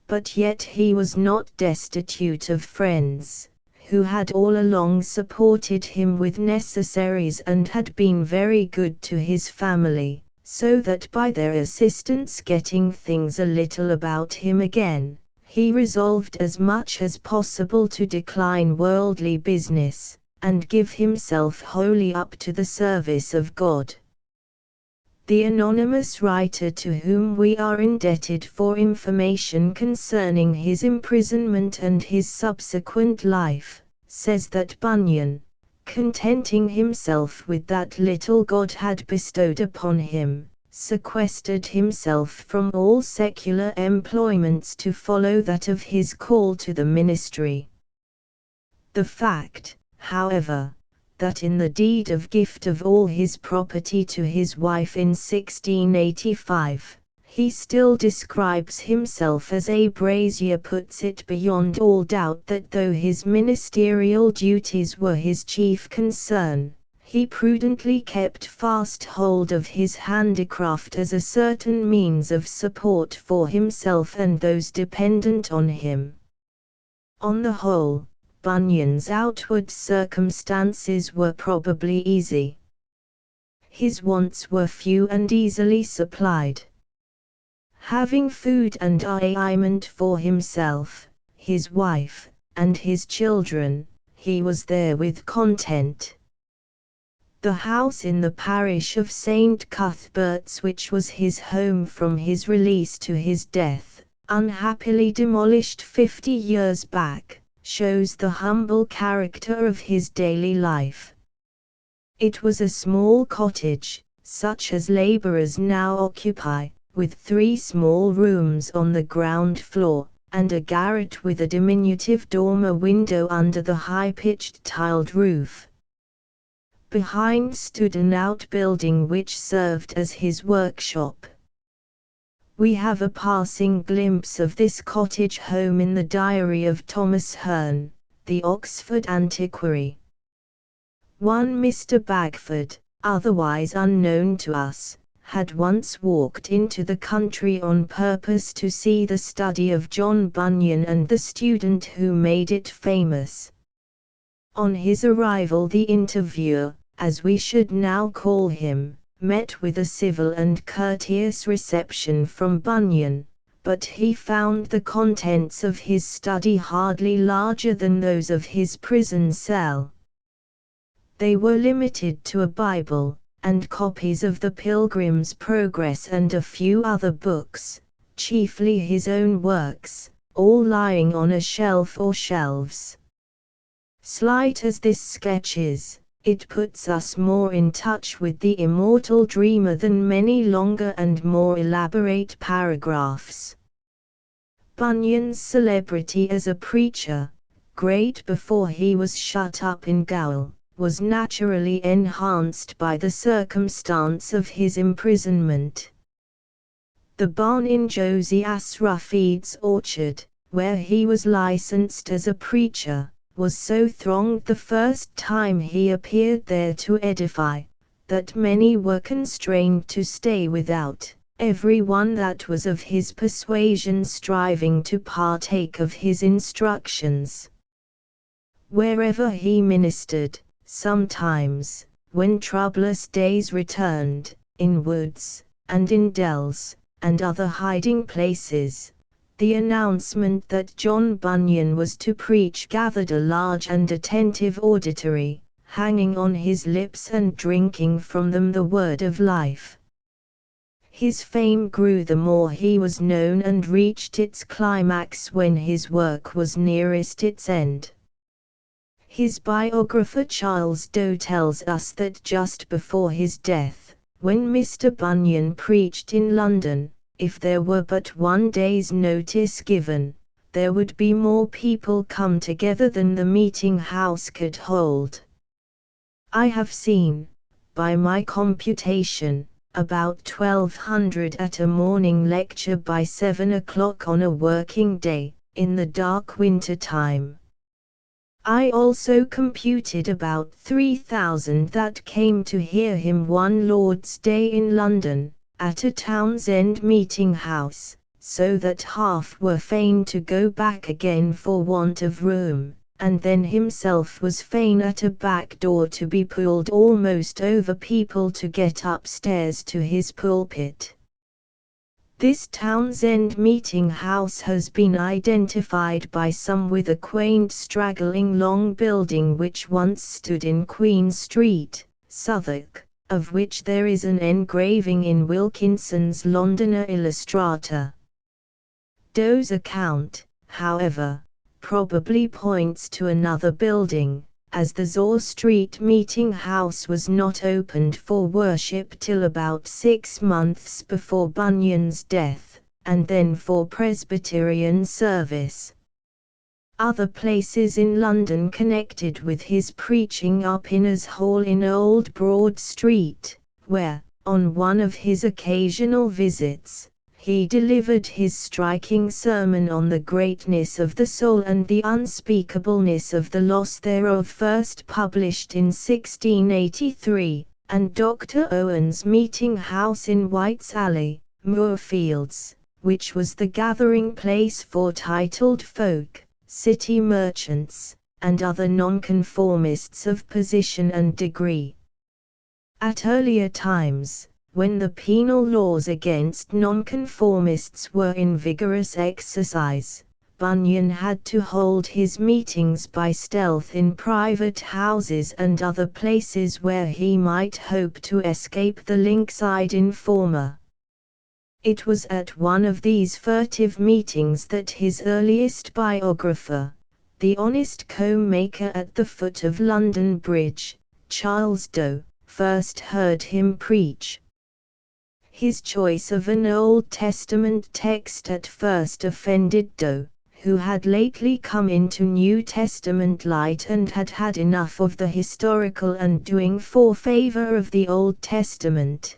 But yet he was not destitute of friends, who had all along supported him with necessaries and had been very good to his family, so that by their assistance getting things a little about him again, he resolved as much as possible to decline worldly business, and give himself wholly up to the service of God. The anonymous writer to whom we are indebted for information concerning his imprisonment and his subsequent life, says that Bunyan, contenting himself with that little God had bestowed upon him, sequestered himself from all secular employments to follow that of his call to the ministry. The fact, however, that in the deed of gift of all his property to his wife in 1685, he still describes himself as a brazier puts it beyond all doubt that though his ministerial duties were his chief concern, he prudently kept fast hold of his handicraft as a certain means of support for himself and those dependent on him. On the whole, Bunyan's outward circumstances were probably easy. His wants were few and easily supplied. Having food and raiment for himself, his wife, and his children, he was therewith content. The house in the parish of St. Cuthbert's, which was his home from his release to his death, unhappily demolished 50 years back, shows the humble character of his daily life. It was a small cottage, such as laborers now occupy, with 3 small rooms on the ground floor, and a garret with a diminutive dormer window under the high-pitched tiled roof. Behind stood an outbuilding which served as his workshop. We have a passing glimpse of this cottage home in the diary of Thomas Hearne, the Oxford antiquary. One Mr. Bagford, otherwise unknown to us, had once walked into the country on purpose to see the study of John Bunyan and the student who made it famous. On his arrival the interviewer, as we should now call him, met with a civil and courteous reception from Bunyan, but he found the contents of his study hardly larger than those of his prison cell. They were limited to a Bible, and copies of the Pilgrim's Progress and a few other books, chiefly his own works, all lying on a shelf or shelves. Slight as this sketch is, it puts us more in touch with the immortal dreamer than many longer and more elaborate paragraphs. Bunyan's celebrity as a preacher, great before he was shut up in gaol, was naturally enhanced by the circumstance of his imprisonment. The barn in Josias Ruffede's orchard, where he was licensed as a preacher, was so thronged the first time he appeared there to edify, that many were constrained to stay without, every one that was of his persuasion striving to partake of his instructions. Wherever he ministered, sometimes, when troublous days returned, in woods, and in dells, and other hiding places, the announcement that John Bunyan was to preach gathered a large and attentive auditory, hanging on his lips and drinking from them the word of life. His fame grew the more he was known and reached its climax when his work was nearest its end. His biographer Charles Doe tells us that just before his death, when Mr. Bunyan preached in London, if there were but 1 day's notice given, there would be more people come together than the meeting house could hold. I have seen, by my computation, about 1200 at a morning lecture by 7 o'clock on a working day, in the dark winter time. I also computed about 3,000 that came to hear him one Lord's Day in London, at a Townsend meeting house, so that half were fain to go back again for want of room, and then himself was fain at a back door to be pulled almost over people to get upstairs to his pulpit. This Townsend meeting house has been identified by some with a quaint straggling long building which once stood in Queen Street, Southwark, of which there is an engraving in Wilkinson's Londoner Illustrata. Doe's account, however, probably points to another building, as the Zaw Street meeting house was not opened for worship till about 6 months before Bunyan's death, and then for Presbyterian service. Other places in London connected with his preaching are Pinner's Hall in Old Broad Street, where, on one of his occasional visits, he delivered his striking sermon on the greatness of the soul and the unspeakableness of the loss thereof, first published in 1683, and Dr. Owen's meeting house in White's Alley, Moorfields, which was the gathering place for titled folk, city merchants, and other nonconformists of position and degree. At earlier times, when the penal laws against nonconformists were in vigorous exercise, Bunyan had to hold his meetings by stealth in private houses and other places where he might hope to escape the lynx-eyed informer. It was at one of these furtive meetings that his earliest biographer, the honest comb-maker at the foot of London Bridge, Charles Doe, first heard him preach. His choice of an Old Testament text at first offended Doe, who had lately come into New Testament light and had had enough of the historical undoing for favor of the Old Testament.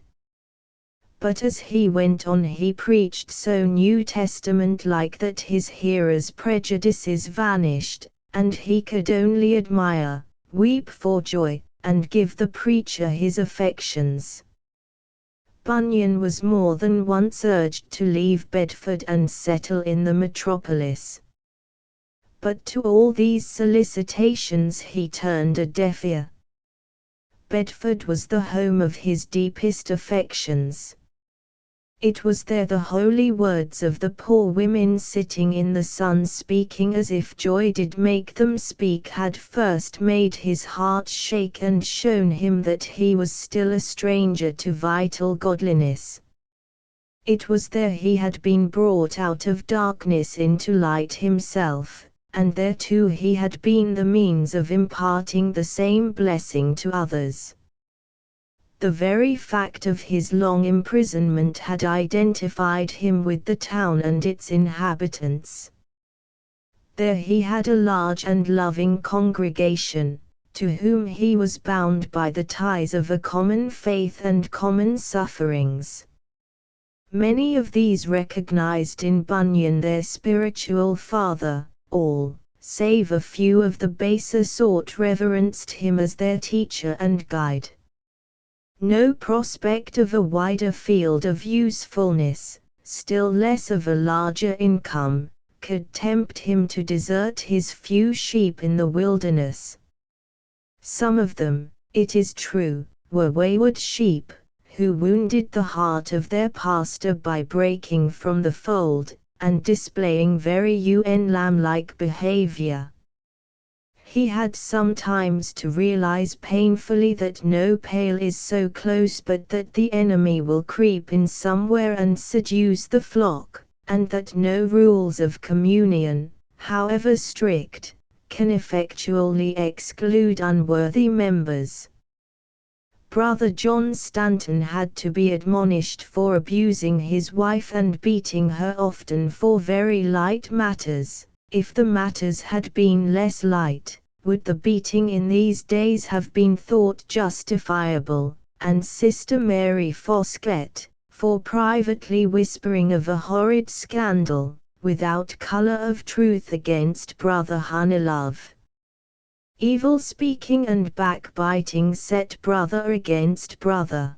But as he went on he preached so New Testament-like that his hearers' prejudices vanished, and he could only admire, weep for joy, and give the preacher his affections. Bunyan was more than once urged to leave Bedford and settle in the metropolis. But to all these solicitations he turned a deaf ear. Bedford was the home of his deepest affections. It was there the holy words of the poor women sitting in the sun speaking as if joy did make them speak had first made his heart shake and shown him that he was still a stranger to vital godliness. It was there he had been brought out of darkness into light himself, and there too he had been the means of imparting the same blessing to others. The very fact of his long imprisonment had identified him with the town and its inhabitants. There he had a large and loving congregation, to whom he was bound by the ties of a common faith and common sufferings. Many of these recognized in Bunyan their spiritual father, all, save a few of the baser sort, reverenced him as their teacher and guide. No prospect of a wider field of usefulness, still less of a larger income, could tempt him to desert his few sheep in the wilderness. Some of them, it is true, were wayward sheep, who wounded the heart of their pastor by breaking from the fold, and displaying very lamb-like behavior. He had sometimes to realize painfully that no pale is so close but that the enemy will creep in somewhere and seduce the flock, and that no rules of communion, however strict, can effectually exclude unworthy members. Brother John Stanton had to be admonished for abusing his wife and beating her often for very light matters. If the matters had been less light, would the beating in these days have been thought justifiable? And Sister Mary Foskett, for privately whispering of a horrid scandal, without colour of truth against Brother Honeyloaf. Evil speaking and backbiting set brother against brother.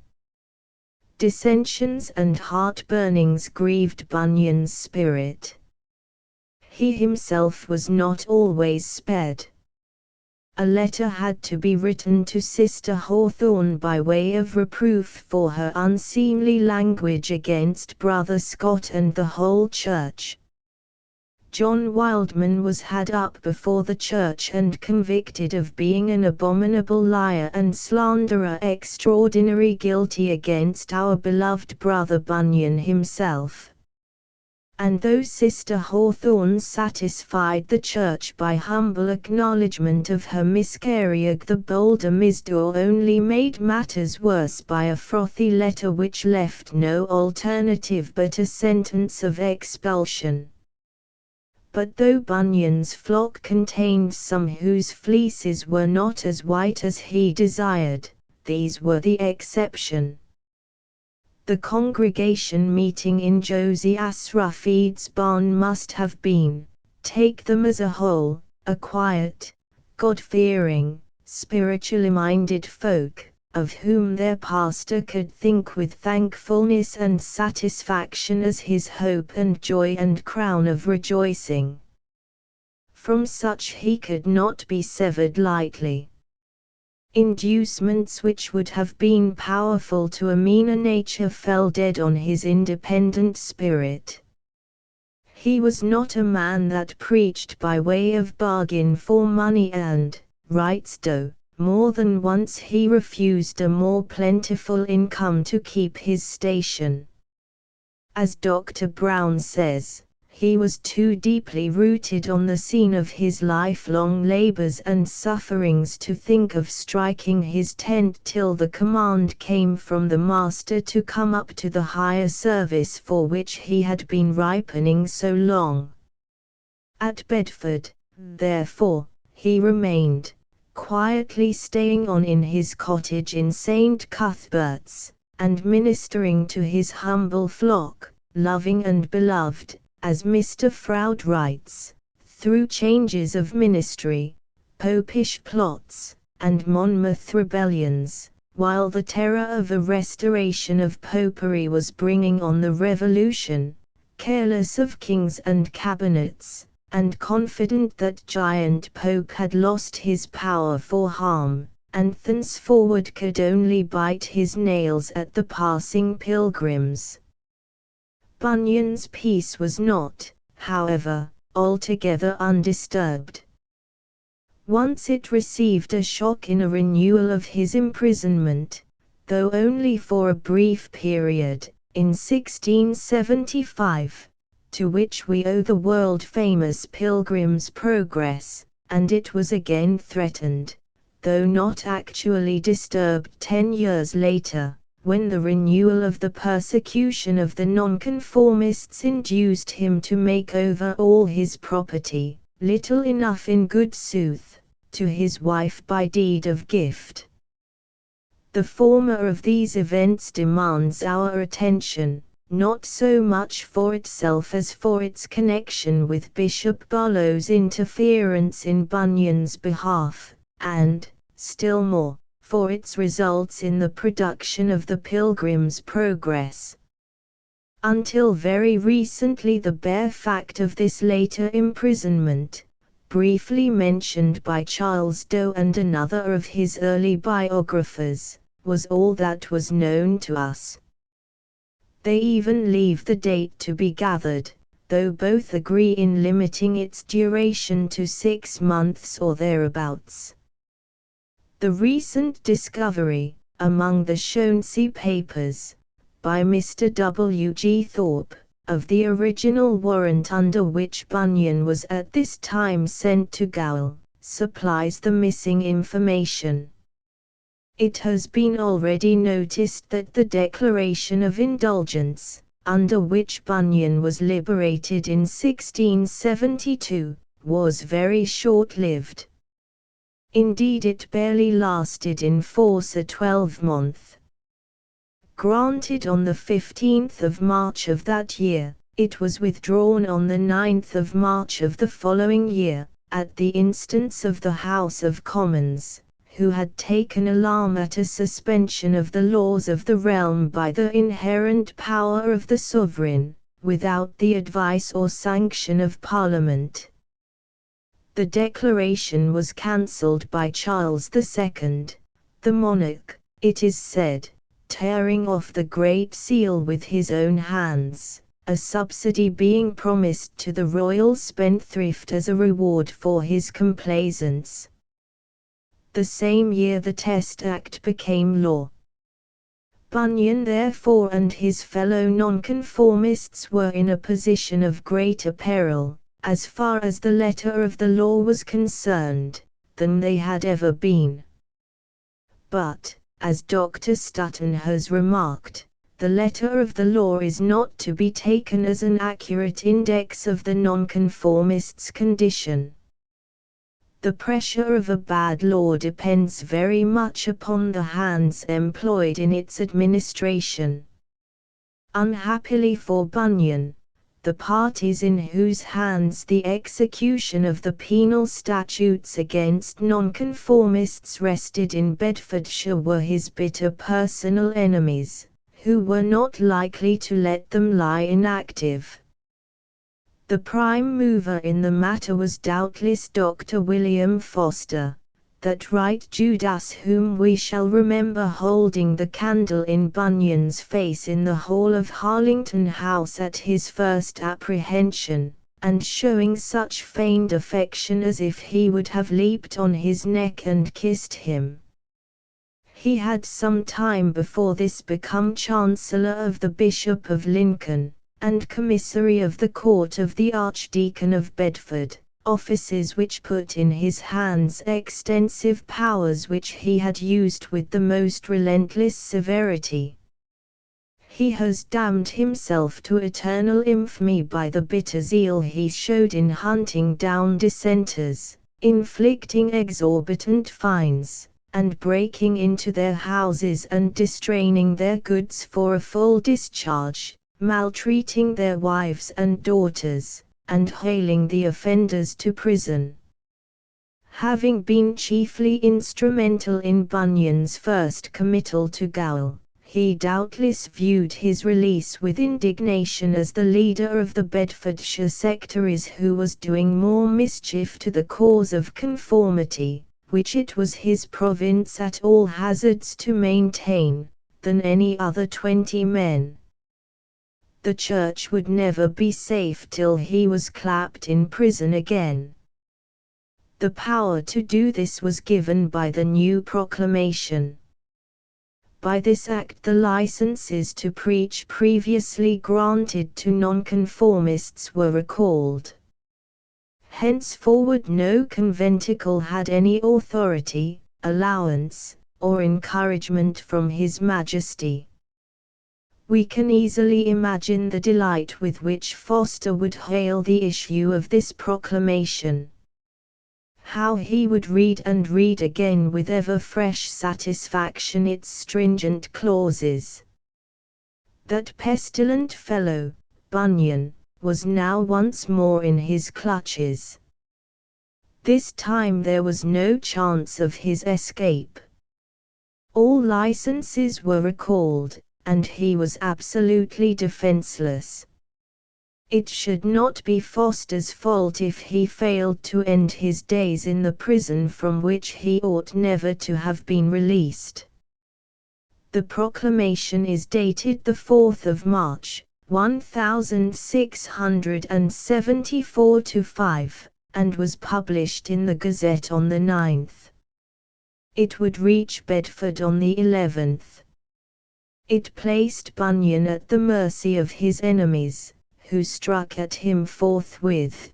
Dissensions and heart-burnings grieved Bunyan's spirit. He himself was not always spared. A letter had to be written to Sister Hawthorne by way of reproof for her unseemly language against Brother Scott and the whole church. John Wildman was had up before the church and convicted of being an abominable liar and slanderer extraordinary guilty against our beloved brother Bunyan himself. And though Sister Hawthorne satisfied the church by humble acknowledgment of her miscarriage, the bolder Misdour only made matters worse by a frothy letter which left no alternative but a sentence of expulsion. But though Bunyan's flock contained some whose fleeces were not as white as he desired, these were the exception. The congregation meeting in Josie Asrafid's barn must have been, take them as a whole, a quiet, God-fearing, spiritually minded folk, of whom their pastor could think with thankfulness and satisfaction as his hope and joy and crown of rejoicing. From such he could not be severed lightly. Inducements which would have been powerful to a meaner nature fell dead on his independent spirit. He was not a man that preached by way of bargain for money and, writes Doe, more than once he refused a more plentiful income to keep his station. As Dr. Brown says, he was too deeply rooted on the scene of his lifelong labors and sufferings to think of striking his tent till the command came from the Master to come up to the higher service for which he had been ripening so long. At Bedford, therefore, he remained, quietly staying on in his cottage in St. Cuthbert's, and ministering to his humble flock, loving and beloved, as Mr. Froude writes, through changes of ministry, popish plots, and Monmouth rebellions, while the terror of a restoration of popery was bringing on the Revolution, careless of kings and cabinets, and confident that giant Pope had lost his power for harm, and thenceforward could only bite his nails at the passing pilgrims. Bunyan's peace was not, however, altogether undisturbed. Once it received a shock in a renewal of his imprisonment, though only for a brief period, in 1675, to which we owe the world-famous Pilgrim's Progress, and it was again threatened, though not actually disturbed 10 years later, when the renewal of the persecution of the nonconformists induced him to make over all his property, little enough in good sooth, to his wife by deed of gift. The former of these events demands our attention, not so much for itself as for its connection with Bishop Barlow's interference in Bunyan's behalf, and, still more, for its results in the production of the Pilgrim's Progress. Until very recently the bare fact of this later imprisonment, briefly mentioned by Charles Doe and another of his early biographers, was all that was known to us. They even leave the date to be gathered, though both agree in limiting its duration to 6 months or thereabouts. The recent discovery, among the Shonsey papers, by Mr. W. G. Thorpe, of the original warrant under which Bunyan was at this time sent to Gaol, supplies the missing information. It has been already noticed that the declaration of indulgence, under which Bunyan was liberated in 1672, was very short-lived. Indeed, it barely lasted in force a 12-month. Granted on the 15th of March of that year, it was withdrawn on the 9th of March of the following year, at the instance of the House of Commons, who had taken alarm at a suspension of the laws of the realm by the inherent power of the sovereign, without the advice or sanction of Parliament. The declaration was cancelled by Charles II, the monarch, it is said, tearing off the Great Seal with his own hands, a subsidy being promised to the royal spendthrift as a reward for his complaisance. The same year the Test Act became law. Bunyan therefore and his fellow nonconformists were in a position of greater peril, as far as the letter of the law was concerned, than they had ever been. But, as Dr. Stutton has remarked, the letter of the law is not to be taken as an accurate index of the nonconformist's condition. The pressure of a bad law depends very much upon the hands employed in its administration. Unhappily for Bunyan, the parties in whose hands the execution of the penal statutes against nonconformists rested in Bedfordshire were his bitter personal enemies, who were not likely to let them lie inactive. The prime mover in the matter was doubtless Dr. William Foster, that right Judas whom we shall remember holding the candle in Bunyan's face in the hall of Harlington House at his first apprehension, and showing such feigned affection as if he would have leaped on his neck and kissed him. He had some time before this become Chancellor of the Bishop of Lincoln, and Commissary of the Court of the Archdeacon of Bedford, offices which put in his hands extensive powers which he had used with the most relentless severity. He has damned himself to eternal infamy by the bitter zeal he showed in hunting down dissenters, inflicting exorbitant fines, and breaking into their houses and distraining their goods for a full discharge, maltreating their wives and daughters, and hailing the offenders to prison. Having been chiefly instrumental in Bunyan's first committal to gaol, he doubtless viewed his release with indignation as the leader of the Bedfordshire sectaries who was doing more mischief to the cause of conformity, which it was his province at all hazards to maintain, than any other 20 men. The Church would never be safe till he was clapped in prison again. The power to do this was given by the new proclamation. By this act the licenses to preach previously granted to nonconformists were recalled. Henceforward no conventicle had any authority, allowance, or encouragement from His Majesty. We can easily imagine the delight with which Foster would hail the issue of this proclamation. How he would read and read again with ever fresh satisfaction its stringent clauses. That pestilent fellow, Bunyan, was now once more in his clutches. This time there was no chance of his escape. All licenses were recalled, and he was absolutely defenseless. It should not be Foster's fault if he failed to end his days in the prison from which he ought never to have been released. The proclamation is dated the 4th of March, 1674-5, and was published in the Gazette on the 9th. It would reach Bedford on the 11th. It placed Bunyan at the mercy of his enemies, who struck at him forthwith.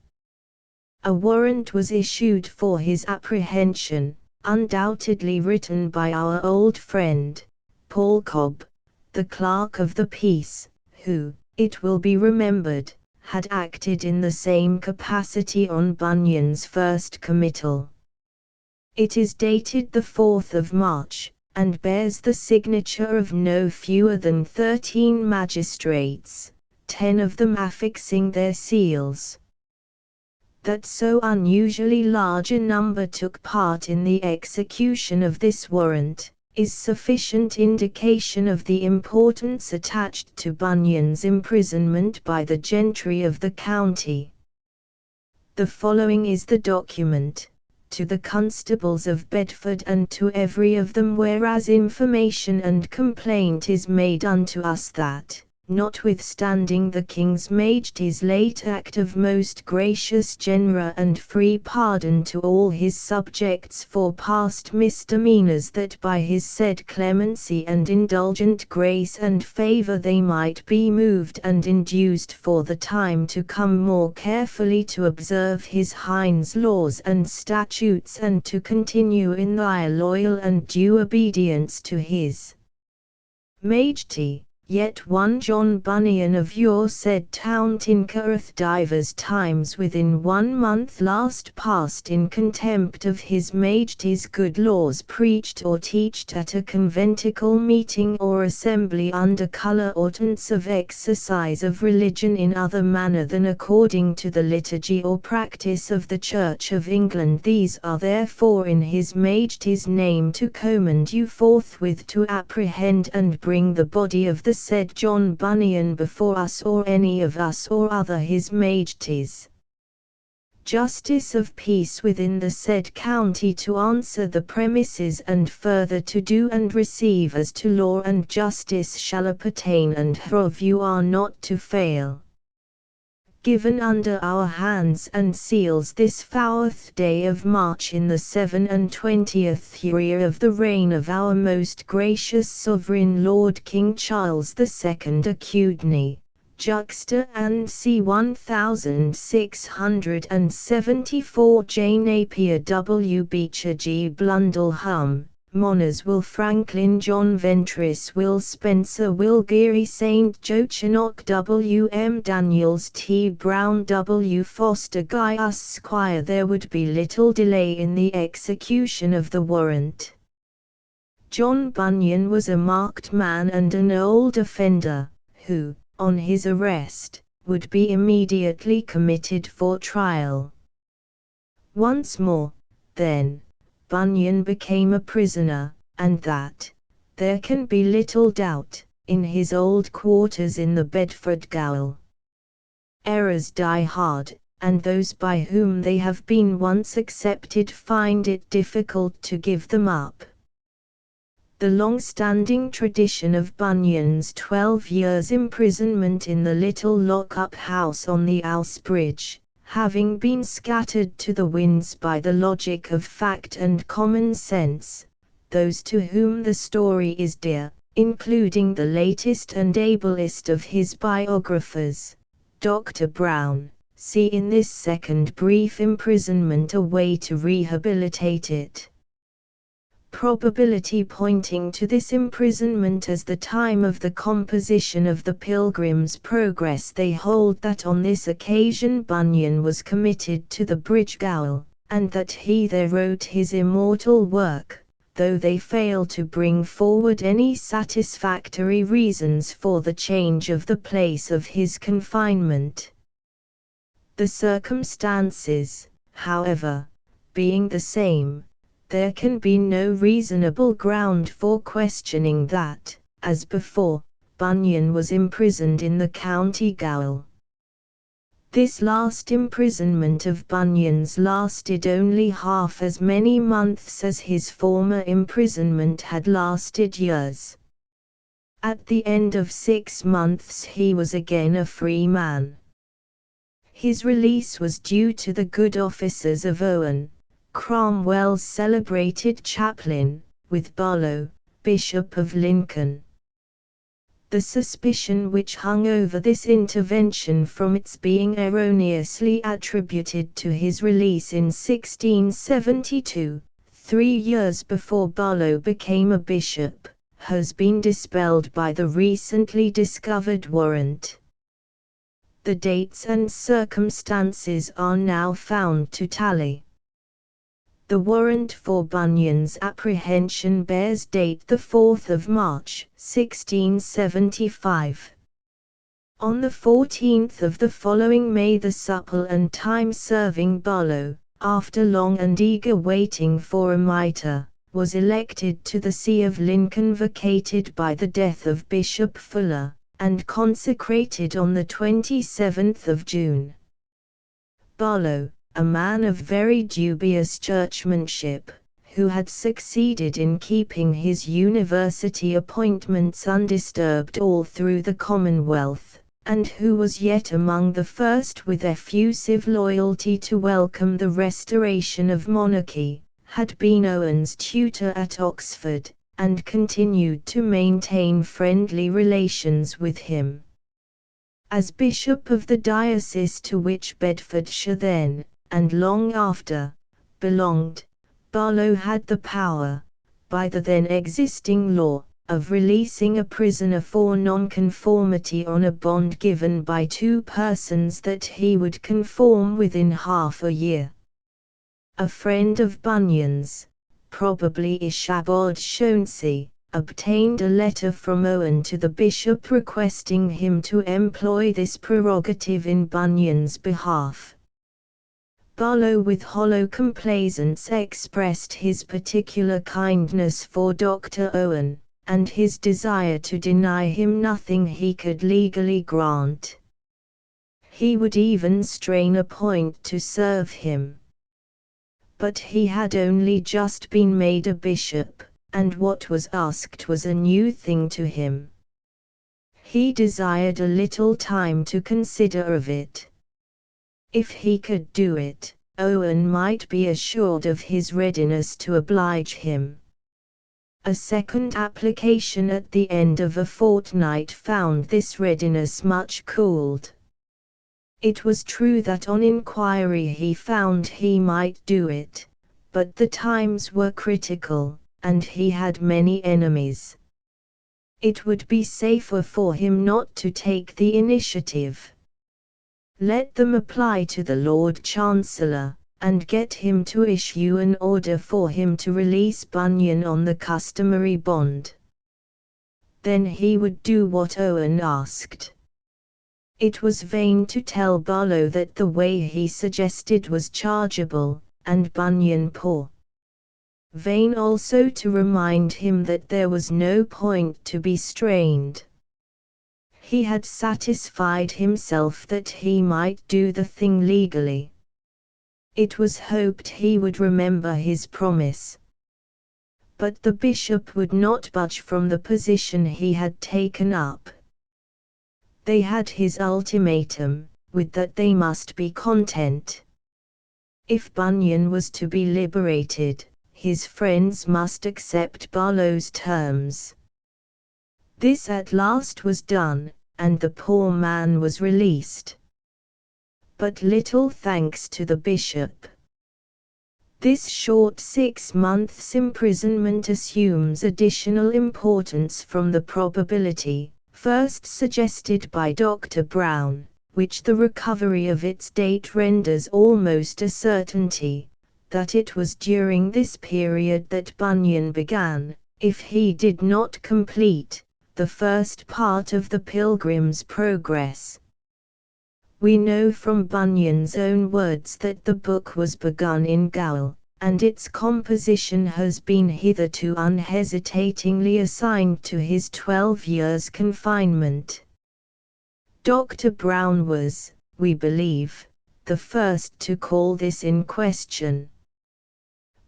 A warrant was issued for his apprehension, undoubtedly written by our old friend, Paul Cobb, the Clerk of the Peace, who, it will be remembered, had acted in the same capacity on Bunyan's first committal. It is dated the 4th of March, and bears the signature of no fewer than 13 magistrates, 10 of them affixing their seals. That so unusually large a number took part in the execution of this warrant, is sufficient indication of the importance attached to Bunyan's imprisonment by the gentry of the county. The following is the document: to the constables of Bedford and to every of them whereas information and complaint is made unto us that, notwithstanding the King's Majesty's late act of most gracious genera and free pardon to all his subjects for past misdemeanours, that by his said clemency and indulgent grace and favour they might be moved and induced for the time to come more carefully to observe his Highness laws and statutes, and to continue in thy loyal and due obedience to his Majesty. Yet one John Bunyan of your said town tinkereth divers times within 1 month last past in contempt of his Majesty's good laws preached or teached at a conventicle meeting or assembly under colour ordinance of exercise of religion in other manner than according to the liturgy or practice of the Church of England. These are therefore in his Majesty's name to commend you forthwith to apprehend and bring the body of the said John Bunyan before us or any of us or other his Majesty's Justice of Peace within the said county to answer the premises, and further to do and receive as to law and justice shall appertain, and of you are not to fail. Given under our hands and seals this 4th day of March in the 27th year of the reign of our most gracious Sovereign Lord King Charles II Acudni, Juxta and C 1674 J Napier W Beecher G Blundell Hum, Monners Will Franklin John Ventris Will Spencer Will Geary St. Joe Chinook W. M. Daniels T. Brown W. Foster Guy Us Squire. There would be little delay in the execution of the warrant. John Bunyan was a marked man and an old offender, who, on his arrest, would be immediately committed for trial. Once more, then, Bunyan became a prisoner, and that, there can be little doubt, in his old quarters in the Bedford gaol. Errors die hard, and those by whom they have been once accepted find it difficult to give them up. The long-standing tradition of Bunyan's 12 years' imprisonment in the little lock-up house on the Ouse Bridge, having been scattered to the winds by the logic of fact and common sense, those to whom the story is dear, including the latest and ablest of his biographers, Dr. Brown, see in this second brief imprisonment a way to rehabilitate it. Probability pointing to this imprisonment as the time of the composition of the Pilgrim's Progress, they hold that on this occasion Bunyan was committed to the Bridge gaol, and that he there wrote his immortal work, though they fail to bring forward any satisfactory reasons for the change of the place of his confinement. The circumstances, however, being the same, there can be no reasonable ground for questioning that, as before, Bunyan was imprisoned in the county gaol. This last imprisonment of Bunyan's lasted only half as many months as his former imprisonment had lasted years. At the end of 6 months he was again a free man. His release was due to the good offices of Owen, Cromwell's celebrated chaplain, with Barlow, Bishop of Lincoln. The suspicion which hung over this intervention from its being erroneously attributed to his release in 1672, 3 years before Barlow became a bishop, has been dispelled by the recently discovered warrant. The dates and circumstances are now found to tally. The warrant for Bunyan's apprehension bears date the 4th of March, 1675. On the 14th of the following May, the supple and time-serving Barlow, after long and eager waiting for a mitre, was elected to the see of Lincoln, vacated by the death of Bishop Fuller, and consecrated on the 27th of June. Barlow, a man of very dubious churchmanship, who had succeeded in keeping his university appointments undisturbed all through the Commonwealth, and who was yet among the first with effusive loyalty to welcome the restoration of monarchy, had been Owen's tutor at Oxford, and continued to maintain friendly relations with him. As bishop of the diocese to which Bedfordshire then, and long after, belonged, Barlow had the power, by the then existing law, of releasing a prisoner for nonconformity on a bond given by two persons that he would conform within half a year. A friend of Bunyan's, probably Ishabod Shonsey, obtained a letter from Owen to the bishop requesting him to employ this prerogative in Bunyan's behalf. Barlow with hollow complaisance expressed his particular kindness for Dr. Owen, and his desire to deny him nothing he could legally grant. He would even strain a point to serve him. But he had only just been made a bishop, and what was asked was a new thing to him. He desired a little time to consider of it. If he could do it, Owen might be assured of his readiness to oblige him. A second application at the end of a fortnight found this readiness much cooled. It was true that on inquiry he found he might do it, but the times were critical, and he had many enemies. It would be safer for him not to take the initiative. Let them apply to the Lord Chancellor, and get him to issue an order for him to release Bunyan on the customary bond. Then he would do what Owen asked. It was vain to tell Barlow that the way he suggested was chargeable, and Bunyan poor. Vain also to remind him that there was no point to be strained. He had satisfied himself that he might do the thing legally. It was hoped he would remember his promise. But the bishop would not budge from the position he had taken up. They had his ultimatum, with that they must be content. If Bunyan was to be liberated, his friends must accept Barlow's terms. This at last was done, and the poor man was released. But little thanks to the bishop. This short 6 months' imprisonment assumes additional importance from the probability, first suggested by Dr. Brown, which the recovery of its date renders almost a certainty, that it was during this period that Bunyan began, if he did not complete, the first part of the Pilgrim's Progress. We know from Bunyan's own words that the book was begun in gaol, and its composition has been hitherto unhesitatingly assigned to his 12 years' confinement. Dr. Brown was, we believe, the first to call this in question.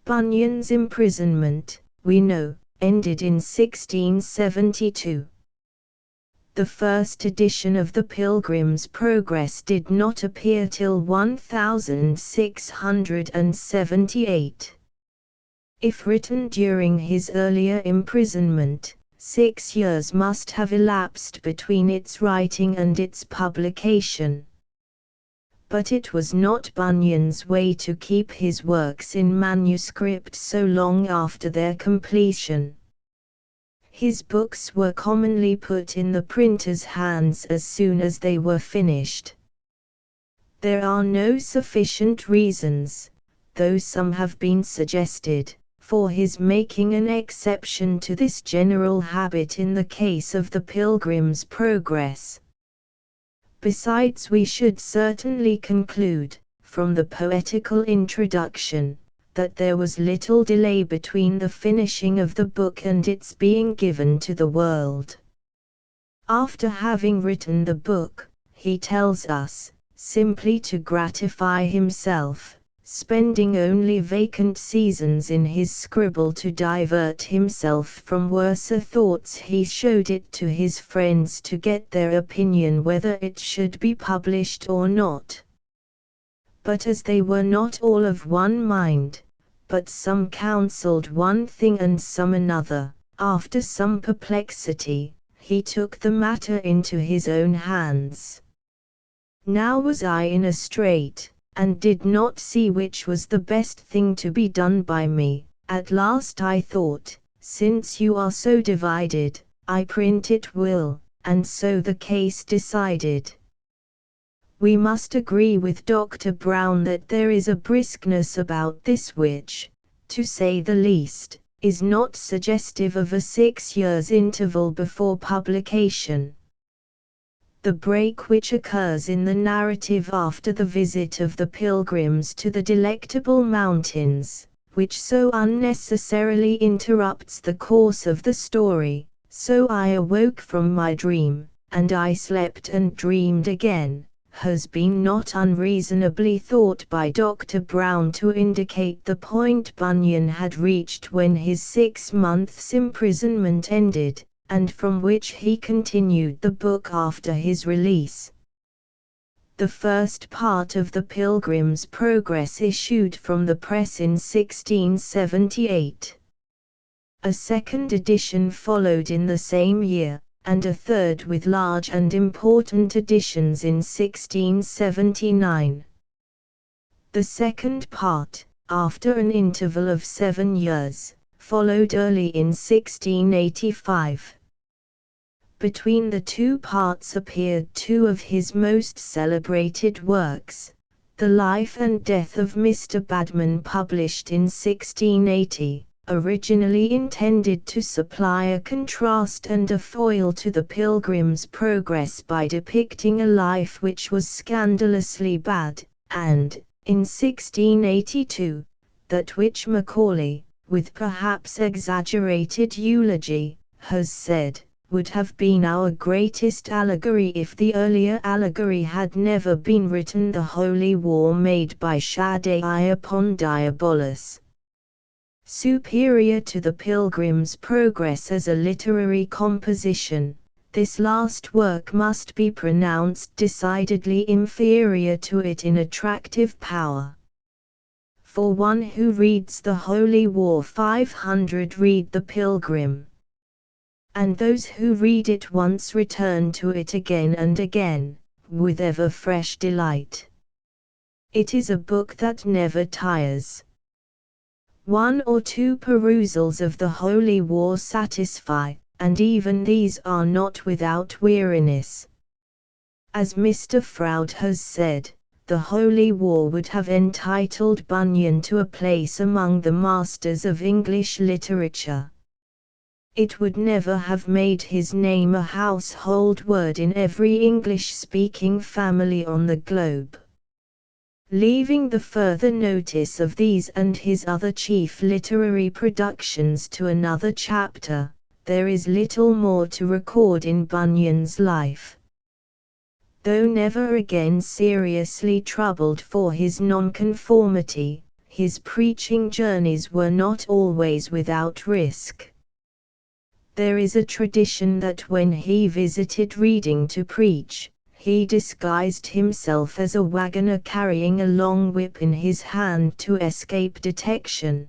Bunyan's imprisonment, we know, ended in 1672. The first edition of the Pilgrim's Progress did not appear till 1678. If written during his earlier imprisonment, 6 years must have elapsed between its writing and its publication. But it was not Bunyan's way to keep his works in manuscript so long after their completion. His books were commonly put in the printer's hands as soon as they were finished. There are no sufficient reasons, though some have been suggested, for his making an exception to this general habit in the case of the Pilgrim's Progress. Besides, we should certainly conclude, from the poetical introduction, that there was little delay between the finishing of the book and its being given to the world. After having written the book, he tells us, simply to gratify himself, spending only vacant seasons in his scribble to divert himself from worser thoughts, he showed it to his friends to get their opinion whether it should be published or not. But as they were not all of one mind, but some counselled one thing and some another, after some perplexity, he took the matter into his own hands. Now was I in a strait, and did not see which was the best thing to be done by me. At last I thought, since you are so divided, I print it will, and so the case decided. We must agree with Dr. Brown that there is a briskness about this which, to say the least, is not suggestive of a 6 years interval before publication. The break which occurs in the narrative after the visit of the pilgrims to the Delectable Mountains, which so unnecessarily interrupts the course of the story, so I awoke from my dream, and I slept and dreamed again, has been not unreasonably thought by Dr. Brown to indicate the point Bunyan had reached when his 6 months' imprisonment ended, and from which he continued the book after his release. The first part of the Pilgrim's Progress issued from the press in 1678. A second edition followed in the same year, and a third with large and important additions in 1679. The second part, after an interval of 7 years, followed early in 1685. Between the two parts appeared two of his most celebrated works, The Life and Death of Mr. Badman, published in 1680, originally intended to supply a contrast and a foil to the Pilgrim's Progress by depicting a life which was scandalously bad, and, in 1682, that which Macaulay, with perhaps exaggerated eulogy, has said, would have been our greatest allegory if the earlier allegory had never been written, the Holy War made by Shaddai upon Diabolus. Superior to the Pilgrim's Progress as a literary composition, this last work must be pronounced decidedly inferior to it in attractive power. For one who reads the Holy War 500 read the Pilgrim. And those who read it once return to it again and again, with ever fresh delight. It is a book that never tires. 1 or 2 perusals of the Holy War satisfy, and even these are not without weariness. As Mr. Froude has said, the Holy War would have entitled Bunyan to a place among the masters of English literature. It would never have made his name a household word in every English-speaking family on the globe. Leaving the further notice of these and his other chief literary productions to another chapter, there is little more to record in Bunyan's life. Though never again seriously troubled for his nonconformity, his preaching journeys were not always without risk. There is a tradition that when he visited Reading to preach, he disguised himself as a wagoner carrying a long whip in his hand to escape detection.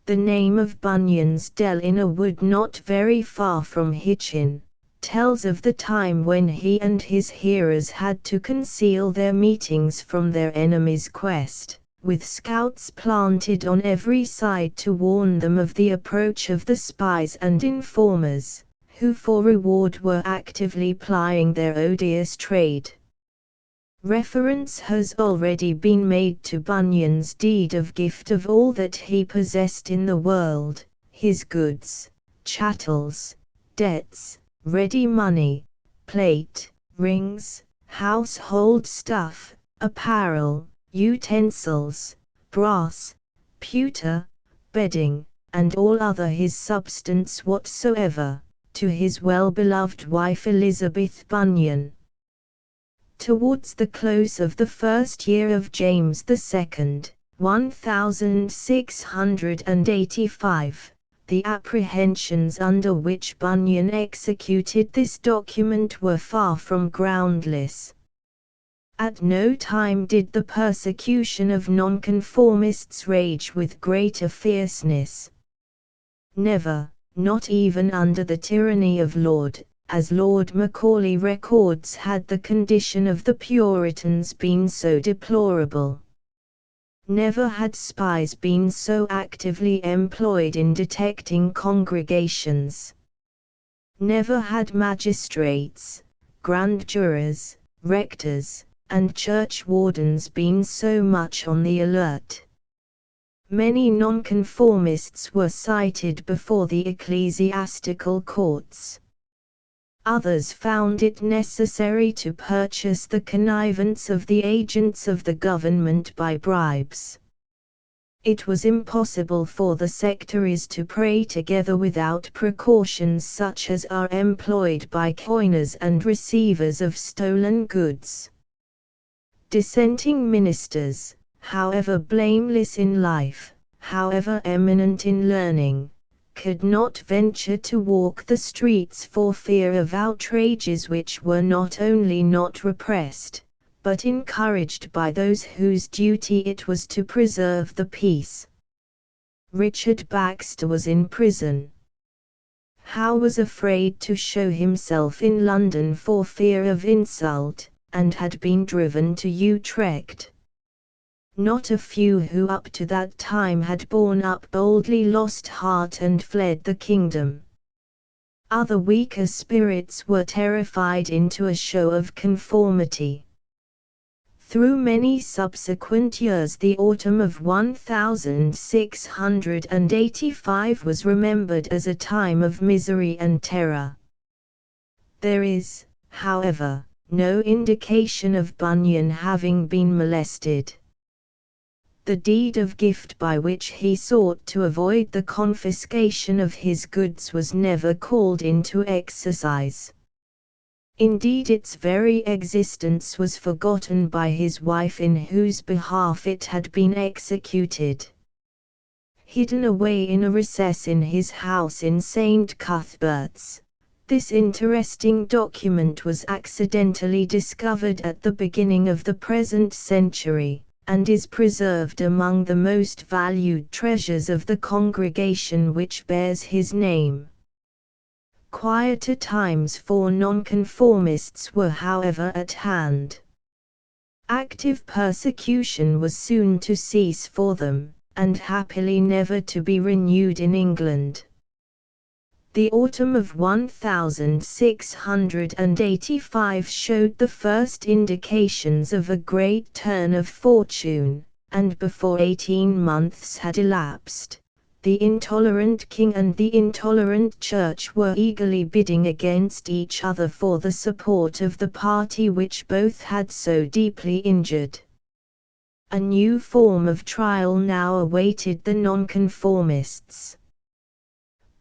The name of Bunyan's dell in a wood not very far from Hitchin tells of the time when he and his hearers had to conceal their meetings from their enemy's quest, with scouts planted on every side to warn them of the approach of the spies and informers, who for reward were actively plying their odious trade. Reference has already been made to Bunyan's deed of gift of all that he possessed in the world, his goods, chattels, debts, ready money, plate, rings, household stuff, apparel, utensils, brass, pewter, bedding, and all other his substance whatsoever, to his well-beloved wife Elizabeth Bunyan. Towards the close of the first year of James II, 1685, the apprehensions under which Bunyan executed this document were far from groundless. At no time did the persecution of nonconformists rage with greater fierceness. Never, not even under the tyranny of as Lord Macaulay records, had the condition of the Puritans been so deplorable. Never had spies been so actively employed in detecting congregations. Never had magistrates, grand jurors, rectors, and church wardens been so much on the alert. Many nonconformists were cited before the ecclesiastical courts. Others found it necessary to purchase the connivance of the agents of the government by bribes. It was impossible for the sectaries to pray together without precautions such as are employed by coiners and receivers of stolen goods. Dissenting ministers, however blameless in life, however eminent in learning, could not venture to walk the streets for fear of outrages which were not only not repressed, but encouraged by those whose duty it was to preserve the peace. Richard Baxter was in prison. Howe was afraid to show himself in London for fear of insult, and had been driven to Utrecht. Not a few who up to that time had borne up boldly lost heart and fled the kingdom. Other weaker spirits were terrified into a show of conformity. Through many subsequent years the autumn of 1685 was remembered as a time of misery and terror. There is, however, no indication of Bunyan having been molested. The deed of gift by which he sought to avoid the confiscation of his goods was never called into exercise. Indeed, its very existence was forgotten by his wife, in whose behalf it had been executed. Hidden away in a recess in his house in St. Cuthbert's, this interesting document was accidentally discovered at the beginning of the present century, and is preserved among the most valued treasures of the congregation which bears his name. Quieter times for nonconformists were however at hand. Active persecution was soon to cease for them, and happily never to be renewed in England. The autumn of 1685 showed the first indications of a great turn of fortune, and before 18 months had elapsed, the intolerant king and the intolerant church were eagerly bidding against each other for the support of the party which both had so deeply injured. A new form of trial now awaited the nonconformists.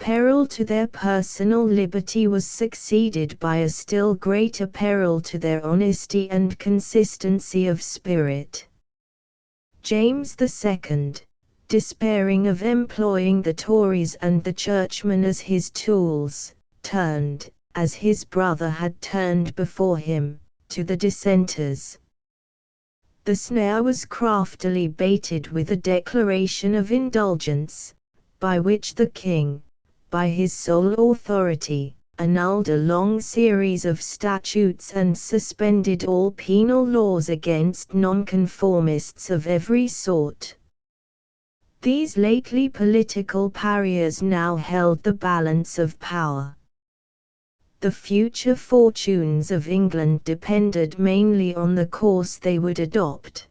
Peril to their personal liberty was succeeded by a still greater peril to their honesty and consistency of spirit. James II, despairing of employing the Tories and the churchmen as his tools, turned, as his brother had turned before him, to the dissenters. The snare was craftily baited with a declaration of indulgence, by which the king, by his sole authority, annulled a long series of statutes and suspended all penal laws against nonconformists of every sort. These lately political pariahs now held the balance of power. The future fortunes of England depended mainly on the course they would adopt.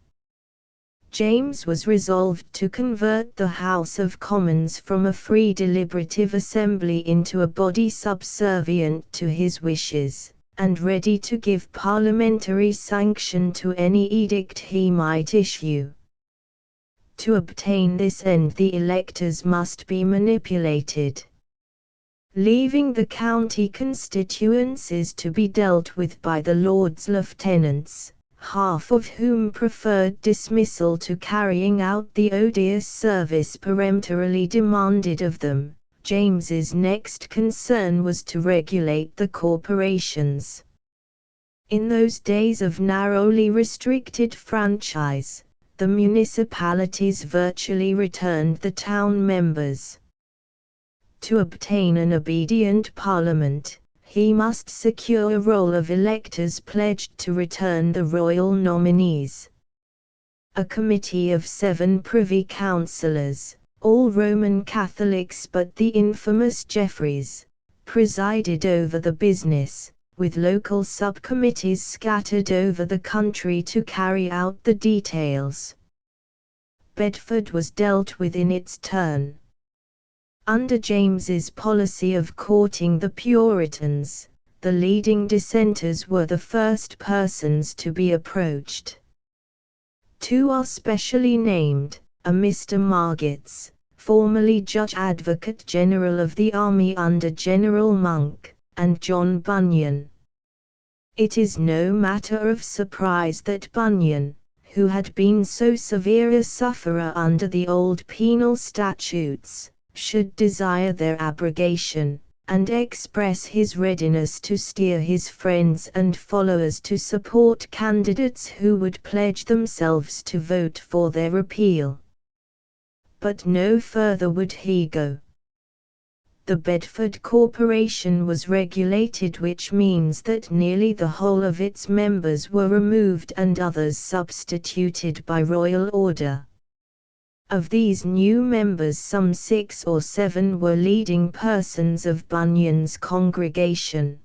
James was resolved to convert the House of Commons from a free deliberative assembly into a body subservient to his wishes, and ready to give parliamentary sanction to any edict he might issue. To obtain this end the electors must be manipulated, leaving the county constituencies to be dealt with by the Lords Lieutenants, half of whom preferred dismissal to carrying out the odious service peremptorily demanded of them. James's next concern was to regulate the corporations. In those days of narrowly restricted franchise, the municipalities virtually returned the town members. To obtain an obedient parliament, he must secure a roll of electors pledged to return the royal nominees. A committee of 7 privy councillors, all Roman Catholics but the infamous Jeffreys, presided over the business, with local subcommittees scattered over the country to carry out the details. Bedford was dealt with in its turn. Under James's policy of courting the Puritans, the leading dissenters were the first persons to be approached. 2 are specially named, a Mr. Margetts, formerly Judge Advocate General of the Army under General Monk, and John Bunyan. It is no matter of surprise that Bunyan, who had been so severe a sufferer under the old penal statutes, should desire their abrogation, and express his readiness to steer his friends and followers to support candidates who would pledge themselves to vote for their repeal. But no further would he go. The Bedford Corporation was regulated, which means that nearly the whole of its members were removed and others substituted by royal order. Of these new members some 6 or 7 were leading persons of Bunyan's congregation.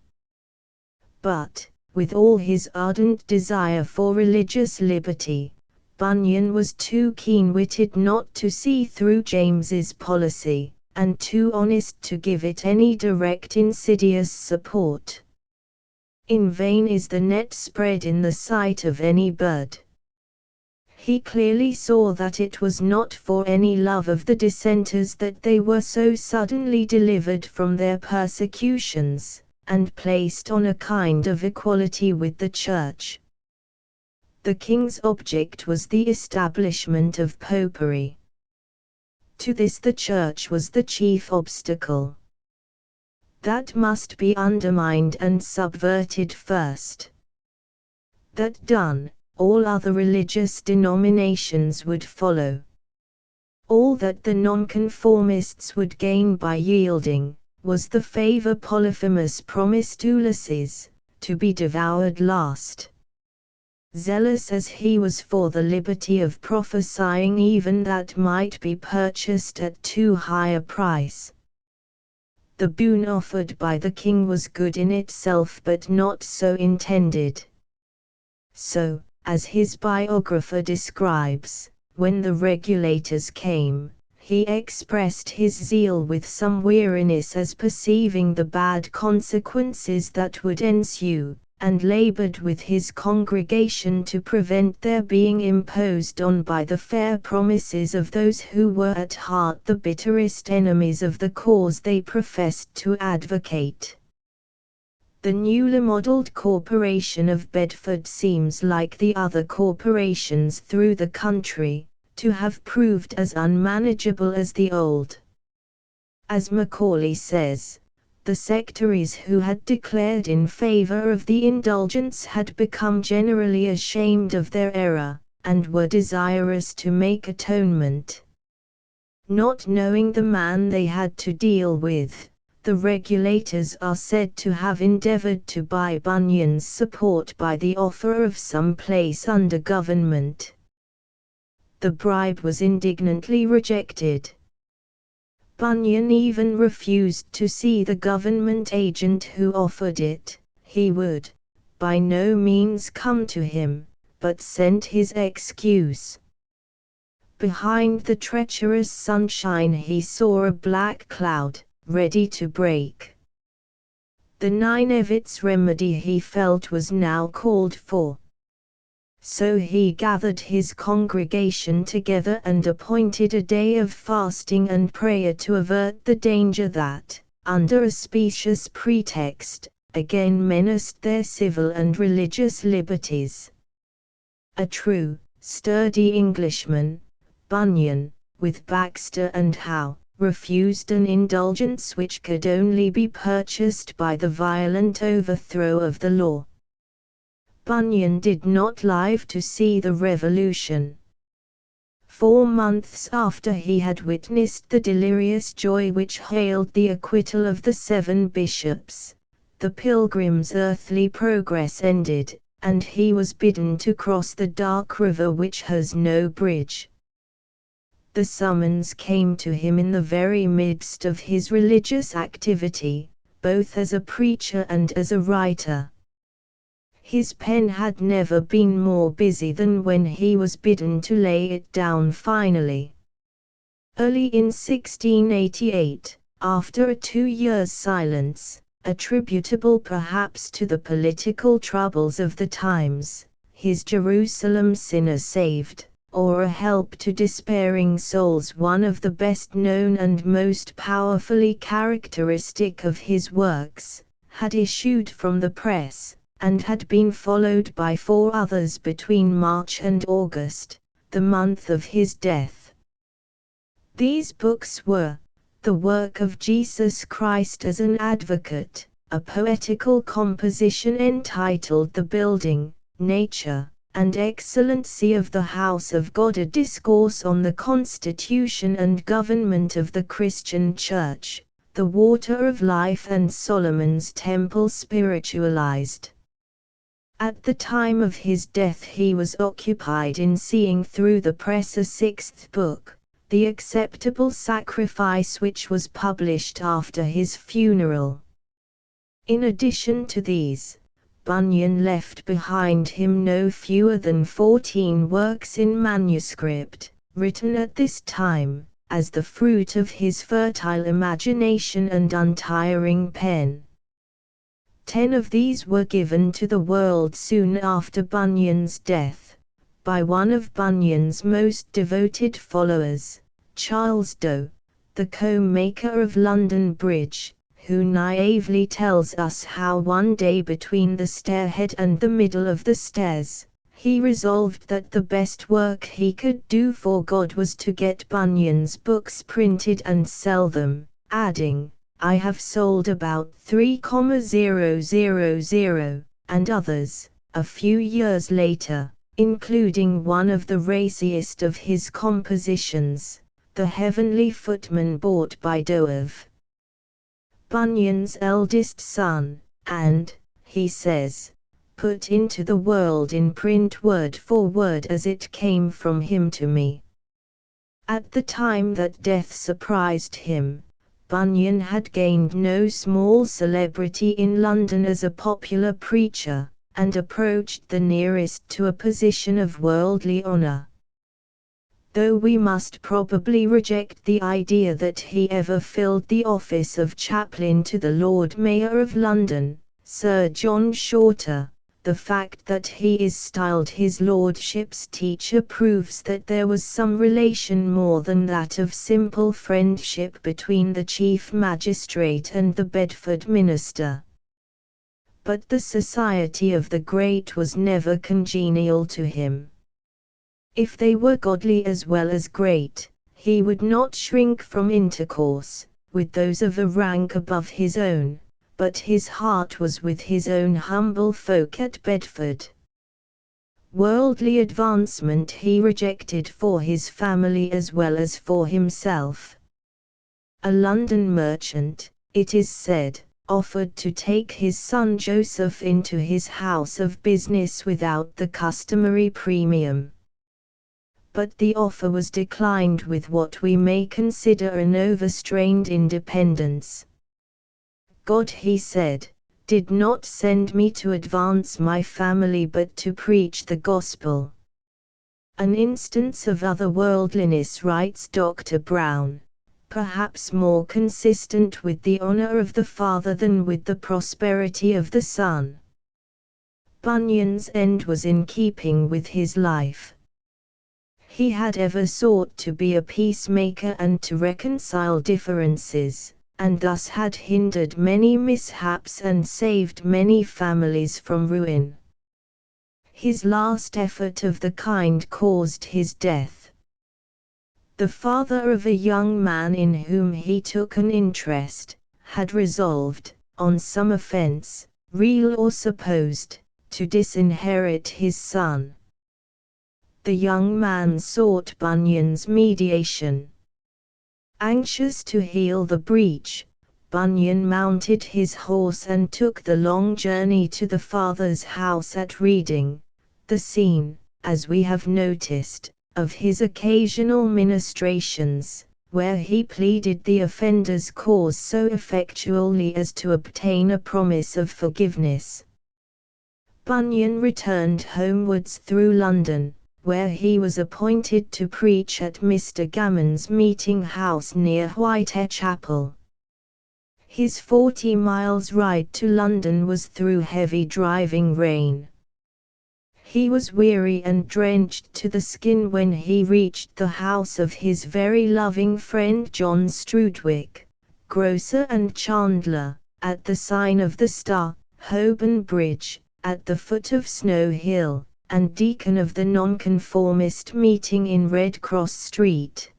But, with all his ardent desire for religious liberty, Bunyan was too keen-witted not to see through James's policy, and too honest to give it any direct insidious support. In vain is the net spread in the sight of any bird. He clearly saw that it was not for any love of the dissenters that they were so suddenly delivered from their persecutions, and placed on a kind of equality with the Church. The king's object was the establishment of popery. To this the Church was the chief obstacle. That must be undermined and subverted first. That done, all other religious denominations would follow. All that the nonconformists would gain by yielding, was the favor Polyphemus promised Ulysses, to be devoured last. Zealous as he was for the liberty of prophesying, even that might be purchased at too high a price. The boon offered by the king was good in itself, but not so intended. So, as his biographer describes, when the regulators came, he expressed his zeal with some weariness as perceiving the bad consequences that would ensue, and labored with his congregation to prevent their being imposed on by the fair promises of those who were at heart the bitterest enemies of the cause they professed to advocate. The newly modelled corporation of Bedford seems, like the other corporations through the country, to have proved as unmanageable as the old. As Macaulay says, the sectaries who had declared in favor of the indulgence had become generally ashamed of their error, and were desirous to make atonement. Not knowing the man they had to deal with, the regulators are said to have endeavored to buy Bunyan's support by the offer of some place under government. The bribe was indignantly rejected. Bunyan even refused to see the government agent who offered it. He would, by no means, come to him, but sent his excuse. Behind the treacherous sunshine he saw a black cloud, ready to break. The Ninevit's remedy he felt was now called for. So he gathered his congregation together and appointed a day of fasting and prayer to avert the danger that, under a specious pretext, again menaced their civil and religious liberties. A true, sturdy Englishman, Bunyan, with Baxter and Howe, refused an indulgence which could only be purchased by the violent overthrow of the law. Bunyan did not live to see the Revolution. 4 months after he had witnessed the delirious joy which hailed the acquittal of the 7 bishops, the pilgrim's earthly progress ended, and he was bidden to cross the dark river which has no bridge. The summons came to him in the very midst of his religious activity, both as a preacher and as a writer. His pen had never been more busy than when he was bidden to lay it down finally. Early in 1688, after a 2-year silence, attributable perhaps to the political troubles of the times, his Jerusalem Sinner Saved, or A Help to Despairing Souls, one of the best known and most powerfully characteristic of his works, had issued from the press, and had been followed by 4 others between March and August, the month of his death. These books were The Work of Jesus Christ as an Advocate, a poetical composition entitled The Building, Nature, and Excellency of the House of God, a discourse on the constitution and government of the Christian Church, The Water of Life, and Solomon's Temple Spiritualized. At the time of his death he was occupied in seeing through the press a 6th book, The Acceptable Sacrifice, which was published after his funeral. In addition to these, Bunyan left behind him no fewer than 14 works in manuscript, written at this time, as the fruit of his fertile imagination and untiring pen. 10 of these were given to the world soon after Bunyan's death, by one of Bunyan's most devoted followers, Charles Doe, the comb-maker of London Bridge, who naively tells us how one day between the stairhead and the middle of the stairs, he resolved that the best work he could do for God was to get Bunyan's books printed and sell them, adding, "I have sold about 3,000,000, and others, a few years later, including one of the raciest of his compositions, The Heavenly Footman, bought by Doe, Bunyan's eldest son, and, he says, put into the world in print word for word as it came from him to me." At the time that death surprised him, Bunyan had gained no small celebrity in London as a popular preacher, and approached the nearest to a position of worldly honor. Though we must probably reject the idea that he ever filled the office of chaplain to the Lord Mayor of London, Sir John Shorter, the fact that he is styled his lordship's teacher proves that there was some relation more than that of simple friendship between the chief magistrate and the Bedford minister. But the society of the great was never congenial to him. If they were godly as well as great, he would not shrink from intercourse with those of a rank above his own, but his heart was with his own humble folk at Bedford. Worldly advancement he rejected for his family as well as for himself. A London merchant, it is said, offered to take his son Joseph into his house of business without the customary premium. But the offer was declined with what we may consider an overstrained independence. God, he said, did not send me to advance my family but to preach the gospel. An instance of otherworldliness, writes Dr. Brown, perhaps more consistent with the honor of the father than with the prosperity of the son. Bunyan's end was in keeping with his life. He had ever sought to be a peacemaker and to reconcile differences, and thus had hindered many mishaps and saved many families from ruin. His last effort of the kind caused his death. The father of a young man in whom he took an interest, had resolved, on some offense, real or supposed, to disinherit his son. The young man sought Bunyan's mediation. Anxious to heal the breach, Bunyan mounted his horse and took the long journey to the father's house at Reading, the scene, as we have noticed, of his occasional ministrations, where he pleaded the offender's cause so effectually as to obtain a promise of forgiveness. Bunyan returned homewards through London, where he was appointed to preach at Mr. Gammon's meeting house near Whitechapel. His 40 miles ride to London was through heavy driving rain. He was weary and drenched to the skin when he reached the house of his very loving friend John Strudwick, grocer and chandler, at the sign of the Star, Holborn Bridge, at the foot of Snow Hill, and deacon of the Nonconformist meeting in Red Cross Street.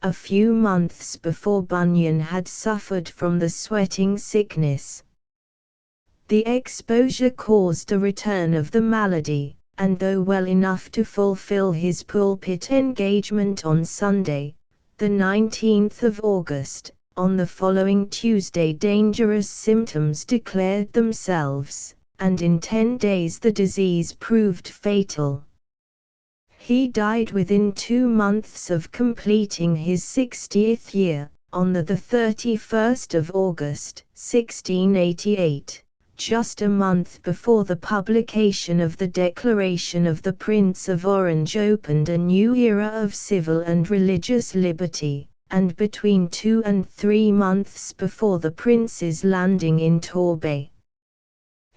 A few months before Bunyan had suffered from the sweating sickness. The exposure caused a return of the malady, and though well enough to fulfill his pulpit engagement on Sunday, the 19th of August, on the following Tuesday dangerous symptoms declared themselves, and in 10 days the disease proved fatal. He died within 2 months of completing his 60th year, on the 31st of August, 1688. Just a month before the publication of the Declaration of the Prince of Orange opened a new era of civil and religious liberty, and between 2 and 3 months before the Prince's landing in Torbay.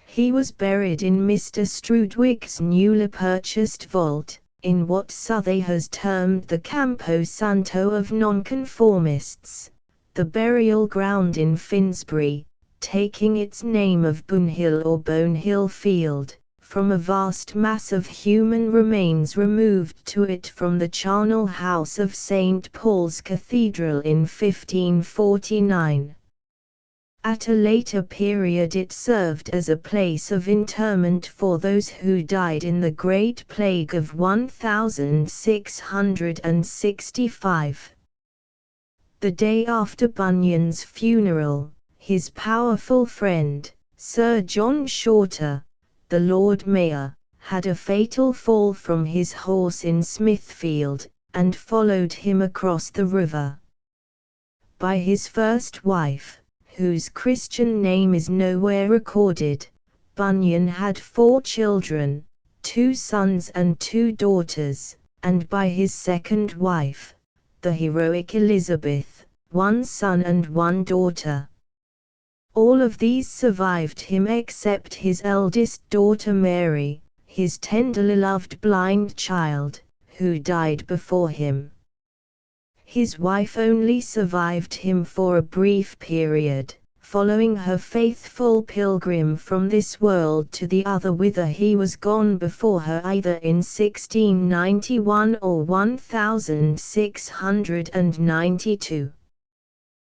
He was buried in Mr. Strudwick's newly purchased vault, in what Southey has termed the Campo Santo of Nonconformists, the burial ground in Finsbury, taking its name of Bunhill or Bonehill Field, from a vast mass of human remains removed to it from the charnel house of St. Paul's Cathedral in 1549. At a later period it served as a place of interment for those who died in the Great Plague of 1665. The day after Bunyan's funeral, his powerful friend, Sir John Shorter, the Lord Mayor, had a fatal fall from his horse in Smithfield, and followed him across the river. By his first wife, whose Christian name is nowhere recorded, Bunyan had 4 children, 2 sons and 2 daughters, and by his second wife, the heroic Elizabeth, 1 son and 1 daughter. All of these survived him except his eldest daughter Mary, his tenderly loved blind child, who died before him. His wife only survived him for a brief period, following her faithful pilgrim from this world to the other, whither he was gone before her either in 1691 or 1692.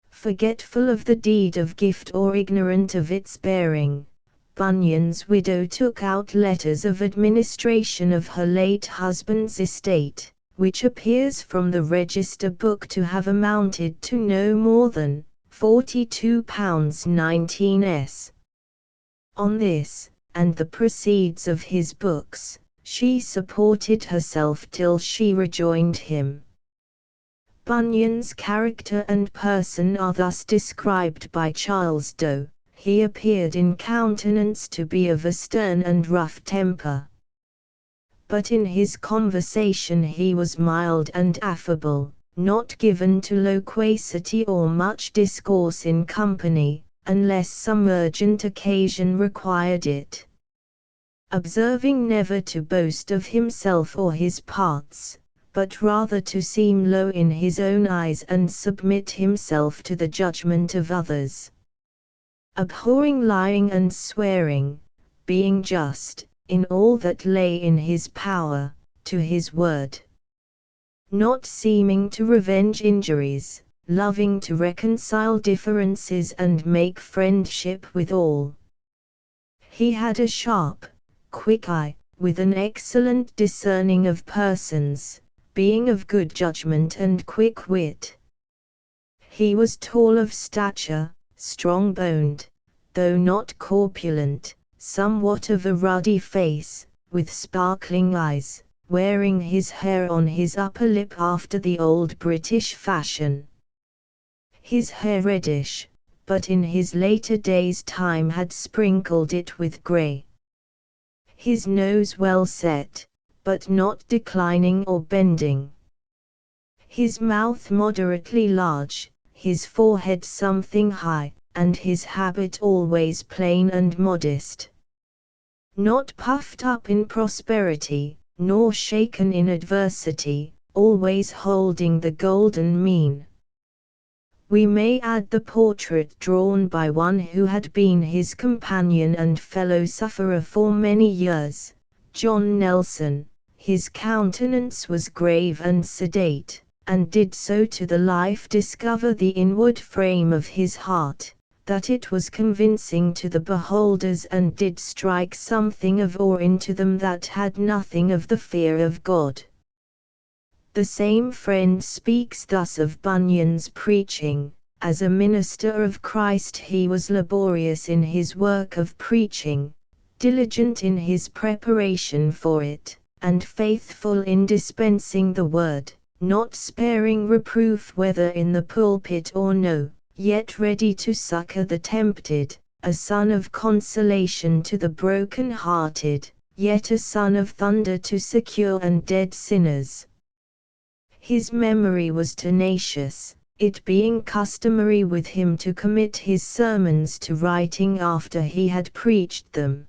Forgetful of the deed of gift or ignorant of its bearing, Bunyan's widow took out letters of administration of her late husband's estate, which appears from the register book to have amounted to no more than £42.19s. On this, and the proceeds of his books, she supported herself till she rejoined him. Bunyan's character and person are thus described by Charles Doe. He appeared in countenance to be of a stern and rough temper, but in his conversation he was mild and affable, not given to loquacity or much discourse in company, unless some urgent occasion required it. Observing never to boast of himself or his parts, but rather to seem low in his own eyes and submit himself to the judgment of others. Abhorring lying and swearing, being just, in all that lay in his power, to his word. Not seeming to revenge injuries, loving to reconcile differences and make friendship with all. He had a sharp, quick eye, with an excellent discerning of persons, being of good judgment and quick wit. He was tall of stature, strong-boned, though not corpulent, somewhat of a ruddy face, with sparkling eyes, wearing his hair on his upper lip after the old British fashion. His hair reddish, but in his later days time had sprinkled it with grey. His nose well set, but not declining or bending. His mouth moderately large, his forehead something high, and his habit always plain and modest. Not puffed up in prosperity, nor shaken in adversity, always holding the golden mean. We may add the portrait drawn by one who had been his companion and fellow-sufferer for many years, John Nelson. His countenance was grave and sedate, and did so to the life discover the inward frame of his heart, that it was convincing to the beholders and did strike something of awe into them that had nothing of the fear of God. The same friend speaks thus of Bunyan's preaching: as a minister of Christ he was laborious in his work of preaching, diligent in his preparation for it, and faithful in dispensing the word, not sparing reproof whether in the pulpit or no, yet ready to succor the tempted, a son of consolation to the broken-hearted, yet a son of thunder to secure and dead sinners. His memory was tenacious, it being customary with him to commit his sermons to writing after he had preached them.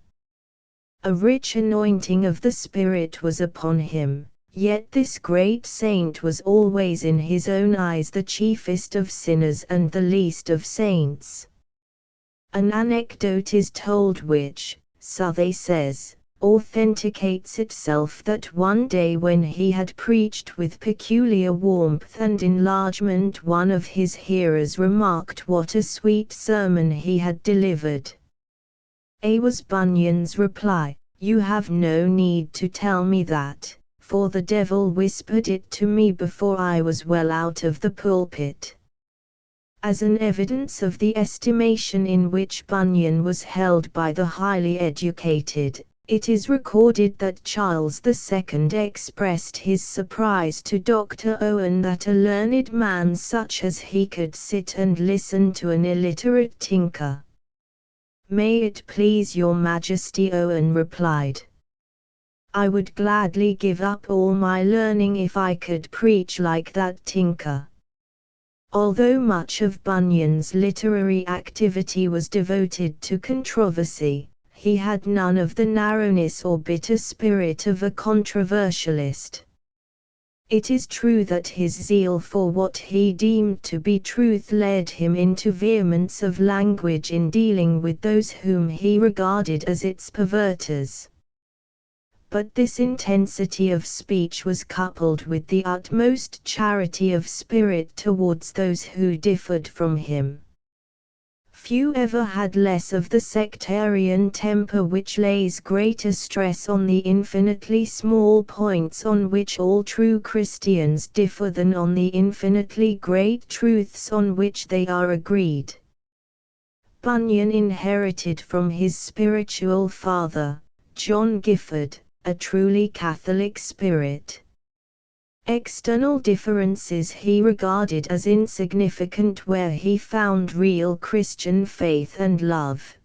A rich anointing of the Spirit was upon him, yet this great saint was always in his own eyes the chiefest of sinners and the least of saints. An anecdote is told which, Southey says, authenticates itself, that one day when he had preached with peculiar warmth and enlargement, one of his hearers remarked what a sweet sermon he had delivered. A was Bunyan's reply: "You have no need to tell me that, for the devil whispered it to me before I was well out of the pulpit." As an evidence of the estimation in which Bunyan was held by the highly educated, it is recorded that Charles II expressed his surprise to Dr. Owen that a learned man such as he could sit and listen to an illiterate tinker. "May it please your Majesty," Owen replied, "I would gladly give up all my learning if I could preach like that tinker." Although much of Bunyan's literary activity was devoted to controversy, he had none of the narrowness or bitter spirit of a controversialist. It is true that his zeal for what he deemed to be truth led him into vehemence of language in dealing with those whom he regarded as its perverters. But this intensity of speech was coupled with the utmost charity of spirit towards those who differed from him. Few ever had less of the sectarian temper which lays greater stress on the infinitely small points on which all true Christians differ than on the infinitely great truths on which they are agreed. Bunyan inherited from his spiritual father, John Gifford, a truly Catholic spirit. External differences he regarded as insignificant where he found real Christian faith and love.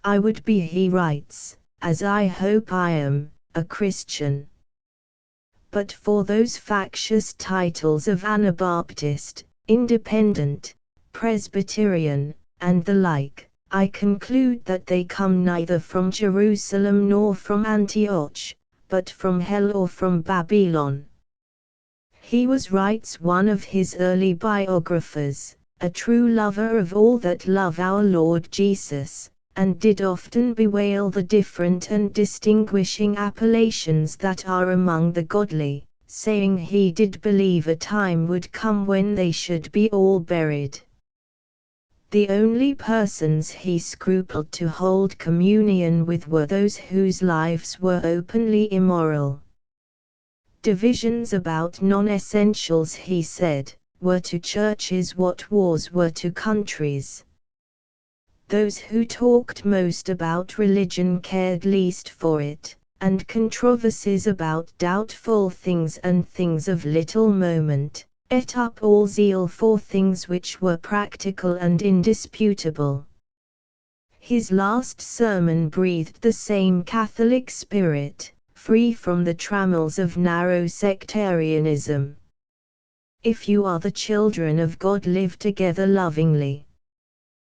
"I would be," he writes, "as I hope I am, a Christian. but for those factious titles of Anabaptist, Independent, Presbyterian, and the like, I conclude that they come neither from Jerusalem nor from Antioch, but from hell or from Babylon. He was, writes one of his early biographers, a true lover of all that love our Lord Jesus, and did often bewail the different and distinguishing appellations that are among the godly, saying he did believe a time would come when they should be all buried. The only persons he scrupled to hold communion with were those whose lives were openly immoral. Divisions about non-essentials, he said, were to churches what wars were to countries. Those who talked most about religion cared least for it, and controversies about doubtful things and things of little moment ate up all zeal for things which were practical and indisputable. His last sermon breathed the same Catholic spirit, free from the trammels of narrow sectarianism. If you are the children of God, live together lovingly.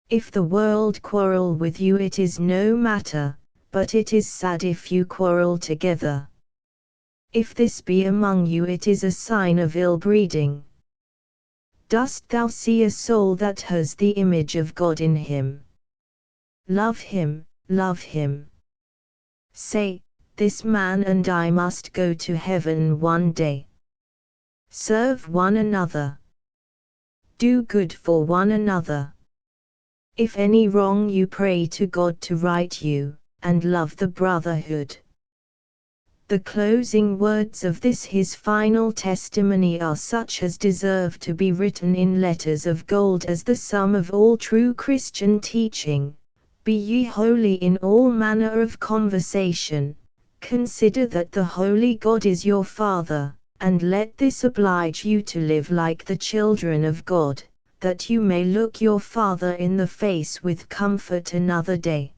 If the world quarrel with you, it is no matter, but it is sad if you quarrel together. If this be among you, it is a sign of ill breeding. Dost thou see a soul that has the image of God in him? Love him, love him. Say, this man and I must go to heaven one day. Serve one another. Do good for one another. If any wrong you, pray to God to right you, and love the brotherhood. The closing words of this his final testimony are such as deserve to be written in letters of gold as the sum of all true Christian teaching. Be ye holy in all manner of conversation. Consider that the holy God is your Father, and let this oblige you to live like the children of God, that you may look your Father in the face with comfort another day.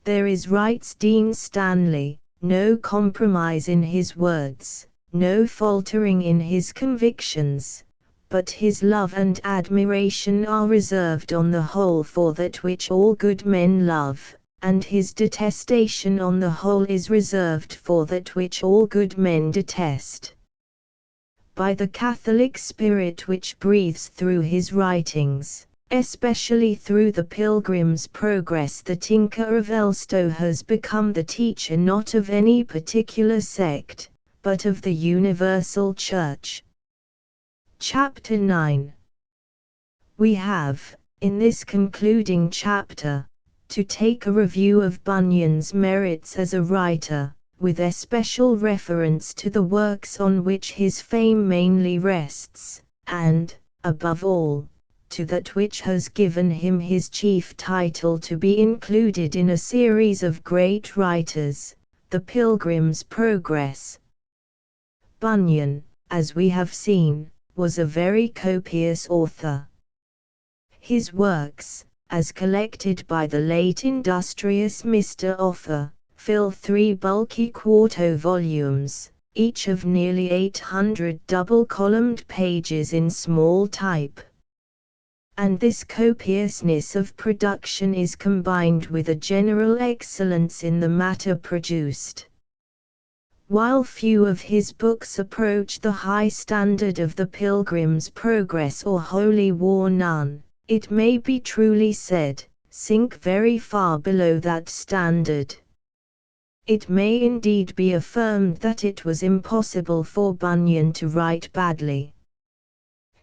There is, writes Dean Stanley, no compromise in his words, no faltering in his convictions, but his love and admiration are reserved on the whole for that which all good men love, and his detestation on the whole is reserved for that which all good men detest. By the Catholic spirit which breathes through his writings, especially through the Pilgrim's Progress, the tinker of Elstow has become the teacher not of any particular sect, but of the universal Church. Chapter 9. We have, in this concluding chapter, to take a review of Bunyan's merits as a writer, with especial reference to the works on which his fame mainly rests, and, above all, to that which has given him his chief title to be included in a series of great writers, The Pilgrim's Progress. Bunyan, as we have seen, was a very copious author. His works, as collected by the late industrious Mr. Offer, fill 3 bulky quarto volumes, each of nearly 800 double-columned pages in small type. And this copiousness of production is combined with a general excellence in the matter produced. While few of his books approach the high standard of The Pilgrim's Progress or Holy War, none, it may be truly said, sink very far below that standard. It may indeed be affirmed that it was impossible for Bunyan to write badly.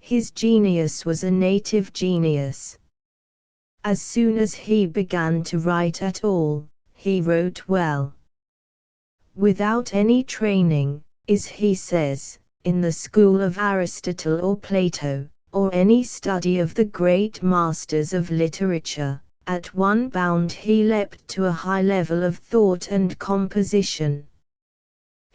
His genius was a native genius. As soon as he began to write at all, he wrote well. Without any training, as he says, in the school of Aristotle or Plato, or any study of the great masters of literature, at one bound he leapt to a high level of thought and composition.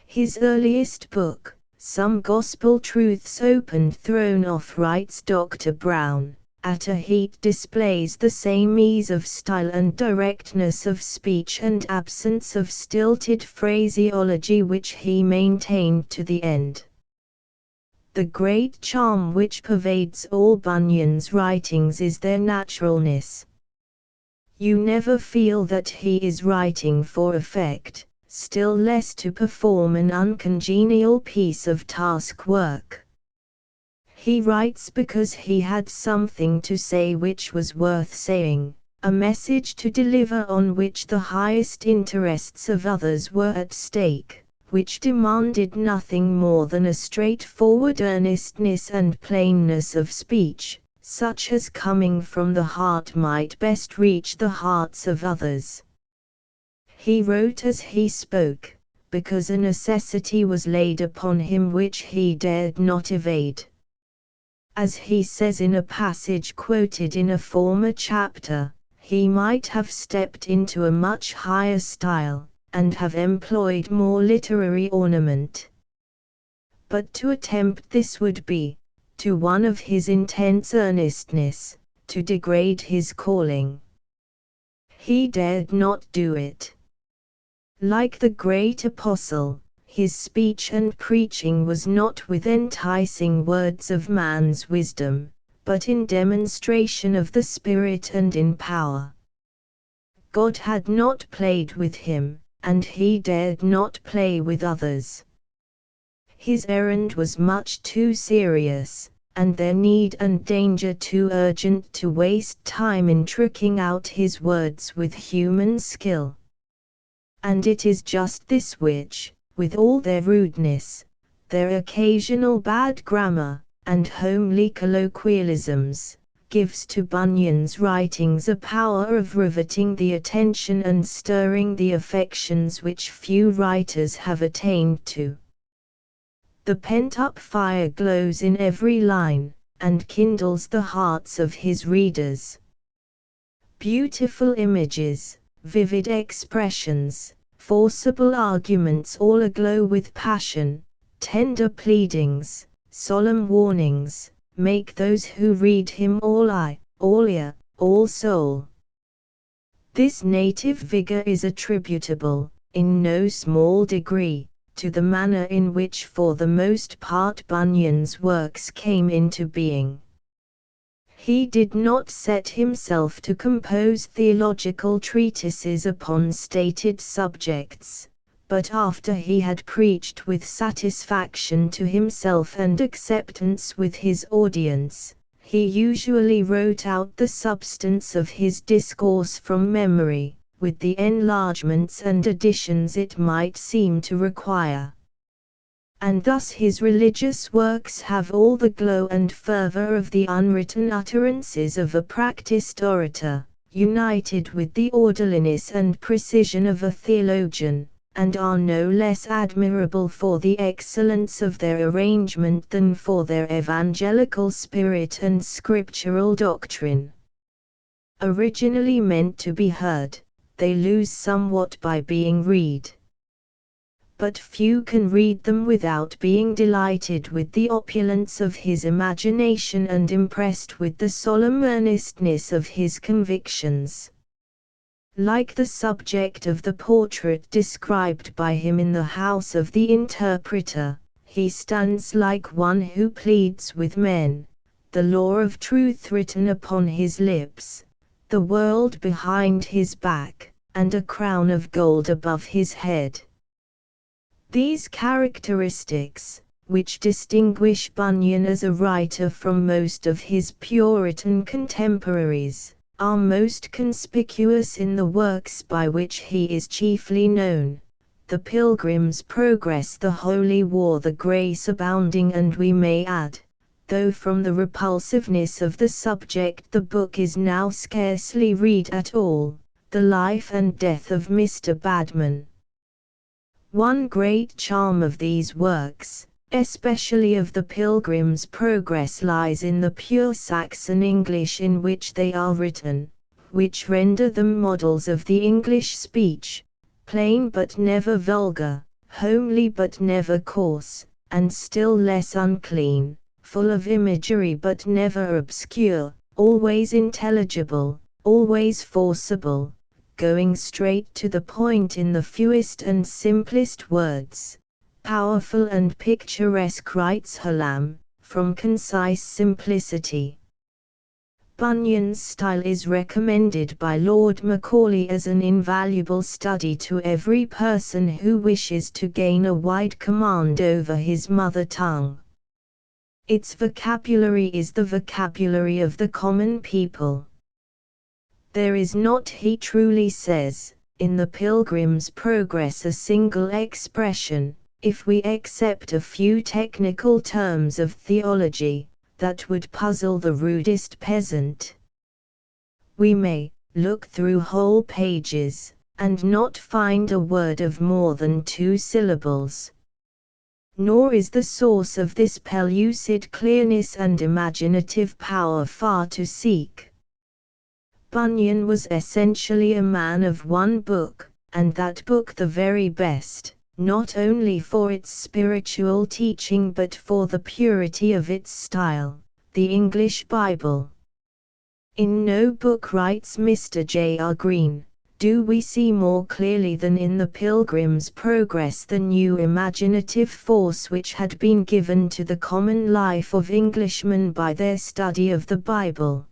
His earliest book, Some Gospel Truths Opened Thrown Off, writes Dr. Brown, at a heat displays the same ease of style and directness of speech and absence of stilted phraseology which he maintained to the end. The great charm which pervades all Bunyan's writings is their naturalness. You never feel that he is writing for effect, still less to perform an uncongenial piece of task work. He writes because he had something to say which was worth saying, a message to deliver on which the highest interests of others were at stake, which demanded nothing more than a straightforward earnestness and plainness of speech, such as coming from the heart might best reach the hearts of others. He wrote as he spoke, because a necessity was laid upon him which he dared not evade. As he says in a passage quoted in a former chapter, he might have stepped into a much higher style, and have employed more literary ornament. But to attempt this would be, to one of his intense earnestness, to degrade his calling. He dared not do it. Like the great apostle, his speech and preaching was not with enticing words of man's wisdom, but in demonstration of the Spirit and in power. God had not played with him, and he dared not play with others. His errand was much too serious, and their need and danger too urgent to waste time in tricking out his words with human skill. And it is just this which, with all their rudeness, their occasional bad grammar, and homely colloquialisms, gives to Bunyan's writings a power of riveting the attention and stirring the affections which few writers have attained to. The pent-up fire glows in every line, and kindles the hearts of his readers. Beautiful images, vivid expressions, forcible arguments all aglow with passion, tender pleadings, solemn warnings, make those who read him all eye, all ear, all soul. This native vigor is attributable, in no small degree, to the manner in which for the most part Bunyan's works came into being. He did not set himself to compose theological treatises upon stated subjects, but after he had preached with satisfaction to himself and acceptance with his audience, he usually wrote out the substance of his discourse from memory, with the enlargements and additions it might seem to require. And thus his religious works have all the glow and fervor of the unwritten utterances of a practiced orator, united with the orderliness and precision of a theologian, and are no less admirable for the excellence of their arrangement than for their evangelical spirit and scriptural doctrine. Originally meant to be heard, they lose somewhat by being read. But few can read them without being delighted with the opulence of his imagination and impressed with the solemn earnestness of his convictions. Like the subject of the portrait described by him in the house of the interpreter, he stands like one who pleads with men, the law of truth written upon his lips, the world behind his back, and a crown of gold above his head. These characteristics, which distinguish Bunyan as a writer from most of his Puritan contemporaries, are most conspicuous in the works by which he is chiefly known: The Pilgrim's Progress, The Holy War, The Grace Abounding, and we may add, though from the repulsiveness of the subject the book is now scarcely read at all, The Life and Death of Mr. Badman. One great charm of these works, especially of The Pilgrim's Progress, lies in the pure Saxon English in which they are written, which render them models of the English speech, plain but never vulgar, homely but never coarse, and still less unclean, full of imagery but never obscure, always intelligible, always forcible, going straight to the point in the fewest and simplest words, powerful and picturesque, writes Hallam, from concise simplicity. Bunyan's style is recommended by Lord Macaulay as an invaluable study to every person who wishes to gain a wide command over his mother tongue. Its vocabulary is the vocabulary of the common people. There is not, he truly says, in the Pilgrim's Progress a single expression, if we accept a few technical terms of theology, that would puzzle the rudest peasant. We may look through whole pages, and not find a word of more than 2 syllables. Nor is the source of this pellucid clearness and imaginative power far to seek. Bunyan was essentially a man of one book, and that book the very best, not only for its spiritual teaching but for the purity of its style, the English Bible. In no book, writes Mr. J.R. Green, do we see more clearly than in the Pilgrim's Progress the new imaginative force which had been given to the common life of Englishmen by their study of the Bible.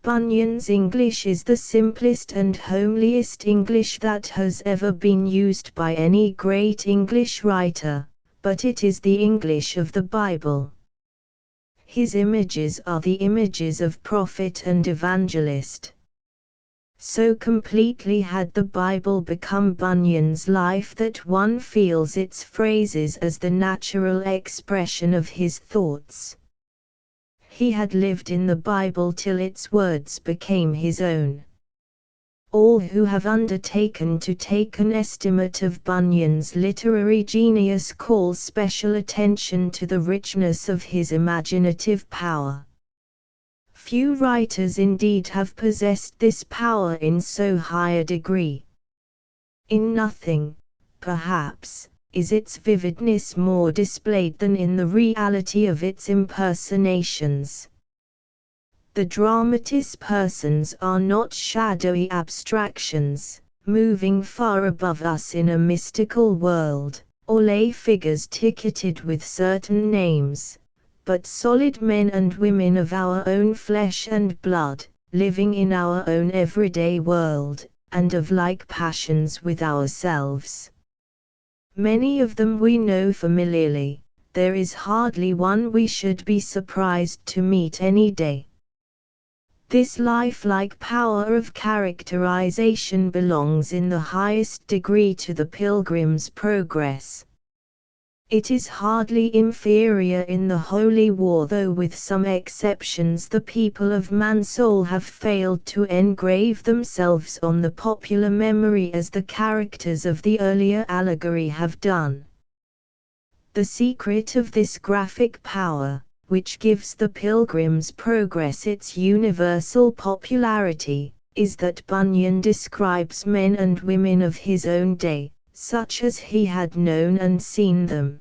Bunyan's English is the simplest and homeliest English that has ever been used by any great English writer, but it is the English of the Bible. His images are the images of prophet and evangelist. So completely had the Bible become Bunyan's life that one feels its phrases as the natural expression of his thoughts. He had lived in the Bible till its words became his own. All who have undertaken to take an estimate of Bunyan's literary genius call special attention to the richness of his imaginative power. Few writers indeed have possessed this power in so high a degree. In nothing, perhaps, is its vividness more displayed than in the reality of its impersonations. The dramatis persons are not shadowy abstractions, moving far above us in a mystical world, or lay figures ticketed with certain names, but solid men and women of our own flesh and blood, living in our own everyday world, and of like passions with ourselves. Many of them we know familiarly, there is hardly one we should be surprised to meet any day. This lifelike power of characterization belongs in the highest degree to the Pilgrim's Progress. It is hardly inferior in the Holy War, though with some exceptions the people of Mansoul have failed to engrave themselves on the popular memory as the characters of the earlier allegory have done. The secret of this graphic power, which gives the Pilgrim's Progress its universal popularity, is that Bunyan describes men and women of his own day, such as he had known and seen them.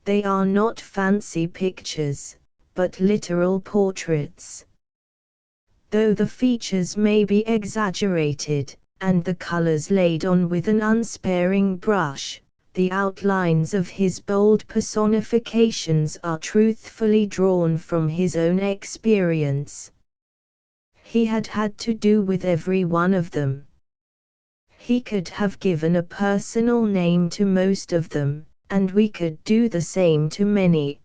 They are not fancy pictures, but literal portraits. Though the features may be exaggerated, and the colors laid on with an unsparing brush, the outlines of his bold personifications are truthfully drawn from his own experience. He had had to do with every one of them. He could have given a personal name to most of them, and we could do the same to many.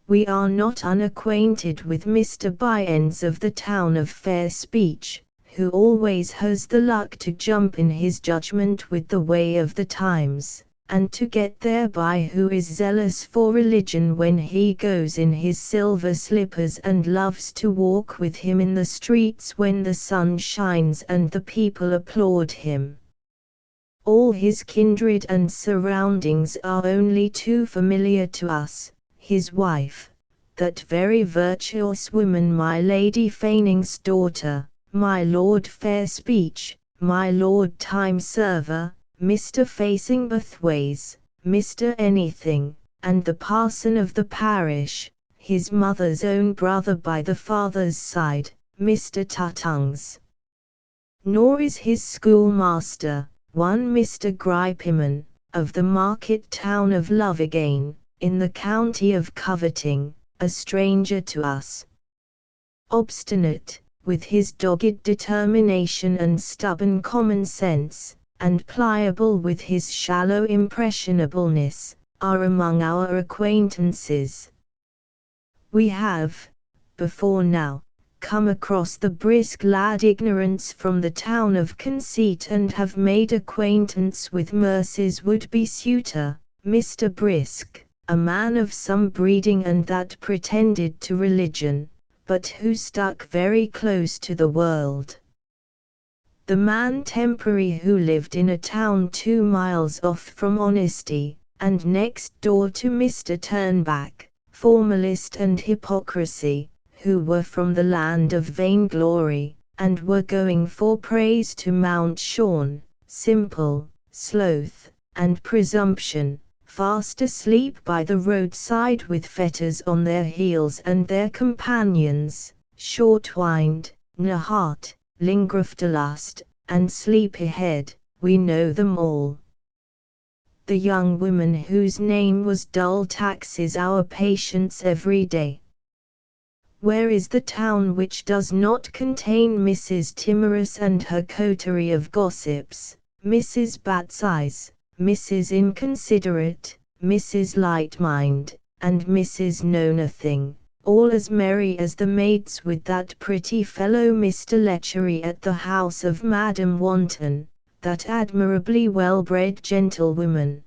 We are not unacquainted with Mr. Byends of the town of Fair Speech, who always has the luck to jump in his judgment with the way of the times, and to get thereby, who is zealous for religion when he goes in his silver slippers and loves to walk with him in the streets when the sun shines and the people applaud him. All his kindred and surroundings are only too familiar to us. His wife, that very virtuous woman my Lady Faining's daughter, my Lord Fair Speech, my Lord Time Server, Mr. Facing Bothways, Mr. Anything, and the parson of the parish, his mother's own brother by the father's side, Mr. Tuttungs. Nor is his schoolmaster, one Mr. Grypiman, of the market town of Lovegain, in the county of Coverting, a stranger to us. Obstinate, with his dogged determination and stubborn common sense, and pliable with his shallow impressionableness, are among our acquaintances. We have, before now, come across the brisk lad Ignorance from the town of Conceit, and have made acquaintance with Mercy's would-be suitor, Mr. Brisk, a man of some breeding and that pretended to religion, but who stuck very close to the world. The man Temporary, who lived in a town 2 miles off from Honesty, and next door to Mr. Turnback, formalist and hypocrisy, who were from the land of vainglory, and were going for praise to Mount Shorn, simple, sloth, and presumption, fast asleep by the roadside with fetters on their heels, and their companions, short-winded, Nahart, Lingraftelust, and Sleepyhead, we know them all. The young woman whose name was Dull taxes our patience every day. Where is the town which does not contain Mrs. Timorous and her coterie of gossips, Mrs. Bat's Mrs. Inconsiderate, Mrs. Lightmind, and Mrs. Know-Nothing, all as merry as the maids with that pretty fellow Mr. Lechery at the house of Madam Wanton, that admirably well-bred gentlewoman?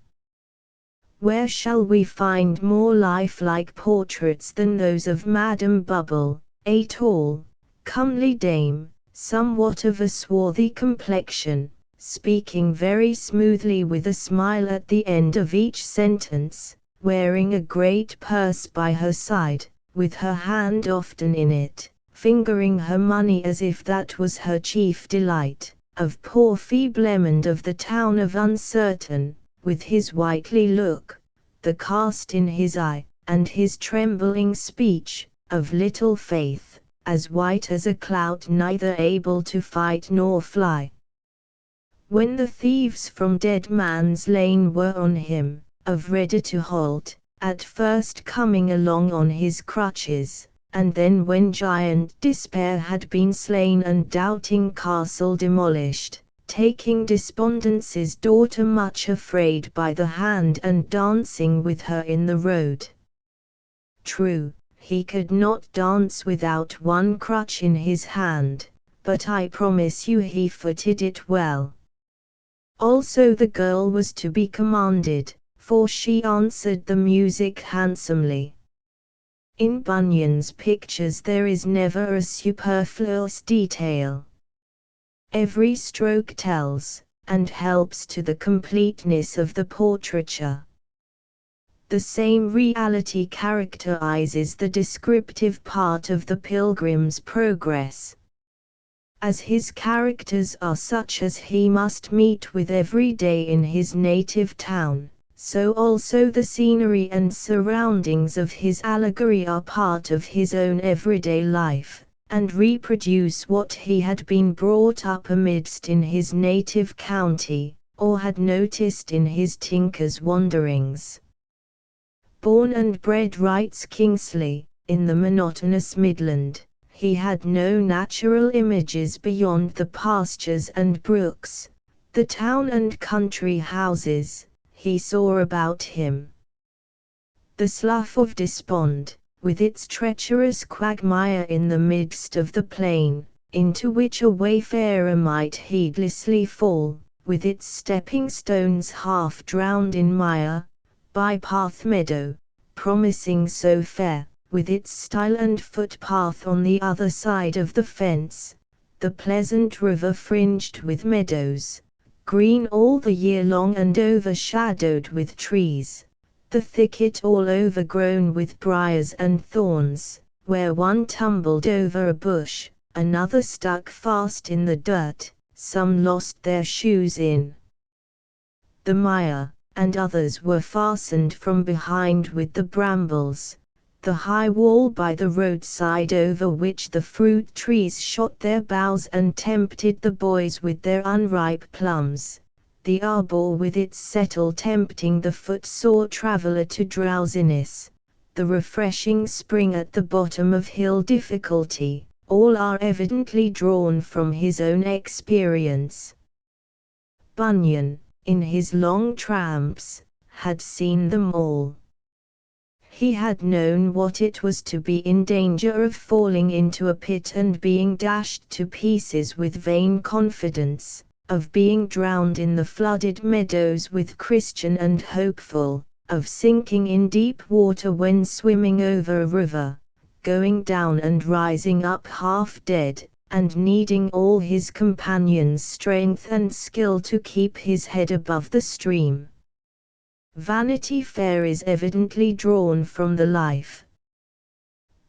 Where shall we find more lifelike portraits than those of Madam Bubble, a tall, comely dame, somewhat of a swarthy complexion, speaking very smoothly with a smile at the end of each sentence, wearing a great purse by her side, with her hand often in it, fingering her money as if that was her chief delight, of poor feeble Edmund of the town of Uncertain, with his whitely look, the cast in his eye, and his trembling speech, of little faith, as white as a clout, neither able to fight nor fly. When the thieves from Dead Man's Lane were on him, of ready to halt, at first coming along on his crutches, and then when Giant Despair had been slain and Doubting Castle demolished, taking Despondency's daughter much afraid by the hand and dancing with her in the road. True, he could not dance without one crutch in his hand, but I promise you he footed it well. Also the girl was to be commanded, for she answered the music handsomely. In Bunyan's pictures there is never a superfluous detail. Every stroke tells, and helps to the completeness of the portraiture. The same reality characterizes the descriptive part of the Pilgrim's Progress. As his characters are such as he must meet with every day in his native town, so also the scenery and surroundings of his allegory are part of his own everyday life, and reproduce what he had been brought up amidst in his native county, or had noticed in his tinker's wanderings. Born and bred, writes Kingsley, in the monotonous Midland, he had no natural images beyond the pastures and brooks, the town and country houses, he saw about him. The Slough of Despond, with its treacherous quagmire in the midst of the plain, into which a wayfarer might heedlessly fall, with its stepping stones half drowned in mire, bypath meadow, promising so fair, with its stile and footpath on the other side of the fence, the pleasant river fringed with meadows, green all the year long and overshadowed with trees, the thicket all overgrown with briars and thorns, where one tumbled over a bush, another stuck fast in the dirt, some lost their shoes in the mire, and others were fastened from behind with the brambles, the high wall by the roadside over which the fruit trees shot their boughs and tempted the boys with their unripe plums, the arbor with its settle tempting the footsore traveler to drowsiness, the refreshing spring at the bottom of hill difficulty, all are evidently drawn from his own experience. Bunyan, in his long tramps, had seen them all. He had known what it was to be in danger of falling into a pit and being dashed to pieces with vain confidence, of being drowned in the flooded meadows with Christian and hopeful, of sinking in deep water when swimming over a river, going down and rising up half dead, and needing all his companions' strength and skill to keep his head above the stream. Vanity Fair is evidently drawn from the life.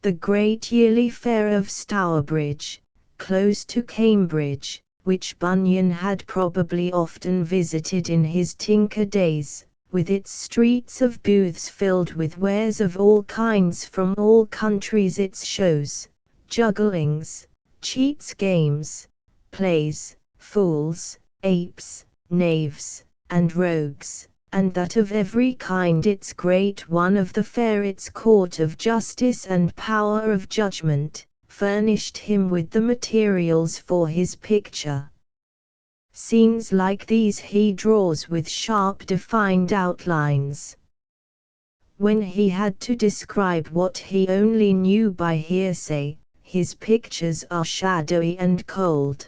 The great yearly fair of Stourbridge, close to Cambridge, which Bunyan had probably often visited in his tinker days, with its streets of booths filled with wares of all kinds from all countries, its shows, jugglings, cheats games, plays, fools, apes, knaves, and rogues, and that of every kind, its great one of the fair, its court of justice and power of judgment, furnished him with the materials for his picture. Scenes like these he draws with sharp defined outlines. When he had to describe what he only knew by hearsay, his pictures are shadowy and cold.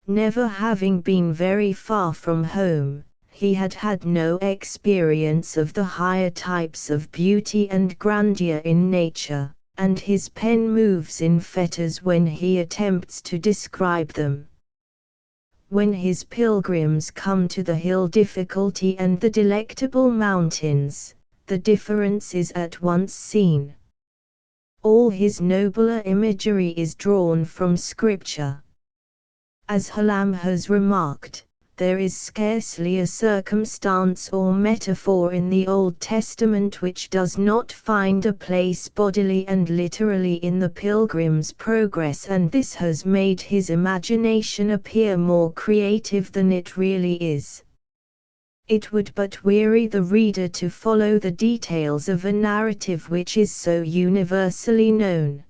Never having been very far from home, he had had no experience of the higher types of beauty and grandeur in nature, and his pen moves in fetters when he attempts to describe them. When his pilgrims come to the hill difficulty and the delectable mountains, the difference is at once seen. All his nobler imagery is drawn from Scripture. As Hallam has remarked, there is scarcely a circumstance or metaphor in the Old Testament which does not find a place bodily and literally in the Pilgrim's Progress, and this has made his imagination appear more creative than it really is. It would but weary the reader to follow the details of a narrative which is so universally known.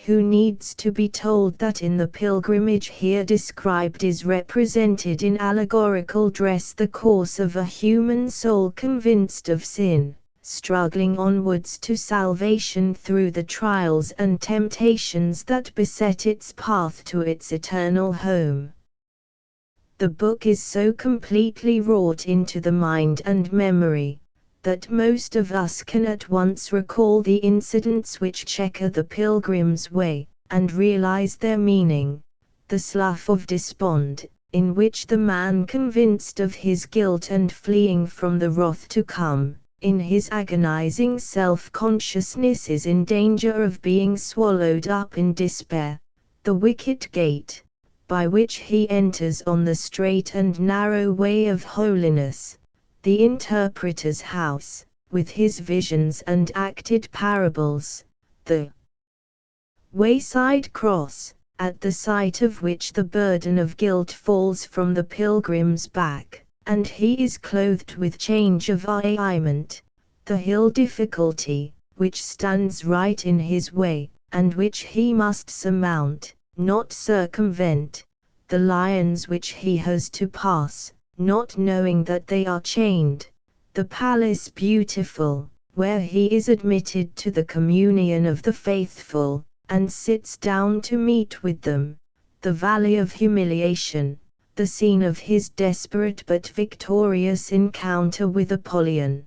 Who needs to be told that in the pilgrimage here described is represented in allegorical dress the course of a human soul convinced of sin, struggling onwards to salvation through the trials and temptations that beset its path to its eternal home. The book is so completely wrought into the mind and memory, that most of us can at once recall the incidents which checker the pilgrim's way, and realize their meaning. The slough of despond, in which the man convinced of his guilt and fleeing from the wrath to come, in his agonizing self-consciousness is in danger of being swallowed up in despair. The wicket gate, by which he enters on the straight and narrow way of holiness, the interpreter's house, with his visions and acted parables, the wayside cross, at the sight of which the burden of guilt falls from the pilgrim's back, and he is clothed with change of raiment, the hill difficulty, which stands right in his way, and which he must surmount, not circumvent, the lions which he has to pass, not knowing that they are chained, the palace beautiful, where he is admitted to the communion of the faithful, and sits down to meat with them, the valley of humiliation, the scene of his desperate but victorious encounter with Apollyon.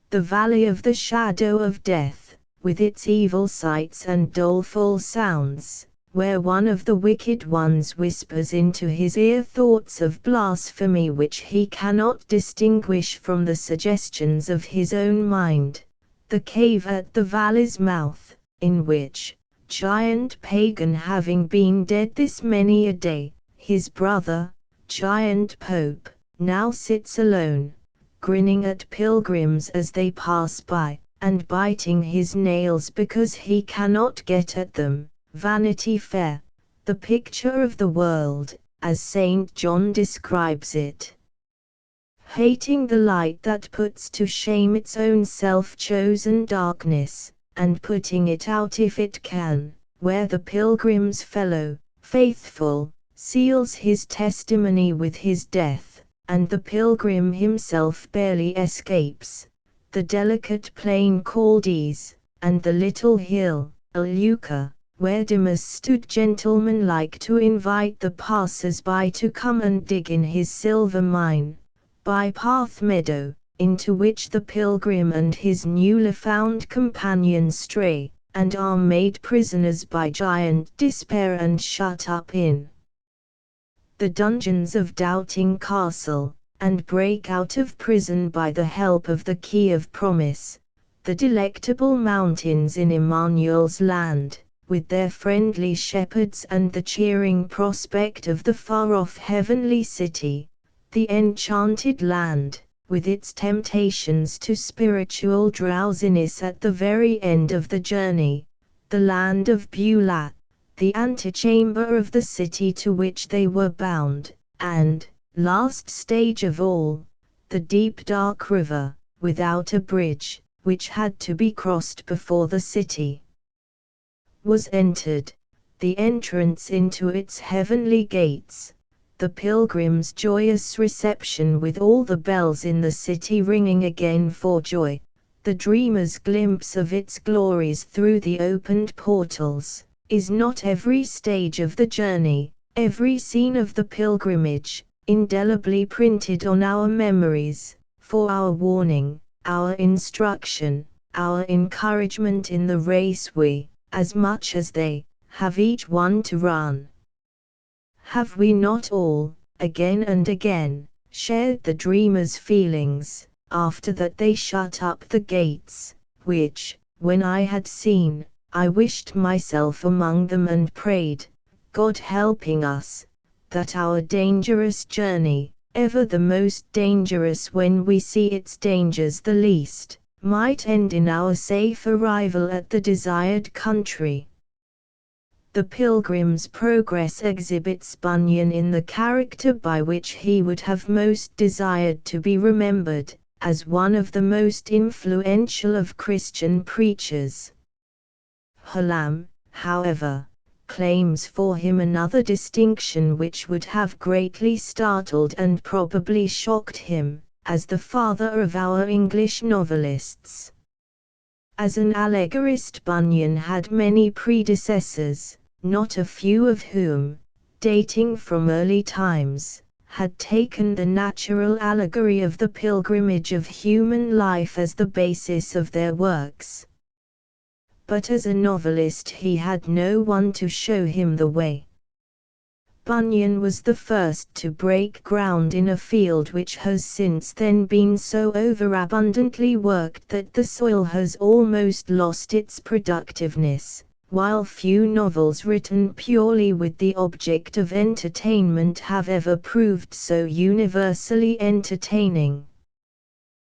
The valley of the shadow of death, with its evil sights and doleful sounds, where one of the wicked ones whispers into his ear thoughts of blasphemy which he cannot distinguish from the suggestions of his own mind, the cave at the valley's mouth, in which, giant pagan having been dead this many a day, his brother, giant pope, now sits alone, grinning at pilgrims as they pass by, and biting his nails because he cannot get at them. Vanity Fair, the picture of the world, as St. John describes it. Hating the light that puts to shame its own self-chosen darkness, and putting it out if it can, where the pilgrim's fellow, faithful, seals his testimony with his death, and the pilgrim himself barely escapes. The delicate plain called Ease, and the little hill, Aluka, where Demas stood gentlemanlike to invite the passers-by to come and dig in his silver mine, by Path Meadow, into which the pilgrim and his newly found companion stray, and are made prisoners by giant despair and shut up in the dungeons of Doubting Castle, and break out of prison by the help of the key of promise. The delectable mountains in Emmanuel's land, with their friendly shepherds and the cheering prospect of the far-off heavenly city. The enchanted land, with its temptations to spiritual drowsiness at the very end of the journey. The land of Beulah, the antechamber of the city to which they were bound, and, last stage of all, the deep dark river, without a bridge, which had to be crossed before the city was entered, the entrance into its heavenly gates, the pilgrim's joyous reception with all the bells in the city ringing again for joy, the dreamer's glimpse of its glories through the opened portals. Is not every stage of the journey, every scene of the pilgrimage, indelibly printed on our memories, for our warning, our instruction, our encouragement in the race we, as much as they, have each one to run? Have we not all, again and again, shared the dreamer's feelings, after that they shut up the gates, which, when I had seen, I wished myself among them and prayed, God helping us, that our dangerous journey, ever the most dangerous when we see its dangers the least, might end in our safe arrival at the desired country. The Pilgrim's Progress exhibits Bunyan in the character by which he would have most desired to be remembered, as one of the most influential of Christian preachers. Hallam, however, claims for him another distinction which would have greatly startled and probably shocked him, as the father of our English novelists. As an allegorist, Bunyan had many predecessors, not a few of whom, dating from early times, had taken the natural allegory of the pilgrimage of human life as the basis of their works. But as a novelist he had no one to show him the way. Bunyan was the first to break ground in a field which has since then been so overabundantly worked that the soil has almost lost its productiveness, while few novels written purely with the object of entertainment have ever proved so universally entertaining.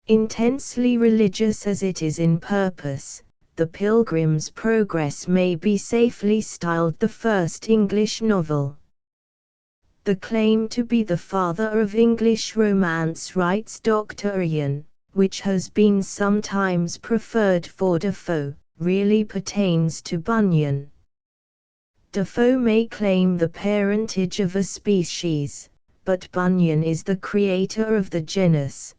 Intensely religious as it is in purpose, The Pilgrim's Progress may be safely styled the first English novel. The claim to be the father of English romance, writes Dr. Ian, which has been sometimes preferred for Defoe, really pertains to Bunyan. Defoe may claim the parentage of a species, but Bunyan is the creator of the genus.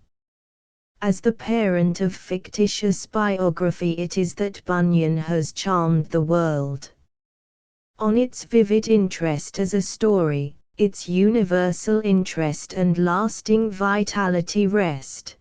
As the parent of fictitious biography, it is that Bunyan has charmed the world. On its vivid interest as a story, its universal interest and lasting vitality rest.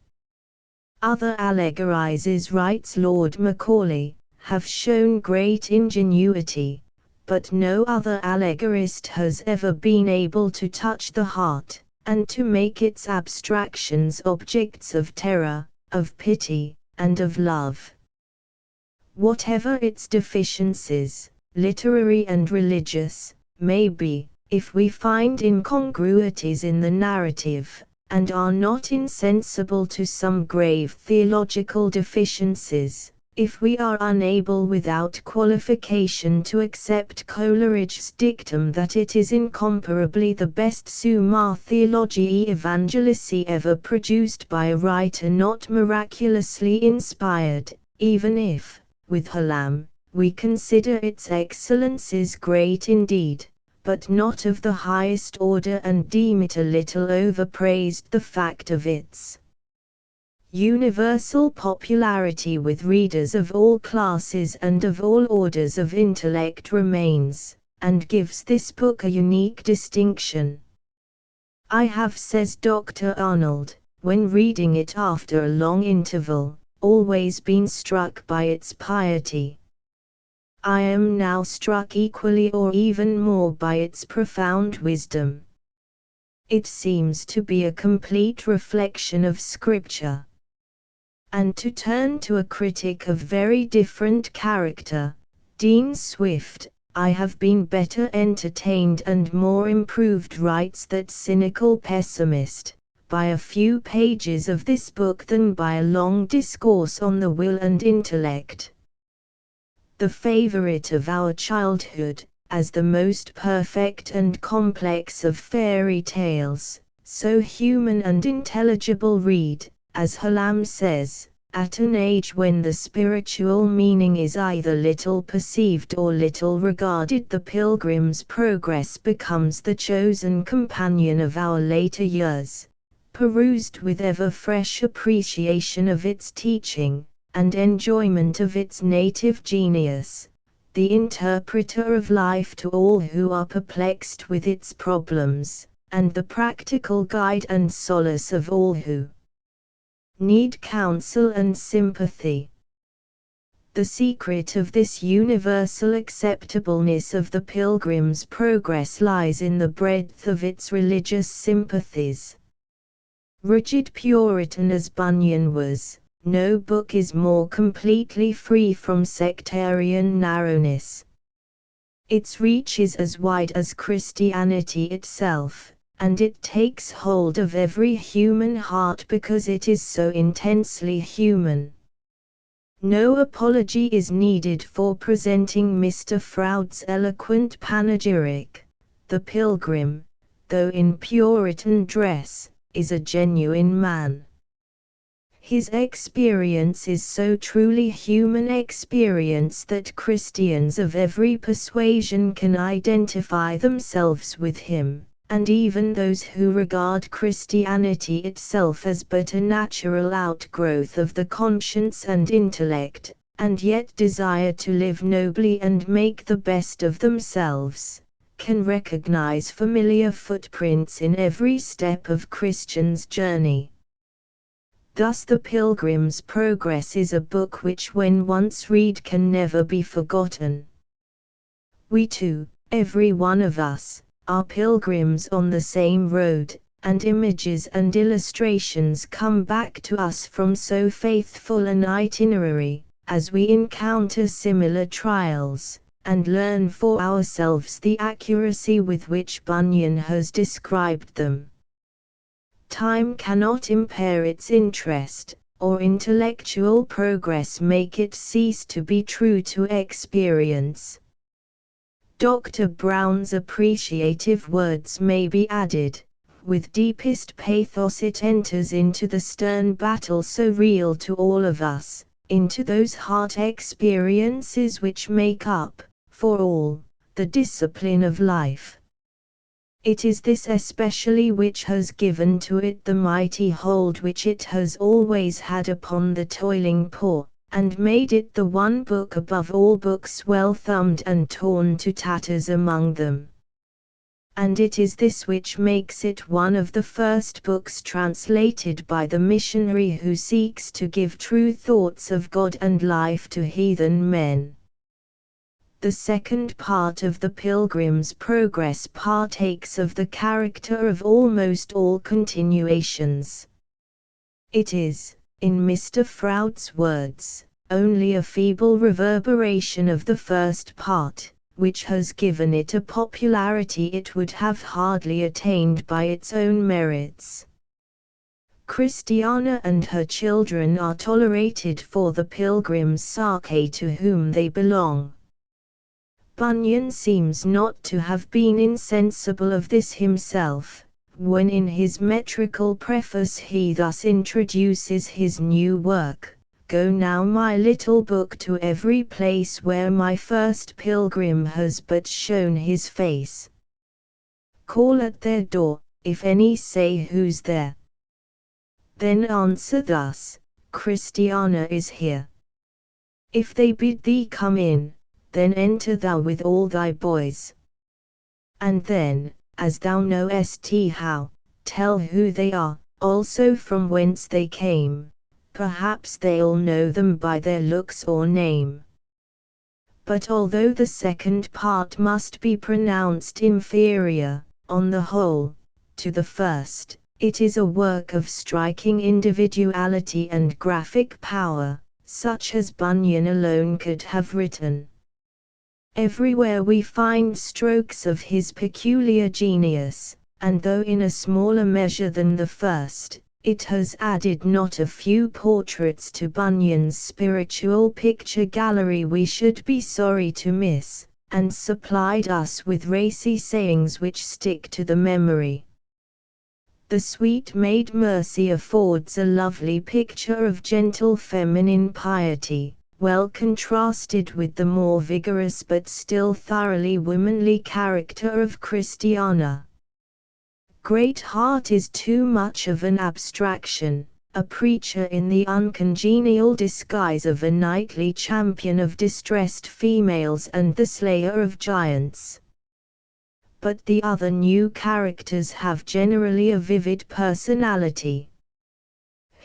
Other allegorizers, writes Lord Macaulay, have shown great ingenuity, but no other allegorist has ever been able to touch the heart, and to make its abstractions objects of terror, of pity, and of love. Whatever its deficiencies, literary and religious, may be, if we find incongruities in the narrative, and are not insensible to some grave theological deficiencies, If we are unable without qualification to accept Coleridge's dictum that it is incomparably the best Summa Theologiae Evangelici ever produced by a writer not miraculously inspired, even if, with Hallam, we consider its excellences great indeed, but not of the highest order, and deem it a little overpraised, the fact of its universal popularity with readers of all classes and of all orders of intellect remains, and gives this book a unique distinction. I have, says Dr. Arnold, when reading it after a long interval, always been struck by its piety. I am now struck equally or even more by its profound wisdom. It seems to be a complete reflection of Scripture. And to turn to a critic of very different character, Dean Swift, I have been better entertained and more improved, writes that cynical pessimist, by a few pages of this book than by a long discourse on the will and intellect. The favorite of our childhood, as the most perfect and complex of fairy tales, so human and intelligible, read, as Hallam says, at an age when the spiritual meaning is either little perceived or little regarded. The Pilgrim's Progress becomes the chosen companion of our later years, perused with ever fresh appreciation of its teaching, and enjoyment of its native genius, the interpreter of life to all who are perplexed with its problems, and the practical guide and solace of all who need counsel and sympathy. The secret of this universal acceptableness of the Pilgrim's Progress lies in the breadth of its religious sympathies. Rigid Puritan as Bunyan was, no book is more completely free from sectarian narrowness. Its reach is as wide as Christianity itself, and it takes hold of every human heart because it is so intensely human. No apology is needed for presenting Mr. Froude's eloquent panegyric. The pilgrim, though in Puritan dress, is a genuine man. His experience is so truly human experience that Christians of every persuasion can identify themselves with him, and even those who regard Christianity itself as but a natural outgrowth of the conscience and intellect, and yet desire to live nobly and make the best of themselves, can recognize familiar footprints in every step of Christian's journey. Thus the Pilgrim's Progress is a book which when once read can never be forgotten. We too, every one of us, are pilgrims on the same road, and images and illustrations come back to us from so faithful an itinerary, as we encounter similar trials, and learn for ourselves the accuracy with which Bunyan has described them. Time cannot impair its interest, or intellectual progress make it cease to be true to experience. Dr. Brown's appreciative words may be added. With deepest pathos it enters into the stern battle so real to all of us, into those heart experiences which make up, for all, the discipline of life. It is this especially which has given to it the mighty hold which it has always had upon the toiling poor, and made it the one book above all books well thumbed and torn to tatters among them. And it is this which makes it one of the first books translated by the missionary who seeks to give true thoughts of God and life to heathen men. The second part of the Pilgrim's Progress partakes of the character of almost all continuations. It is, in Mr. Froude's words, only a feeble reverberation of the first part, which has given it a popularity it would have hardly attained by its own merits. Christiana and her children are tolerated for the pilgrim's sake to whom they belong. Bunyan seems not to have been insensible of this himself, when in his metrical preface he thus introduces his new work: "Go now, my little book, to every place where my first pilgrim has but shown his face. Call at their door, if any say, who's there? Then answer thus, Christiana is here. If they bid thee come in, then enter thou with all thy boys. And then, as thou knowest how, tell who they are, also from whence they came. Perhaps they'll know them by their looks or name." But although the second part must be pronounced inferior, on the whole, to the first, it is a work of striking individuality and graphic power, such as Bunyan alone could have written. Everywhere we find strokes of his peculiar genius, and though in a smaller measure than the first, it has added not a few portraits to Bunyan's spiritual picture gallery we should be sorry to miss, and supplied us with racy sayings which stick to the memory. The sweet maid Mercy affords a lovely picture of gentle feminine piety, well contrasted with the more vigorous but still thoroughly womanly character of Christiana. Great Heart is too much of an abstraction, a preacher in the uncongenial disguise of a knightly champion of distressed females and the slayer of giants. But the other new characters have generally a vivid personality.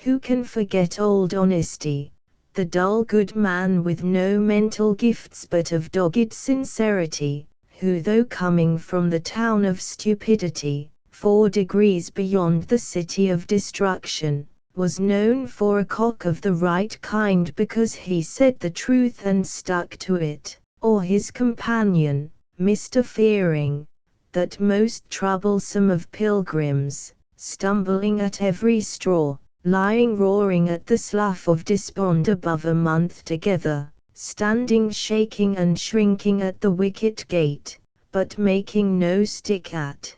Who can forget Old Honesty, the dull good man with no mental gifts but of dogged sincerity, who, though coming from the town of stupidity, 4 degrees beyond the city of destruction, was known for a cock of the right kind because he said the truth and stuck to it, or his companion, Mr. Fearing, that most troublesome of pilgrims, stumbling at every straw, lying roaring at the slough of despond above a month together, standing shaking and shrinking at the wicket gate, but making no stick at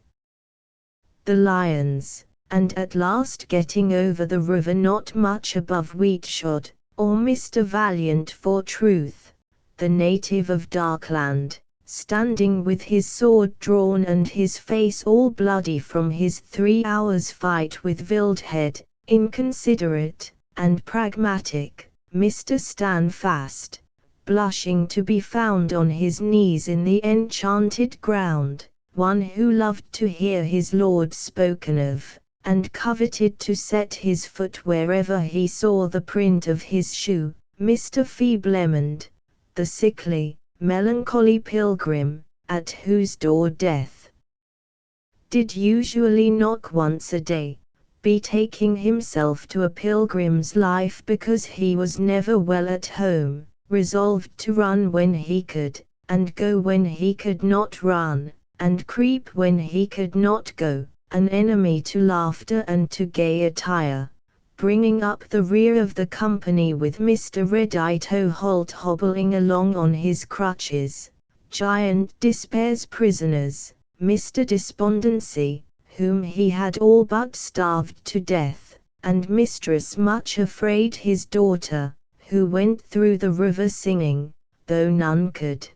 the lions, and at last getting over the river not much above Wheatshod, or Mr. Valiant for truth, the native of Darkland, standing with his sword drawn and his face all bloody from his 3 hours' fight with Wildhead, inconsiderate and pragmatic, Mr. Standfast, blushing to be found on his knees in the enchanted ground, one who loved to hear his lord spoken of, and coveted to set his foot wherever he saw the print of his shoe, Mr. Feeblemond, the sickly, melancholy pilgrim, at whose door Death did usually knock once a day, betaking himself to a pilgrim's life because he was never well at home, resolved to run when he could, and go when he could not run, and creep when he could not go, an enemy to laughter and to gay attire, bringing up the rear of the company with Mr. Red-Eye Holt hobbling along on his crutches, Giant Despair's prisoners, Mr. Despondency, whom he had all but starved to death, and Mistress Much Afraid his daughter, who went through the river singing, though none could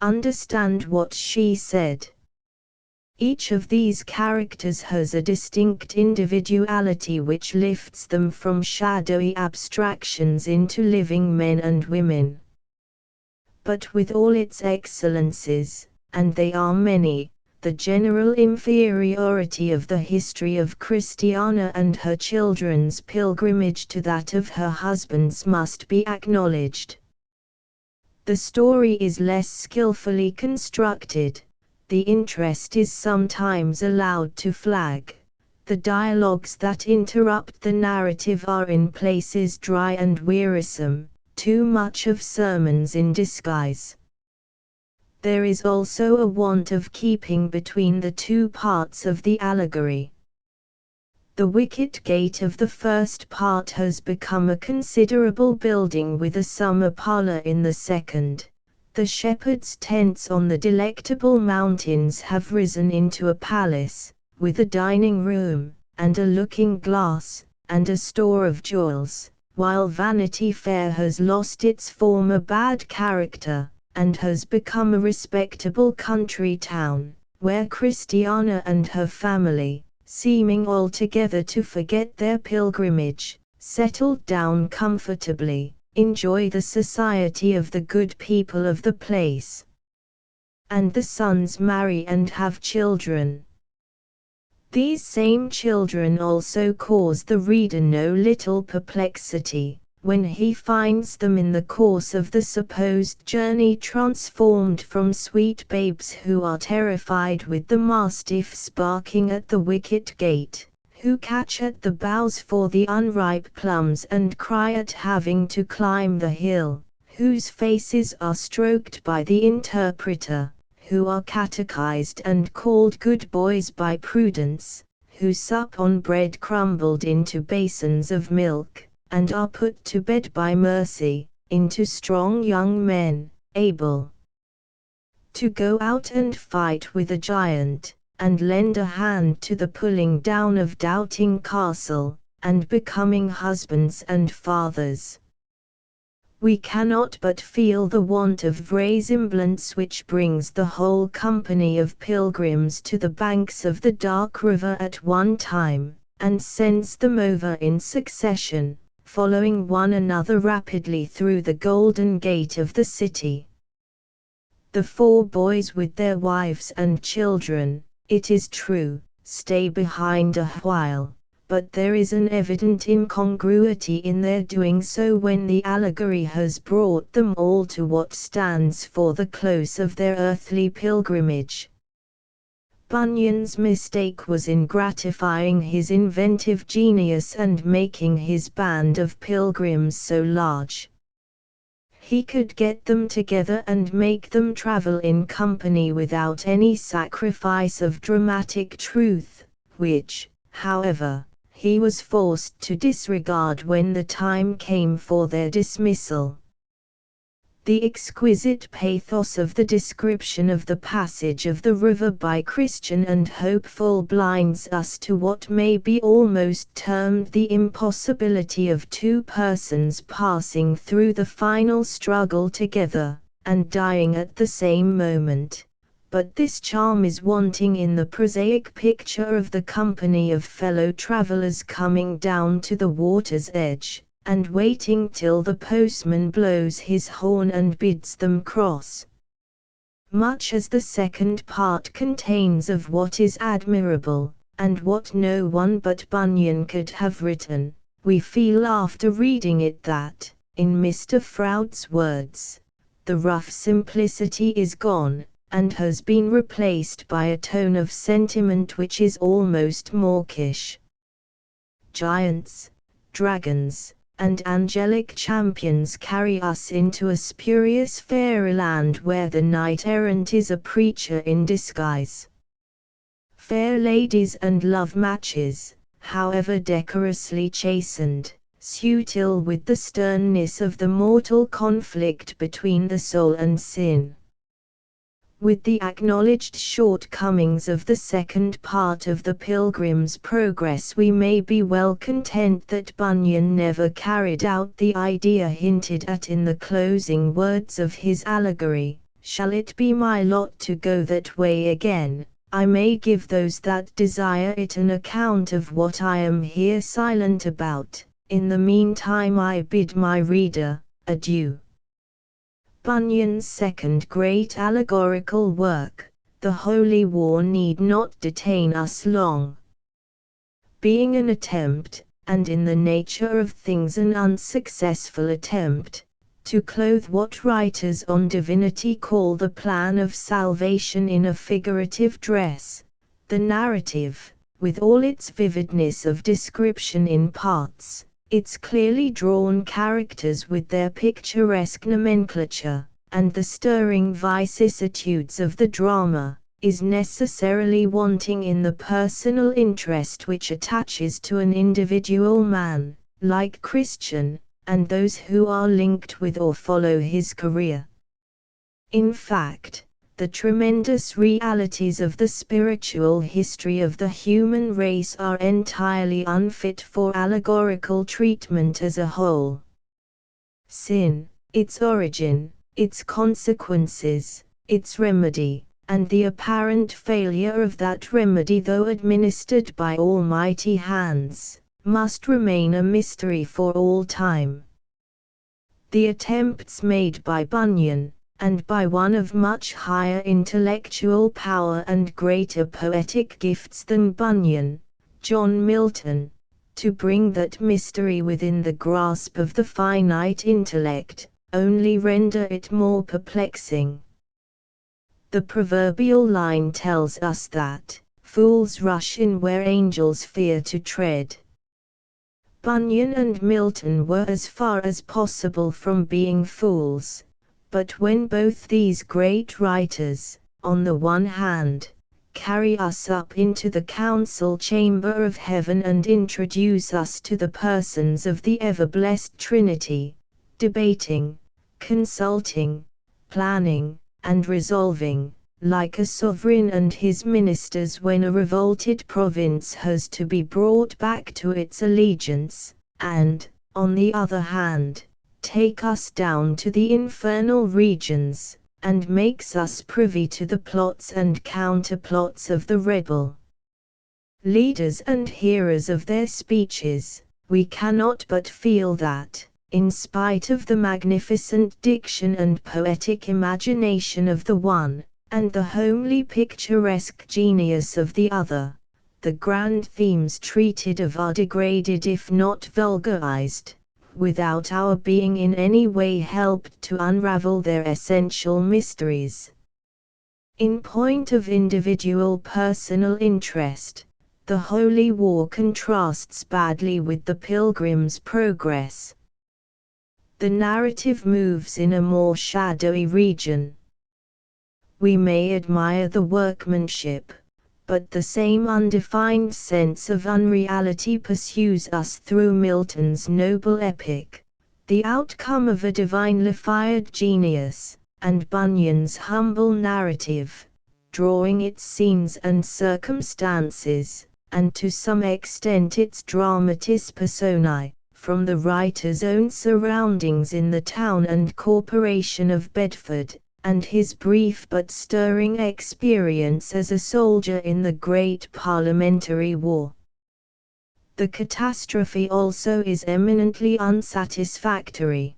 understand what she said. Each of these characters has a distinct individuality which lifts them from shadowy abstractions into living men and women. But with all its excellences, and they are many, the general inferiority of the history of Christiana and her children's pilgrimage to that of her husband's must be acknowledged. The story is less skillfully constructed, the interest is sometimes allowed to flag, the dialogues that interrupt the narrative are in places dry and wearisome, too much of sermons in disguise. There is also a want of keeping between the two parts of the allegory. The wicket gate of the first part has become a considerable building with a summer parlour in the second. The shepherds' tents on the Delectable Mountains have risen into a palace, with a dining room, and a looking-glass, and a store of jewels, while Vanity Fair has lost its former bad character, and has become a respectable country town, where Christiana and her family, seeming altogether to forget their pilgrimage, settled down comfortably, enjoy the society of the good people of the place. And the sons marry and have children. These same children also cause the reader no little perplexity, when he finds them in the course of the supposed journey transformed from sweet babes who are terrified with the mastiffs barking at the wicket gate, who catch at the boughs for the unripe plums and cry at having to climb the hill, whose faces are stroked by the interpreter, who are catechized and called good boys by Prudence, who sup on bread crumbled into basins of milk, and are put to bed by Mercy, into strong young men, able to go out and fight with a giant, and lend a hand to the pulling down of Doubting Castle, and becoming husbands and fathers. We cannot but feel the want of vraisemblance which brings the whole company of pilgrims to the banks of the dark river at one time, and sends them over in succession, following one another rapidly through the golden gate of the city. The 4 boys with their wives and children, it is true, stay behind a while, but there is an evident incongruity in their doing so when the allegory has brought them all to what stands for the close of their earthly pilgrimage. Bunyan's mistake was in gratifying his inventive genius and making his band of pilgrims so large. He could get them together and make them travel in company without any sacrifice of dramatic truth, which, however, he was forced to disregard when the time came for their dismissal. The exquisite pathos of the description of the passage of the river by Christian and Hopeful blinds us to what may be almost termed the impossibility of 2 persons passing through the final struggle together, and dying at the same moment. But this charm is wanting in the prosaic picture of the company of fellow travelers coming down to the water's edge, and waiting till the postman blows his horn and bids them cross. Much as the second part contains of what is admirable, and what no one but Bunyan could have written, we feel after reading it that, in Mr. Froude's words, the rough simplicity is gone, and has been replaced by a tone of sentiment which is almost mawkish. Giants, dragons, and angelic champions carry us into a spurious fairyland where the knight-errant is a preacher in disguise. Fair ladies and love matches, however decorously chastened, suit ill with the sternness of the mortal conflict between the soul and sin. With the acknowledged shortcomings of the second part of the Pilgrim's Progress, we may be well content that Bunyan never carried out the idea hinted at in the closing words of his allegory, "Shall it be my lot to go that way again, I may give those that desire it an account of what I am here silent about. In the meantime I bid my reader adieu." Bunyan's second great allegorical work, The Holy War, need not detain us long. Being an attempt, and in the nature of things an unsuccessful attempt, to clothe what writers on divinity call the plan of salvation in a figurative dress, the narrative, with all its vividness of description in parts, its clearly drawn characters with their picturesque nomenclature, and the stirring vicissitudes of the drama, is necessarily wanting in the personal interest which attaches to an individual man, like Christian, and those who are linked with or follow his career. In fact, the tremendous realities of the spiritual history of the human race are entirely unfit for allegorical treatment as a whole. Sin, its origin, its consequences, its remedy, and the apparent failure of that remedy though administered by almighty hands, must remain a mystery for all time. The attempts made by Bunyan, and by one of much higher intellectual power and greater poetic gifts than Bunyan, John Milton, to bring that mystery within the grasp of the finite intellect, only render it more perplexing. The proverbial line tells us that, fools rush in where angels fear to tread. Bunyan and Milton were as far as possible from being fools, but when both these great writers, on the one hand, carry us up into the council chamber of heaven and introduce us to the persons of the ever-blessed Trinity, debating, consulting, planning, and resolving, like a sovereign and his ministers when a revolted province has to be brought back to its allegiance, and, on the other hand, take us down to the infernal regions, and makes us privy to the plots and counterplots of the rebel leaders and hearers of their speeches, we cannot but feel that, in spite of the magnificent diction and poetic imagination of the one, and the homely picturesque genius of the other, the grand themes treated of are degraded if not vulgarized, without our being in any way helped to unravel their essential mysteries. In point of individual personal interest, the Holy War contrasts badly with the Pilgrim's Progress. The narrative moves in a more shadowy region. We may admire the workmanship, but the same undefined sense of unreality pursues us through Milton's noble epic, the outcome of a divinely fired genius, and Bunyan's humble narrative, drawing its scenes and circumstances, and to some extent its dramatis personae, from the writer's own surroundings in the town and corporation of Bedford, and his brief but stirring experience as a soldier in the Great Parliamentary War. The catastrophe also is eminently unsatisfactory.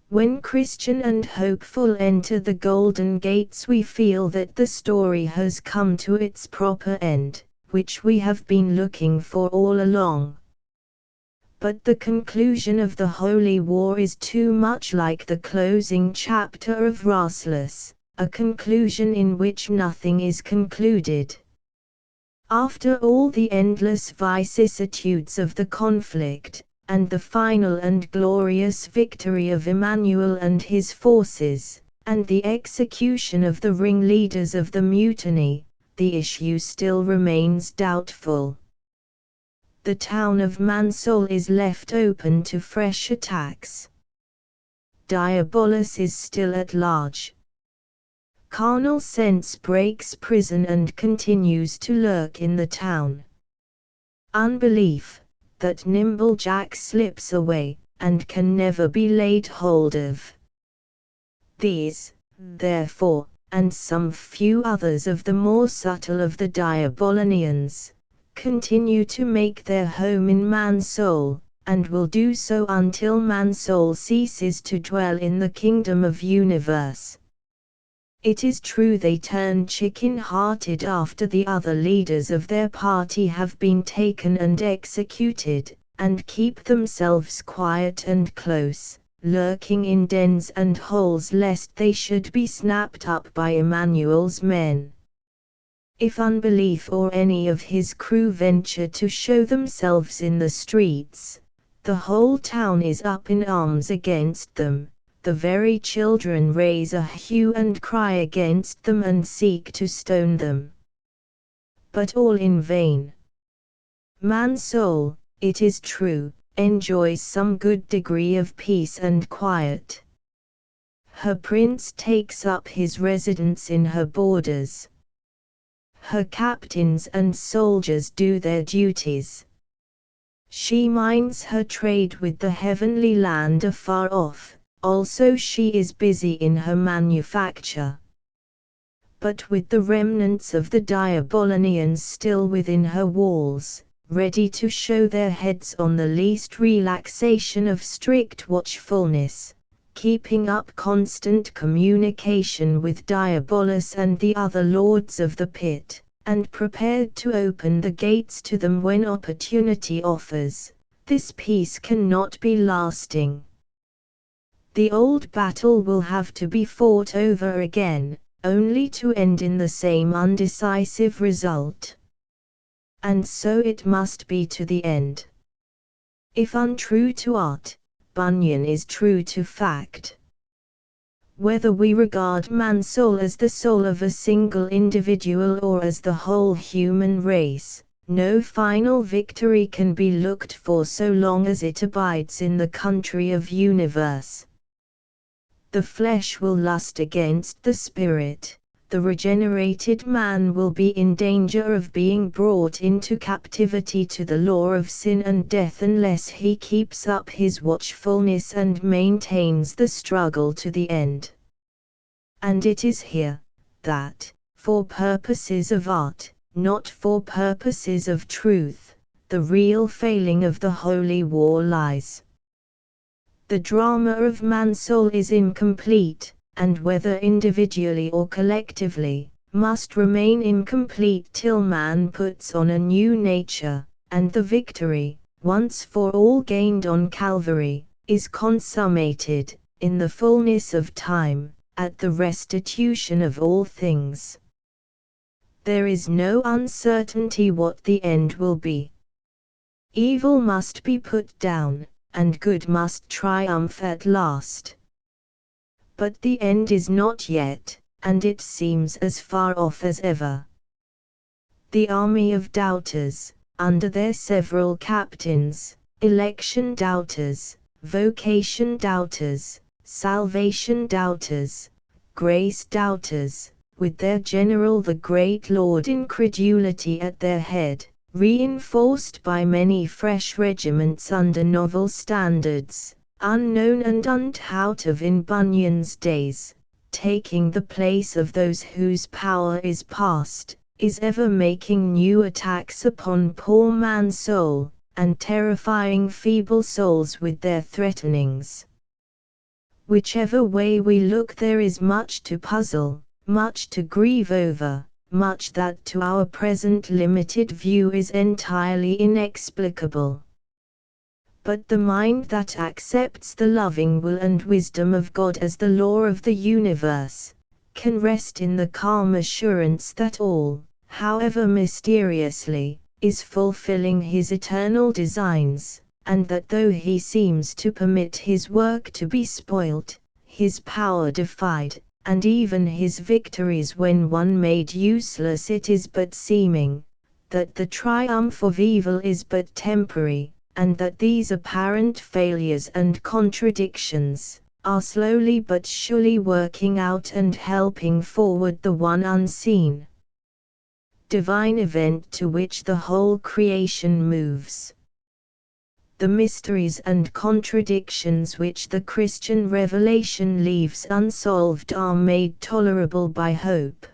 When Christian and hopeful enter the Golden Gates, we feel that the story has come to its proper end, which we have been looking for all along. But the conclusion of the Holy War is too much like the closing chapter of Rasselas, a conclusion in which nothing is concluded. After all the endless vicissitudes of the conflict, and the final and glorious victory of Emmanuel and his forces, and the execution of the ringleaders of the mutiny, the issue still remains doubtful. The town of Mansol is left open to fresh attacks. Diabolus is still at large. Carnal sense breaks prison and continues to lurk in the town. Unbelief, that nimble Jack slips away, and can never be laid hold of. These, therefore, and some few others of the more subtle of the Diabolonians, continue to make their home in man's soul, and will do so until man's soul ceases to dwell in the kingdom of universe. It is true they turn chicken-hearted after the other leaders of their party have been taken and executed, and keep themselves quiet and close, lurking in dens and holes lest they should be snapped up by Emmanuel's men. If unbelief or any of his crew venture to show themselves in the streets, the whole town is up in arms against them, the very children raise a hue and cry against them and seek to stone them. But all in vain. Man's soul, it is true, enjoys some good degree of peace and quiet. Her prince takes up his residence in her borders. Her captains and soldiers do their duties. She minds her trade with the heavenly land afar off, also she is busy in her manufacture. But with the remnants of the Diabolonians still within her walls, ready to show their heads on the least relaxation of strict watchfulness, keeping up constant communication with Diabolus and the other lords of the pit, and prepared to open the gates to them when opportunity offers, this peace cannot be lasting. The old battle will have to be fought over again, only to end in the same undecisive result. And so it must be to the end. If untrue to art, Bunyan is true to fact. Whether we regard man's soul as the soul of a single individual or as the whole human race, no final victory can be looked for so long as it abides in the country of universe. The flesh will lust against the spirit, the regenerated man will be in danger of being brought into captivity to the law of sin and death unless he keeps up his watchfulness and maintains the struggle to the end. And it is here, that, for purposes of art, not for purposes of truth, the real failing of the holy war lies. The drama of man's soul is incomplete, and whether individually or collectively, must remain incomplete till man puts on a new nature, and the victory, once for all gained on Calvary, is consummated, in the fullness of time, at the restitution of all things. There is no uncertainty what the end will be. Evil must be put down, and good must triumph at last. But the end is not yet, and it seems as far off as ever. The army of doubters, under their several captains, election doubters, vocation doubters, salvation doubters, grace doubters, with their general the great Lord incredulity at their head, reinforced by many fresh regiments under novel standards, unknown and unthought of in Bunyan's days, taking the place of those whose power is past, is ever making new attacks upon poor man's soul, and terrifying feeble souls with their threatenings. Whichever way we look there is much to puzzle, much to grieve over, much that to our present limited view is entirely inexplicable. But the mind that accepts the loving will and wisdom of God as the law of the universe, can rest in the calm assurance that all, however mysteriously, is fulfilling His eternal designs, and that though He seems to permit His work to be spoilt, His power defied, and even His victories when one made useless it is but seeming, that the triumph of evil is but temporary, and that these apparent failures and contradictions are slowly but surely working out and helping forward the one unseen divine event to which the whole creation moves. The mysteries and contradictions which the Christian revelation leaves unsolved are made tolerable by hope.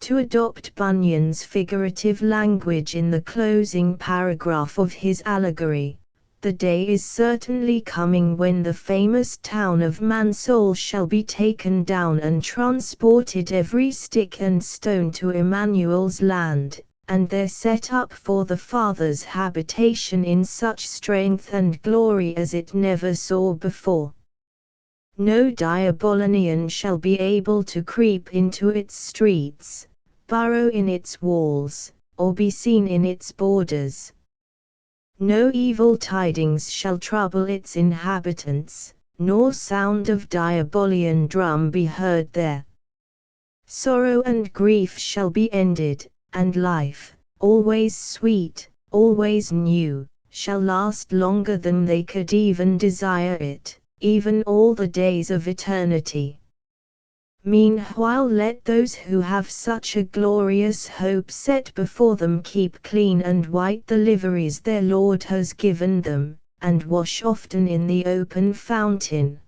To adopt Bunyan's figurative language in the closing paragraph of his allegory, the day is certainly coming when the famous town of man's soul shall be taken down and transported every stick and stone to Emmanuel's land, and there set up for the Father's habitation in such strength and glory as it never saw before. No Diabolonian shall be able to creep into its streets, burrow in its walls, or be seen in its borders. No evil tidings shall trouble its inhabitants, nor sound of diabolian drum be heard there. Sorrow and grief shall be ended, and life, always sweet, always new, shall last longer than they could even desire it, even all the days of eternity. Meanwhile let those who have such a glorious hope set before them keep clean and white the liveries their Lord has given them, and wash often in the open fountain.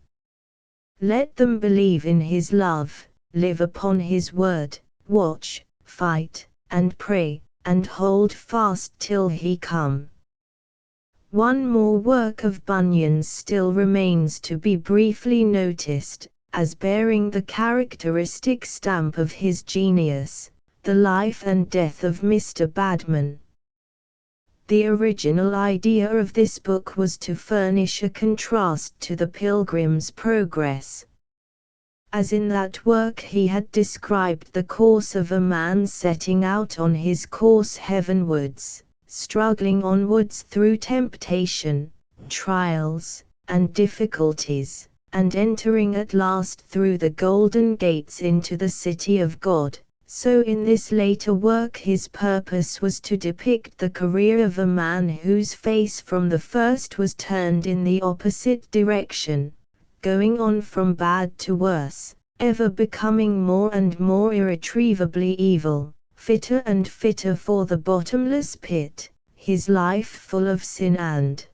Let them believe in His love, live upon His word, watch, fight, and pray, and hold fast till He come. One more work of Bunyan's still remains to be briefly noticed, as bearing the characteristic stamp of his genius, The Life and Death of Mr. Badman. The original idea of this book was to furnish a contrast to the Pilgrim's Progress. As in that work he had described the course of a man setting out on his course heavenwards, struggling onwards through temptation, trials, and difficulties, and entering at last through the golden gates into the city of God, so in this later work his purpose was to depict the career of a man whose face from the first was turned in the opposite direction, going on from bad to worse, ever becoming more and more irretrievably evil, fitter and fitter for the bottomless pit, his life full of sin and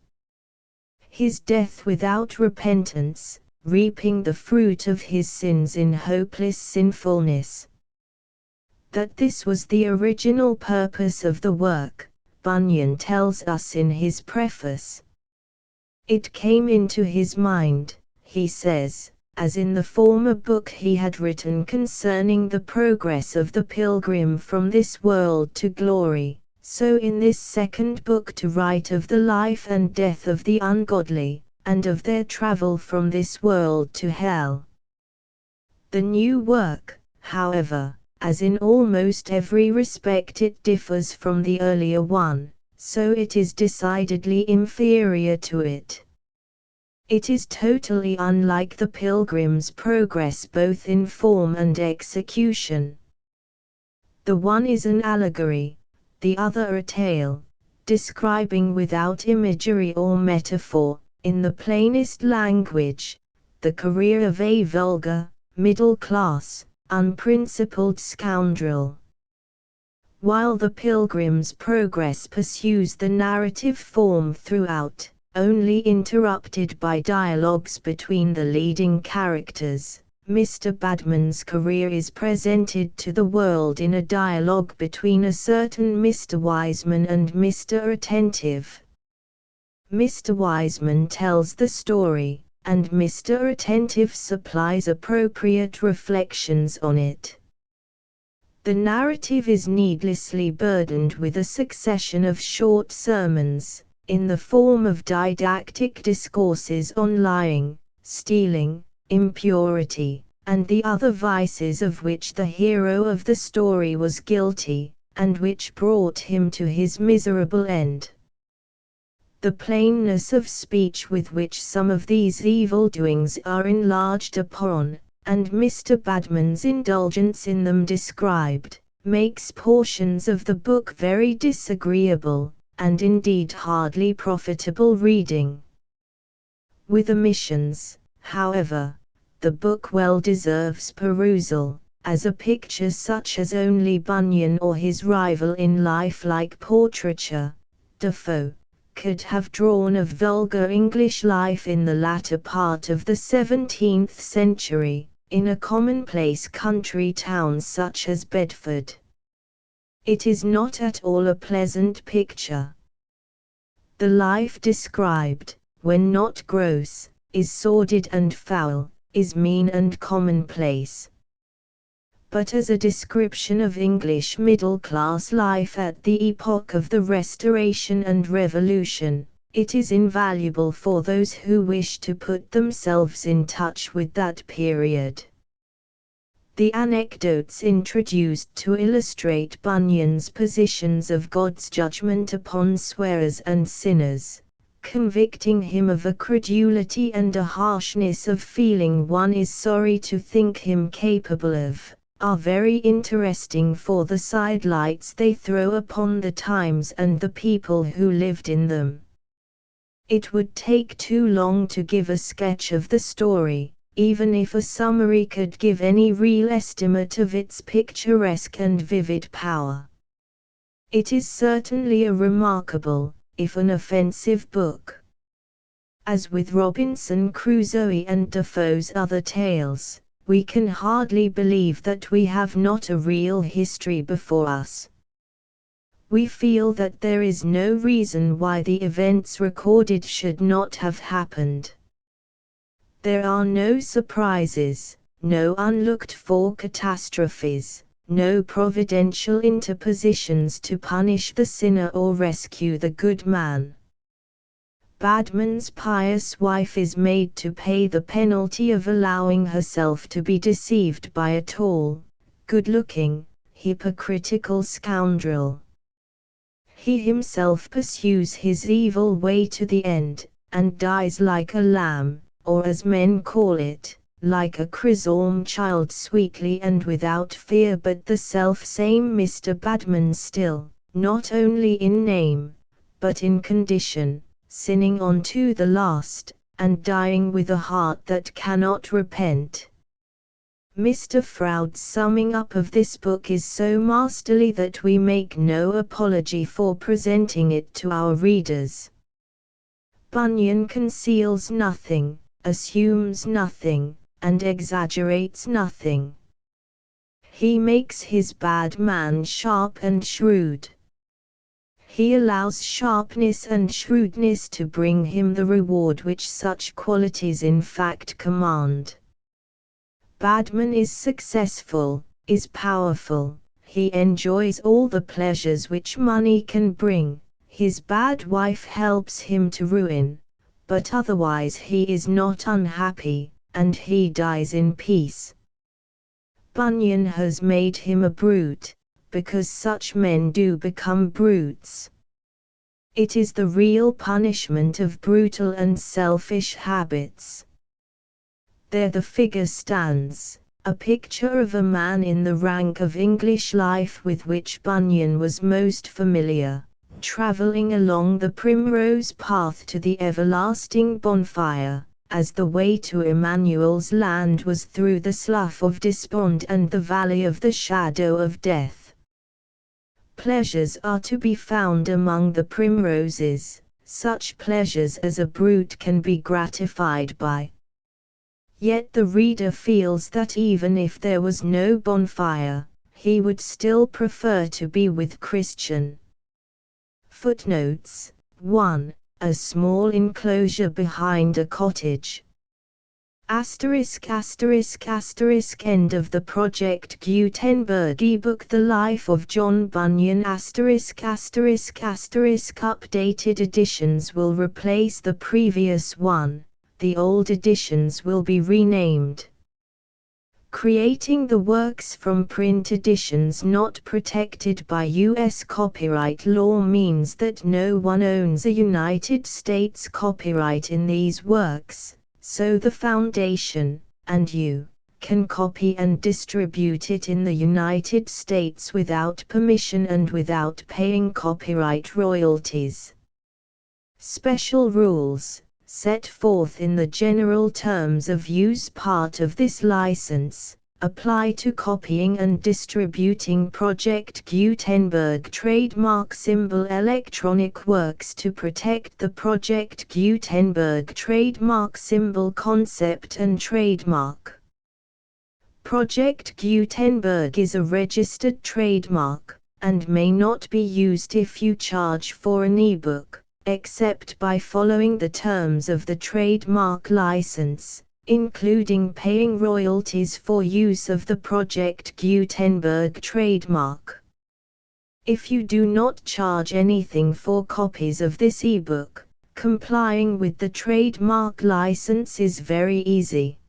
his death without repentance, reaping the fruit of his sins in hopeless sinfulness. That this was the original purpose of the work, Bunyan tells us in his preface. It came into his mind, he says, as in the former book he had written concerning the progress of the pilgrim from this world to glory, so in this second book to write of the life and death of the ungodly, and of their travel from this world to hell. The new work, however, as in almost every respect it differs from the earlier one, so it is decidedly inferior to it. It is totally unlike the Pilgrim's Progress both in form and execution. The one is an allegory, the other a tale, describing without imagery or metaphor, in the plainest language, the career of a vulgar, middle-class, unprincipled scoundrel. While the Pilgrim's Progress pursues the narrative form throughout, only interrupted by dialogues between the leading characters, Mr. Badman's career is presented to the world in a dialogue between a certain Mr. Wiseman and Mr. Attentive. Mr. Wiseman tells the story, and Mr. Attentive supplies appropriate reflections on it. The narrative is needlessly burdened with a succession of short sermons, in the form of didactic discourses on lying, stealing, impurity, and the other vices of which the hero of the story was guilty, and which brought him to his miserable end. The plainness of speech with which some of these evil doings are enlarged upon, and Mr. Badman's indulgence in them described, makes portions of the book very disagreeable, and indeed hardly profitable reading. With omissions, however, the book well deserves perusal, as a picture such as only Bunyan or his rival in lifelike portraiture, Defoe, could have drawn of vulgar English life in the latter part of the 17th century, in a commonplace country town such as Bedford. It is not at all a pleasant picture. The life described, when not gross, is sordid and foul, is mean and commonplace. But as a description of English middle-class life at the epoch of the Restoration and Revolution, it is invaluable for those who wish to put themselves in touch with that period. The anecdotes introduced to illustrate Bunyan's positions of God's judgment upon swearers and sinners, convicting him of a credulity and a harshness of feeling one is sorry to think him capable of, are very interesting for the sidelights they throw upon the times and the people who lived in them. It would take too long to give a sketch of the story, even if a summary could give any real estimate of its picturesque and vivid power. It is certainly a remarkable, if an offensive book. As with Robinson Crusoe and Defoe's other tales, we can hardly believe that we have not a real history before us. We feel that there is no reason why the events recorded should not have happened. There are no surprises, no unlooked-for catastrophes, no providential interpositions to punish the sinner or rescue the good man. Badman's pious wife is made to pay the penalty of allowing herself to be deceived by a tall, good-looking, hypocritical scoundrel. He himself pursues his evil way to the end, and dies like a lamb, or as men call it, like a chrisom child, sweetly and without fear. But the self-same Mr. Badman still, not only in name, but in condition, sinning on to the last, and dying with a heart that cannot repent. Mr. Froude's summing up of this book is so masterly that we make no apology for presenting it to our readers. Bunyan conceals nothing, assumes nothing, and exaggerates nothing. He makes his bad man sharp and shrewd. He allows sharpness and shrewdness to bring him the reward which such qualities in fact command. Badman is successful, is powerful, he enjoys all the pleasures which money can bring, his bad wife helps him to ruin, but otherwise he is not unhappy, and he dies in peace. Bunyan has made him a brute, because such men do become brutes. It is the real punishment of brutal and selfish habits. There the figure stands, a picture of a man in the rank of English life with which Bunyan was most familiar, travelling along the primrose path to the everlasting bonfire, as the way to Emmanuel's land was through the slough of despond and the valley of the shadow of death. Pleasures are to be found among the primroses, such pleasures as a brute can be gratified by. Yet the reader feels that even if there was no bonfire, he would still prefer to be with Christian. Footnotes: 1. A small enclosure behind a cottage. Asterisk asterisk asterisk End of the Project Gutenberg ebook The Life of John Bunyan asterisk asterisk asterisk Updated editions will replace the previous one. The old editions will be renamed. Creating the works from print editions not protected by U.S. copyright law means that no one owns a United States copyright in these works, so the Foundation, and you, can copy and distribute it in the United States without permission and without paying copyright royalties. Special rules, set forth in the general terms of use part of this license, apply to copying and distributing Project Gutenberg trademark symbol electronic works to protect the Project Gutenberg trademark symbol concept and trademark. Project Gutenberg is a registered trademark, and may not be used if you charge for an ebook, except by following the terms of the trademark license, including paying royalties for use of the Project Gutenberg trademark. If you do not charge anything for copies of this ebook, complying with the trademark license is very easy.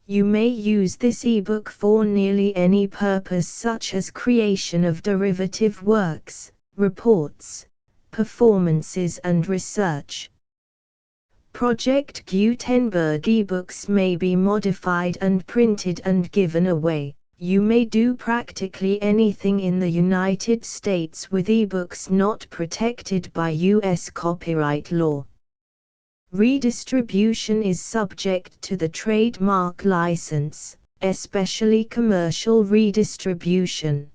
You may use this ebook for nearly any purpose, such as creation of derivative works, reports, performances and research, Project Gutenberg ebooks may be modified and printed and given away. You may do practically anything in the United States with ebooks not protected by U.S. copyright law. Redistribution is subject to the trademark license, especially commercial redistribution.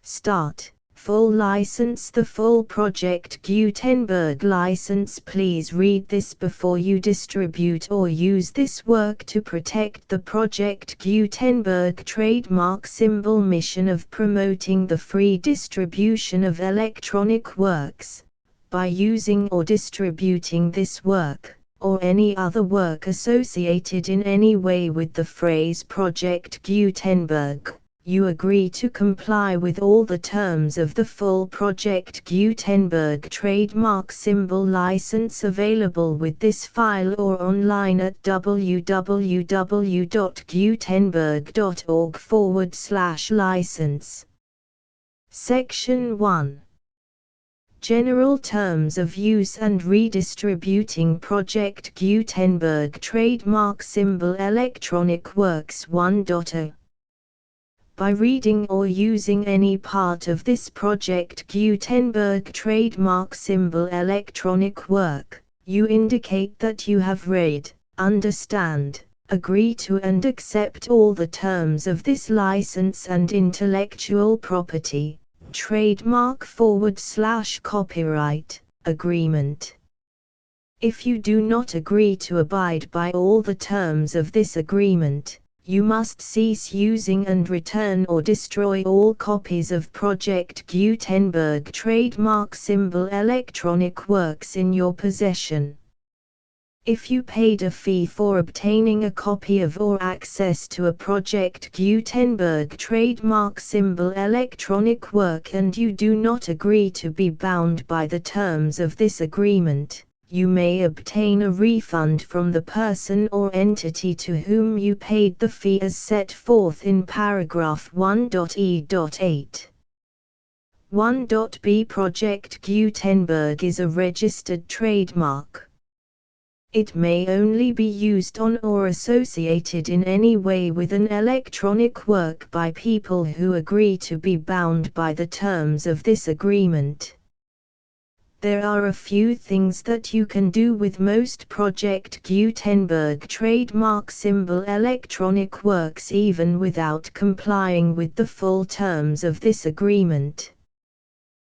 Start. Full license. The full Project Gutenberg license. Please read this before you distribute or use this work to protect the Project Gutenberg trademark symbol mission of promoting the free distribution of electronic works. By using or distributing this work, or any other work associated in any way with the phrase Project Gutenberg, you agree to comply with all the terms of the full Project Gutenberg trademark symbol license available with this file or online at www.gutenberg.org/license. Section 1. General Terms of Use and Redistributing Project Gutenberg Trademark Symbol Electronic Works 1.0. By reading or using any part of this Project Gutenberg trademark symbol electronic work, you indicate that you have read, understand, agree to and accept all the terms of this license and intellectual property, trademark/copyright, agreement. If you do not agree to abide by all the terms of this agreement, you must cease using and return or destroy all copies of Project Gutenberg trademark symbol electronic works in your possession. If you paid a fee for obtaining a copy of or access to a Project Gutenberg trademark symbol electronic work and you do not agree to be bound by the terms of this agreement, you may obtain a refund from the person or entity to whom you paid the fee as set forth in paragraph 1.e.8. 1.b Project Gutenberg is a registered trademark. It may only be used on or associated in any way with an electronic work by people who agree to be bound by the terms of this agreement. There are a few things that you can do with most Project Gutenberg trademark symbol electronic works even without complying with the full terms of this agreement.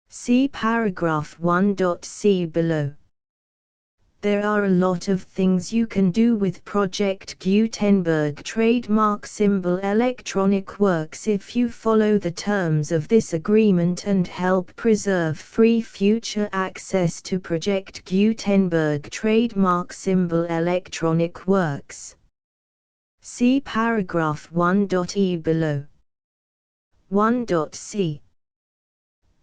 See paragraph 1.c below. There are a lot of things you can do with Project Gutenberg trademark symbol electronic works if you follow the terms of this agreement and help preserve free future access to Project Gutenberg trademark symbol electronic works. See paragraph 1.e below. 1.c.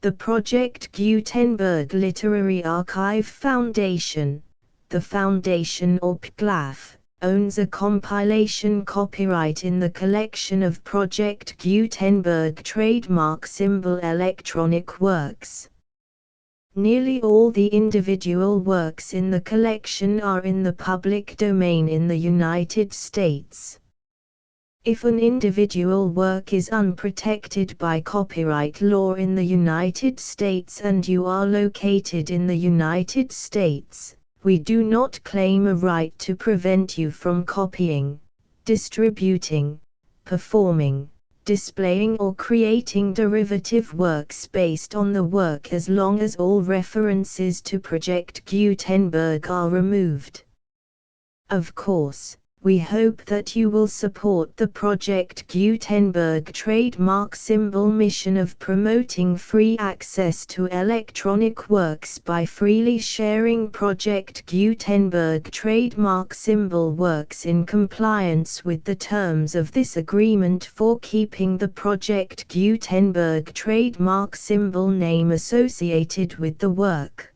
The Project Gutenberg Literary Archive Foundation, the Foundation or PGLAF, owns a compilation copyright in the collection of Project Gutenberg trademark symbol electronic works. Nearly all the individual works in the collection are in the public domain in the United States. If an individual work is unprotected by copyright law in the United States and you are located in the United States, we do not claim a right to prevent you from copying, distributing, performing, displaying or creating derivative works based on the work as long as all references to Project Gutenberg are removed. Of course, we hope that you will support the Project Gutenberg trademark symbol mission of promoting free access to electronic works by freely sharing Project Gutenberg trademark symbol works in compliance with the terms of this agreement for keeping the Project Gutenberg trademark symbol name associated with the work.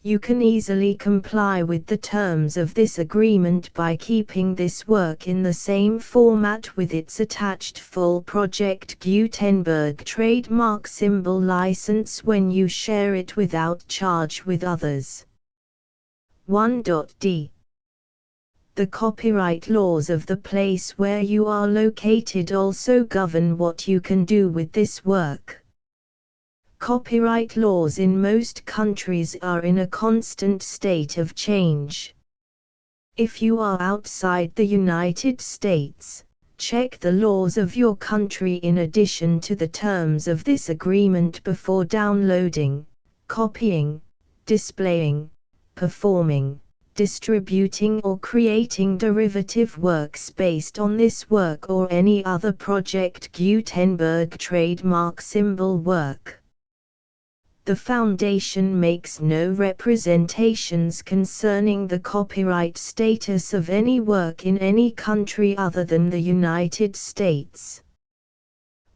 You can easily comply with the terms of this agreement by keeping this work in the same format with its attached full Project Gutenberg trademark symbol license when you share it without charge with others. 1.d. The copyright laws of the place where you are located also govern what you can do with this work. Copyright laws in most countries are in a constant state of change. If you are outside the United States, check the laws of your country in addition to the terms of this agreement before downloading, copying, displaying, performing, distributing or creating derivative works based on this work or any other Project Gutenberg trademark symbol work. The Foundation makes no representations concerning the copyright status of any work in any country other than the United States.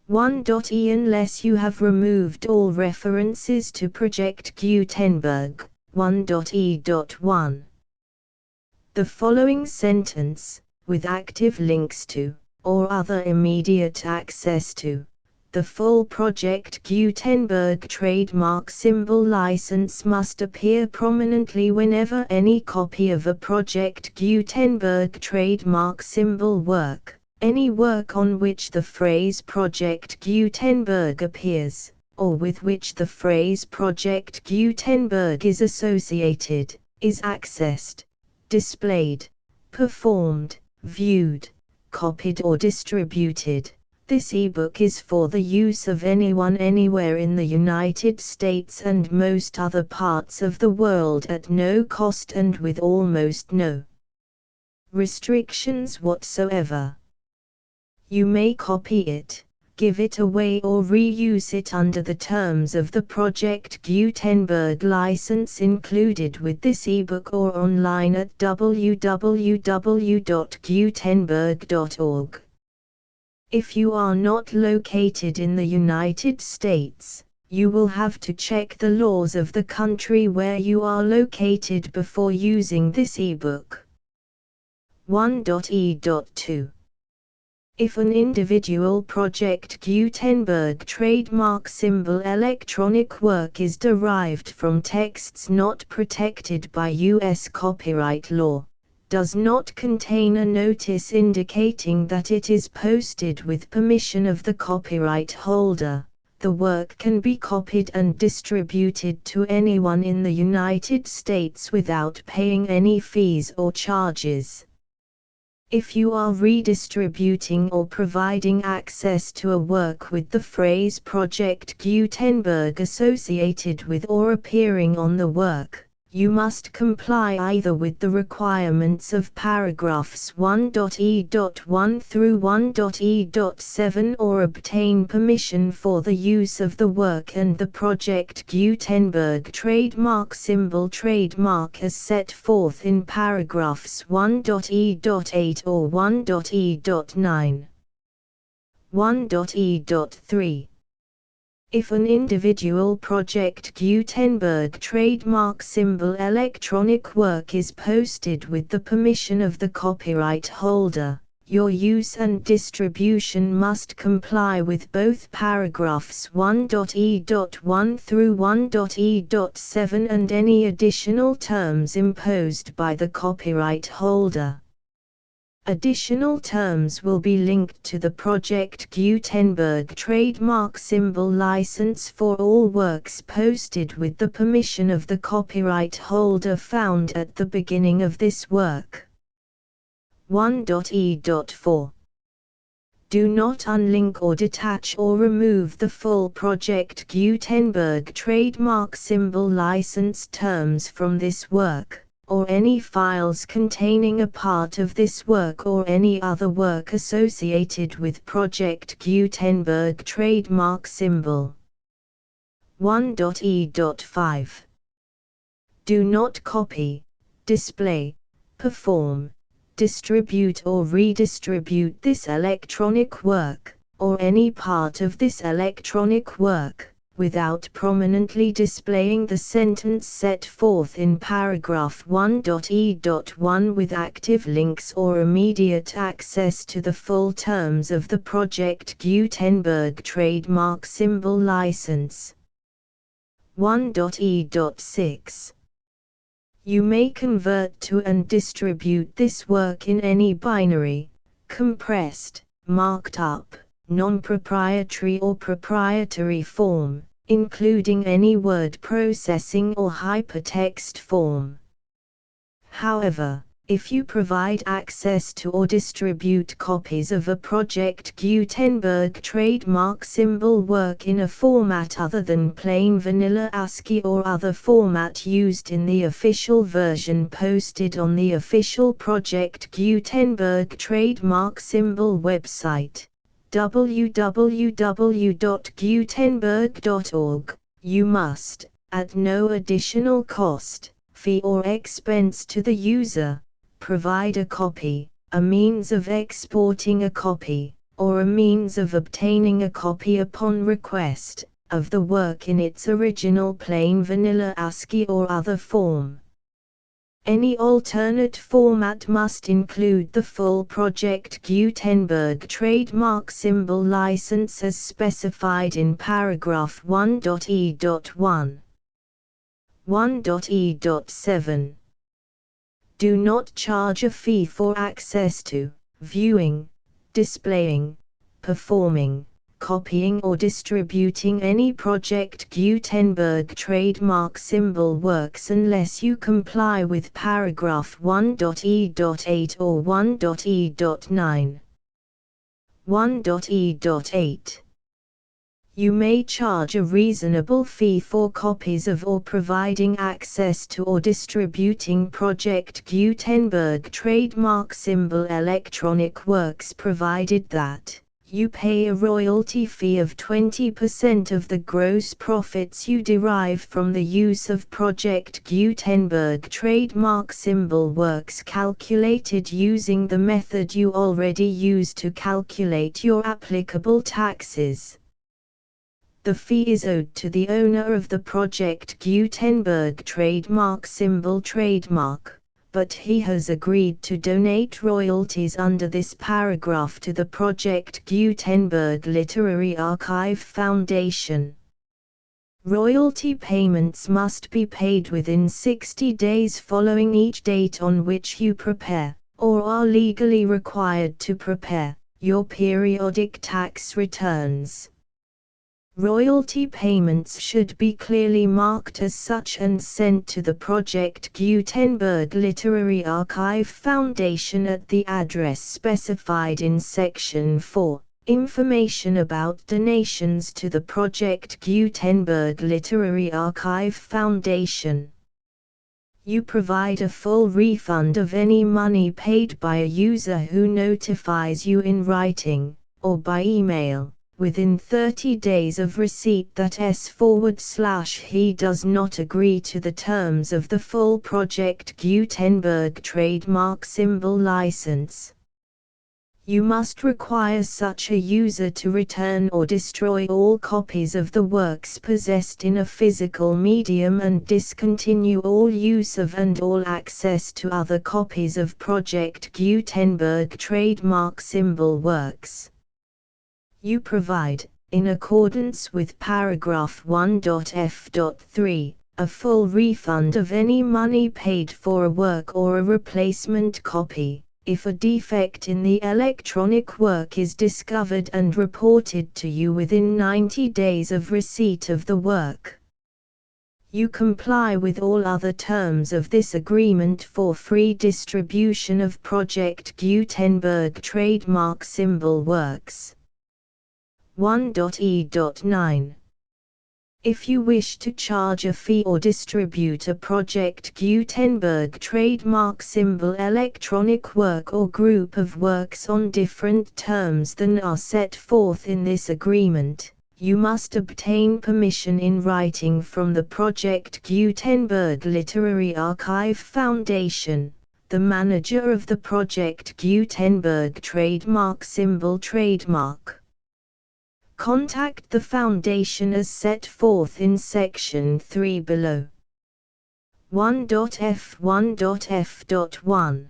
1.e. Unless you have removed all references to Project Gutenberg, 1.e.1. The following sentence, with active links to, or other immediate access to, the full Project Gutenberg trademark symbol license must appear prominently whenever any copy of a Project Gutenberg trademark symbol work, any work on which the phrase Project Gutenberg appears, or with which the phrase Project Gutenberg is associated, is accessed, displayed, performed, viewed, copied or distributed. This ebook is for the use of anyone anywhere in the United States and most other parts of the world at no cost and with almost no restrictions whatsoever. You may copy it, give it away or reuse it under the terms of the Project Gutenberg license included with this ebook or online at www.gutenberg.org. If you are not located in the United States, you will have to check the laws of the country where you are located before using this ebook. 1.e.2. If an individual Project Gutenberg trademark symbol electronic work is derived from texts not protected by U.S. copyright law, does not contain a notice indicating that it is posted with permission of the copyright holder, the work can be copied and distributed to anyone in the United States without paying any fees or charges. If you are redistributing or providing access to a work with the phrase Project Gutenberg associated with or appearing on the work, you must comply either with the requirements of paragraphs 1.e.1 through 1.e.7 or obtain permission for the use of the work and the Project Gutenberg trademark symbol trademark as set forth in paragraphs 1.e.8 or 1.e.9. 1.e.3. If an individual Project Gutenberg trademark symbol electronic work is posted with the permission of the copyright holder, your use and distribution must comply with both paragraphs 1.e.1 through 1.e.7 and any additional terms imposed by the copyright holder. Additional terms will be linked to the Project Gutenberg trademark symbol license for all works posted with the permission of the copyright holder found at the beginning of this work. 1.e.4. Do not unlink or detach or remove the full Project Gutenberg trademark symbol license terms from this work, or any files containing a part of this work or any other work associated with Project Gutenberg trademark symbol. 1.e.5. Do not copy, display, perform, distribute or redistribute this electronic work, or any part of this electronic work, without prominently displaying the sentence set forth in paragraph 1.e.1 with active links or immediate access to the full terms of the Project Gutenberg trademark symbol license. 1.e.6. You may convert to and distribute this work in any binary, compressed, marked up, non-proprietary or proprietary form, including any word processing or hypertext form. However, if you provide access to or distribute copies of a Project Gutenberg trademark symbol work in a format other than plain vanilla ASCII or other format used in the official version posted on the official Project Gutenberg trademark symbol website, www.gutenberg.org, you must, at no additional cost, fee or expense to the user, provide a copy, a means of exporting a copy, or a means of obtaining a copy upon request, of the work in its original plain vanilla ASCII or other form. Any alternate format must include the full Project Gutenberg trademark symbol license as specified in paragraph 1.e.1. 1.e.7. Do not charge a fee for access to, viewing, displaying, performing, copying or distributing any Project Gutenberg trademark symbol works unless you comply with paragraph 1.e.8 or 1.e.9. 1.e.8. You may charge a reasonable fee for copies of or providing access to or distributing Project Gutenberg trademark symbol electronic works provided that you pay a royalty fee of 20% of the gross profits you derive from the use of Project Gutenberg trademark symbol works calculated using the method you already use to calculate your applicable taxes. The fee is owed to the owner of the Project Gutenberg trademark symbol trademark, but he has agreed to donate royalties under this paragraph to the Project Gutenberg Literary Archive Foundation. Royalty payments must be paid within 60 days following each date on which you prepare, or are legally required to prepare, your periodic tax returns. Royalty payments should be clearly marked as such and sent to the Project Gutenberg Literary Archive Foundation at the address specified in Section 4, Information about donations to the Project Gutenberg Literary Archive Foundation. You provide a full refund of any money paid by a user who notifies you in writing, or by email, within 30 days of receipt that he does not agree to the terms of the full Project Gutenberg trademark symbol license. You must require such a user to return or destroy all copies of the works possessed in a physical medium and discontinue all use of and all access to other copies of Project Gutenberg trademark symbol works. You provide, in accordance with paragraph 1.f.3, a full refund of any money paid for a work or a replacement copy, if a defect in the electronic work is discovered and reported to you within 90 days of receipt of the work. You comply with all other terms of this agreement for free distribution of Project Gutenberg trademark symbol works. 1.e.9. If you wish to charge a fee or distribute a Project Gutenberg trademark symbol electronic work or group of works on different terms than are set forth in this agreement, you must obtain permission in writing from the Project Gutenberg Literary Archive Foundation, the manager of the Project Gutenberg trademark symbol trademark. Contact the Foundation as set forth in Section 3 below. 1.f1.f.1.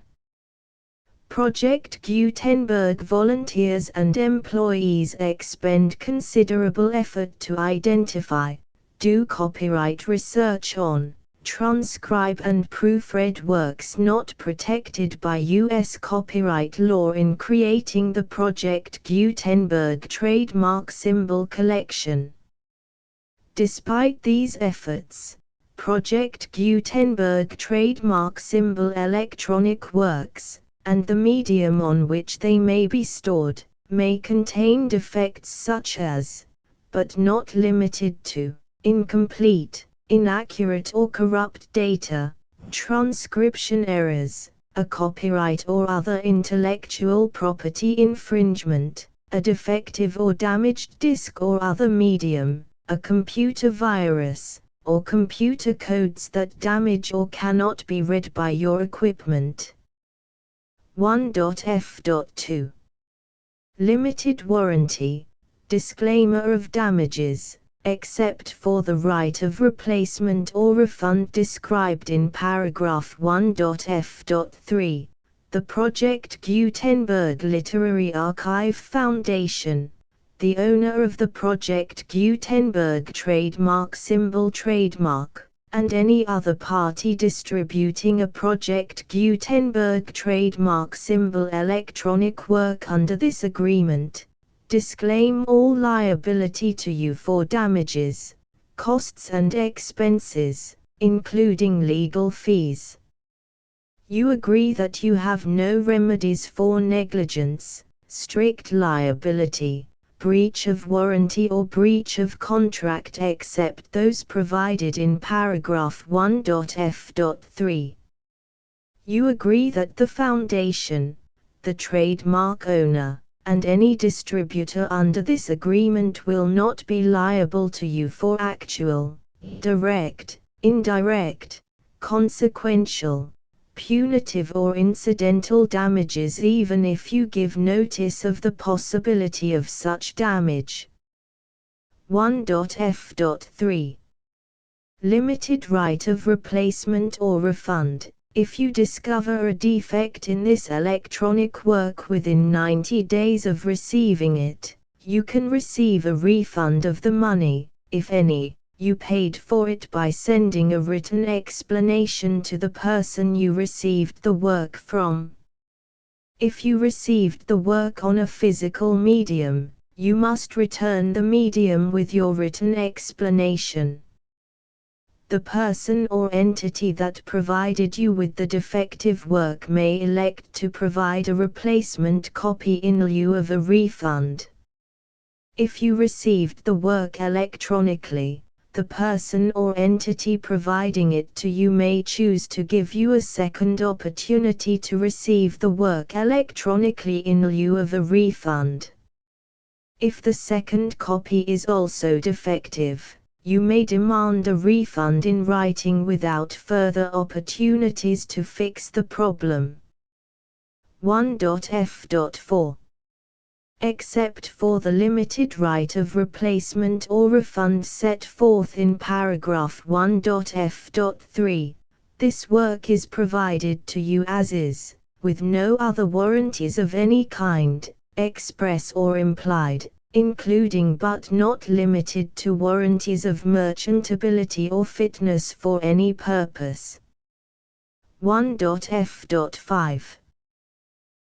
Project Gutenberg volunteers and employees expend considerable effort to identify, do copyright research on, transcribe and proofread works not protected by U.S. copyright law in creating the Project Gutenberg trademark symbol collection. Despite these efforts, Project Gutenberg trademark symbol electronic works, and the medium on which they may be stored, may contain defects such as, but not limited to, incomplete, inaccurate or corrupt data, transcription errors, a copyright or other intellectual property infringement, a defective or damaged disk or other medium, a computer virus, or computer codes that damage or cannot be read by your equipment. 1.f.2 Limited warranty, disclaimer of damages, except for the right of replacement or refund described in paragraph 1.f.3. The Project Gutenberg Literary Archive Foundation, the owner of the Project Gutenberg trademark symbol trademark, and any other party distributing a Project Gutenberg trademark symbol electronic work under this agreement, disclaim all liability to you for damages, costs and expenses, including legal fees. You agree that you have no remedies for negligence, strict liability, breach of warranty or breach of contract except those provided in paragraph 1.f.3. You agree that the Foundation, the trademark owner, and any distributor under this agreement will not be liable to you for actual, direct, indirect, consequential, punitive or incidental damages even if you give notice of the possibility of such damage. 1.f.3 Limited right of replacement or refund. If you discover a defect in this electronic work within 90 days of receiving it, you can receive a refund of the money, if any, you paid for it by sending a written explanation to the person you received the work from. If you received the work on a physical medium, you must return the medium with your written explanation. The person or entity that provided you with the defective work may elect to provide a replacement copy in lieu of a refund. If you received the work electronically, the person or entity providing it to you may choose to give you a second opportunity to receive the work electronically in lieu of a refund. If the second copy is also defective, you may demand a refund in writing without further opportunities to fix the problem. 1.f.4 Except for the limited right of replacement or refund set forth in paragraph 1.f.3, this work is provided to you as is, with no other warranties of any kind, express or implied, including but not limited to warranties of merchantability or fitness for any purpose. 1.f.5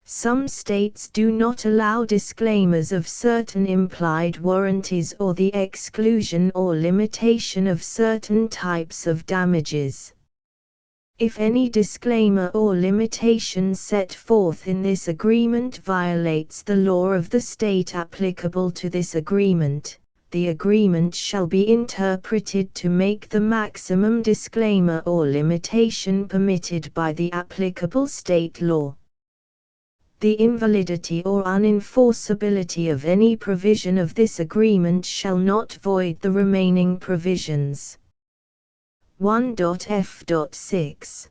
Some states do not allow disclaimers of certain implied warranties or the exclusion or limitation of certain types of damages. If any disclaimer or limitation set forth in this agreement violates the law of the state applicable to this agreement, the agreement shall be interpreted to make the maximum disclaimer or limitation permitted by the applicable state law. The invalidity or unenforceability of any provision of this agreement shall not void the remaining provisions. 1.f.6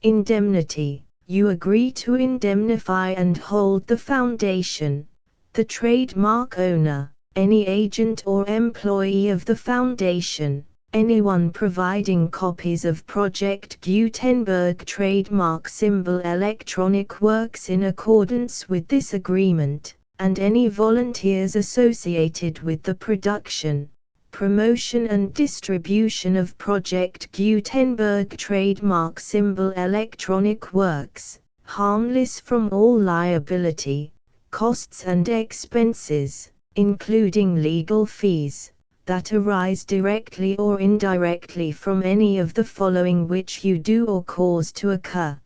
Indemnity. You agree to indemnify and hold the Foundation, the trademark owner, any agent or employee of the Foundation, anyone providing copies of Project Gutenberg trademark symbol electronic works in accordance with this agreement, and any volunteers associated with the production, promotion and distribution of Project Gutenberg trademark symbol electronic works, harmless from all liability, costs and expenses, including legal fees, that arise directly or indirectly from any of the following which you do or cause to occur.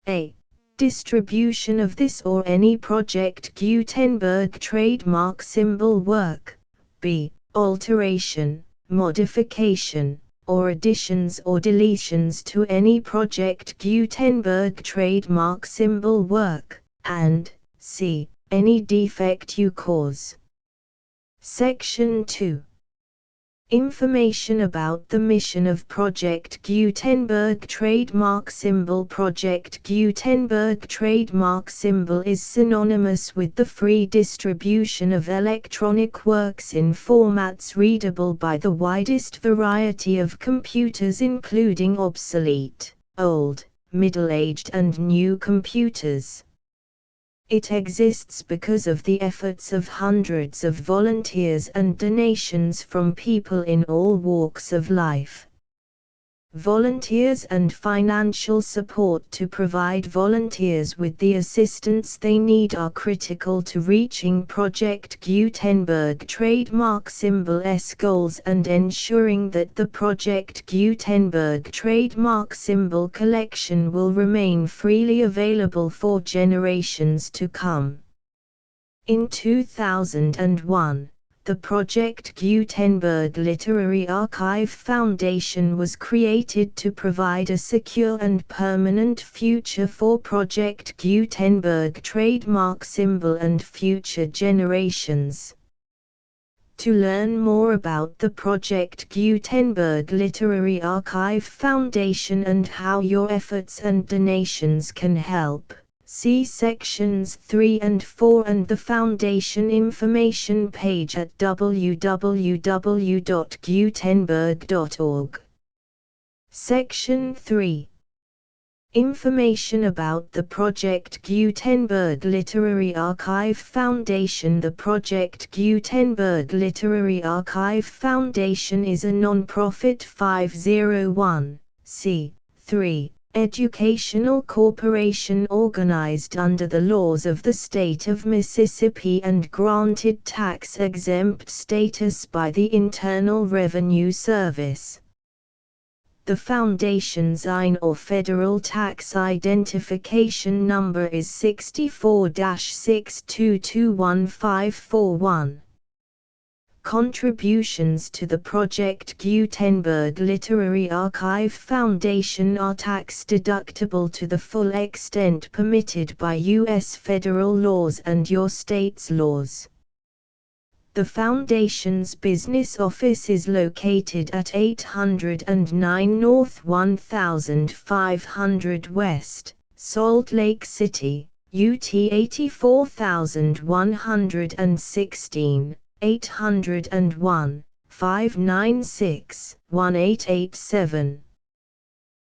A. Distribution of this or any Project Gutenberg trademark symbol work. B. Alteration, modification, or additions or deletions to any Project Gutenberg trademark symbol work, and C. Any defect you cause. Section 2. Information about the mission of Project Gutenberg trademark symbol. Project Gutenberg trademark symbol is synonymous with the free distribution of electronic works in formats readable by the widest variety of computers, including obsolete, old, middle-aged and new computers. It exists because of the efforts of hundreds of volunteers and donations from people in all walks of life. Volunteers and financial support to provide volunteers with the assistance they need are critical to reaching Project Gutenberg trademark symbol's goals and ensuring that the Project Gutenberg trademark symbol collection will remain freely available for generations to come. In 2001, the Project Gutenberg Literary Archive Foundation was created to provide a secure and permanent future for Project Gutenberg trademark symbol and future generations. To learn more about the Project Gutenberg Literary Archive Foundation and how your efforts and donations can help, see sections 3 and 4 and the Foundation information page at www.gutenberg.org. Section 3. Information about the Project Gutenberg Literary Archive Foundation. The Project Gutenberg Literary Archive Foundation is a non-profit 501(c)(3) educational corporation organized under the laws of the state of Mississippi and granted tax-exempt status by the Internal Revenue Service. The Foundation's IN or Federal Tax Identification Number is 64-6221541. Contributions to the Project Gutenberg Literary Archive Foundation are tax-deductible to the full extent permitted by U.S. federal laws and your state's laws. The Foundation's business office is located at 809 North 1500 West, Salt Lake City, UT 84116. 801-596-1887.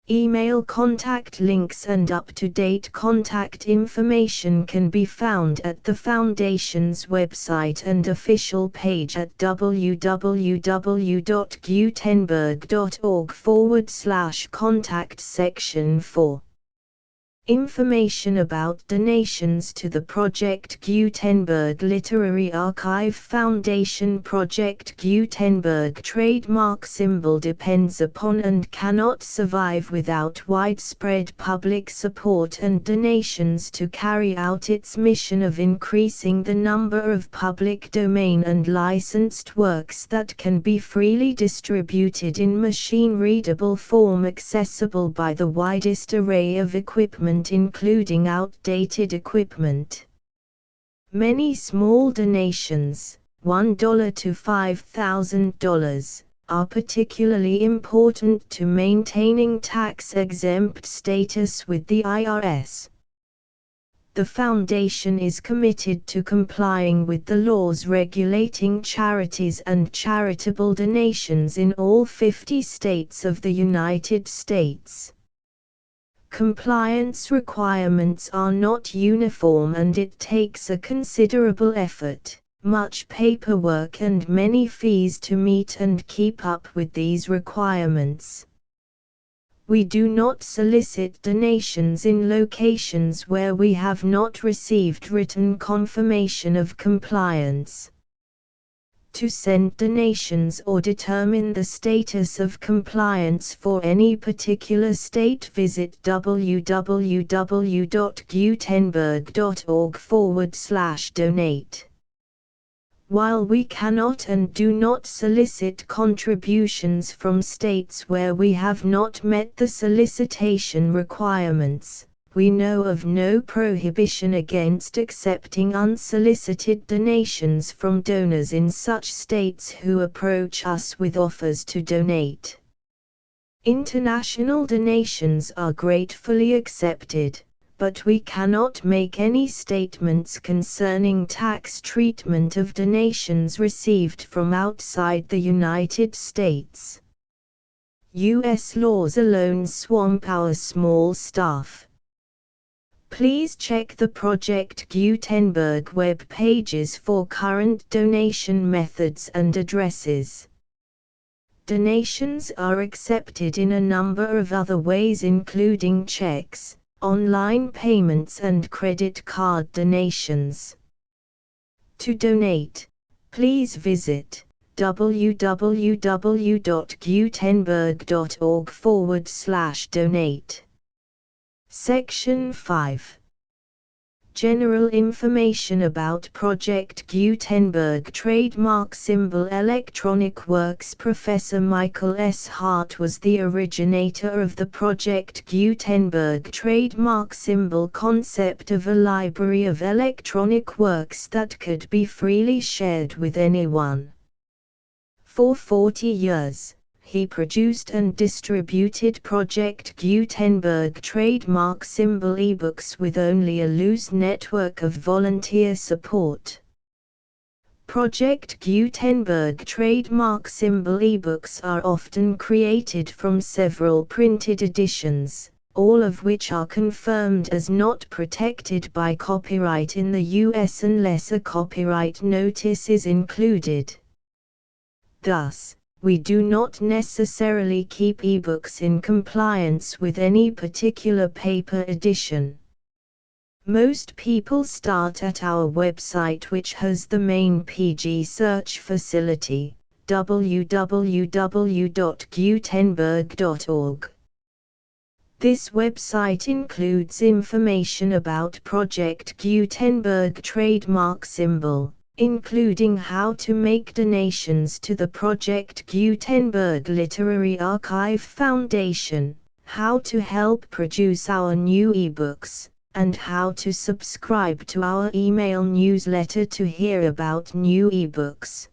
Email contact links and up-to-date contact information can be found at the Foundation's website and official page at www.gutenberg.org/contact. Section 4. Information about donations to the Project Gutenberg Literary Archive Foundation. Project Gutenberg trademark symbol depends upon and cannot survive without widespread public support and donations to carry out its mission of increasing the number of public domain and licensed works that can be freely distributed in machine-readable form accessible by the widest array of equipment, including outdated equipment. Many small donations, $1 to $5,000, are particularly important to maintaining tax-exempt status with the IRS. The Foundation is committed to complying with the laws regulating charities and charitable donations in all 50 states of the United States. Compliance requirements are not uniform and it takes a considerable effort, much paperwork and many fees to meet and keep up with these requirements. We do not solicit donations in locations where we have not received written confirmation of compliance. To send donations or determine the status of compliance for any particular state, visit www.gutenberg.org/donate. While we cannot and do not solicit contributions from states where we have not met the solicitation requirements, we know of no prohibition against accepting unsolicited donations from donors in such states who approach us with offers to donate. International donations are gratefully accepted, but we cannot make any statements concerning tax treatment of donations received from outside the United States. U.S. laws alone swamp our small staff. Please check the Project Gutenberg web pages for current donation methods and addresses. Donations are accepted in a number of other ways, including checks, online payments and credit card donations. To donate, please visit www.gutenberg.org/donate. Section 5. General information about Project Gutenberg Trademark Symbol Electronic Works. Professor Michael S. Hart was the originator of the Project Gutenberg trademark symbol concept of a library of electronic works that could be freely shared with anyone. For 40 years, he produced and distributed Project Gutenberg trademark symbol ebooks with only a loose network of volunteer support. Project Gutenberg trademark symbol ebooks are often created from several printed editions, all of which are confirmed as not protected by copyright in the US unless a copyright notice is included. Thus, we do not necessarily keep ebooks in compliance with any particular paper edition. Most people start at our website, which has the main PG search facility, www.gutenberg.org. This website includes information about Project Gutenberg trademark symbol, including how to make donations to the Project Gutenberg Literary Archive Foundation, how to help produce our new ebooks, and how to subscribe to our email newsletter to hear about new ebooks.